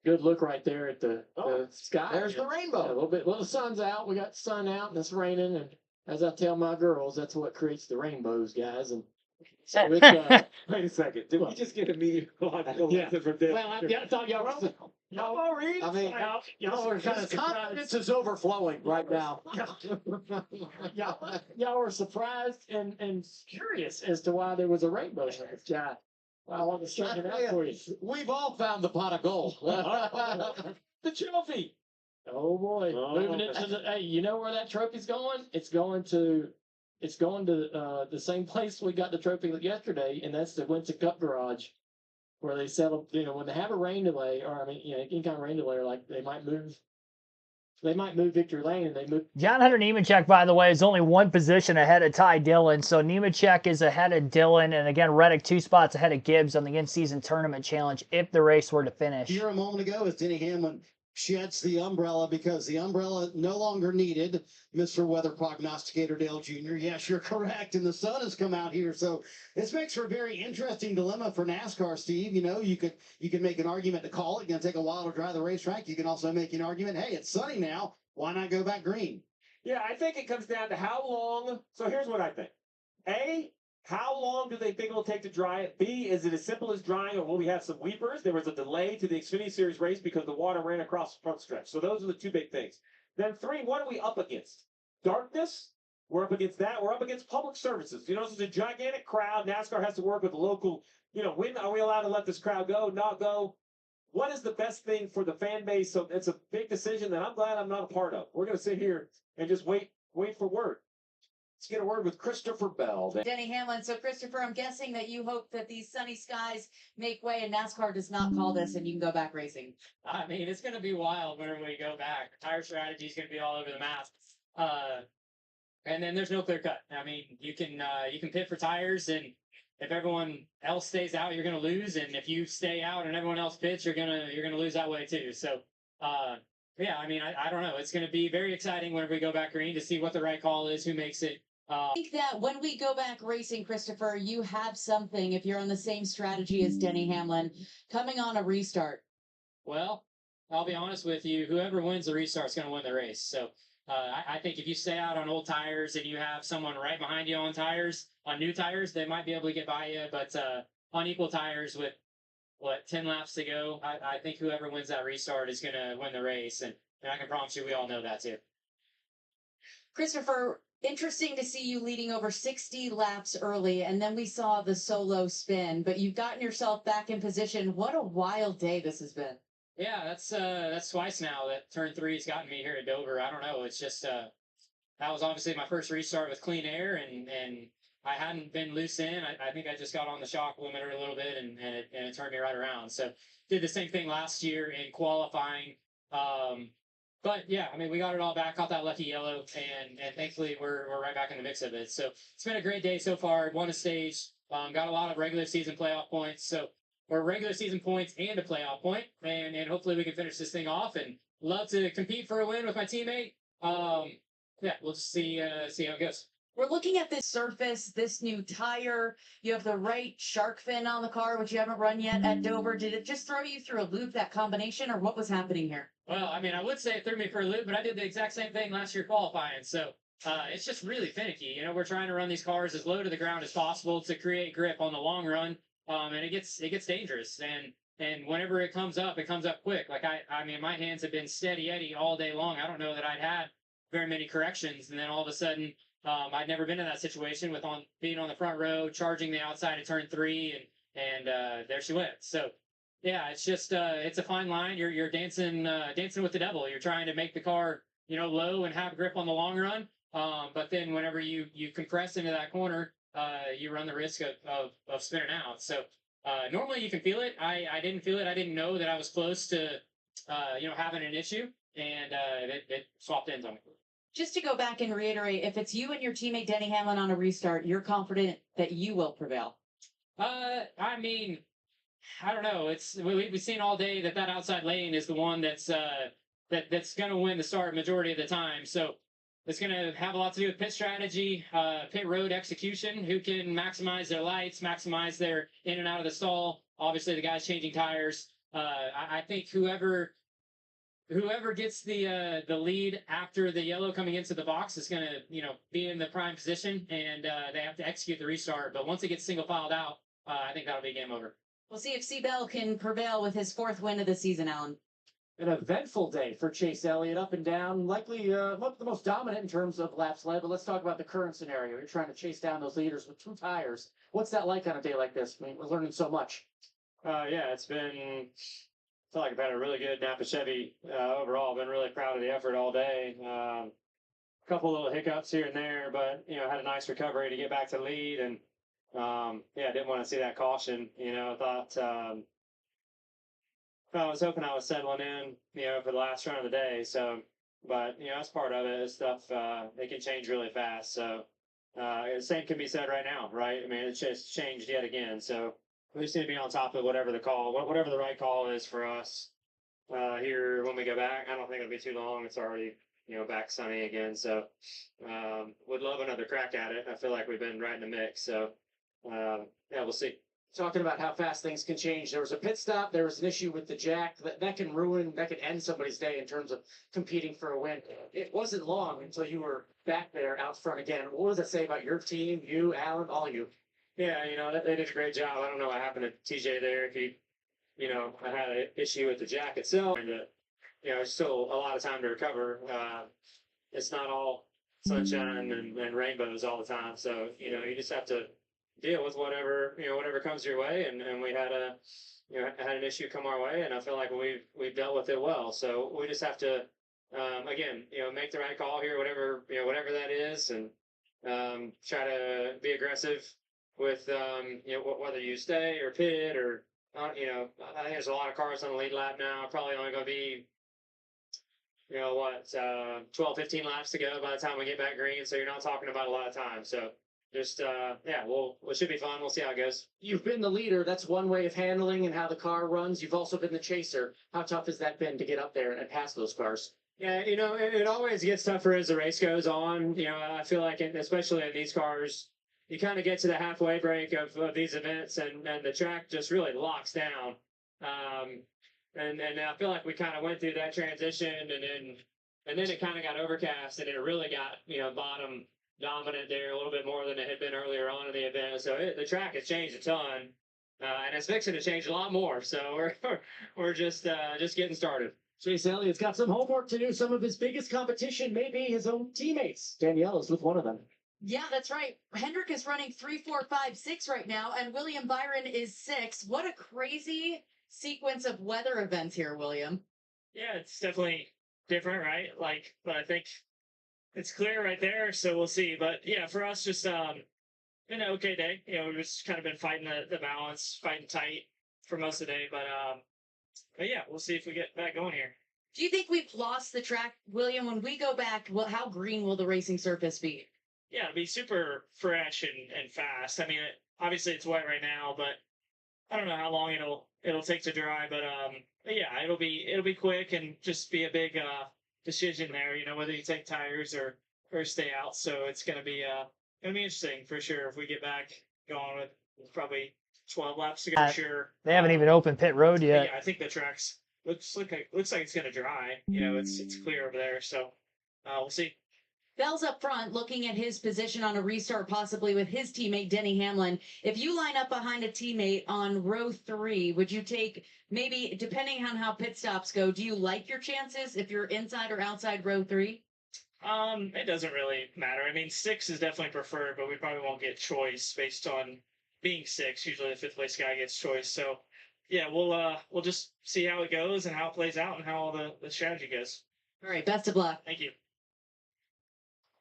good look right there at the sky. There's the rainbow. Yeah, a little bit. Well, the sun's out. We got the sun out, and it's raining. And as I tell my girls, that's what creates the rainbows, guys. And so it's, Wait a second. Did we just get a meteorological Yeah. lesson from this? well, I thought y'all were. I mean, Y'all were kind of his confidence is overflowing right now. y'all were surprised and curious as to why there was a rainbow in the sky. I want to straighten it out for you. We've all found the pot of gold. The trophy. Oh boy, Oh. moving it to the. Hey, you know where that trophy's going? It's going to the same place we got the trophy yesterday, and that's the Winston Cup Garage, where they settle. You know, when they have a rain delay, or I mean, you know, any kind of rain delay, or like they might move Victory Lane, and they move. John Hunter Nemechek, by the way, is only one position ahead of Ty Dillon. So Nemechek is ahead of Dillon, and again, Reddick 2 spots ahead of Gibbs on the in-season tournament challenge if the race were to finish. Here a moment ago as Denny Hamlin sheds the umbrella because the umbrella no longer needed, Mr. Weather Prognosticator Dale Jr. Yes, you're correct, and the sun has come out here, so this makes for a very interesting dilemma for NASCAR, Steve. You know, you could make an argument to call it. It's going to take a while to dry the racetrack. You can also make an argument, hey, it's sunny now. Why not go back green? Yeah, I think it comes down to how long. So here's what I think. A, how long do they think it'll take to dry it? B, is it as simple as drying, or will we have some weepers? There was a delay to the Xfinity Series race because the water ran across the front stretch. So those are the 2 big things. Then 3, what are we up against? Darkness? We're up against that. We're up against public services. You know, this is a gigantic crowd. NASCAR has to work with the local, you know, when are we allowed to let this crowd go, not go? what is the best thing for the fan base? So it's a big decision that I'm glad I'm not a part of. We're going to sit here and just wait for word. Let's get a word with Christopher Bell. Denny Hamlin. So, Christopher, I'm guessing that you hope that these sunny skies make way and NASCAR does not call this and you can go back racing. I mean, it's going to be wild whenever we go back. Tire strategy is going to be all over the map. And then there's no clear cut. I mean, you can pit for tires, and if everyone else stays out, you're going to lose. And if you stay out and everyone else pits, you're gonna lose that way too. So, yeah, I mean, I don't know. It's going to be very exciting whenever we go back green to see what the right call is, who makes it. I think that when we go back racing, Christopher, you have something, if you're on the same strategy as Denny Hamlin, coming on a restart. Well, I'll be honest with you. Whoever wins the restart is going to win the race. So I think if you stay out on old tires and you have someone right behind you on new tires, they might be able to get by you. But on equal tires with, 10 laps to go, I think whoever wins that restart is going to win the race. And I can promise you we all know that too. Christopher, interesting to see you leading over 60 laps early, and then we saw the solo spin, but you've gotten yourself back in position. What a wild day this has been. Yeah, that's twice now that turn 3 has gotten me here at Dover. I don't know. It's just that was obviously my first restart with clean air, and I hadn't been loose in. I think I just got on the shock limiter a little bit, and it turned me right around. So did the same thing last year in qualifying. But yeah, I mean, we got it all back, caught that lucky yellow, and thankfully we're right back in the mix of it. So it's been a great day so far. Won a stage, got a lot of regular season playoff points. So we're regular season points and a playoff point, and hopefully we can finish this thing off. And love to compete for a win with my teammate. Yeah, we'll just see how it goes. We're looking at this surface, this new tire. You have the right shark fin on the car, which you haven't run yet at Dover. Did it just throw you through a loop, that combination, or what was happening here? Well, I mean, I would say it threw me for a loop, but I did the exact same thing last year qualifying. So it's just really finicky. You know, we're trying to run these cars as low to the ground as possible to create grip on the long run, and it gets dangerous. And whenever it comes up quick. Like I mean, my hands have been steady Eddie all day long. I don't know that I'd had very many corrections, and then all of a sudden. I'd never been in that situation with being on the front row, charging the outside of turn 3, and there she went. So, yeah, it's just it's a fine line. You're dancing with the devil. You're trying to make the car low and have grip on the long run. But then whenever you compress into that corner, you run the risk of spinning out. So normally you can feel it. I didn't feel it. I didn't know that I was close to having an issue, and it swapped ends on me. Just to go back and reiterate, if it's you and your teammate Denny Hamlin on a restart, you're confident that you will prevail. I mean, I don't know. We've seen all day that outside lane is the one that's going to win the start majority of the time. So it's going to have a lot to do with pit strategy, pit road execution, who can maximize their lights, maximize their in and out of the stall. Obviously, the guys changing tires. I think whoever gets the lead after the yellow coming into the box is going to be in the prime position, and they have to execute the restart. But once it gets single filed out, I think that'll be game over. We'll see if C-Bell can prevail with his 4th win of the season, Alan. An eventful day for Chase Elliott, up and down, likely the most dominant in terms of laps led. But let's talk about the current scenario. You're trying to chase down those leaders with 2 tires. What's that like on a day like this? I mean, we're learning so much. Yeah, it's been. I feel like I've had a really good Napa Chevy overall. Been really proud of the effort all day. A couple little hiccups here and there, but had a nice recovery to get back to the lead, and yeah, didn't want to see that caution. I was hoping I was settling in, for the last run of the day. So, but that's part of it. It's stuff it can change really fast. So, the same can be said right now, right? I mean, it's just changed yet again. So. We just need to be on top of whatever the right call is for us here when we go back. I don't think it'll be too long. It's already, back sunny again. So would love another crack at it. I feel like we've been right in the mix. So, yeah, we'll see. Talking about how fast things can change. There was a pit stop. There was an issue with the jack. That can end somebody's day in terms of competing for a win. It wasn't long until you were back there out front again. What does that say about your team, you, Alan, all of you? Yeah, they did a great job. I don't know what happened to TJ there. If he, I had an issue with the jack itself, and still a lot of time to recover. It's not all sunshine and rainbows all the time. So, you just have to deal with whatever comes your way, and we had had an issue come our way, and I feel like we've dealt with it well. So we just have to again, make the right call here, whatever that is, and try to be aggressive with whether you stay or pit or I think there's a lot of cars on the lead lap now. Probably only going to be 12, 15 laps to go by the time we get back green. So you're not talking about a lot of time. So just it should be fun. We'll see how it goes. You've been the leader. That's one way of handling and how the car runs. You've also been the chaser. How tough has that been to get up there and pass those cars? Yeah, it always gets tougher as the race goes on. I feel like, especially in these cars, you kind of get to the halfway break of these events, and the track just really locks down. And I feel like we kind of went through that transition, and then it kind of got overcast, and it really got bottom dominant there a little bit more than it had been earlier on in the event. So the track has changed a ton, and it's fixing to change a lot more. So we're just getting started. Chase Elliott's got some homework to do. Some of his biggest competition may be his own teammates. Danielle is with one of them. Yeah, that's right. Hendrick is running 3, 4, 5, 6 right now, and William Byron is 6. What a crazy sequence of weather events here, William. Yeah, it's definitely different, right? But I think it's clear right there, so we'll see. But yeah, for us, just been an okay day. We've just kind of been fighting the balance, fighting tight for most of the day. But yeah, we'll see if we get back going here. Do you think we've lost the track, William? When we go back, how green will the racing surface be? Yeah, it'll be super fresh and fast. I mean, obviously it's wet right now, but I don't know how long it'll take to dry. But yeah, it'll be quick and just be a big decision there. Whether you take tires or stay out. So it's gonna be interesting for sure if we get back going with probably 12 laps to go. Sure, They haven't even opened pit road yet. Yeah, I think the track's looks like it's gonna dry. It's clear over there. So we'll see. Bell's up front looking at his position on a restart, possibly with his teammate Denny Hamlin. If you line up behind a teammate on row 3, would you take, maybe depending on how pit stops go, do you like your chances if you're inside or outside row 3? It doesn't really matter. I mean, 6 is definitely preferred, but we probably won't get choice based on being 6. Usually the 5th place guy gets choice. So yeah, we'll just see how it goes and how it plays out and how all the strategy goes. All right, best of luck. Thank you.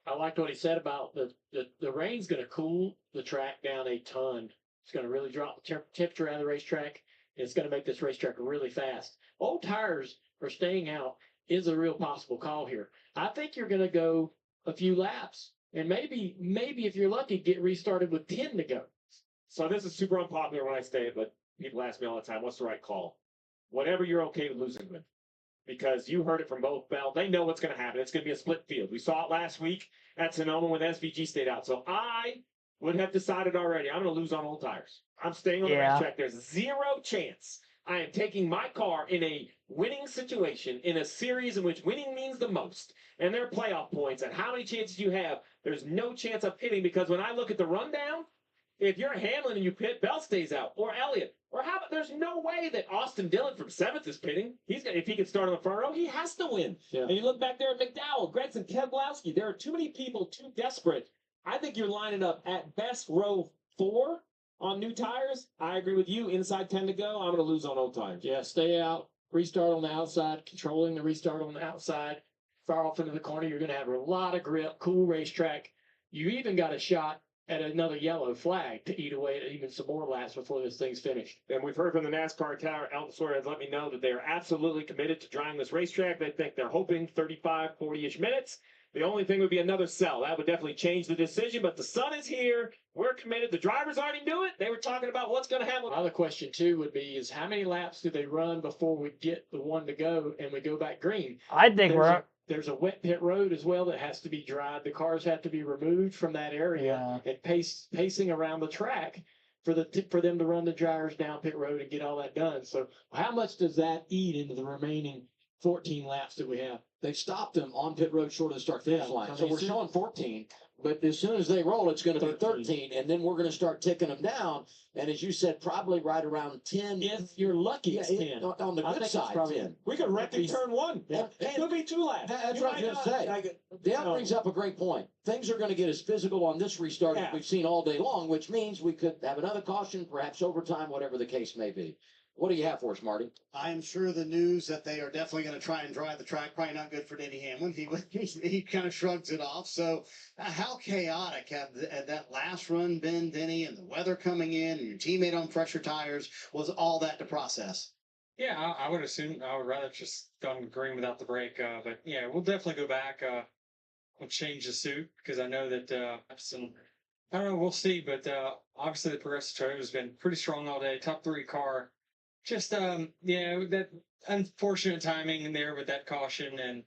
I liked what he said about the rain's going to cool the track down a ton. It's going to really drop the temperature out of the racetrack. And it's going to make this racetrack really fast. Old tires for staying out is a real possible call here. I think you're going to go a few laps and maybe if you're lucky, get restarted with 10 to go. So this is super unpopular when I say it, but people ask me all the time, what's the right call? Whatever you're okay with losing with. Because you heard it from both Bell. They know what's going to happen. It's going to be a split field. We saw it last week at Sonoma when SVG stayed out. So I would have decided already, I'm going to lose on old tires. I'm staying on the racetrack. There's zero chance I am taking my car in a winning situation in a series in which winning means the most. And there are playoff points. And how many chances you have, there's no chance of pitting, because when I look at the rundown, if you're Hamlin and you pit, Bell stays out, or Elliott. Or how about, there's no way that Austin Dillon from 7th is pitting. If he can start on the front row, he has to win. Yeah. And you look back there at McDowell, Gregson, Keselowski. There are too many people too desperate. I think you're lining up at best row 4 on new tires. I agree with you. Inside 10 to go, I'm going to lose on old tires. Yeah, stay out, restart on the outside, controlling the restart on the outside, far off into the corner. You're going to have a lot of grip, cool racetrack. You even got a shot at another yellow flag to eat away at even some more laps before this thing's finished. And we've heard from the NASCAR tower, Elton Sawyer has let me know that they are absolutely committed to driving this racetrack. They think they're hoping 35, 40-ish minutes. The only thing would be another cell. That would definitely change the decision, but the sun is here. We're committed. The drivers already knew it. They were talking about what's going to happen. Another question, too, would be is how many laps do they run before we get the one to go and we go back green? I think there's a wet pit road as well that has to be dried. The cars have to be removed from that area and pacing around the track for them to run the dryers down pit road and get all that done. So how much does that eat into the remaining 14 laps that we have. They stopped them on pit road short of the start finish Yeah, line. I So mean, we're soon- showing 14, but as soon as they roll, it's going to be 13. 13, and then we're going to start ticking them down. And as you said, probably right around 10. If you're lucky, Yeah, it's 10. on the I good think it's side, probably- 10. We could wreck in turn one. Yeah. It could be 2 laps. That's You what I was might gonna not. say. Like, Dan brings up a great point. Things are going to get as physical on this restart as Yeah. we've seen all day long, which means we could have another caution, perhaps overtime, whatever the case may be. What do you have for us, Marty? I am sure the news that they are definitely going to try and drive the track, probably not good for Denny Hamlin. He kind of shrugs it off. So how chaotic have that last run been, Denny, and the weather coming in and your teammate on pressure tires? Was all that to process? Yeah, I would assume I would rather just done green without the brake. But yeah, we'll definitely go back. We'll change the suit because I know that I don't know. We'll see, but obviously the Progressive Toyota has been pretty strong all day. Top 3 car. Just that unfortunate timing in there with that caution, and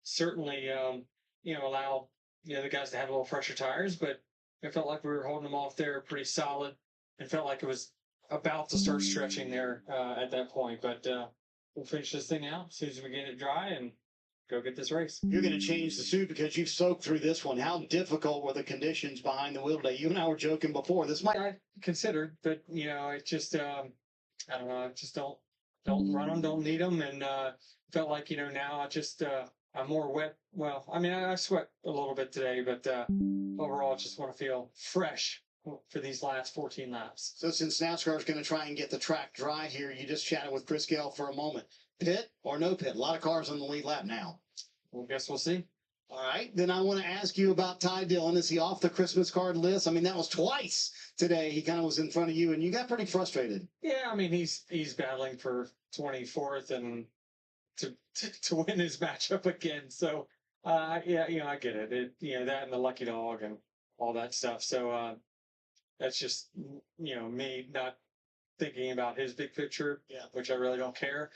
certainly allow the guys to have a little fresher tires. But it felt like we were holding them off there pretty solid, and felt like it was about to start stretching there at that point. But we'll finish this thing out as soon as we get it dry and go get this race. You're going to change the suit because you've soaked through this one. How difficult were the conditions behind the wheel today? You and I were joking before. This might. I considered, but it just I don't know. I just don't run them, don't need them, and felt like now I just I'm more wet. Well, I mean I sweat a little bit today, but overall I just want to feel fresh for these last 14 laps. So since NASCAR is going to try and get the track dry here, you just chatted with Chris Gale for a moment. Pit or no pit? A lot of cars on the lead lap now. Well, guess we'll see. All right, then I want to ask you about Ty Dillon. Is he off the Christmas card list? I mean, that was twice today. He kind of was in front of you, and you got pretty frustrated. Yeah, I mean he's battling for 24th and to win his matchup again. So yeah, I get it. That and the lucky dog and all that stuff. So that's just me not thinking about his big picture, which I really don't care.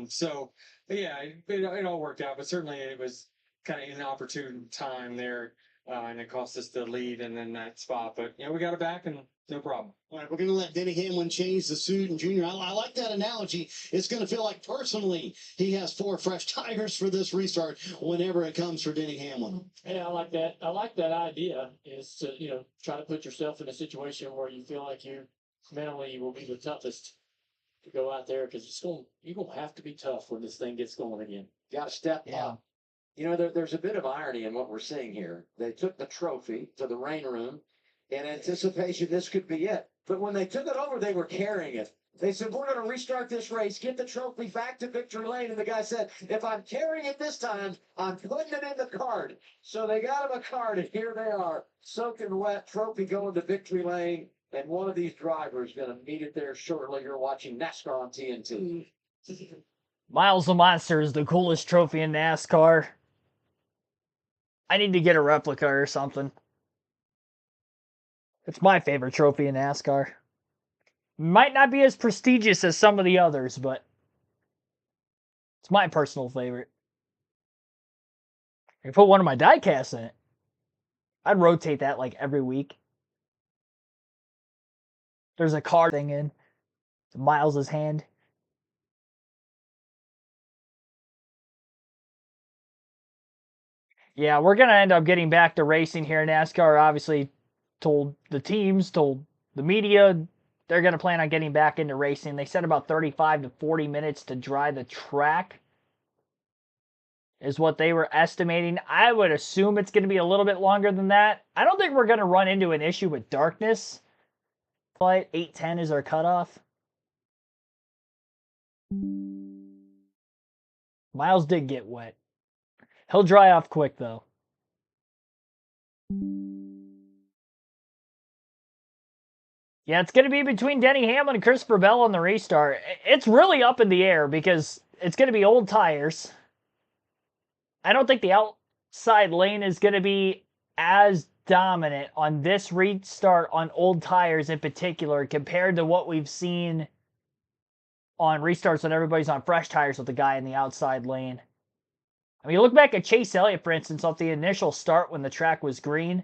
So yeah, it all worked out, but certainly it was kind of inopportune time there, and it cost us the lead and then that spot. But we got it back and no problem. All right, we're going to let Denny Hamlin change the suit. And Junior, I like that analogy. It's going to feel like personally he has 4 fresh tires for this restart whenever it comes for Denny Hamlin. Yeah, I like that. I like that idea is to, try to put yourself in a situation where you feel like you mentally will be the toughest to go out there because you're going to have to be tough when this thing gets going again. Got to step up. There's a bit of irony in what we're seeing here. They took the trophy to the rain room in anticipation this could be it. But when they took it over, they were carrying it. They said, we're going to restart this race, get the trophy back to victory lane. And the guy said, if I'm carrying it this time, I'm putting it in the cart. So they got him a cart, and here they are, soaking wet, trophy going to victory lane. And one of these drivers is going to meet it there shortly. You're watching NASCAR on TNT. Miles the Monster is the coolest trophy in NASCAR. I need to get a replica or something. It's my favorite trophy in NASCAR. Might not be as prestigious as some of the others, but it's my personal favorite. I can put one of my die casts in it. I'd rotate that like every week. There's a card thing in Miles' hand. Yeah, we're going to end up getting back to racing here. NASCAR obviously told the teams, told the media, they're going to plan on getting back into racing. They said about 35 to 40 minutes to dry the track is what they were estimating. I would assume it's going to be a little bit longer than that. I don't think we're going to run into an issue with darkness. But 8:10 is our cutoff. Miles did get wet. He'll dry off quick, though. Yeah, it's going to be between Denny Hamlin and Christopher Bell on the restart. It's really up in the air because it's going to be old tires. I don't think the outside lane is going to be as dominant on this restart on old tires in particular compared to what we've seen on restarts when everybody's on fresh tires with the guy in the outside lane. I mean, look back at Chase Elliott, for instance, off the initial start when the track was green,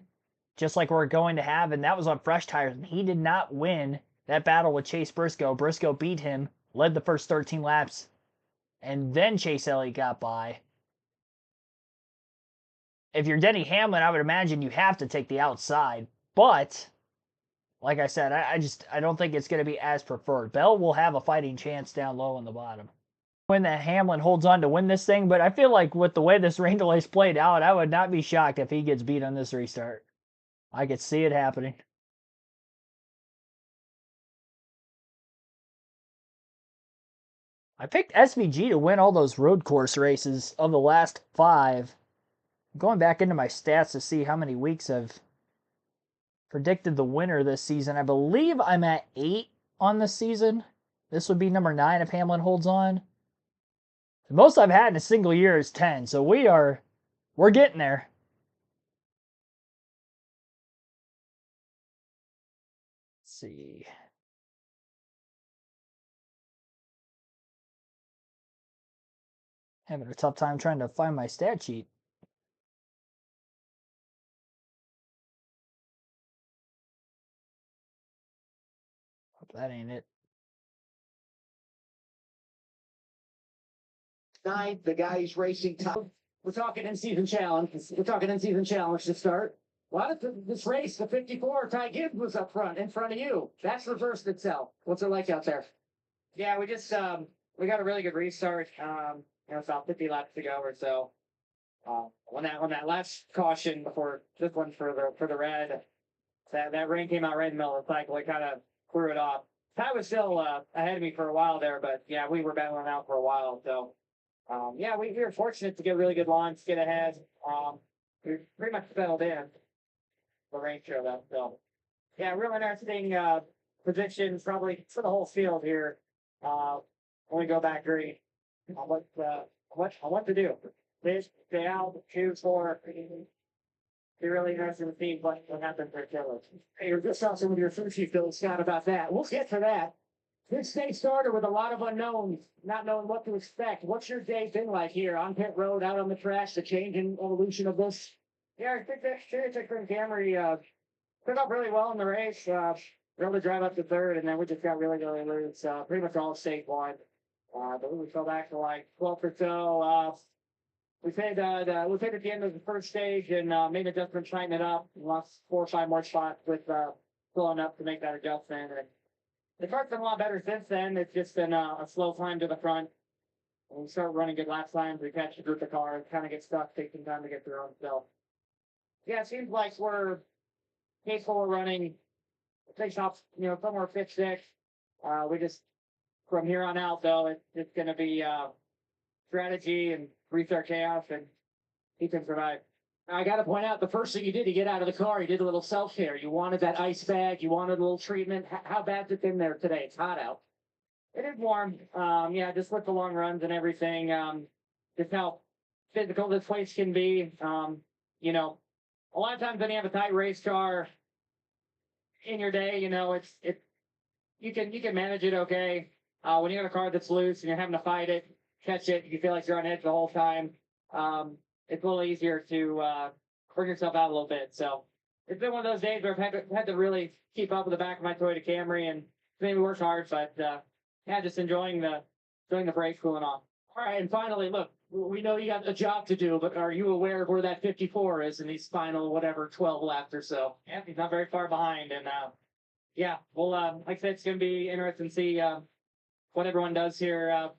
just like we're going to have, and that was on fresh tires, and he did not win that battle with Chase Briscoe. Briscoe beat him, led the first 13 laps, and then Chase Elliott got by. If you're Denny Hamlin, I would imagine you have to take the outside. But, like I said, I don't think it's going to be as preferred. Bell will have a fighting chance down low in the bottom. When that Hamlin holds on to win this thing, but I feel like with the way this rain delay's played out, I would not be shocked if he gets beat on this restart. I could see it happening. I picked SVG to win all those road course races of the last 5. I'm going back into my stats to see how many weeks I've predicted the winner this season. I believe I'm at 8 on the season. This would be number 9 if Hamlin holds on. The most I've had in a single year is 10, so we're getting there. Let's see. Having a tough time trying to find my stat sheet. Hope that ain't it. 9, the guy who's racing top. We're talking in-season challenge. We're talking in-season challenge to start. Why did this race, the 54, Ty Gibbs was up front, in front of you. That's reversed itself. What's it like out there? Yeah, we just we got a really good restart. About 50 laps to go or so. On that last caution before this one for the red, that rain came out right in the middle of the cycle. It kind of threw it off. Ty was still ahead of me for a while there, but yeah, we were battling out for a while. So we were fortunate to get really good lines, get ahead. We pretty much settled in. The rain showed up. So yeah, real interesting predictions probably for the whole field here. When we go back green. What to do. Stay out, 2, 4. Be really interested to see what happens for Killers. Hey, you're just talking with your first chief, Bill Scott, about that. We'll get to that. This day started with a lot of unknowns, not knowing what to expect. What's your day been like here on pit road, out on the track, the change and evolution of this? Yeah, I think that Cherry from Camry took up really well in the race. Able to drive up to 3rd, and then we just got really loose. Pretty much all state wide. But we fell back to like 12th or so. We paid at the end of the first stage and made adjustments, tighten it up. Lost 4 or 5 more spots with filling up to make that adjustment. And the car's been a lot better since then. It's just been a slow climb to the front. When we start running good lap times, we catch a group of cars, kind of get stuck, take some time to get through them. So, yeah, it seems like we're capable of running. Takes off, somewhere 5th, 6th. We just from here on out, though, it's going to be strategy and restart chaos, and he can survive. I got to point out, the first thing you did to get out of the car, you did a little self-care. You wanted that ice bag. You wanted a little treatment. How bad's it been there today? It's hot out. It is warm. Just with the long runs and everything, just how physical this place can be. A lot of times when you have a tight race car in your day, you can manage it okay. When you have a car that's loose and you're having to fight it, catch it, you feel like you're on edge the whole time. It's a little easier to bring yourself out a little bit. So it's been one of those days where I've had to really keep up with the back of my Toyota Camry, and it's made me work hard. But just enjoying the break cooling off. All right, and finally, look, we know you got a job to do, but are you aware of where that 54 is in these final 12 laps or so? Yeah, he's not very far behind, and well, like I said, it's going to be interesting to see what everyone does here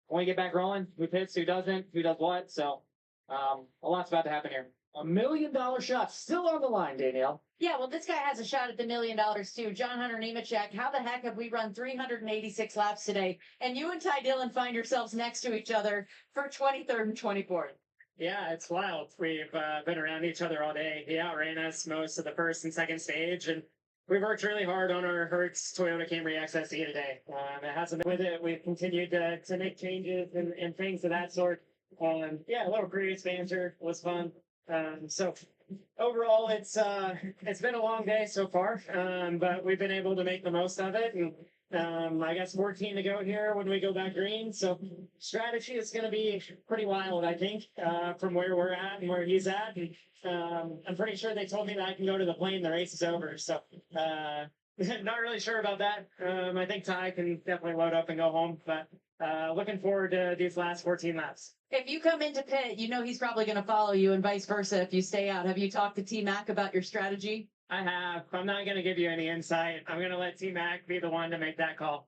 when we get back rolling. Who pits, who doesn't, who does what. So a lot's about to happen here. $1 million shot still on the line, Danielle. Yeah, well, this guy has a shot at the $1 million too. John Hunter Nemechek, how the heck have we run 386 laps today? And you and Ty Dillon find yourselves next to each other for 23rd and 24th. Yeah, it's wild. We've been around each other all day. He outran us most of the first and second stage, and we worked really hard on our Hertz Toyota Camry XSE today. It hasn't been with it. We've continued to make changes and things of that sort. A little previous banter was fun. So overall, it's been a long day so far, but we've been able to make the most of it. And I guess 14 to go here when we go back green. So strategy is going to be pretty wild, I think, from where we're at and where he's at. And I'm pretty sure they told me that I can go to the plane. The race is over. So not really sure about that. I think Ty can definitely load up and go home, but looking forward to these last 14 laps. If you come into pit, you know he's probably going to follow you, and vice versa if you stay out. Have you talked to T Mac about your strategy? I have. I'm not going to give you any insight. I'm going to let T-Mac be the one to make that call.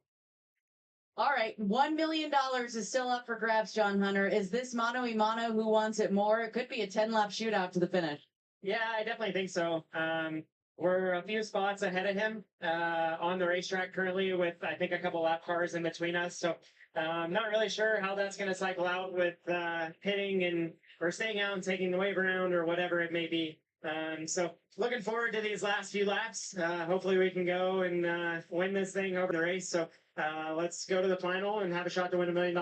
All right, $1 million is still up for grabs, John Hunter. Is this mano y mano who wants it more? It could be a 10-lap shootout to the finish. Yeah, I definitely think so. We're a few spots ahead of him on the racetrack currently with, I think, a couple lap cars in between us. So I'm not really sure how that's going to cycle out with hitting and or staying out and taking the wave around or whatever it may be. So looking forward to these last few laps. Hopefully we can go and win this thing over the race. So let's go to the final and have a shot to win $1 million.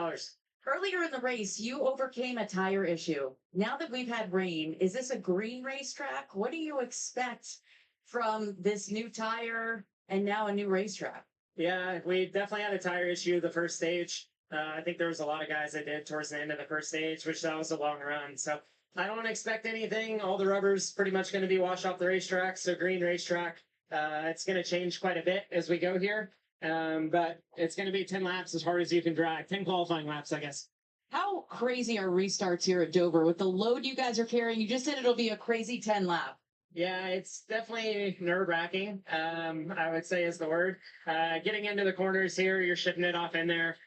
Earlier in the race, you overcame a tire issue. Now that we've had rain, is this a green racetrack? What do you expect from this new tire and now a new racetrack? Yeah, we definitely had a tire issue the first stage. I think there was a lot of guys that did towards the end of the first stage, which that was a long run. So I don't expect anything. All the rubber's pretty much going to be washed off the racetrack. So green racetrack, it's going to change quite a bit as we go here. But it's going to be 10 laps as hard as you can drive. 10 qualifying laps, I guess. How crazy are restarts here at Dover with the load you guys are carrying? You just said it'll be a crazy 10 lap. Yeah, it's definitely nerve-wracking, I would say is the word. Getting into the corners here, you're shipping it off in there.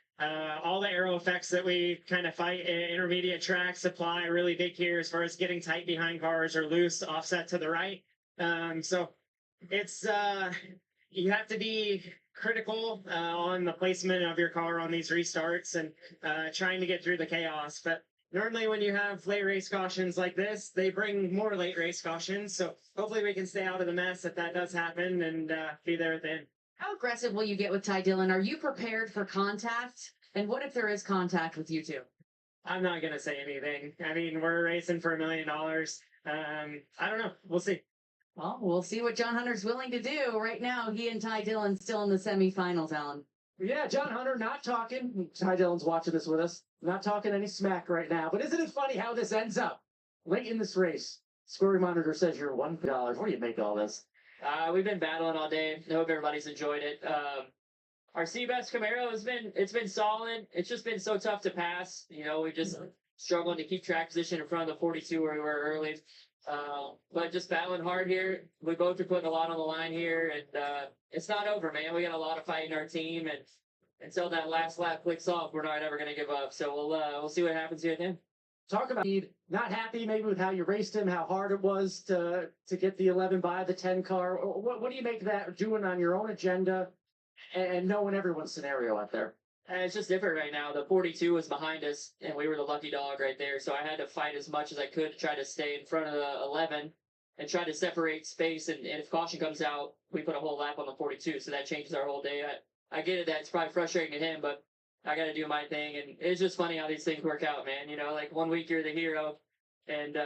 All the aero effects that we kind of fight in intermediate tracks apply really big here as far as getting tight behind cars or loose, offset to the right. So it's, you have to be critical on the placement of your car on these restarts and trying to get through the chaos. But normally when you have late race cautions like this, they bring more late race cautions. So hopefully we can stay out of the mess if that does happen and be there at the end. How aggressive will you get with Ty Dillon? Are you prepared for contact? And what if there is contact with you two? I'm not going to say anything. I mean, we're racing for $1 million. I don't know. We'll see. Well, we'll see what John Hunter's willing to do. Right now, he and Ty Dillon still in the semifinals, Alan. Yeah, John Hunter not talking. Ty Dillon's watching this with us. Not talking any smack right now. But isn't it funny how this ends up late in this race? Scoring monitor says you're $1. What do you make of all this? We've been battling all day. I hope everybody's enjoyed it. Our Seabass Camaro it's been solid. It's just been so tough to pass. You know, we just struggling to keep track position in front of the 42 where we were early. But just battling hard here. We both are putting a lot on the line here, and it's not over, man. We got a lot of fight in our team, and until that last lap clicks off, we're not ever going to give up. So we'll see what happens here at the end. Talk about not happy maybe with how you raced him, how hard it was to get the 11 by the 10 car. What do you make of that doing on your own agenda and knowing everyone's scenario out there? It's just different right now. The 42 was behind us, and we were the lucky dog right there. So I had to fight as much as I could to try to stay in front of the 11 and try to separate space. And if caution comes out, we put a whole lap on the 42. So that changes our whole day. I get it that it's probably frustrating to him, but I got to do my thing. And it's just funny how these things work out, man. You know, like one week you're the hero, and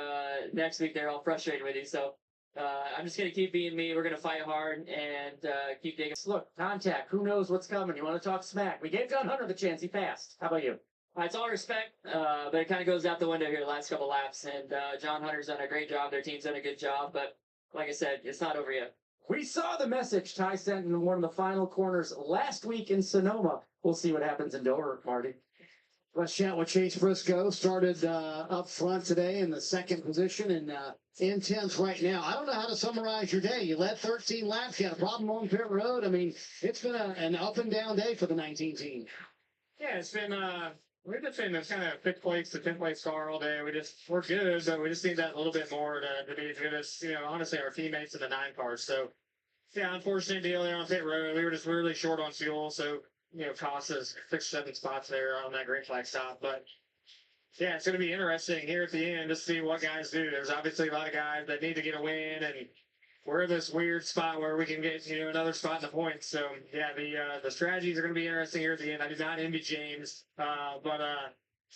next week they're all frustrated with you. So I'm just going to keep being me. We're going to fight hard and keep digging. Look, contact. Who knows what's coming? You want to talk smack? We gave John Hunter the chance. He passed. How about you? It's all respect, but it kind of goes out the window here the last couple laps. And John Hunter's done a great job. Their team's done a good job. But like I said, it's not over yet. We saw the message Ty sent in one of the final corners last week in Sonoma. We'll see what happens in Dover, Marty. Let's chat with Chase Briscoe. Started up front today in the second position and in 10th right now. I don't know how to summarize your day. You led 13 laps. You had a problem on pit road. I mean, it's been an up and down day for the 19 team. Yeah, it's been we've just been kind of 5th place to 10th place car all day. We're good, but we just need that a little bit more to be as good as, you know, honestly, our teammates in the 9 cars. So, yeah, unfortunate deal there on pit road. We were just really short on fuel, so, you know, cost us 6 or 7 spots there on that green flag stop. But, yeah, it's going to be interesting here at the end to see what guys do. There's obviously a lot of guys that need to get a win, and we're in this weird spot where we can get, you know, another spot in the points. So, yeah, the strategies are going to be interesting here at the end. I do not envy James, but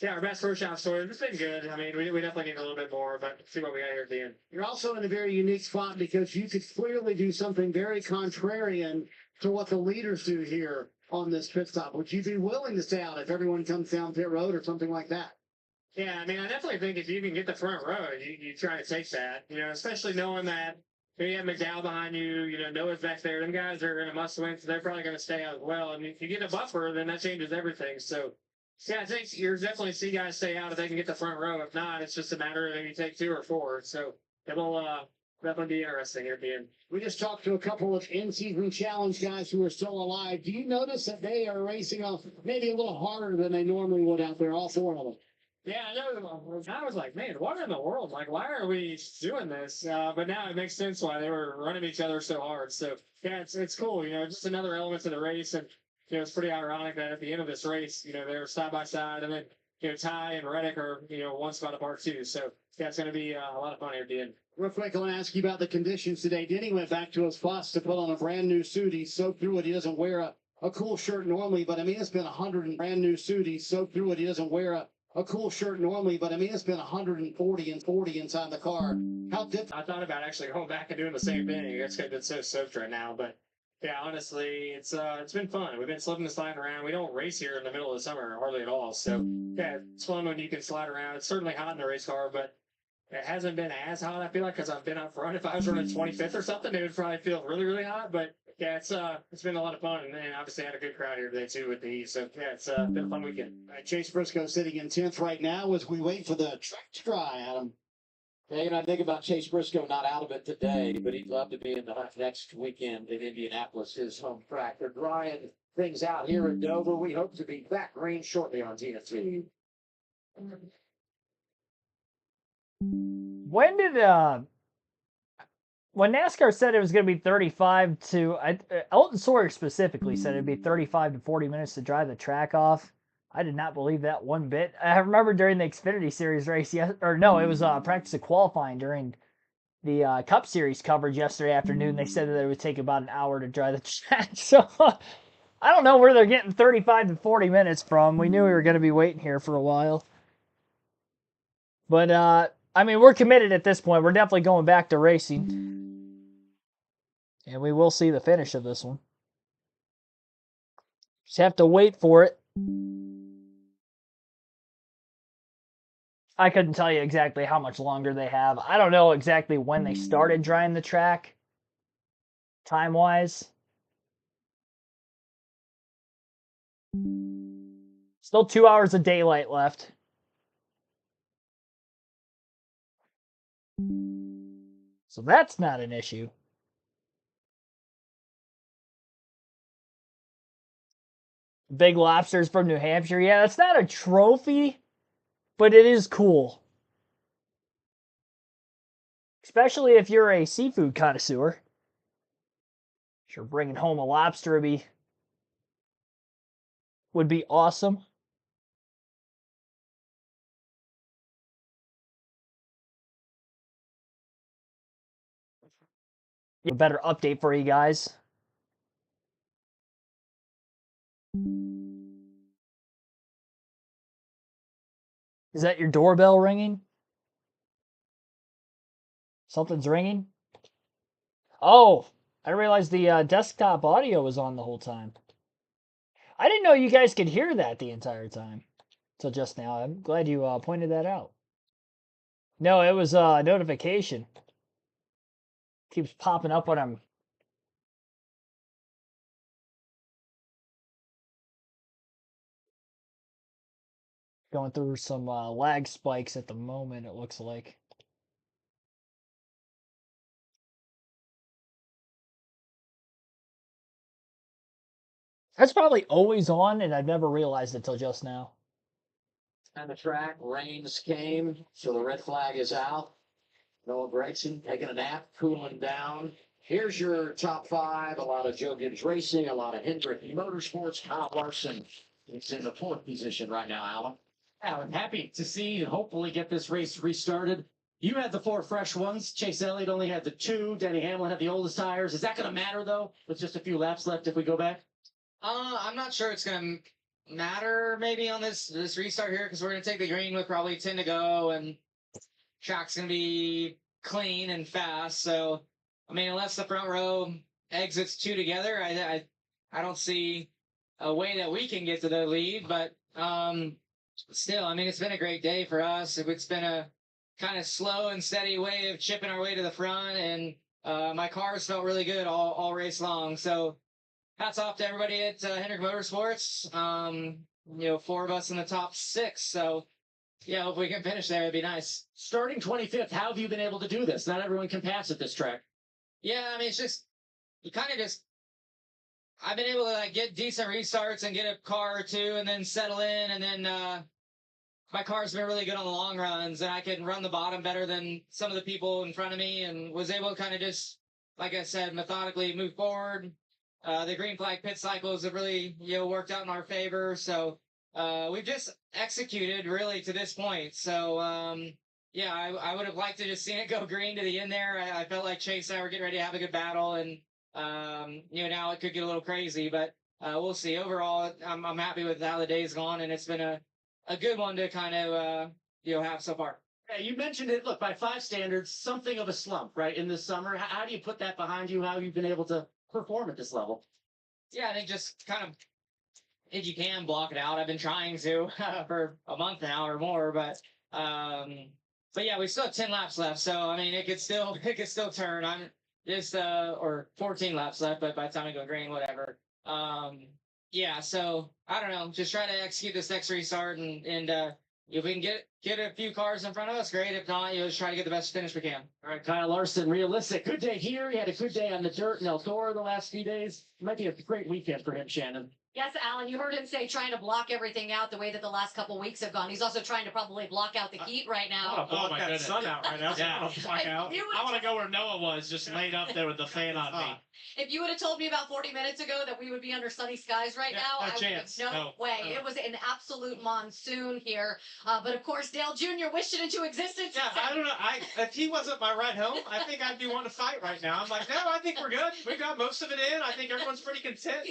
yeah, our best first shot story has been good. I mean, we definitely need a little bit more, but see what we got here at the end. You're also in a very unique spot because you could clearly do something very contrarian to what the leaders do here on this pit stop. Would you be willing to stay out if everyone comes down pit road or something like that? Yeah, I mean, I definitely think if you can get the front row, you try to take that, you know, especially knowing that you have McDowell behind you, you know, Noah's back there. Them guys are going to must win, so they're probably going to stay out as well. And if you get a buffer, then that changes everything. So, Yeah, I think you're definitely see guys stay out if they can get the front row. If not, it's just a matter of maybe take 2 or 4. So it will definitely be interesting here at the end. We just talked to a couple of in-season challenge guys who are still alive. Do you notice that they are racing off maybe a little harder than they normally would out there, all 4 of them? Yeah, I know. I was like, man, what in the world? Like, why are we doing this? But now it makes sense why they were running each other so hard. So yeah, it's cool. You know, just another element to the race, and you know, it's pretty ironic that at the end of this race, you know, they're side by side, and then you know, Ty and Reddick are one spot apart too. So yeah, it's going to be a lot of fun here at the end. Real quick, I want to ask you about the conditions today. Denny went back to his fuss to put on a brand new suit. He soaked through it. He doesn't wear a cool shirt normally, but I mean, it's been 100 and brand new suit. He soaked through it. He doesn't wear a cool shirt normally, but I mean, it's been 140 and 40 inside the car. How different? I thought about actually going back and doing the same thing. It's been so soaked right now, but yeah, honestly, it's been fun. We've been slipping and sliding around. We don't race here in the middle of the summer hardly at all, so yeah, it's fun when you can slide around. It's certainly hot in the race car, but it hasn't been as hot. I feel like because I've been up front. If I was running 25th or something, it would probably feel really really hot. But yeah, it's been a lot of fun, and obviously had a good crowd here today too with the heat. So yeah, it's been a fun weekend. Chase Briscoe sitting in 10th right now as we wait for the track to dry, Adam. Yeah, you know, I think about Chase Briscoe not out of it today, but he'd love to be in the hunt next weekend in Indianapolis, his home track. They're drying things out here at Dover. We hope to be back green shortly on TNT. When did when NASCAR said it was going to be 35 to Elton Sawyer specifically said it'd be 35 to 40 minutes to drive the track off. I did not believe that one bit. I remember during the Xfinity Series race, it was practice of qualifying during the Cup Series coverage yesterday afternoon. They said that it would take about an hour to drive the track. So I don't know where they're getting 35 to 40 minutes from. We knew we were going to be waiting here for a while. But, I mean, we're committed at this point. We're definitely going back to racing. And we will see the finish of this one. Just have to wait for it. I couldn't tell you exactly how much longer they have. I don't know exactly when they started drying the track, time-wise. Still 2 hours of daylight left. So that's not an issue. Big Lobsters from New Hampshire. Yeah, that's not a trophy, but it is cool. Especially if you're a seafood connoisseur. Sure, bringing home a lobster would be awesome. A better update for you guys. Is that your doorbell ringing? Something's ringing? Oh, I realized the desktop audio was on the whole time. I didn't know you guys could hear that the entire time. Till just now. I'm glad you pointed that out. No, it was a notification. Keeps popping up when I'm going through some lag spikes at the moment, it looks like. That's probably always on, and I've never realized it till just now. And the track, rains came, so the red flag is out. Noah Gregson taking a nap, cooling down. Here's your top 5. A lot of Joe Gibbs Racing, a lot of Hendrick Motorsports. Kyle Larson is in the 4th position right now, Alan. I'm happy to see and hopefully get this race restarted. You had the 4 fresh ones. Chase Elliott only had the 2. Denny Hamlin had the oldest tires. Is that going to matter, though, with just a few laps left if we go back? I'm not sure it's going to matter maybe on this restart here because we're going to take the green with probably 10 to go and track's going to be clean and fast. So, I mean, unless the front row exits 2 together, I don't see a way that we can get to the lead. But still, I mean, it's been a great day for us. It's been a kind of slow and steady way of chipping our way to the front, and my cars felt really good all race long. So hats off to everybody at Hendrick Motorsports. 4 of us in the top 6. So, yeah, if we can finish there, it'd be nice. Starting 25th, how have you been able to do this? Not everyone can pass at this track. Yeah, I mean, it's just, you kind of just, I've been able to like get decent restarts and get a car or two and then settle in. And then my car's been really good on the long runs, and I can run the bottom better than some of the people in front of me, and was able to kind of just, like I said, methodically move forward. The green flag pit cycles have really, worked out in our favor. So we've just executed really to this point. So, yeah, I would have liked to just seen it go green to the end there. I felt like Chase and I were getting ready to have a good battle, and, now it could get a little crazy, but we'll see. Overall, I'm happy with how the day's gone, and it's been a good one to kind of, have so far. Yeah, you mentioned it. Look, by 5 standards, something of a slump, right, in the summer. How do you put that behind you? How have you been able to perform at this level? Yeah, I think just kind of, if you can, block it out. I've been trying to for a month now or more, but yeah, we still have 10 laps left, so I mean, it could still turn. I'm just or 14 laps left, but by the time I go green, whatever. Yeah, so I don't know. Just try to execute this next restart, and if we can get a few cars in front of us, great. If not, just try to get the best finish we can. All right, Kyle Larson, realistic. Good day here. He had a good day on the dirt in El Toro the last few days. Might be a great weekend for him, Shannon. Yes, Alan, you heard him say trying to block everything out the way that the last couple of weeks have gone. He's also trying to probably block out the heat right now. Block that sun out right now. Yeah. Block out. I want to go where Noah was, just laid up there with the fan on me. If you would have told me about 40 minutes ago that we would be under sunny skies right now, no I would chance. have no way. It was an absolute monsoon here. But of course, Dale Jr. wished it into existence. Yeah, I don't know. If he wasn't my ride home, I think I'd be wanting to fight right now. I'm like, no, I think we're good. We got most of it in. I think everyone's pretty content.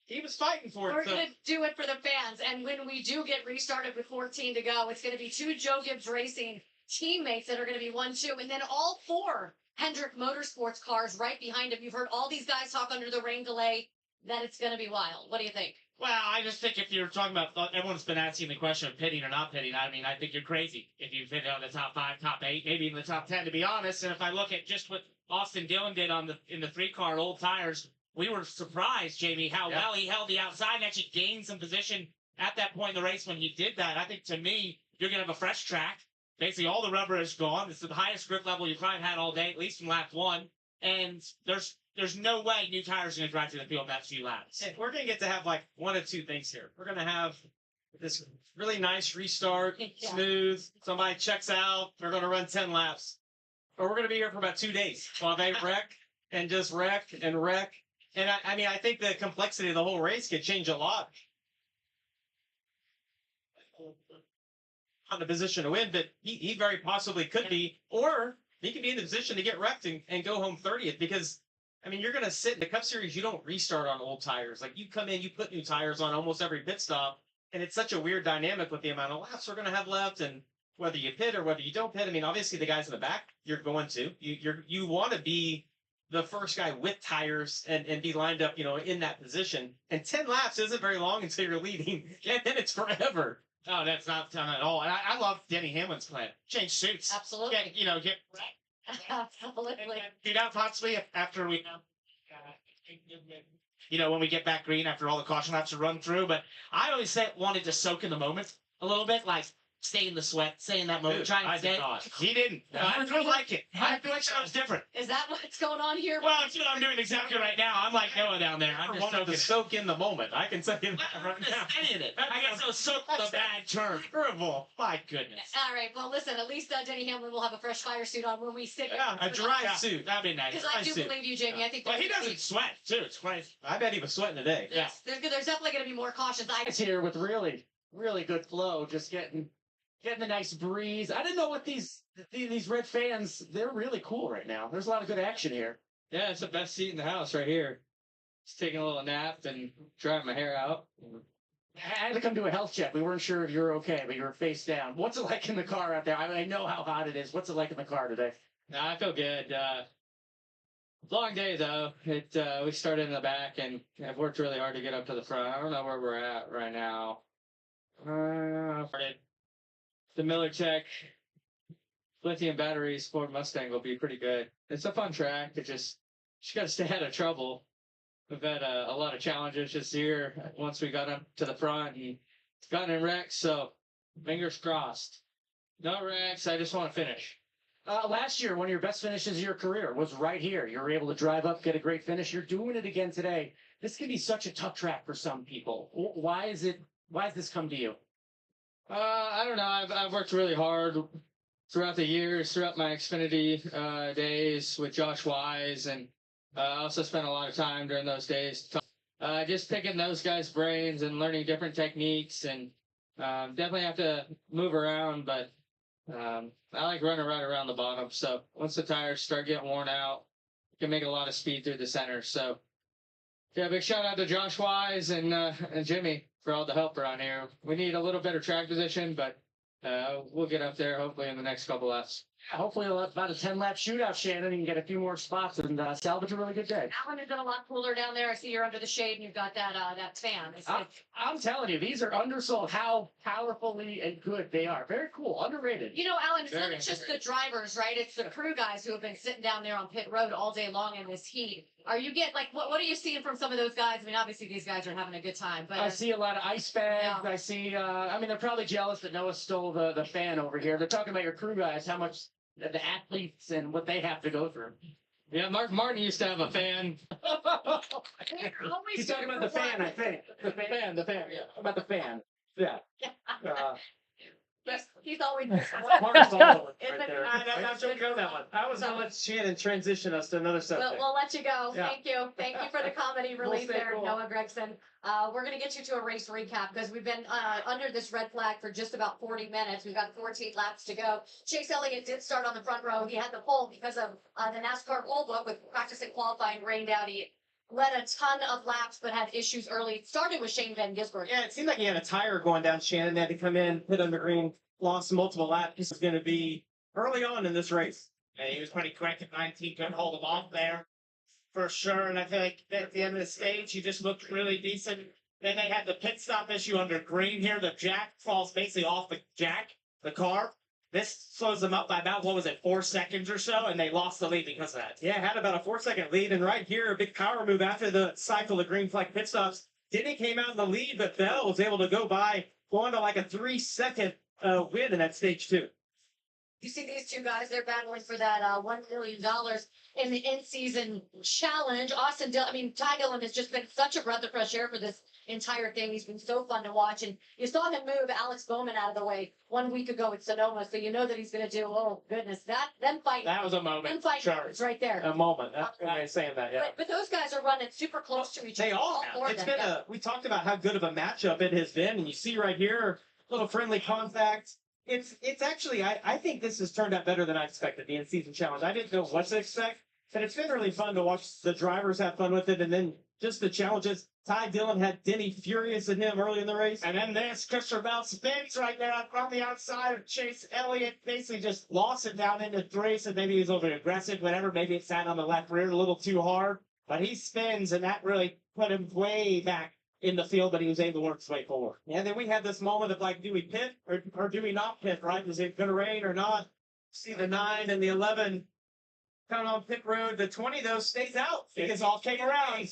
He was fighting for it. We're going to do it for the fans. And when we do get restarted with 14 to go, it's going to be 2 Joe Gibbs Racing teammates that are going to be 1-2. And then all 4 Hendrick Motorsports cars right behind him. You've heard all these guys talk under the rain delay that it's going to be wild. What do you think? Well, I just think if you're talking about, everyone's been asking the question of pitting or not pitting. I mean, I think you're crazy if you fit on the top 5, top 8, maybe even the top 10, to be honest. And if I look at just what Austin Dillon did in the 3-car old tires, we were surprised, Jamie, how well he held the outside and actually gained some position at that point in the race when he did that. I think, to me, you're going to have a fresh track. Basically, all the rubber is gone. It's the highest grip level you've probably had all day, at least from lap 1. And there's no way new tires are going to drive through the field in that few laps. And we're going to get to have like 1 of 2 things here. We're going to have this really nice restart, smooth. Somebody checks out. They're going to run 10 laps. Or we're going to be here for about 2 days while they wreck and just wreck and wreck. And I mean, I think the complexity of the whole race could change a lot on the position to win, but he very possibly could be, or he could be in the position to get wrecked and go home 30th, because, I mean, you're going to sit in the Cup Series, you don't restart on old tires. Like, you come in, you put new tires on almost every pit stop, and it's such a weird dynamic with the amount of laps we're going to have left, and whether you pit or whether you don't pit. I mean, obviously the guys in the back, you're going to. You want to be the first guy with tires and be lined up, in that position. And 10 laps isn't very long until you're leading, and then it's forever. No, that's not done at all. And I love Denny Hamlin's plan. Change suits. Absolutely. Get Absolutely. beat out possibly after we, when we get back green after all the caution laps are run through. But I always wanted to soak in the moment a little bit, like stay in the sweat, stay in that moment, Dude, try and I stay. did not. He didn't. I don't like it. I feel like I was different. Is that what's going on here? Well, that's what I'm doing exactly right now. I'm like Noah down there. I'm I just wanted soaking to it. soak in the moment. I can tell you that I'm right just now. staying in it. I guess so. Soak the bad term. Terrible. My goodness. All right. Well, listen, at least Denny Hamlin will have a fresh fire suit on when we sit. Yeah, a dry suit. That'd be nice. Because I do believe you, Jamie. I think Well, he doesn't sweat, too. It's crazy. I bet he was sweating today. Yes, there's definitely going to be more cautions. It's here with really, really good flow, just getting a nice breeze. I didn't know what these red fans, they're really cool right now. There's a lot of good action here. Yeah, it's the best seat in the house right here. Just taking a little nap and drying my hair out. I had to come do a health check. We weren't sure if you were okay, but you were face down. What's it like in the car out there? I mean, I know how hot it is. What's it like in the car today? No, I feel good. Long day though. We started in the back and I've worked really hard to get up to the front. I don't know where we're at right now. The Miller Tech lithium batteries Ford Mustang will be pretty good. It's a fun track. It just got to stay out of trouble. We've had a lot of challenges this year once we got up to the front, and gotten in wrecks, so fingers crossed. No wrecks. I just want to finish. Last year, one of your best finishes of your career was right here. You were able to drive up, get a great finish. You're doing it again today. This can be such a tough track for some people. Why has this come to you? I don't know. I've worked really hard throughout the years, throughout my Xfinity days with Josh Wise, and I also spent a lot of time during those days just picking those guys' brains and learning different techniques, and definitely have to move around, but I like running right around the bottom. So once the tires start getting worn out, you can make a lot of speed through the center. So yeah, big shout out to Josh Wise and Jimmy for all the help around here. We need a little better track position, but we'll get up there hopefully in the next couple laps. Hopefully about a 10-lap shootout, Shannon. You can get a few more spots and salvage a really good day. Alan, is it a lot cooler down there? I see you're under the shade and you've got that fan. I'm telling you, these are undersold. How powerfully and good they are. Very cool. Underrated. You know, Alan, it's not just the drivers, right? It's the crew guys who have been sitting down there on pit road all day long in this heat. Are you getting, like, what are you seeing from some of those guys? I mean, obviously these guys are having a good time, but I see a lot of ice bags. Yeah. I see, I mean, they're probably jealous that Noah stole the fan over here. They're talking about your crew guys, how much the athletes and what they have to go through. Yeah, Mark Martin used to have a fan. He's talking about the fan, I think. The fan, yeah. About the fan. Yeah. he's always Mark's all over it right there. I'm sure we go that one. I was going to let Shannon transition us to another subject. We'll let you go. Yeah. Thank you. Thank you for the comedy relief stay there, cool. Noah Gregson. We're going to get you to a race recap because we've been under this red flag for just about 40 minutes. We've got 14 laps to go. Chase Elliott did start on the front row. He had the pole because of the NASCAR rule book with practicing qualifying rained out. He led a ton of laps but had issues early. It started with Shane Van Gisbergen. Yeah, it seemed like he had a tire going down Shannon. They had to come in, hit on the green, lost multiple laps. This was going to be early on in this race. And he was pretty quick at 19, couldn't hold him off there for sure. And I feel like at the end of the stage, he just looked really decent. Then they had the pit stop issue under green here. The jack falls basically off the car. This slows them up by about, 4 seconds or so, and they lost the lead because of that. Yeah, had about a 4-second lead. And right here, a big power move after the cycle of green flag pit stops. Denny came out in the lead, but Bell was able to go by, going to like a 3-second win in that stage 2. You see these two guys, they're battling for that $1 million in the in-season challenge. Ty Dillon has just been such a breath of fresh air for this entire thing. He's been so fun to watch. And you saw him move Alex Bowman out of the way 1 week ago at Sonoma. So you know that he's going to do, oh, goodness, them fighting. That was a moment. Them fighting Sure. It's right there. A moment. That's a good way of saying that, yeah. But those guys are running super close to each other. They all have. It's been we talked about how good of a matchup it has been, and you see right here, a little friendly contact. It's actually, I think this has turned out better than I expected, the in-season challenge. I didn't know what to expect, but it's been really fun to watch the drivers have fun with it, and then just the challenges. Ty Dillon had Denny furious at him early in the race. And then this Christopher Bell spins right there from the outside of Chase Elliott. Basically just lost it down into 3, so maybe he was a little bit aggressive, whatever. Maybe it sat on the left rear a little too hard. But he spins, and that really put him way back in the field, but he was able to work his way forward. Yeah, and then we had this moment of like, do we pit or do we not pit, right? Is it going to rain or not? See the 9 and the 11 coming on pit road. The 20, though, stays out because all came around.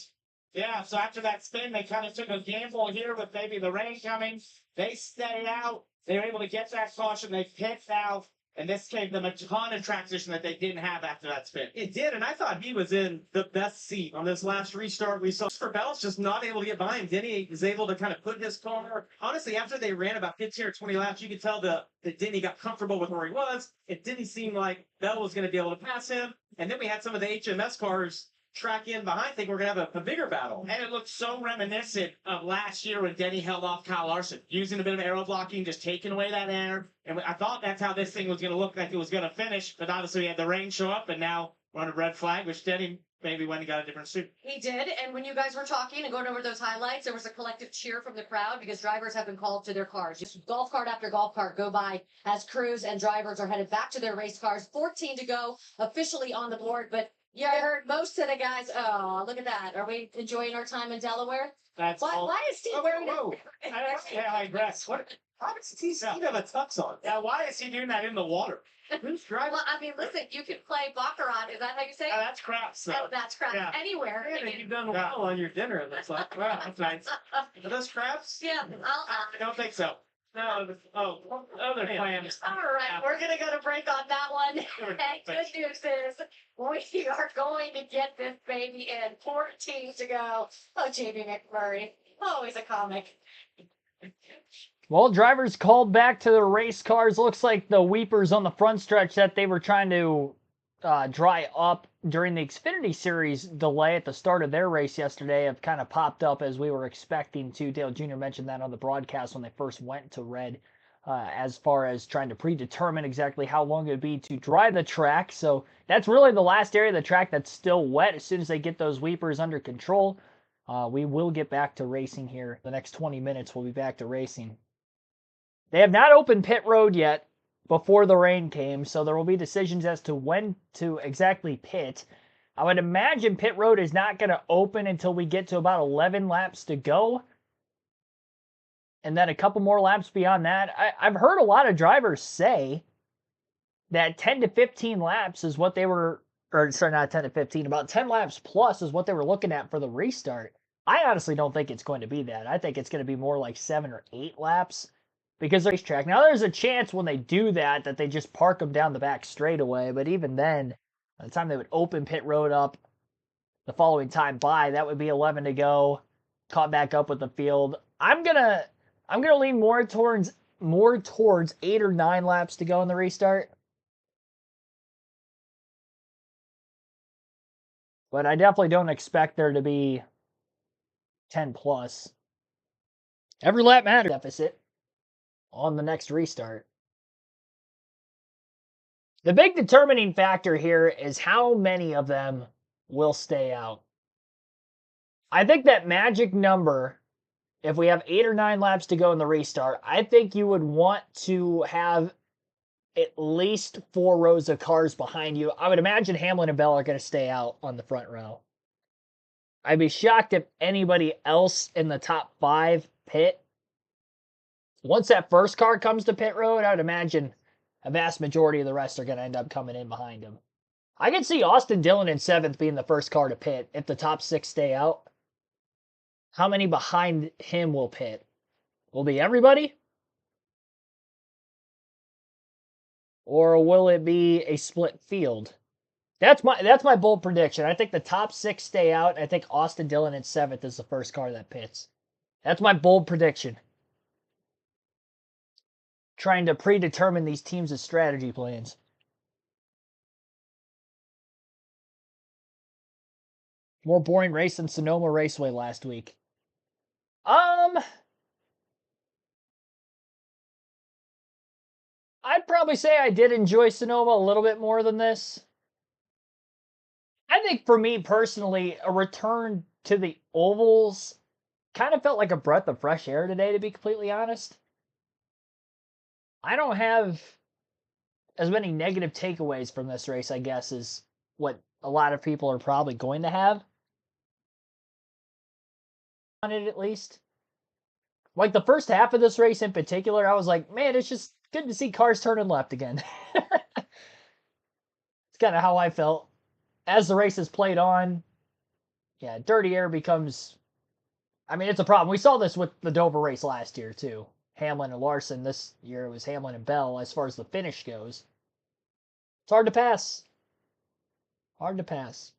Yeah, so after that spin, they kind of took a gamble here with maybe the rain coming. They stayed out. They were able to get that caution. They pit out. And this gave them a ton of traction that they didn't have after that spin. It did, and I thought he was in the best seat on this last restart we saw. For Bell's just not able to get by him. Denny is able to kind of put his car. Honestly, after they ran about 15 or 20 laps, you could tell that Denny got comfortable with where he was. It didn't seem like Bell was going to be able to pass him. And then we had some of the HMS cars track in behind. I think we're going to have a bigger battle. And it looked so reminiscent of last year when Denny held off Kyle Larson, using a bit of aero blocking, just taking away that air. And I thought that's how this thing was going to look like it was going to finish. But obviously we had the rain show up, and now we're on a red flag, which Denny maybe went and got a different suit. He did, and when you guys were talking and going over those highlights, there was a collective cheer from the crowd because drivers have been called to their cars. Just golf cart after golf cart go by as crews and drivers are headed back to their race cars. 14 to go, officially on the board, but yeah, I heard most of the guys. Oh, look at that! Are we enjoying our time in Delaware? That's Why is Steve wearing whoa. I digress. What? How does he have a tux on? Yeah, why is he doing that in the water? Who's driving? Well, I mean, listen, you can play baccarat. Is that how you say it? That's crap. So. That's crap. Yeah. Anywhere. You've done well on your dinner, it looks like. Wow, that's nice. Are those crabs? Yeah. I don't think so. No. Other clams. All right, we're gonna go to break on that one. And good news is we are going to get this baby in. 14 to go. Oh, Jamie McMurray, always a comic. Well, drivers called back to the race cars. Looks like the weepers on the front stretch that they were trying to dry up during the Xfinity Series delay at the start of their race yesterday have kind of popped up as we were expecting to. Dale Jr. mentioned that on the broadcast when they first went to red, as far as trying to predetermine exactly how long it would be to dry the track. So that's really the last area of the track that's still wet. As soon as they get those weepers under control, we will get back to racing here. The next 20 minutes, we'll be back to racing. They have not opened pit road yet before the rain came, so there will be decisions as to when to exactly pit. I would imagine pit road is not going to open until we get to about 11 laps to go. And then a couple more laps beyond that. I've heard a lot of drivers say that 10 to 15 laps is what they were, or sorry, not 10 to 15, about 10 laps plus is what they were looking at for the restart. I honestly don't think it's going to be that. I think it's going to be more like 7 or 8 laps. Because the racetrack. Now, there's a chance when they do that they just park them down the back straightaway. But even then, by the time they would open pit road up the following time by, that would be 11 to go. Caught back up with the field. I'm gonna lean more towards 8 or 9 laps to go in the restart. But I definitely don't expect there to be 10 plus. Every lap matters. Deficit on the next restart. The big determining factor here is how many of them will stay out. I think that magic number, if we have 8 or 9 laps to go in the restart, I think you would want to have at least 4 rows of cars behind you. I would imagine Hamlin and Bell are going to stay out on the front row. I'd be shocked if anybody else in the top 5 pit. Once that first car comes to pit road, I would imagine a vast majority of the rest are going to end up coming in behind him. I can see Austin Dillon in 7th being the first car to pit if the top 6 stay out. How many behind him will pit? Will it be everybody? Or will it be a split field? That's my bold prediction. I think the top 6 stay out. I think Austin Dillon in 7th is the first car that pits. That's my bold prediction. Trying to predetermine these teams' strategy plans. More boring race than Sonoma Raceway last week. I'd probably say I did enjoy Sonoma a little bit more than this. I think for me personally, a return to the ovals kind of felt like a breath of fresh air today, to be completely honest. I don't have as many negative takeaways from this race, I guess, as what a lot of people are probably going to have. On it, at least. Like the first half of this race in particular, I was like, man, it's just good to see cars turning left again. It's kind of how I felt. As the race has played on, yeah, dirty air becomes, I mean, it's a problem. We saw this with the Dover race last year, too. Hamlin and Larson. This year it was Hamlin and Bell as far as the finish goes. It's hard to pass. Hard to pass.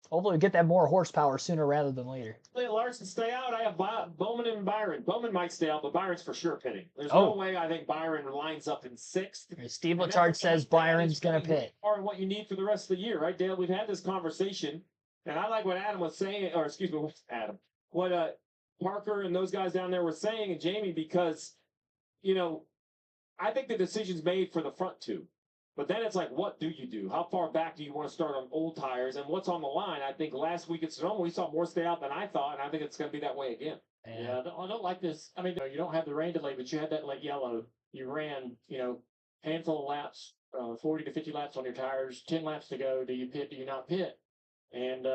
Hopefully we get that more horsepower sooner rather than later. Let Larson stay out. I have Bowman and Byron. Bowman might stay out, but Byron's for sure pitting. There's no way I think Byron lines up in 6th. Steve Letard says Byron's going to pit. Or what you need for the rest of the year, right, Dale? We've had this conversation, and I like what Adam was saying, or excuse me, Adam. What Parker and those guys down there were saying, and Jamie, because, you know, I think the decision's made for the front 2. But then it's like, what do you do? How far back do you want to start on old tires? And what's on the line? I think last week at Sonoma, we saw more stay out than I thought, and I think it's going to be that way again. Yeah, I don't like this. I mean, you don't have the rain delay, but you had that like yellow. You ran, handful of laps, 40 to 50 laps on your tires, 10 laps to go. Do you pit? Do you not pit? And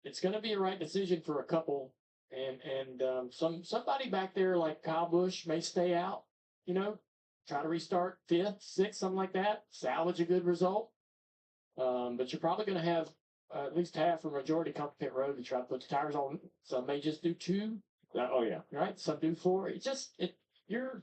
it's going to be a right decision for a couple And somebody back there like Kyle Busch may stay out, try to restart fifth, sixth, something like that, salvage a good result. But you're probably going to have at least half or majority come to pit road to try to put the tires on. Some may just do two. Oh yeah, right. Some do four. You're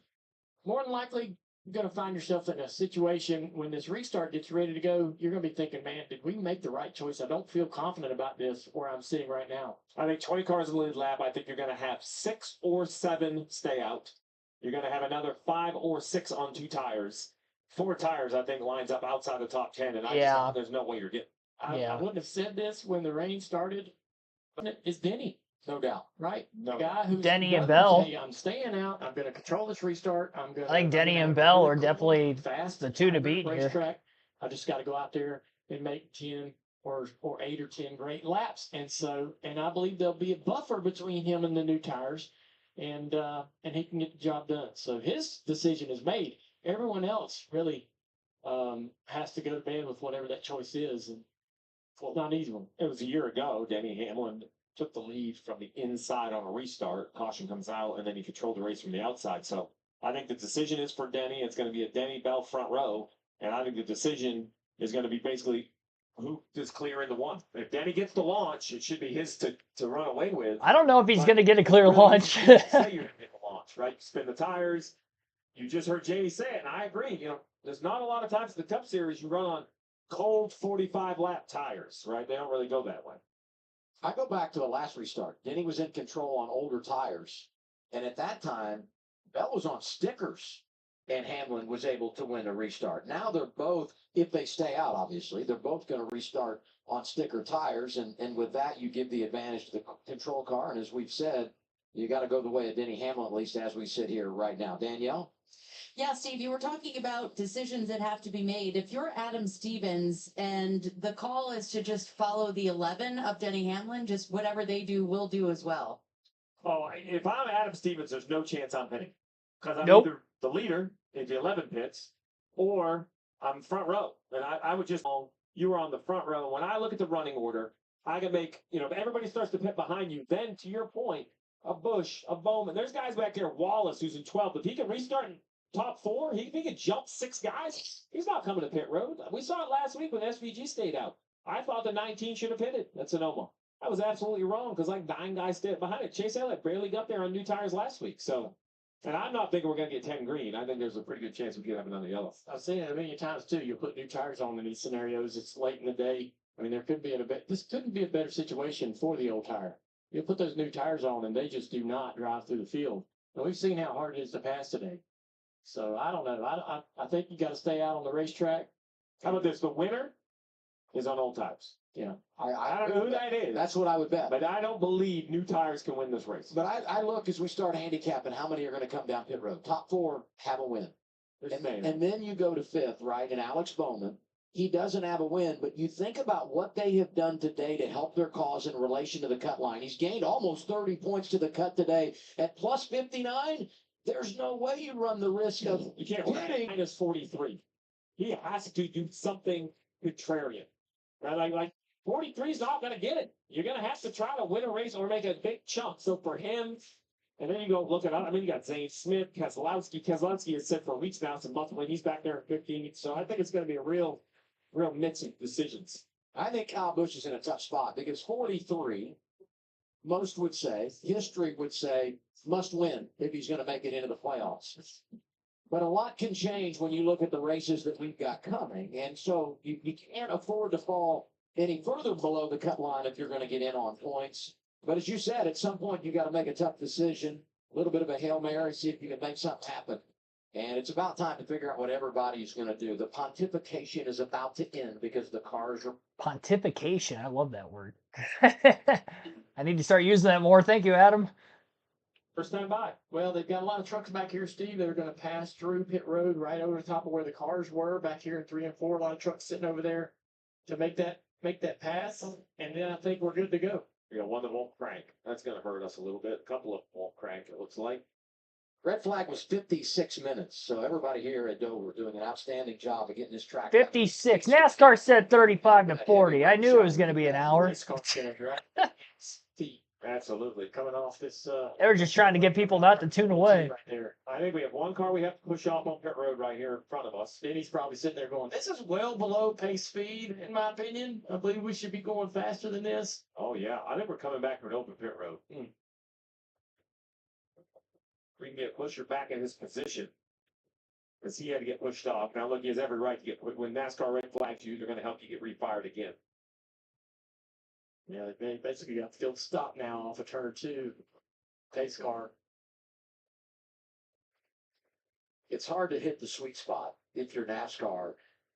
more than likely going to find yourself in a situation when this restart gets ready to go. You're going to be thinking, man, did we make the right choice? I don't feel confident about this where I'm sitting right now. I think 20 cars in the lead lap. I think you're going to have 6 or 7 stay out. You're going to have another 5 or 6 on 2 tires. 4 tires, I think, lines up outside the top 10, and there's no way you're getting. I wouldn't have said this when the rain started. It's Denny, no doubt, right? The guy who's Denny and Bell. Hey, I'm staying out. I'm going to control this restart. I think Denny and Bell are definitely the two to beat here. I just got to go out there and make 10 or 8 or 10 great laps, and I believe there'll be a buffer between him and the new tires, and he can get the job done. So his decision is made. Everyone else really has to go to bed with whatever that choice is, and it's not an easy one. It was a year ago. Denny Hamlin took the lead from the inside on a restart. Caution comes out, and then he controlled the race from the outside. So I think the decision is for Denny. It's going to be a Denny Bell front row, and I think the decision is going to be basically who is clear in the one. If Denny gets the launch, it should be his to run away with. I don't know if he's going to get a clear launch. Say you're going to get the launch, right? You spin the tires. You just heard Jamie say it, and I agree. There's not a lot of times in the Cup Series you run on cold 45-lap tires, right? They don't really go that way. I go back to the last restart. Denny was in control on older tires. And at that time, Bell was on stickers, and Hamlin was able to win a restart. Now they're both, if they stay out, obviously, they're both going to restart on sticker tires. And with that, you give the advantage to the control car. And as we've said, you got to go the way of Denny Hamlin, at least as we sit here right now. Danielle? Yeah, Steve, you were talking about decisions that have to be made. If you're Adam Stevens and the call is to just follow the 11 of Denny Hamlin, just whatever they do, we'll do as well. Oh, if I'm Adam Stevens, there's no chance I'm pitting. Because I'm Nope. either the leader in the 11 pits, or I'm front row. And I would just, you were on the front row. When I look at the running order, I can make, if everybody starts to pit behind you, then to your point, a Busch, a Bowman, there's guys back there, Wallace, who's in 12th. If he can restart in top 4, he can jump 6 guys. He's not coming to pit road. We saw it last week when SVG stayed out. I thought the 19 should have pitted at Sonoma. I was absolutely wrong because 9 guys stayed behind it. Chase Elliott barely got there on new tires last week. So, and I'm not thinking we're going to get 10 green. I think there's a pretty good chance we could have another yellow. I've seen it a million times too. You put new tires on in these scenarios. It's late in the day. I mean, this couldn't be a better situation for the old tire. You put those new tires on and they just do not drive through the field. And we've seen how hard it is to pass today. So I don't know. I think you got to stay out on the racetrack. How about this? The winner is on old tires. Yeah. I don't know who that is. That's what I would bet. But I don't believe new tires can win this race. But I look as we start handicapping how many are going to come down pit road. Top 4 have a win. And then you go to 5th, right? And Alex Bowman, he doesn't have a win, but you think about what they have done today to help their cause in relation to the cut line. He's gained almost 30 points to the cut today at plus 59. There's no way you run the risk of you can't win minus 43. He has to do something contrarian. Right? Like 43 is not going to get it. You're going to have to try to win a race or make a big chunk. So for him, and then you go look at, you got Zane Smith, Keselowski. Keselowski has said for weeks now, some monthly, he's back there at 15. So I think it's going to be a real mix of decisions. I think Kyle Busch is in a tough spot because 43, most would say, history would say, must win if he's going to make it into the playoffs. But a lot can change when you look at the races that we've got coming. And so you can't afford to fall any further below the cut line if you're going to get in on points. But as you said, at some point, you got to make a tough decision, a little bit of a Hail Mary, see if you can make something happen. And it's about time to figure out what everybody is going to do. The pontification is about to end because the cars are... Pontification. I love that word. I need to start using that more. Thank you, Adam. First time by. Well, they've got a lot of trucks back here, Steve, that are going to pass through pit road right over the top of where the cars were back here in 3 and 4. A lot of trucks sitting over there to make that pass. And then I think we're good to go. We got one that won't crank. That's going to hurt us a little bit. A couple of them won't crank, it looks like. Red flag was 56 minutes. So everybody here at Dover doing an outstanding job of getting this track. 56. NASCAR said 35 to 40. I knew it was going to be an hour. Absolutely. Coming off this They were just trying to get people not to tune away. right there. I think we have one car we have to push off on pit road right here in front of us. Denny's probably sitting there going, this is well below pace speed, in my opinion. I believe we should be going faster than this. Oh, yeah. I think we're coming back to an open pit road. We can get Busher back in his position. Because he had to get pushed off. Now, look, he has every right to get, when NASCAR red flags you, they're going to help you get refired again. Yeah, they basically got field stop now off of turn 2. Pace car. It's hard to hit the sweet spot if you're NASCAR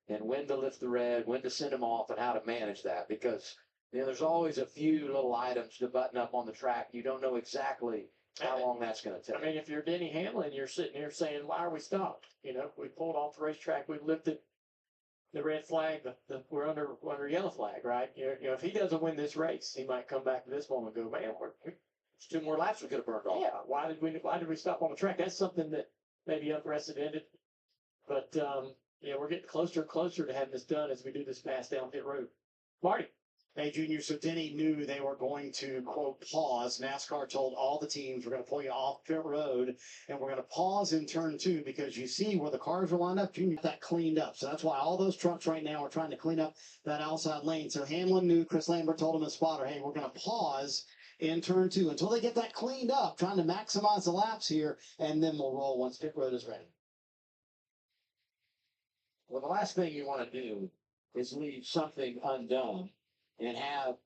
and when to lift the red, when to send them off, and how to manage that, because there's always a few little items to button up on the track. You don't know exactly how long that's going to take. I mean, if you're Denny Hamlin, you're sitting here saying, why are we stopped? We pulled off the racetrack, we lifted the red flag, we're under yellow flag, right? If he doesn't win this race, he might come back to this one and go, man, There's 2 more laps we could have burned off. yeah, why did we stop on the track? That's something that maybe unprecedented. But we're getting closer and closer to having this done as we do this pass down pit road. Marty. Hey, Junior, so Denny knew they were going to, quote, pause. NASCAR told all the teams, we're going to pull you off pit road, and we're going to pause in turn 2 because you see where the cars are lined up, Junior, that cleaned up. So that's why all those trucks right now are trying to clean up that outside lane. So Hamlin knew, Chris Lambert told him as spotter, hey, we're going to pause in turn 2 until they get that cleaned up, trying to maximize the laps here, and then we'll roll once pit road is ready. Well, the last thing you want to do is leave something undone and have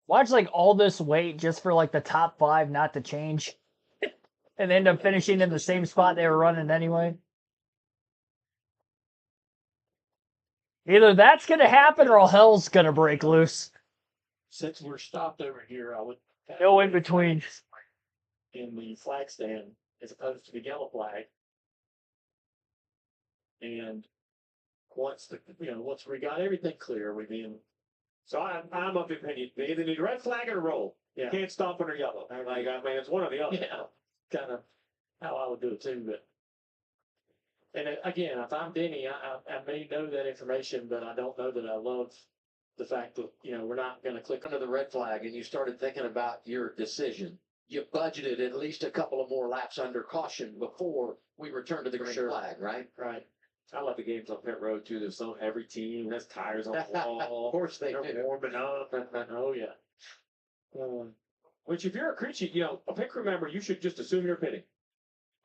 Watch like all this wait just for like the top 5 not to change and end up finishing in the same spot they were running anyway. Either that's going to happen or all hell's going to break loose. Since we're stopped over here, I would No in between. in the flag stand as opposed to the yellow flag. And once we got everything clear, so I'm of the opinion they either need a red flag or a roll. Yeah. Can't stop under yellow. It's one or the other. Yeah. Kind of how I would do it too, but. And again, if I'm Denny, I may know that information, but I don't know that I love the fact that, we're not going to click under the red flag and you started thinking about your decision. You budgeted at least a couple of more laps under caution before we return to the green flag, right? Right. I love the games on pit road too. There's every team has tires on the wall. Of course they They're do. warming up. Oh yeah. Which if you're a crew chief, a pit crew member, you should just assume you're pitting.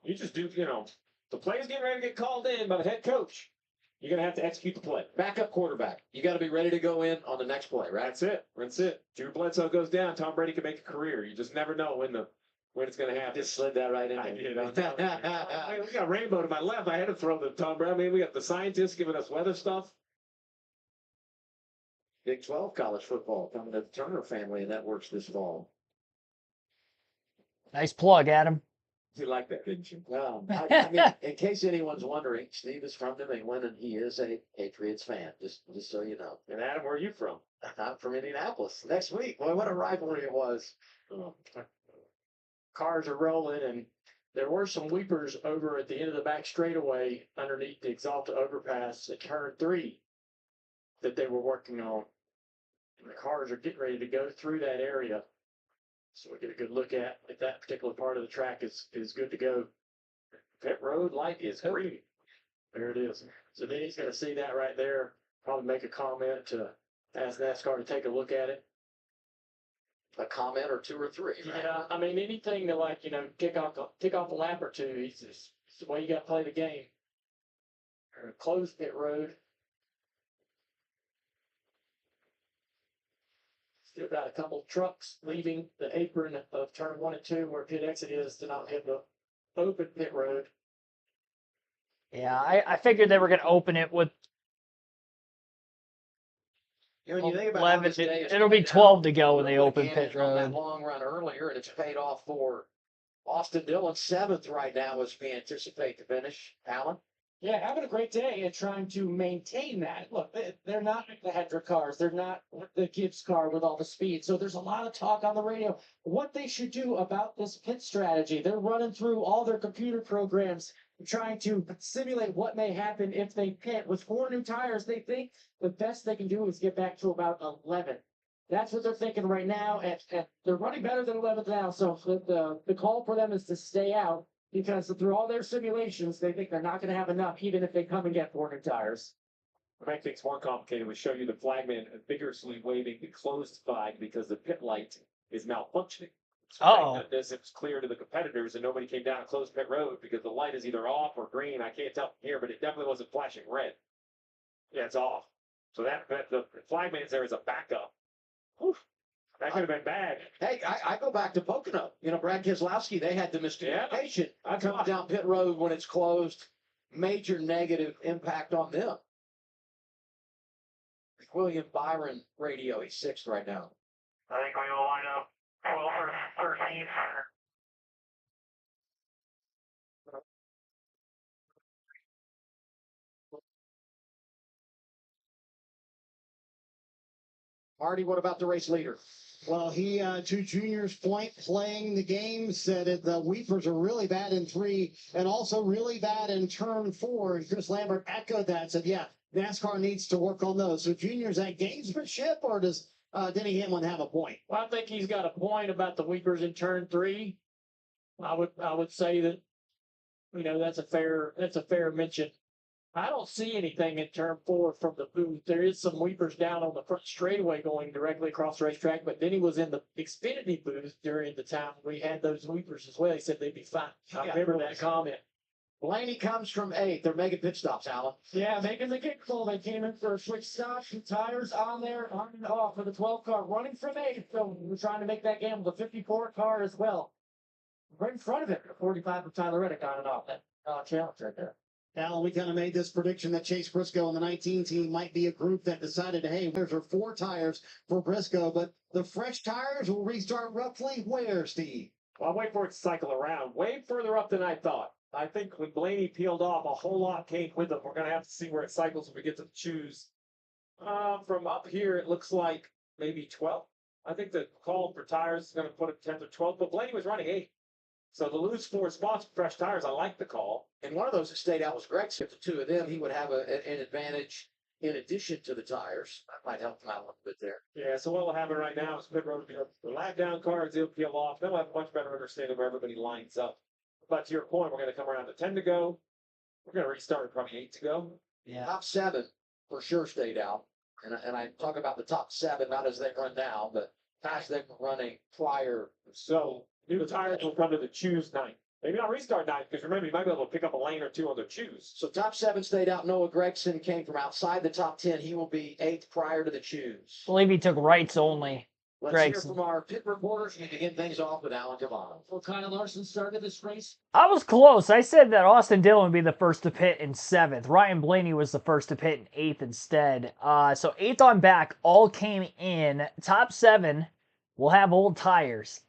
You just do, the play's getting ready to get called in by the head coach. You're going to have to execute the play. Backup quarterback. You got to be ready to go in on the next play, right? That's it. Drew Bledsoe goes down. Tom Brady can make a career. You just never know when it's going to happen. Just slid that right in. I did. We got Rainbow to my left. I had to throw the Tom Brady. We got the scientists giving us weather stuff. Big 12 college football coming to the Turner family, and that works this fall. Nice plug, Adam. You like that, didn't you? Well, I mean, in case anyone's wondering, Steve is from New England, and he is a Patriots fan, just so you know. And Adam, where are you from? I'm from Indianapolis. Next week. Boy, what a rivalry it was. Cars are rolling, and there were some weepers over at the end of the back straightaway underneath the Exalta overpass at turn 3 that they were working on. And the cars are getting ready to go through that area. So we get a good look at if that particular part of the track is good to go. Pit road light is green. There it is. So then he's going to see that right there. Probably make a comment to ask NASCAR to take a look at it. A comment or 2 or 3. Right? Yeah, I mean anything to kick off a lap or 2. It's the way you got to play the game. Close pit road. Still got a couple trucks leaving the apron of turn 1 and 2 where pit exit is to not hit the open pit road. Yeah, I figured they were going to open it with When you think about 11. how this day is It'll be played 12 out, to go when they open again, pit on that road. long run earlier, and it's paid off for Austin Dillon. 7th right now as we anticipate to finish. Alan? Yeah, having a great day and trying to maintain that. Look, they're not the Hendrick cars. They're not the Gibbs car with all the speed. So there's a lot of talk on the radio. What they should do about this pit strategy. They're running through all their computer programs trying to simulate what may happen if they pit. With 4 new tires, they think the best they can do is get back to about 11. That's what they're thinking right now, and they're running better than 11th now. So the call for them is to stay out because through all their simulations, they think they're not going to have enough, even if they come and get 4 new tires. To make things more complicated, we show you the flagman vigorously waving the closed flag because the pit light is malfunctioning. So Uh-oh. thank goodness it was clear to the competitors and nobody came down and closed pit road because the light is either off or green. I can't tell from here, but it definitely wasn't flashing red. Yeah, it's off. So that the flagman's there as a backup. Whew, that could have been bad. Hey, I go back to Pocono. You know, Brad Keselowski, they had the miscommunication. I come down pit road when it's closed. Major negative impact on them. William Byron radio, he's 6th right now. I think we will line up 12 or 13. Marty, what about the race leader? Well, he, to Junior's point, playing the game, said that the Weepers are really bad in 3 and also really bad in turn 4. And Chris Lambert echoed that, said, yeah, NASCAR needs to work on those. So Junior's at gamesmanship, or does Denny Hamlin have a point? Well, I think he's got a point about the Weepers in turn 3. I would say that, you know, that's a fair mention. I don't see anything in turn 4 from the booth. There is some Weepers down on the front straightaway going directly across the racetrack, but Denny was in the Xfinity booth during the time we had those Weepers as well. He said they'd be fine. I remember that comment. Blaney comes from 8th. They're making pit stops, Alan. Yeah, making the kick call. They came in for a quick stop. The tires on there, on and off for the 12 car, running from 8th. So we're trying to make that gamble. The 54 car as well. Right in front of it, 45 of Tyler Reddick on and off. That challenge right there. Alan, we kind of made this prediction that Chase Briscoe and the 19 team might be a group that decided, hey, there's 4 tires for Briscoe, but the fresh tires will restart roughly where, Steve? Well, I'll wait for it to cycle around. Way further up than I thought. I think when Blaney peeled off, a whole lot came with him. We're going to have to see where it cycles when we get to choose. From up here, it looks like maybe 12. I think the call for tires is going to put him 10th or 12th, but Blaney was running 8. So to lose 4 spots for fresh tires, I like the call. And one of those that stayed out was Gregson. The 2 of them, he would have an advantage in addition to the tires. That might help him out a little bit there. Yeah, so what will happen right now is pit road, the lap down cars, they'll peel off. Then we'll have a much better understanding where everybody lines up. But to your point, we're going to come around to 10 to go. We're going to restart with probably 8 to go. Yeah. Top 7 for sure stayed out. And I talk about the top 7, not as they run now, but as they were running prior. So new tires will come to the choose 9. Maybe not restart 9, because remember, you might be able to pick up a lane or 2 on the choose. So top 7 stayed out. Noah Gregson came from outside the top 10. He will be 8th prior to the choose. I believe he took rights only. Let's Gregson. hear from our pit reporters and begin things off with Alan Devon. Well, Kyle Larson started this race. I was close. I said that Austin Dillon would be the first to pit in 7th. Ryan Blaney was the first to pit in 8th instead. So 8th on back, all came in. Top 7 will have old tires.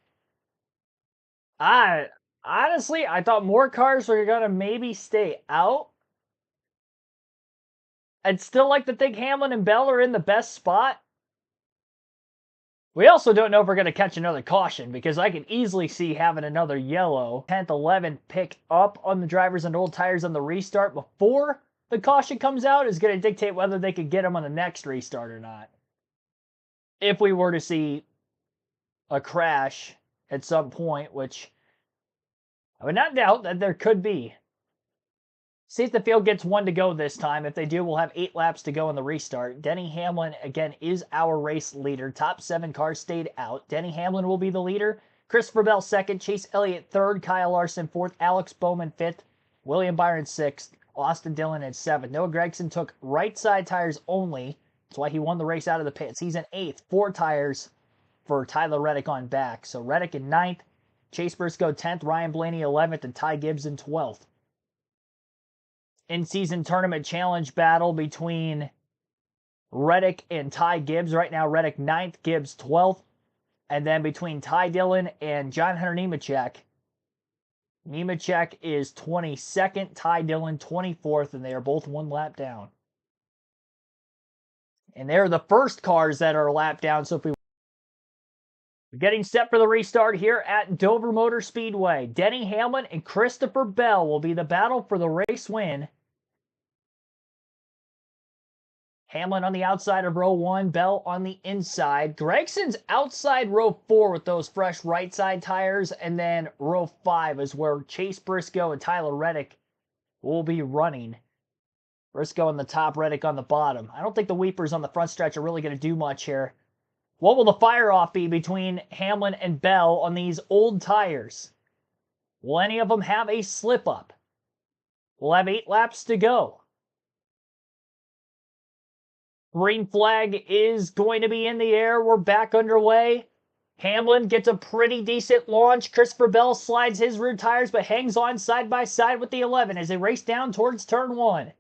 Honestly, I thought more cars were going to maybe stay out. I'd still like to think Hamlin and Bell are in the best spot. We also don't know if we're going to catch another caution because I can easily see having another yellow 10th, 11th pick up on the drivers and old tires on the restart before the caution comes out is going to dictate whether they could get them on the next restart or not. If we were to see a crash at some point, which I would not doubt that there could be. See if the field gets 1 to go this time. If they do, we'll have 8 laps to go in the restart. Denny Hamlin, again, is our race leader. Top 7 cars stayed out. Denny Hamlin will be the leader. Christopher Bell 2nd. Chase Elliott 3rd. Kyle Larson 4th. Alex Bowman 5th. William Byron 6th. Austin Dillon at 7th. Noah Gregson took right side tires only. That's why he won the race out of the pits. He's in 8th. 4 tires for Tyler Reddick on back. So Reddick in 9th. Chase Briscoe 10th. Ryan Blaney 11th. And Ty Gibbs in 12th. In-season tournament challenge battle between Reddick and Ty Gibbs. Right now, Reddick 9th, Gibbs 12th. And then between Ty Dillon and John Hunter Nemechek. Nemechek is 22nd, Ty Dillon 24th, and they are both 1 lap down. And they're the first cars that are lap down, so if we Getting set for the restart here at Dover Motor Speedway. Denny Hamlin and Christopher Bell will be the battle for the race win. Hamlin on the outside of row 1, Bell on the inside. Gregson's outside row 4 with those fresh right side tires, and then row 5 is where Chase Briscoe and Tyler Reddick will be running. Briscoe on the top, Reddick on the bottom. I don't think the Weepers on the front stretch are really going to do much here. What will the fire-off be between Hamlin and Bell on these old tires? Will any of them have a slip-up? We'll have 8 laps to go. Green flag is going to be in the air. We're back underway. Hamlin gets a pretty decent launch. Christopher Bell slides his rear tires but hangs on side by side with the 11 as they race down towards turn 1.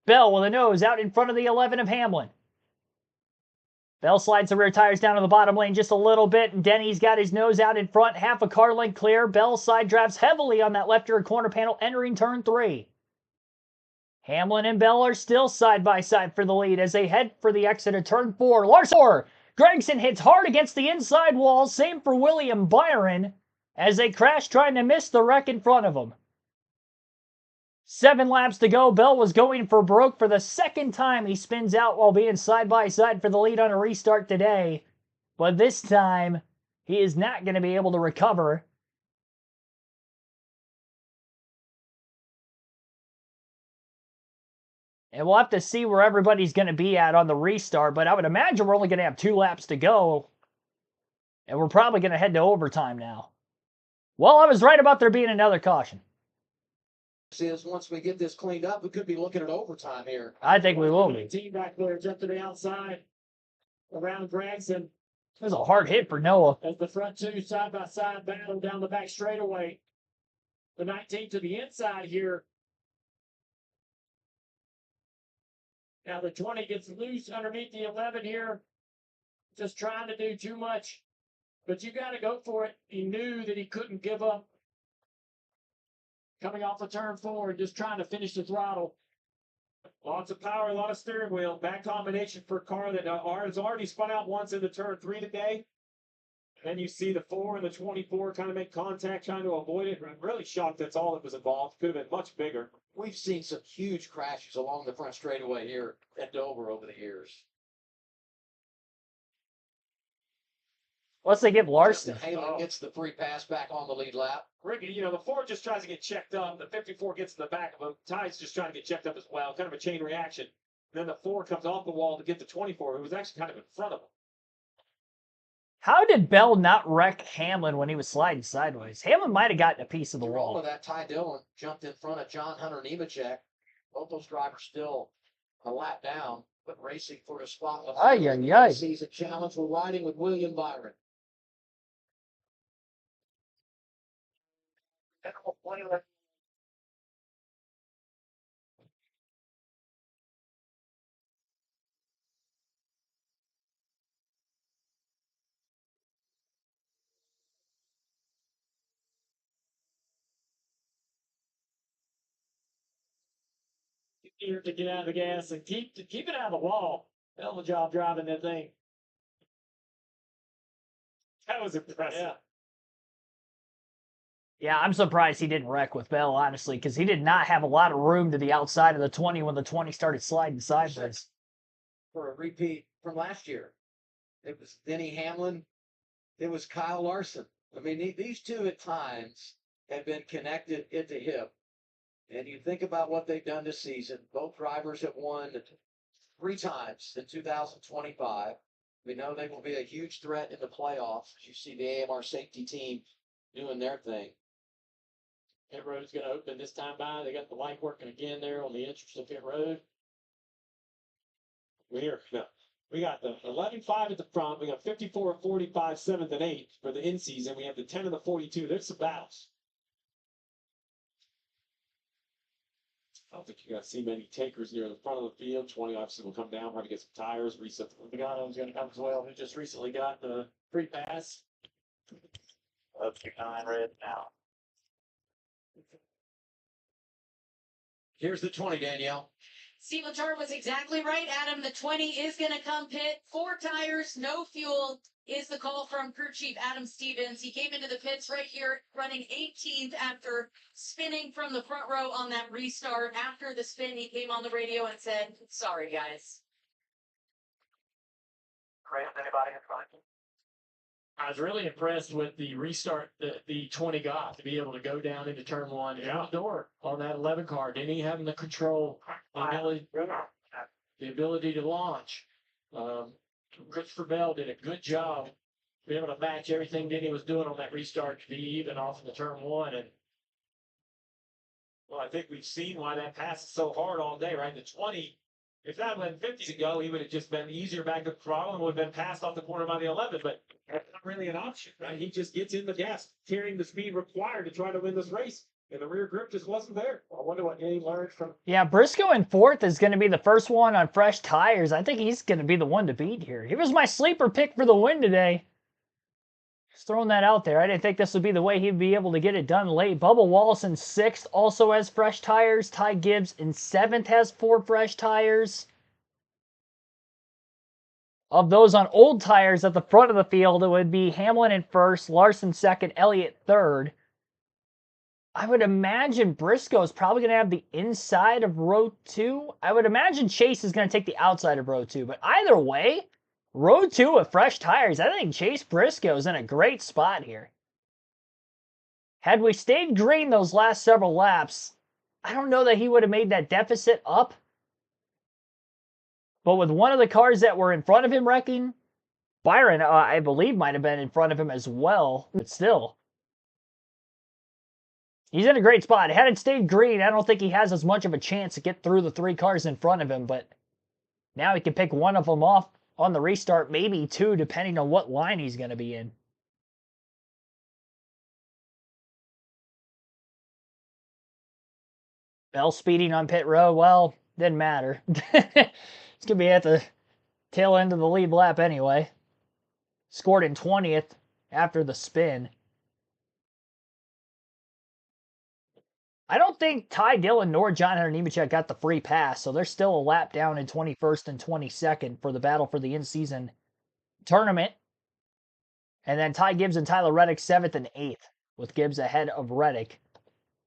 Bell with a nose out in front of the 11 of Hamlin. Bell slides the rear tires down to the bottom lane just a little bit, and Denny's got his nose out in front, half a car length clear. Bell side drives heavily on that left rear corner panel entering turn 3. Hamlin and Bell are still side by side for the lead as they head for the exit of turn 4. Larson! Gregson hits hard against the inside wall, same for William Byron, as they crash trying to miss the wreck in front of them. 7 laps to go. Bell was going for broke for the second time. He spins out while being side by side for the lead on a restart today. But this time, he is not going to be able to recover. And we'll have to see where everybody's going to be at on the restart. But I would imagine we're only going to have 2 laps to go. And we're probably going to head to overtime now. Well, I was right about there being another caution. Is once we get this cleaned up, we could be looking at overtime here. I think we will be. Team back there jump to the outside around Gregson. It was a hard hit for Noah. As the front 2 side by side battle down the back straightaway. The 19 to the inside here. Now the 20 gets loose underneath the 11 here. Just trying to do too much. But you got to go for it. He knew that he couldn't give up. Coming off the turn 4 and just trying to finish the throttle. Lots of power, a lot of steering wheel. Back combination for a car that has already spun out once into turn 3 today. Then you see the 4 and the 24 kind of make contact, trying to avoid it. I'm really shocked that's all that was involved. Could have been much bigger. We've seen some huge crashes along the front straightaway here at Dover over the years. Once they give Larson. Hamlin gets the free pass back on the lead lap. Ricky, you know, the 4 just tries to get checked up. The 54 gets in the back of him. Ty's just trying to get checked up as well. Kind of a chain reaction. Then the 4 comes off the wall to get the 24, who was actually kind of in front of him. How did Bell not wreck Hamlin when he was sliding sideways? Hamlin might have gotten a piece of the Through all wall. of that, Ty Dillon jumped in front of John Hunter Nemechek. Both those drivers still a lap down, but racing for a spot. Season challenge. We're riding with William Byron. Here to get out of the gas and keep it out of the wall. Hell of a job driving that thing. That was impressive. Yeah. Yeah, I'm surprised he didn't wreck with Bell, honestly, because he did not have a lot of room to the outside of the 20 when the 20 started sliding sideways. For a repeat from last year. It was Denny Hamlin. It was Kyle Larson. I mean, these two at times have been connected hip to hip. And you think about what they've done this season. Both drivers have won 3 times in 2025. We know they will be a huge threat in the playoffs. As you see the AMR safety team doing their thing. Pit road's going to open this time by. They got the light working again there on the entrance to pit road. We got the 11-5 at the front. We got 54, 45, 7th, and 8th for the in-season. We have the 10 and the 42. There's some battles. I don't think you're going to see many takers near the front of the field. 20 obviously will come down, try to get some tires, reset the Pagano's going to come as well, who just recently got the free pass. Up to 9 red now. Here's the 20, Danielle. Steve Lachar was exactly right, Adam. The 20 is going to come pit. 4 tires, no fuel. is the call from crew chief Adam Stevens. He came into the pits right here running 18th after spinning from the front row on that restart. After the spin, he came on the radio and said, sorry, guys. Chris, anybody in front? I was really impressed with the restart the 20 got to be able to go down into turn one outdoor on that 11 car. Didn't he have the control, the ability to launch? Christopher Bell did a good job being able to match everything Denny was doing on that restart to be even off of the turn one. And Well, I think we've seen why that pass is so hard all day, right? The 20, if that went 50 to go, he would have just been easier back up throttle and would have been passed off the corner by the 11. But that's not really an option, right? He just gets in the gas, carrying the speed required to try to win this race. And the rear grip just wasn't there. I wonder what he learned from. Yeah, Briscoe in fourth is going to be the first one on fresh tires. I think he's going to be the one to beat here. He was my sleeper pick for the win today. Just throwing that out there. I didn't think this would be the way he'd be able to get it done late. Bubba Wallace in sixth also has fresh tires. Ty Gibbs in seventh has 4 fresh tires. Of those on old tires at the front of the field, it would be Hamlin in first, Larson second, Elliott third. I would imagine Briscoe's probably going to have the inside of row 2. I would imagine Chase is going to take the outside of row 2. But either way, row 2 with fresh tires, I think Chase Briscoe's in a great spot here. Had we stayed green those last several laps, I don't know that he would have made that deficit up. But with one of the cars that were in front of him wrecking, Byron, I believe, might have been in front of him as well. But still, he's in a great spot. Had it stayed green, I don't think he has as much of a chance to get through the 3 cars in front of him. But now he can pick one of them off on the restart, maybe 2, depending on what line he's going to be in. Bell speeding on pit road, well, didn't matter. It's going to be at the tail end of the lead lap anyway. Scored in 20th after the spin. I don't think Ty Dillon nor John Hunter Nemechek got the free pass, so they're still a lap down in 21st and 22nd for the battle for the in-season tournament. And then Ty Gibbs and Tyler Reddick 7th and 8th, with Gibbs ahead of Reddick.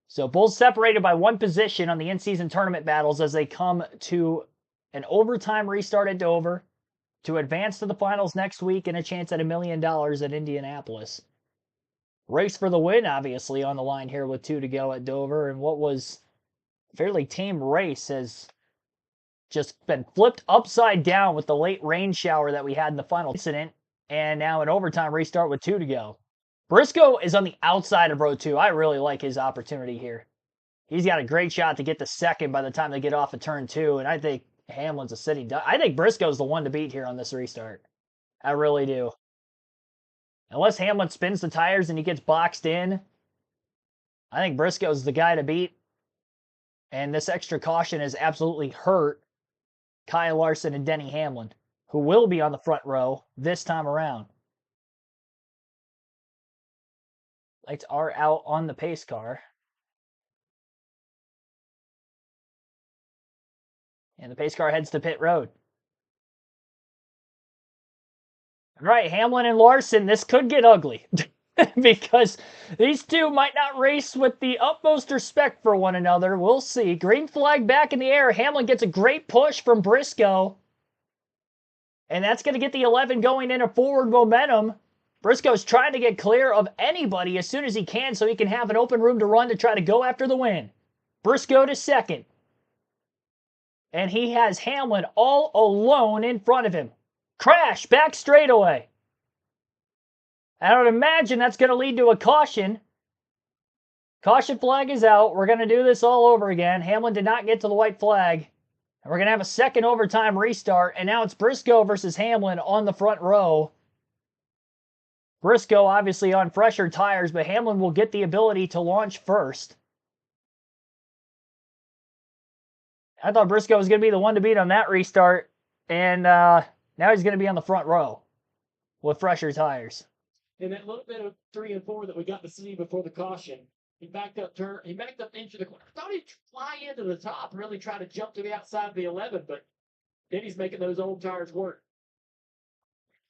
So both separated by 1 position on the in-season tournament battles as they come to an overtime restart at Dover to advance to the finals next week and a chance at $1 million at Indianapolis. Race for the win, obviously, on the line here with 2 to go at Dover. And what was a fairly tame race has just been flipped upside down with the late rain shower that we had in the final incident. And now an overtime restart with 2 to go. Briscoe is on the outside of row 2. I really like his opportunity here. He's got a great shot to get to second by the time they get off of turn 2. And I think Hamlin's a sitting duck. I think Briscoe's the one to beat here on this restart. I really do. Unless Hamlin spins the tires and he gets boxed in, I think Briscoe's the guy to beat. And this extra caution has absolutely hurt Kyle Larson and Denny Hamlin, who will be on the front row this time around. Lights are out on the pace car. And the pace car heads to pit road. All right, Hamlin and Larson, this could get ugly. Because these two might not race with the utmost respect for one another. We'll see. Green flag back in the air. Hamlin gets a great push from Briscoe. And that's going to get the 11 going into forward momentum. Briscoe's trying to get clear of anybody as soon as he can so he can have an open room to run to try to go after the win. Briscoe to second. And he has Hamlin all alone in front of him. Crash back straightaway. I would imagine that's going to lead to a caution. Caution flag is out. We're going to do this all over again. Hamlin did not get to the white flag. And we're going to have a second overtime restart. And now it's Briscoe versus Hamlin on the front row. Briscoe obviously on fresher tires, but Hamlin will get the ability to launch first. I thought Briscoe was going to be the one to beat on that restart. And now he's going to be on the front row with fresher tires. in that little bit of 3 and 4 that we got to see before the caution, he backed up into the corner. I thought he'd fly into the top, really try to jump to the outside of the 11, but then he's making those old tires work.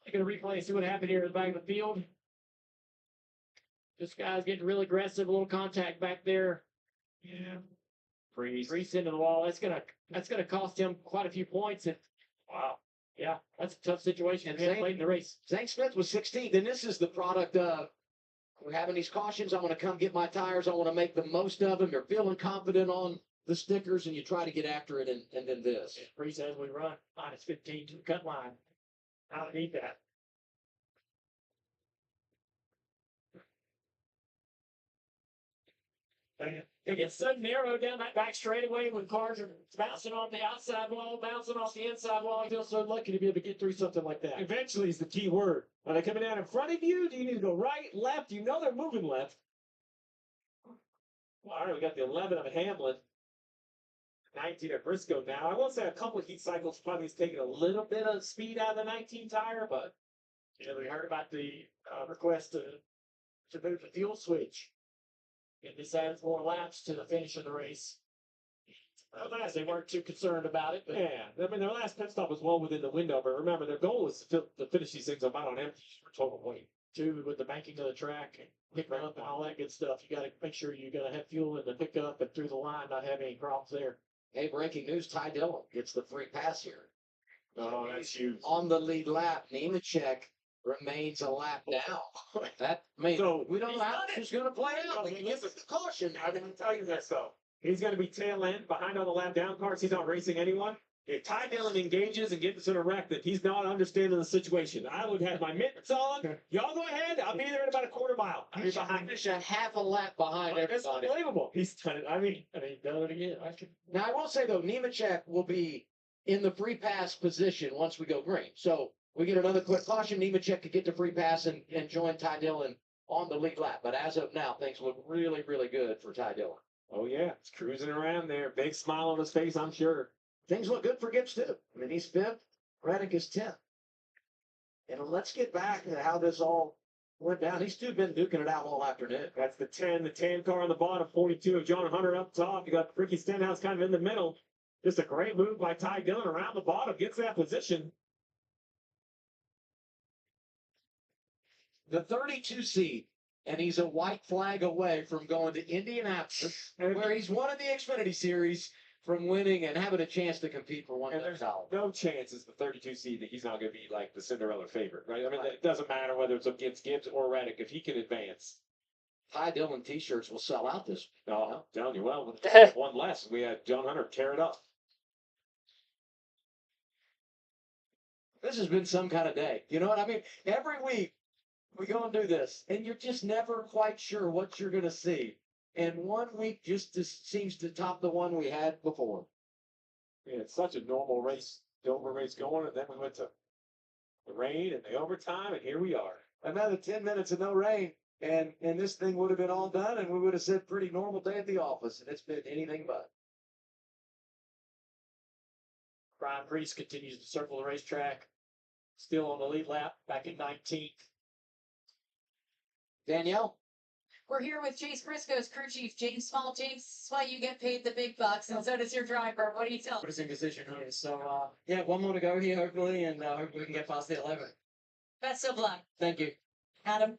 Taking a replay, see what happened here at the back of the field. This guy's getting really aggressive, a little contact back there. Yeah. Freeze into the wall. That's gonna cost him quite a few points. Wow. Yeah, that's a tough situation for him late in the race. Zane Smith was 16th, and this is the product of we're having these cautions. I want to come get my tires. I want to make the most of them. You're feeling confident on the stickers, and you try to get after it, and then this. Freeze as we run -15 to the cut line. I don't need that. It gets so narrow down that back straightaway when cars are bouncing off the outside wall, bouncing off the inside wall. I feel so lucky to be able to get through something like that. Eventually is the key word. Are they coming down in front of you? Do you need to go right, left? You know they're moving left. Well, all right, we got the 11 of Hamlin. 19 of Briscoe now. I will say a couple of heat cycles probably has taken a little bit of speed out of the 19 tire, but we heard about the request to move the fuel switch. And this adds more laps to the finish of the race. Otherwise, they weren't too concerned about it. But yeah, I mean, their last pit stop was well within the window, but remember, their goal was to finish these things about on empty for total weight. Too, with the banking of the track and picking up and all that good stuff, you got to make sure you got to have fuel in the pickup and through the line, not have any problems there. Hey, breaking news, Ty Dillon gets the free pass here. Oh, that's huge. On the lead lap, Nemechek remains a lap down. That means So, we don't know how this is going to play out. We can give us the caution. I didn't tell you this, though. He's going to be tail end behind on the lap down cars. He's not racing anyone. If Ty Dillon engages and gets in a wreck, that he's not understanding the situation. I would have my mitts on. Y'all go ahead. I'll be there in about a quarter mile. I'll be behind. Finish a half a lap behind It's everybody. unbelievable. He's done it. I mean, Done it again. Now, I will say, though, Nemechek will be in the free pass position once we go green. So we get another quick caution. Nemechek could get the free pass and join Ty Dillon on the lead lap. But as of now, things look really, really good for Ty Dillon. oh, yeah. He's cruising around there. Big smile on his face, I'm sure. Things look good for Gibbs, too. I mean, he's 5th. Reddick is 10th. And let's get back to how this all went down. These two have been duking it out all afternoon. That's the 10. The tan car on the bottom, 42 of John Hunter up top. You got Ricky Stenhouse kind of in the middle. Just a great move by Ty Dillon around the bottom. Gets that position. The 32 seed, and he's a white flag away from going to Indianapolis, where he's won in the Xfinity Series, from winning and having a chance to compete for one. And there's no chance as the 32 seed that he's not going to be like the Cinderella favorite, right? I mean, it doesn't matter whether it's against Gibbs or Reddick. If he can advance. Ty Dillon t-shirts will sell out this week. No, I'm telling you, well, with one less, we had John Hunter tear it up. This has been some kind of day. You know what I mean? Every week we go and do this, and you're just never quite sure what you're going to see. And 1 week just seems to top the one we had before. Yeah, it's such a normal race, Dover race going, and then we went to the rain and the overtime, and here we are. Another 10 minutes of no rain, and this thing would have been all done, and we would have said pretty normal day at the office, and it's been anything but. Brian Priest continues to circle the racetrack. Still on the lead lap, back in 19th. Danielle? We're here with Chase Briscoe's crew chief, James Small. James, this is why you get paid the big bucks, and so does your driver. What do you tell him? Pressing decision here. So, yeah, one more to go here, hopefully, and hopefully we can get past the 11. Best of luck. Thank you. Adam?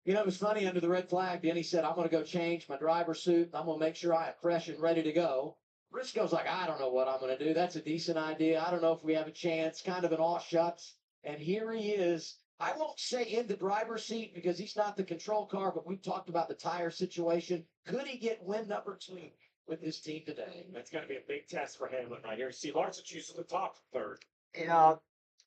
You know, it was funny, under the red flag, Denny said, I'm going to go change my driver's suit. I'm going to make sure I am fresh and ready to go. Briscoe's like, I don't know what I'm going to do. That's a decent idea. I don't know if we have a chance. Kind of an aw shucks. And here he is. I won't say in the driver's seat because he's not the control car, but we've talked about the tire situation. Could he get win number 2 with his team today? That's going to be a big test for Hamlin right here. See, Larson chooses the top third. Yeah.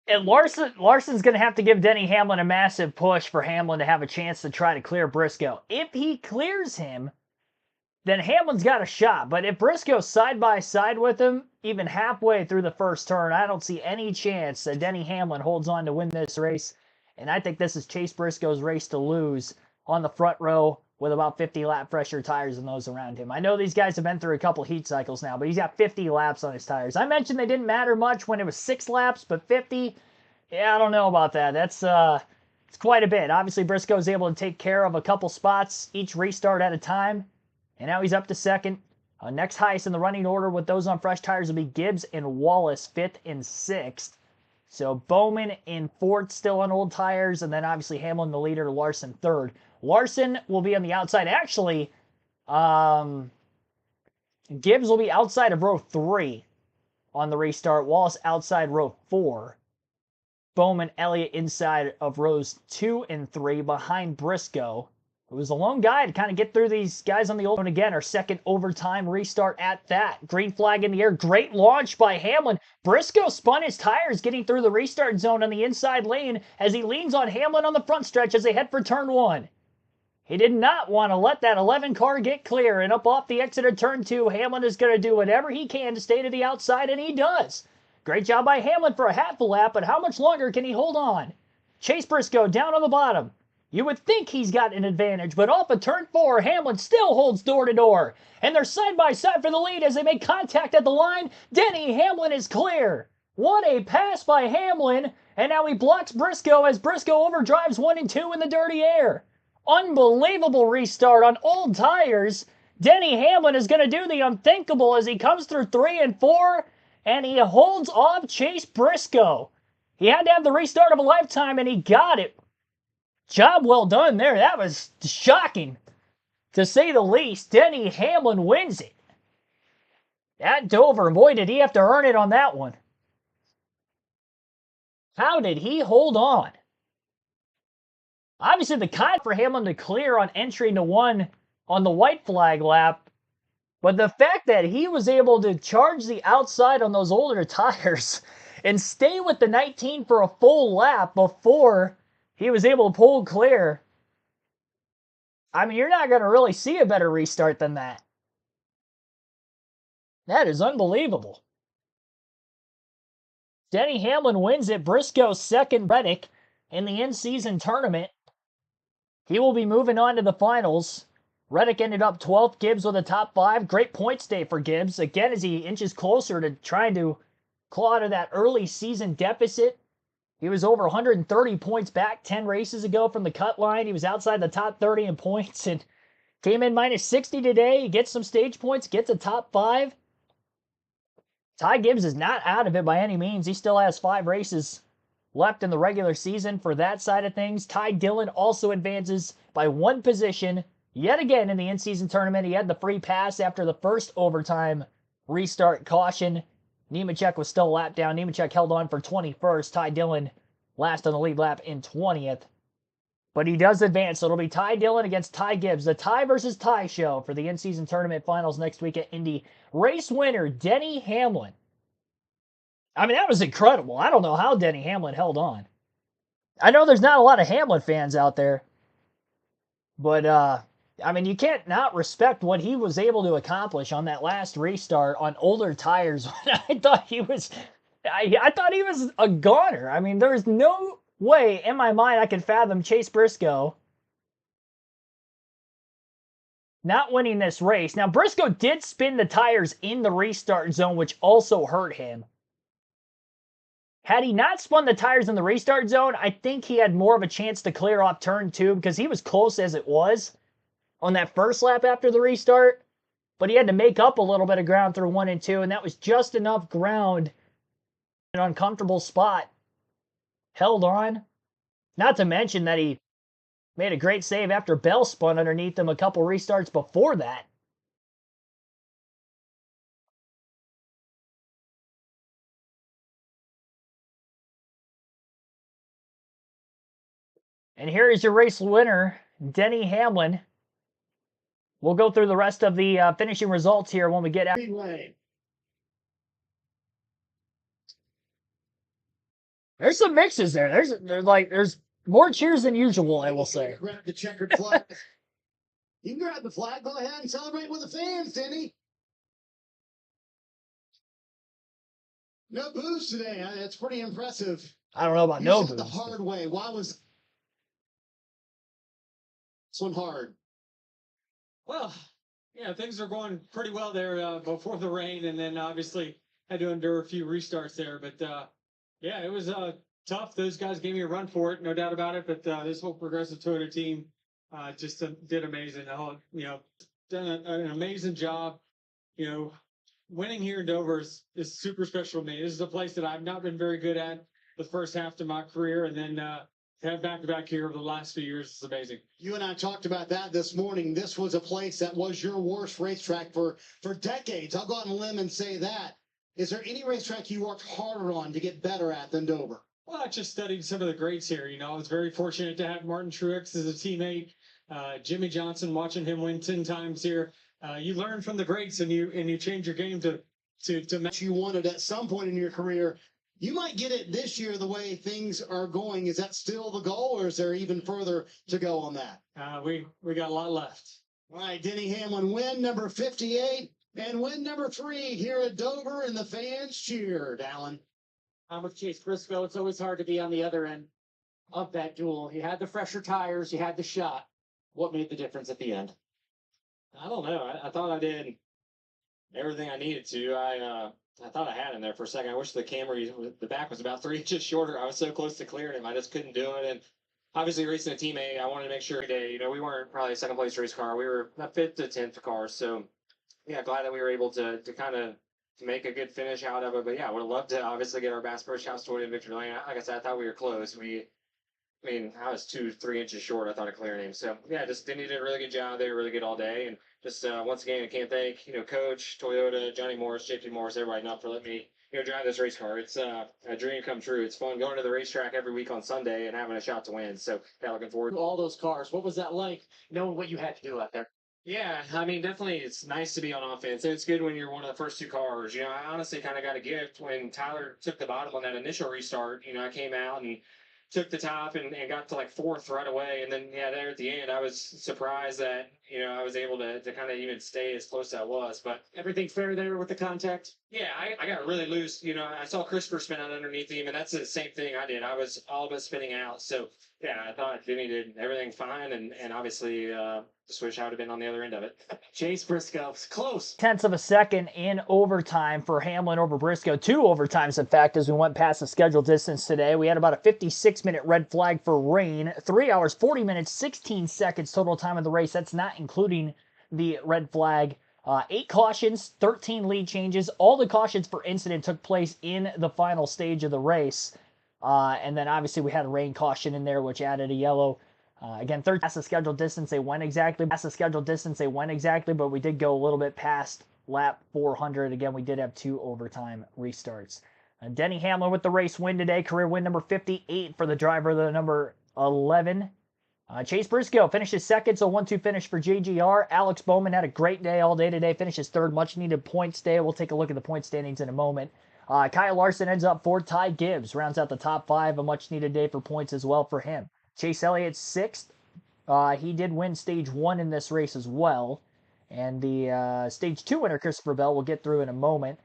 And Larson's going to have to give Denny Hamlin a massive push for Hamlin to have a chance to try to clear Briscoe. If he clears him, then Hamlin's got a shot. But if Briscoe's side by side with him, even halfway through the first turn, I don't see any chance that Denny Hamlin holds on to win this race. And I think this is Chase Briscoe's race to lose on the front row with about 50 lap fresher tires than those around him. I know these guys have been through a couple heat cycles now, but he's got 50 laps on his tires. I mentioned they didn't matter much when it was 6 laps, but 50, yeah, I don't know about that. That's it's quite a bit. Obviously, Briscoe's able to take care of a couple spots each restart at a time, and now he's up to second. Next highest in the running order with those on fresh tires will be Gibbs and Wallace, 5th and 6th. So Bowman in fourth, still on old tires, and then obviously Hamlin the leader, Larson third. Larson will be on the outside. Actually, Gibbs will be outside of row 3 on the restart. Wallace outside row 4. Bowman, Elliott inside of rows 2 and 3 behind Briscoe, who was a lone guy to kind of get through these guys on the old one. Again, our second overtime restart at that. Green flag in the air. Great launch by Hamlin. Briscoe spun his tires getting through the restart zone on the inside lane as he leans on Hamlin on the front stretch as they head for turn 1. He did not want to let that 11 car get clear, and up off the exit of turn 2, Hamlin is going to do whatever he can to stay to the outside, and he does. Great job by Hamlin for a half a lap, but how much longer can he hold on? Chase Briscoe down on the bottom. You would think he's got an advantage, but off of turn 4, Hamlin still holds door to door. And they're side by side for the lead as they make contact at the line. Denny Hamlin is clear. What a pass by Hamlin, and now he blocks Briscoe as Briscoe overdrives 1 and 2 in the dirty air. Unbelievable restart on old tires. Denny Hamlin is going to do the unthinkable as he comes through 3 and 4, and he holds off Chase Briscoe. He had to have the restart of a lifetime, and he got it. Job well done there. That was shocking, to say the least. Denny Hamlin wins it. At Dover, boy, did he have to earn it on that one. How did he hold on? Obviously, the cut for Hamlin to clear on entry into 1 on the white flag lap, but the fact that he was able to charge the outside on those older tires and stay with the 19 for a full lap before he was able to pull clear. I mean, you're not going to really see a better restart than that. That is unbelievable. Denny Hamlin wins it. Briscoe second. Reddick in the in-season tournament. He will be moving on to the finals. Reddick ended up 12th. Gibbs with a top 5. Great points day for Gibbs. Again, as he inches closer to trying to claw out of that early season deficit. He was over 130 points back 10 races ago from the cut line. He was outside the top 30 in points and came in minus 60 today. He gets some stage points, gets a top 5. Ty Gibbs is not out of it by any means. He still has 5 races left in the regular season for that side of things. Ty Dillon also advances by 1 position. Yet again in the in-season tournament, he had the free pass after the first overtime restart caution. Nemechek was still a lap down. Nemechek held on for 21st. Ty Dillon last on the lead lap in 20th. But he does advance, so it'll be Ty Dillon against Ty Gibbs. The Ty versus Ty show for the in-season tournament finals next week at Indy. Race winner, Denny Hamlin. I mean, that was incredible. I don't know how Denny Hamlin held on. I know there's not a lot of Hamlin fans out there. But, I mean, you can't not respect what he was able to accomplish on that last restart on older tires. I thought he was a goner. I mean, there's no way in my mind I could fathom Chase Briscoe not winning this race. Now, Briscoe did spin the tires in the restart zone, which also hurt him. Had he not spun the tires in the restart zone, I think he had more of a chance to clear off turn 2 because he was close as it was on that first lap after the restart. But he had to make up a little bit of ground through 1 and 2, and that was just enough ground. An uncomfortable spot. Held on. Not to mention that he made a great save after Bell spun underneath him a couple restarts before that. And here is your race winner, Denny Hamlin. We'll go through the rest of the finishing results here when we get out. There's some mixes there. There's more cheers than usual, I will say. Grab the checkered flag. You can grab the flag. Go ahead and celebrate with the fans, Denny. No booze today. That's pretty impressive. I don't know about You no said booze. the hard way. Why was this one hard? Well, yeah, things are going pretty well there before the rain, and then obviously had to endure a few restarts there. But yeah, it was tough. Those guys gave me a run for it, no doubt about it. But this whole Progressive Toyota team just did amazing. Done an amazing job. You know, winning here in Dover is super special to me. This is a place that I've not been very good at. the first half of my career, and then to have back-to-back here over the last few years is amazing. You and I talked about that this morning. This was a place that was your worst racetrack for decades. I'll go out on a limb and say that. Is there any racetrack you worked harder on to get better at than Dover? Well, I just studied some of the greats here. I was very fortunate to have Martin Truex as a teammate. Jimmy Johnson, watching him win 10 times here. You learn from the greats, and you change your game to match. You wanted at some point in your career. You might get it this year the way things are going. Is that still the goal, or is there even further to go on that? We got a lot left. All right, Denny Hamlin, win number 58 and win number 3 here at Dover, and the fans cheered. Alan. I'm with Chase Briscoe. It's always hard to be on the other end of that duel. You had the fresher tires, you had the shot. What made the difference at the end? I don't know. I thought I did everything I needed to. I thought I had him there for a second. I wish the back was about 3 inches shorter. I was so close to clearing him. I just couldn't do it. And obviously racing a teammate, I wanted to make sure every day, we weren't probably a second place race car. We were a 5th to 10th car. So yeah, glad that we were able to kind of make a good finish out of it. But yeah, would have loved to obviously get our Bass Pro Shops story in victory lane. Like I said, I thought we were close. I was 2-3 inches short, I thought, of clearing him. So yeah, just did a really good job there, really good all day. And just once again, I can't thank Coach, Toyota, Johnny Morris, JP Morris, everybody enough for letting me drive this race car. It's a dream come true. It's fun going to the racetrack every week on Sunday and having a shot to win. So yeah, looking forward to all those cars. What was that like, knowing what you had to do out there? Yeah, definitely it's nice to be on offense. It's good when you're one of the first 2 cars. I honestly kind of got a gift when Tyler took the bottom on that initial restart. I came out and took the top and got to like 4th right away. And then, yeah, there at the end, I was surprised that, I was able to kind of even stay as close as I was. But everything fair there with the contact? Yeah, I got really loose. I saw Christopher spin out underneath him, and that's the same thing I did. I was all but spinning out. So, yeah, I thought Vinny did everything fine. And obviously, just wish I would have been on the other end of it. Chase Briscoe, close. Tenths of a second in overtime for Hamlin over Briscoe. 2 overtimes, in fact, as we went past the scheduled distance today. We had about a 56-minute red flag for rain. 3 hours, 40 minutes, 16 seconds total time of the race. That's not including the red flag. 8 cautions, 13 lead changes. All the cautions for incident took place in the final stage of the race. And then obviously we had a rain caution in there, which added a yellow. Again, third past the scheduled distance, they went exactly. But we did go a little bit past lap 400. Again, we did have 2 overtime restarts. Denny Hamlin with the race win today, career win number 58 for the driver, the number 11. Chase Briscoe finishes second, so 1-2 finish for JGR. Alex Bowman had a great day all day today, finishes third, much needed points day. We'll take a look at the point standings in a moment. Kyle Larson ends up 4th. Ty Gibbs rounds out the top 5, a much needed day for points as well for him. Chase Elliott 6th. He did win stage 1 in this race as well. And the stage 2 winner, Christopher Bell, we'll get through in a moment.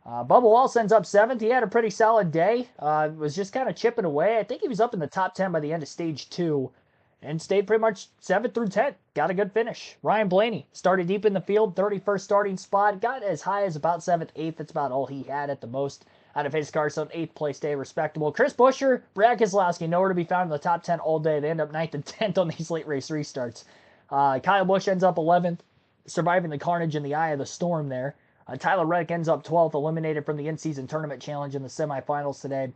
Bubba Wallace ends up 7th. He had a pretty solid day. Was just kind of chipping away. I think he was up in the top 10 by the end of stage 2. And stayed pretty much 7th through 10th. Got a good finish. Ryan Blaney started deep in the field, 31st starting spot. Got as high as about 7th, 8th. That's about all he had at the most out of his car, so an 8th place day, respectable. Chris Buescher, Brad Keselowski, nowhere to be found in the top 10 all day. They end up 9th and 10th on these late race restarts. Kyle Busch ends up 11th, surviving the carnage in the eye of the storm there. Tyler Reddick ends up 12th, eliminated from the in-season tournament challenge in the semifinals today.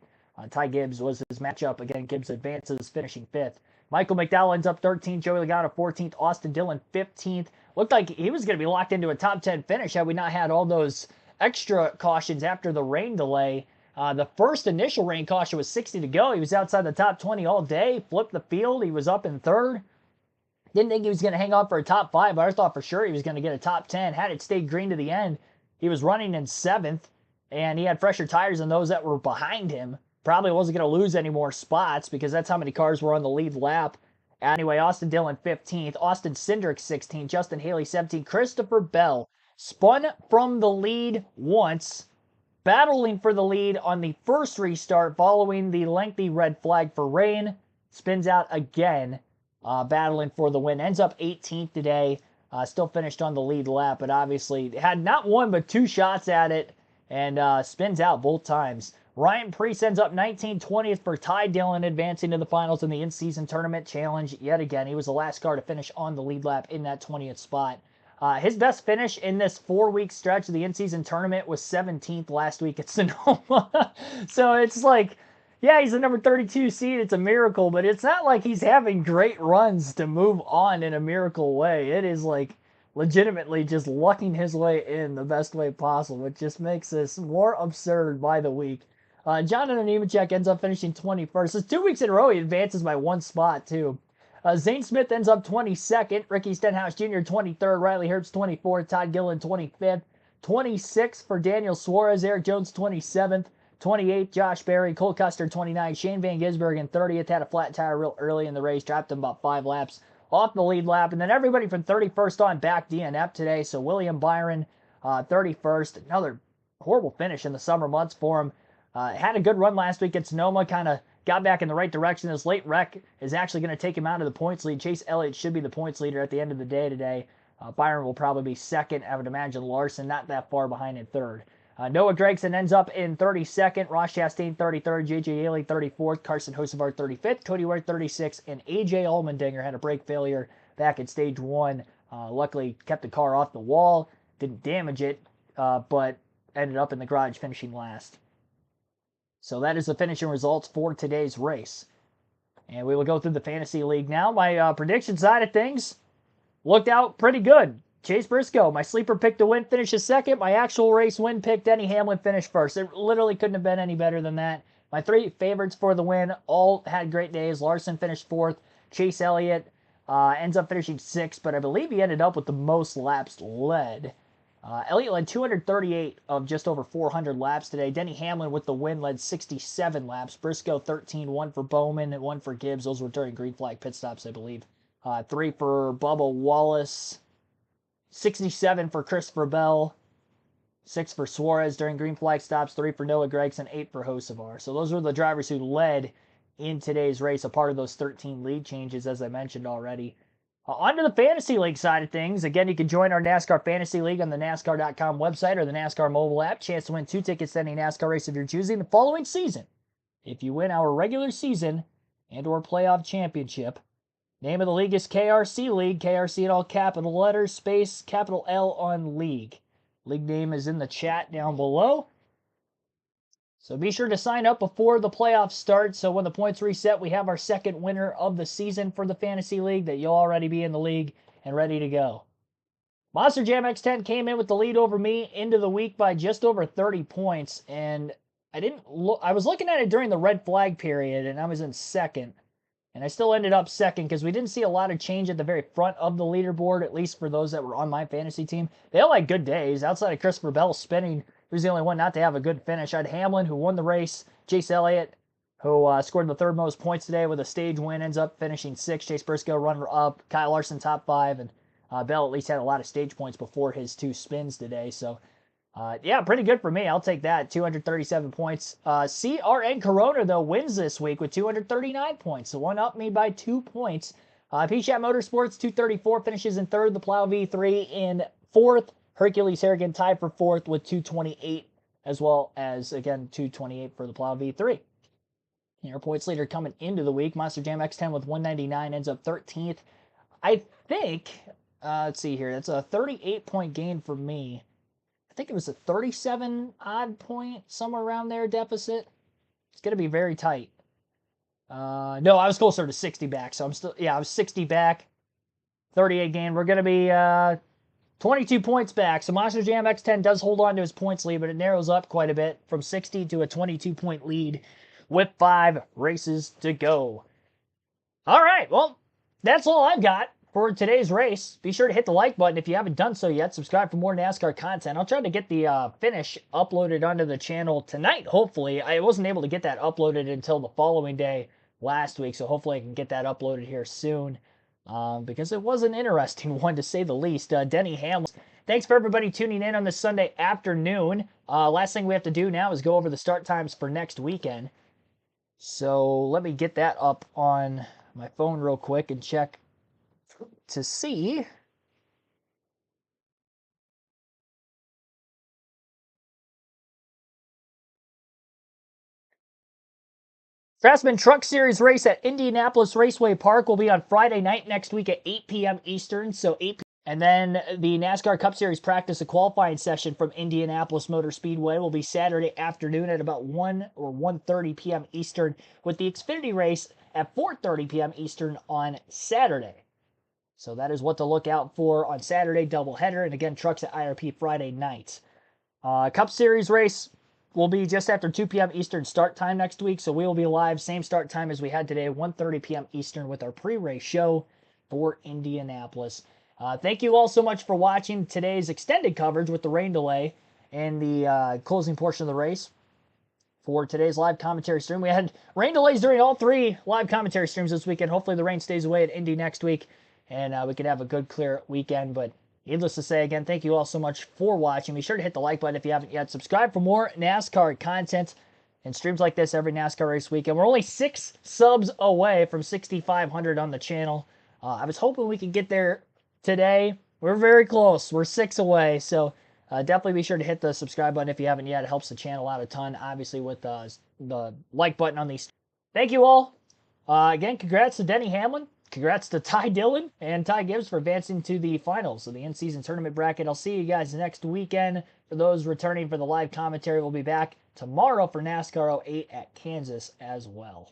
Ty Gibbs was his matchup. Again, Gibbs advances, finishing 5th. Michael McDowell ends up 13th, Joey Logano 14th, Austin Dillon 15th. Looked like he was going to be locked into a top 10 finish had we not had all those extra cautions after the rain delay. The first initial rain caution was 60 to go. He was outside the top 20 all day, flipped the field. He was up in 3rd. Didn't think he was going to hang on for a top 5, but I thought for sure he was going to get a top 10. Had it stayed green to the end, he was running in 7th, and he had fresher tires than those that were behind him. Probably wasn't going to lose any more spots because that's how many cars were on the lead lap. Anyway, Austin Dillon 15th, Austin Cindric 16th, Justin Haley 17th, Christopher Bell spun from the lead once, battling for the lead on the first restart following the lengthy red flag for rain. Spins out again, battling for the win. Ends up 18th today, still finished on the lead lap, but obviously had not 1 but 2 shots at it and spins out both times. Ryan Preece ends up 19th, 20th for Ty Dillon, advancing to the finals in the in-season tournament challenge yet again. He was the last car to finish on the lead lap in that 20th spot. His best finish in this 4-week stretch of the in-season tournament was 17th last week at Sonoma. So it's like, Yeah, he's the number 32 seed. It's a miracle, but it's not like he's having great runs to move on in a miracle way. It is like legitimately just lucking his way in the best way possible, which just makes this more absurd by the week. Jonathan Nemechek ends up finishing 21st. It's 2 weeks in a row he advances by 1 spot, too. Zane Smith ends up 22nd. Ricky Stenhouse Jr. 23rd. Riley Herbst 24th. Todd Gillen 25th. 26th for Daniel Suarez. Eric Jones 27th. 28th, Josh Berry. Cole Custer, 29th. Shane Van Gisbergen, 30th. Had a flat tire real early in the race. Dropped him about 5 laps off the lead lap. And then everybody from 31st on back DNF today. So William Byron, 31st. Another horrible finish in the summer months for him. Had a good run last week at Sonoma. Kind of got back in the right direction. This late wreck is actually going to take him out of the points lead. Chase Elliott should be the points leader at the end of the day today. Byron will probably be second. I would imagine Larson not that far behind in third. Noah Gregson ends up in 32nd, Ross Chastain 33rd, J.J. Haley 34th, Carson Hocevar 35th, Cody Ware 36th, and A.J. Allmendinger had a brake failure back at stage 1. Luckily kept the car off the wall, didn't damage it, but ended up in the garage finishing last. So that is the finishing results for today's race. And we will go through the Fantasy League now. My prediction side of things looked out pretty good. Chase Briscoe, my sleeper pick to win, finishes second. My actual race win pick, Denny Hamlin, finished first. It literally couldn't have been any better than that. My 3 favorites for the win all had great days. Larson finished 4th. Chase Elliott ends up finishing 6th, but I believe he ended up with the most laps led. Elliott led 238 of just over 400 laps today. Denny Hamlin with the win led 67 laps. Briscoe 13, 1 for Bowman and 1 for Gibbs. Those were during green flag pit stops, I believe. 3 for Bubba Wallace. 67 for Christopher Bell, 6 for Suarez during green flag stops, 3 for Noah Gregson, 8 for Hocevar. So those were the drivers who led in today's race, a part of those 13 lead changes, as I mentioned already. On to the Fantasy League side of things. Again, you can join our NASCAR Fantasy League on the NASCAR.com website or the NASCAR mobile app. Chance to win 2 tickets to any NASCAR race of your choosing the following season. If you win our regular season and or playoff championship, name of the league is KRC League. KRC in all capital letters, space, capital L on league. League name is in the chat down below. So be sure to sign up before the playoffs start. So when the points reset, we have our second winner of the season for the Fantasy League that you'll already be in the league and ready to go. Monster Jam X10 came in with the lead over me into the week by just over 30 points. And I was looking at it during the red flag period and I was in second. And I still ended up second because we didn't see a lot of change at the very front of the leaderboard, at least for those that were on my fantasy team. They all had good days. Outside of Christopher Bell spinning, he was the only one not to have a good finish. I had Hamlin, who won the race. Chase Elliott, who scored the 3rd most points today with a stage win, ends up finishing 6th. Chase Briscoe, runner-up. Kyle Larson, top 5. And Bell at least had a lot of stage points before his 2 spins today. So, yeah, pretty good for me. I'll take that. 237 points. CRN Corona, though, wins this week with 239 points. So one up me by 2 points. P-Chat Motorsports, 234, finishes in 3rd. The Plow V3 in 4th. Hercules Harrigan tied for 4th with 228, as well as, again, 228 for the Plow V3. Our points leader coming into the week, Monster Jam X10 with 199, ends up 13th. I think, let's see here, that's a 38-point gain for me. I think it was a 37-odd point, somewhere around there, deficit. It's going to be very tight. No, I was closer to 60 back, so I was 60 back, 38 gain. We're going to be 22 points back. So Monster Jam X10 does hold on to his points lead, but it narrows up quite a bit from 60 to a 22-point lead with 5 races to go. All right, well, that's all I've got for today's race. Be sure to hit the like button if you haven't done so yet. Subscribe for more NASCAR content. I'll try to get the finish uploaded onto the channel tonight, hopefully. I wasn't able to get that uploaded until the following day last week, so hopefully I can get that uploaded here soon because it was an interesting one, to say the least. Denny Hamlin. Thanks for everybody tuning in on this Sunday afternoon. Last thing we have to do now is go over the start times for next weekend. So let me get that up on my phone real quick and check to see. Craftsman Truck Series race at Indianapolis Raceway Park will be on Friday night next week at 8 p.m. Eastern, so 8 p.m. And then the NASCAR Cup Series practice and qualifying session from Indianapolis Motor Speedway will be Saturday afternoon at about 1 or 1:30 p.m. Eastern, with the Xfinity race at 4:30 p.m. Eastern on Saturday. So that is what to look out for on Saturday, doubleheader, and again, trucks at IRP Friday night. Cup Series race will be just after 2 p.m. Eastern start time next week, so we will be live, same start time as we had today, 1:30 p.m. Eastern with our pre-race show for Indianapolis. Thank you all so much for watching today's extended coverage with the rain delay and the closing portion of the race. For today's live commentary stream, we had rain delays during all 3 live commentary streams this weekend. Hopefully the rain stays away at Indy next week, and we can have a good, clear weekend. But needless to say, again, thank you all so much for watching. Be sure to hit the like button if you haven't yet. Subscribe for more NASCAR content and streams like this every NASCAR race weekend. We're only 6 subs away from 6,500 on the channel. I was hoping we could get there today. We're very close. We're 6 away, so definitely be sure to hit the subscribe button if you haven't yet. It helps the channel out a ton, obviously, with the like button on these. Thank you all. Again, congrats to Denny Hamlin. Congrats to Ty Dillon and Ty Gibbs for advancing to the finals of the in-season tournament bracket. I'll see you guys next weekend. For those returning for the live commentary, we'll be back tomorrow for NASCAR 08 at Kansas as well.